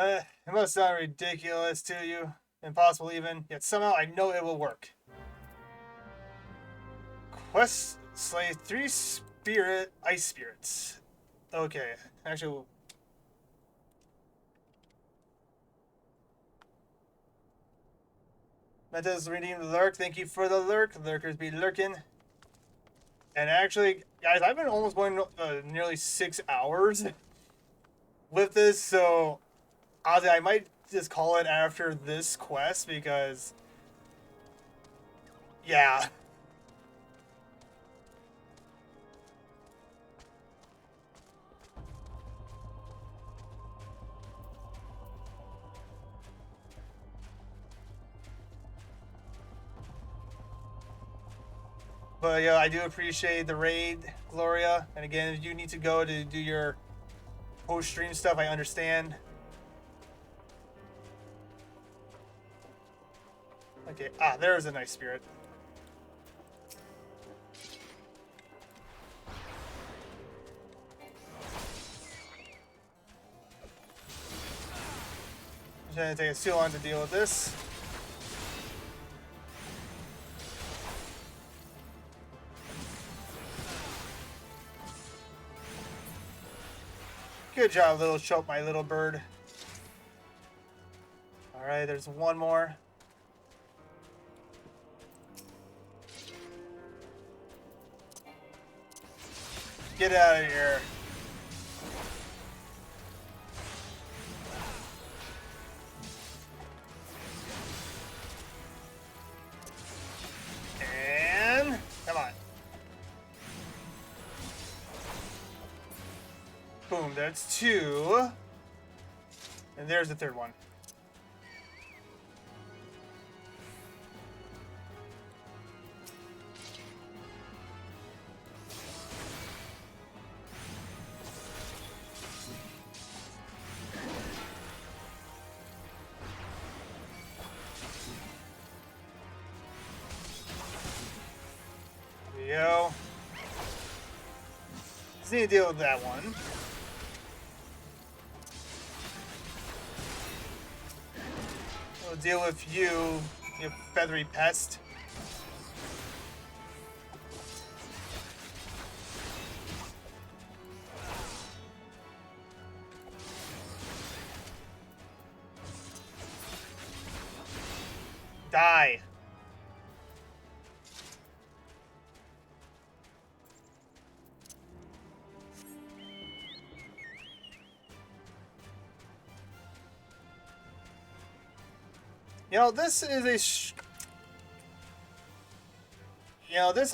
It must sound ridiculous to you, impossible even, yet somehow I know it will work. Quest slay 3 ice spirits. Okay, actually, Meta's redeemed the lurk. Thank you for the lurk. Lurkers be lurking. And actually, guys, I've been almost going nearly 6 hours with this, so honestly, I might just call it after this quest because, yeah. But yeah, I do appreciate the raid, Gloria. And again, if you need to go to do your post-stream stuff, I understand. Okay, there's a nice spirit. It's gonna take us too long to deal with this. Good job, little choke, my little bird. Alright, there's one more. Get out of here. And come on. Boom, that's 2. And there's the 3rd one. There we go. Just need to deal with that one. We'll deal with you feathery pest. Die. This is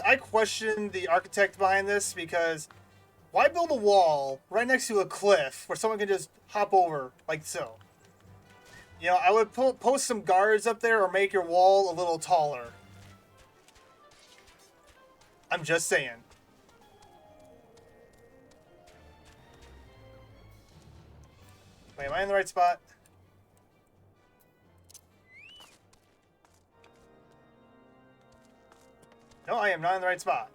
I question the architect behind this because why build a wall right next to a cliff where someone can just hop over like so? I would post some guards up there or make your wall a little taller. I'm just saying. Wait, am I in the right spot? No, I am not in the right spot.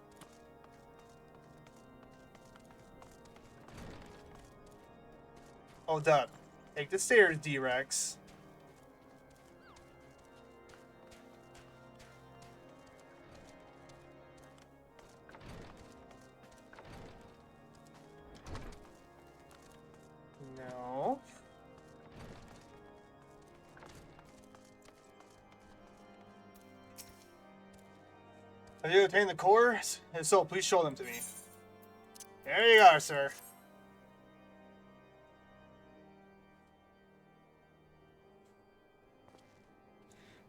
Hold up. Take the stairs, D-Rex. No. Have you obtained the cores? If so, please show them to me. There you are, sir.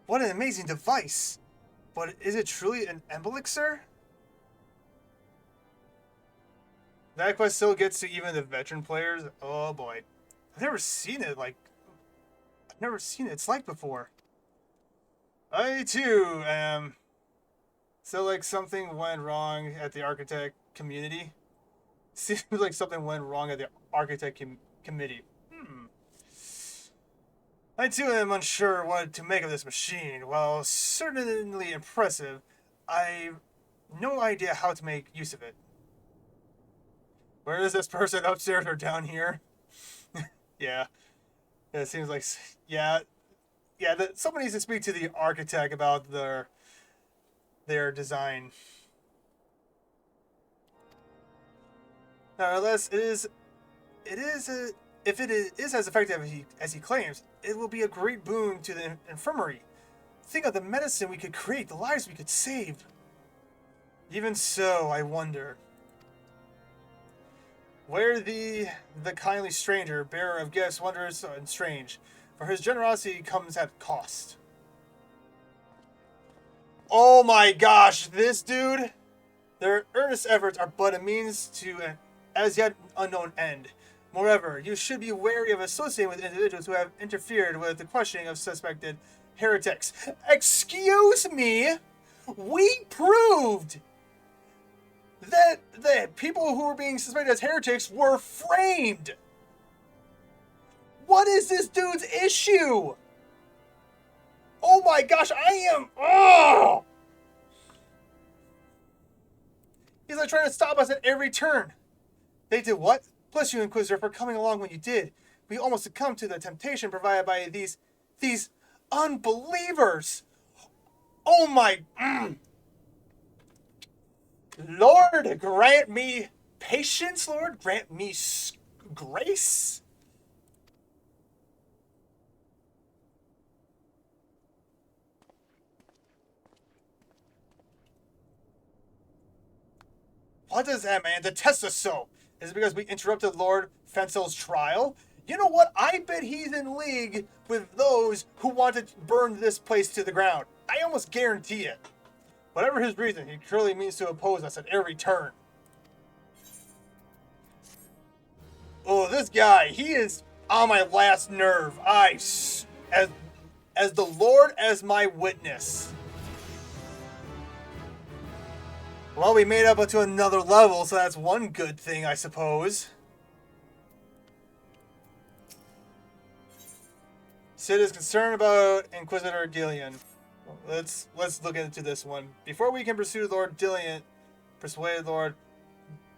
What an amazing device! But is it truly an elixir? That quest still gets to even the veteran players. Oh boy. I've never seen it It's like before. I too am. So like something went wrong at the architect community? Seems like something went wrong at the architect committee. I too am unsure what to make of this machine. While certainly impressive, I've no idea how to make use of it. Where is this person, upstairs or down here? Yeah. It seems like, yeah, someone needs to speak to the architect about their design. Nevertheless, if it is as effective as he claims, it will be a great boon to the infirmary. Think of the medicine we could create, the lives we could save. Even so, I wonder where the kindly stranger, bearer of gifts, wondrous and strange, for his generosity comes at cost. Oh my gosh, this dude! Their earnest efforts are but a means to an as yet unknown end. Moreover, you should be wary of associating with individuals who have interfered with the questioning of suspected heretics. Excuse me? We proved that the people who were being suspected as heretics were framed. What is this dude's issue? Oh my gosh, I am... Oh! He's like trying to stop us at every turn. They did what? Bless you, Inquisitor, for coming along when you did. We almost succumbed to the temptation provided by these unbelievers. Oh my... Lord, grant me patience, Lord. Grant me grace. What does that man detest us so? Is it because we interrupted Lord Fencel's trial? You know what? I bet he's in league with those who want to burn this place to the ground. I almost guarantee it. Whatever his reason, he surely means to oppose us at every turn. Oh, this guy, he is on my last nerve. As the Lord as my witness. Well, we made up to another level, so that's one good thing, I suppose. Sid is concerned about Inquisitor Dillion. Let's look into this one. Before we can pursue Lord Dillion, persuade Lord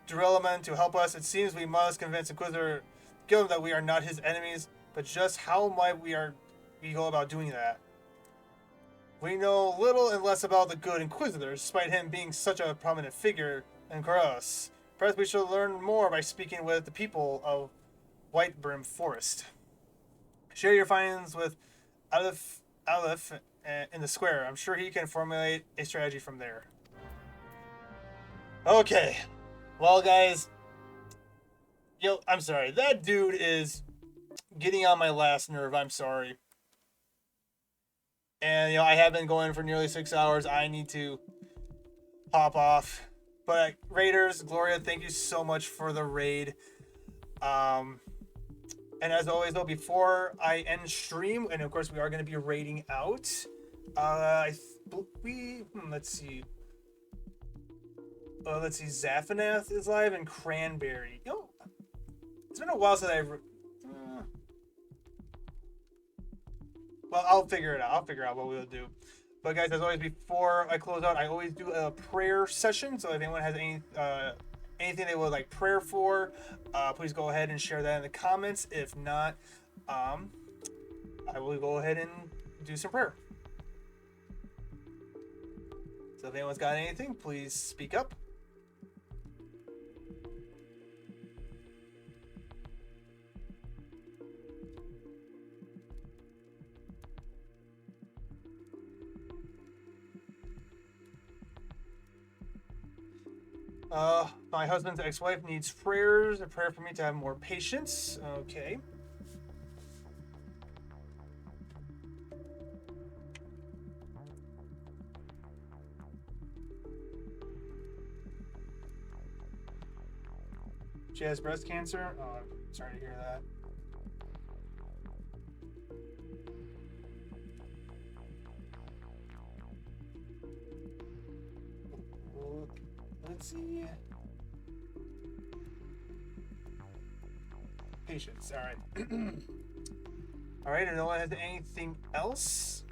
Durelaman to help us, it seems we must convince Inquisitor Gilliam that we are not his enemies, but just how might we go about doing that? We know little and less about the good Inquisitor, despite him being such a prominent figure in Karos. Perhaps we should learn more by speaking with the people of Whitebrim Forest. Share your findings with Aleph in the square. I'm sure he can formulate a strategy from there. Okay. Well, guys. I'm sorry. That dude is getting on my last nerve. I'm sorry. And, I have been going for nearly 6 hours. I need to pop off. But, Raiders, Gloria, thank you so much for the raid. And as always, though, before I end stream, and of course we are going to be raiding out, let's see. Zaphanath is live and Cranberry. It's been a while since I've... well, I'll figure it out. I'll figure out what we'll do. But guys, as always, before I close out, I always do a prayer session. So if anyone has anything they would like prayer for, please go ahead and share that in the comments. If not, I will go ahead and do some prayer. So if anyone's got anything, please speak up. My husband's ex-wife needs prayers. A prayer for me to have more patience. Okay. She has breast cancer. Oh, I'm sorry to hear that. Let's see. Patience. All right. All right. And no one has anything else.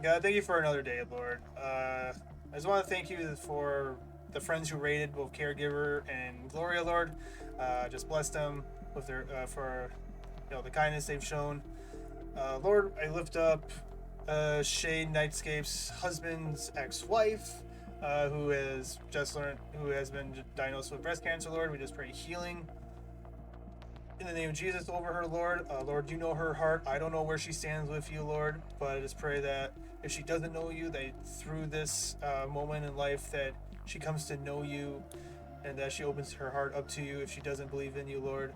God, thank you for another day, Lord. I just want to thank you for the friends who rated, both Caregiver and Gloria, Lord. Just bless them with their for the kindness they've shown. Lord, I lift up Shade Nightscape's husband's ex-wife, who has been diagnosed with breast cancer. Lord, we just pray healing in the name of Jesus over her, Lord. Lord, you know her heart. I don't know where she stands with you, Lord, but I just pray that if she doesn't know you, that through this moment in life that she comes to know you and that she opens her heart up to you if she doesn't believe in you, Lord.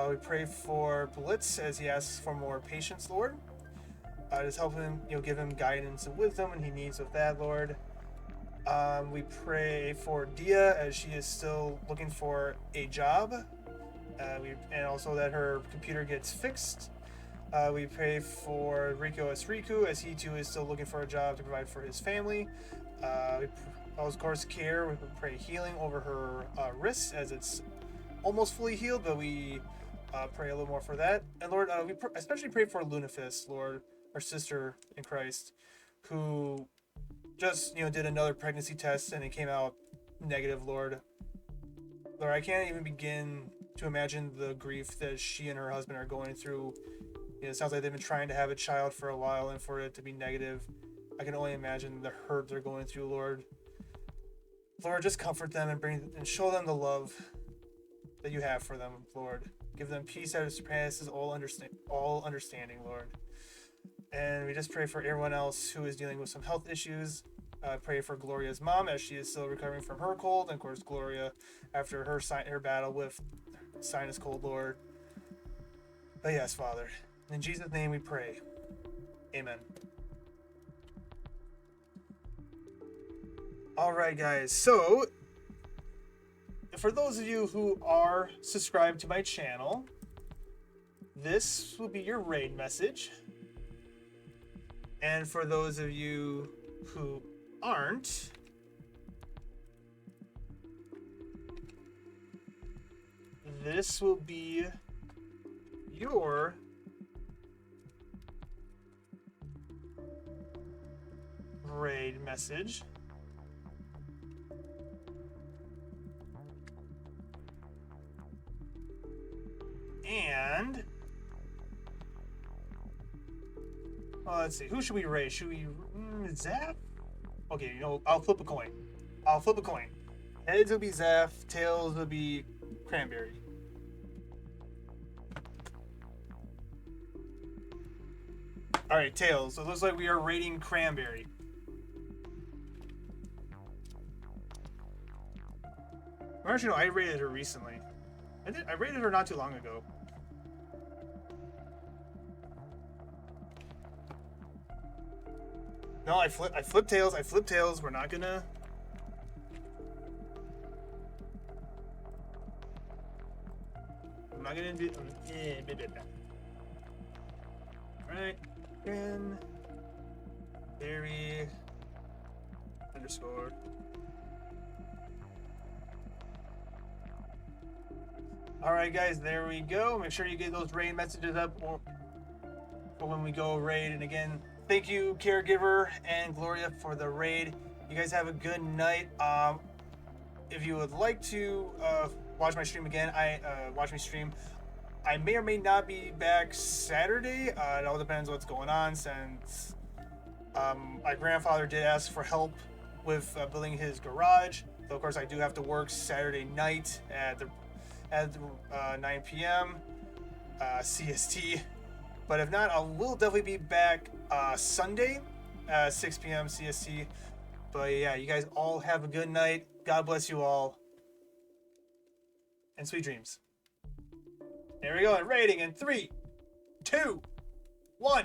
We pray for Blitz as he asks for more patience, Lord. Just help him, give him guidance and wisdom when he needs with that, Lord. We pray for Dia as she is still looking for a job. And also that her computer gets fixed. We pray for Rico Riku as he too is still looking for a job to provide for his family. Of course, Care, we pray healing over her wrist as it's almost fully healed, but we pray a little more for that. And Lord, we especially pray for Lunafist, Lord, our sister in Christ, who just did another pregnancy test and it came out negative, Lord. Lord, I can't even begin to imagine the grief that she and her husband are going through. It sounds like they've been trying to have a child for a while, and for it to be negative, I can only imagine the hurt they're going through, Lord. Lord, just comfort them and show them the love that you have for them, Lord. Give them peace that surpasses all understanding, Lord. And we just pray for everyone else who is dealing with some health issues. Pray for Gloria's mom as she is still recovering from her cold, and of course Gloria after her battle with sinus cold, Lord. But yes, Father, in Jesus' name we pray. Amen. All right, guys. So, for those of you who are subscribed to my channel, this will be your raid message. And for those of you who aren't, this will be your raid message. And let's see, who should we raid? Should we Zap? Okay, I'll flip a coin. Heads will be Zaf, tails will be Cranberry. Alright, tails. So it looks like we are raiding Cranberry. Actually, no, I raided her recently. I raided her not too long ago. No, I flip tails. We're not gonna. I'm not gonna do. Alright. Then. Theory. Underscore. Alright, guys, there we go. Make sure you get those raid messages up for when we go raid. And again, Thank you, Caregiver and Gloria, for the raid. You guys have a good night. If you would like to watch my stream again, watch me stream. I may or may not be back Saturday. It all depends what's going on, since my grandfather did ask for help with building his garage. So of course I do have to work Saturday night at 9 p.m. CST. But if not, I will definitely be back Sunday at 6 p.m. CST. But yeah, you guys all have a good night. God bless you all. And sweet dreams. There we go. And rating in 3, 2, 1.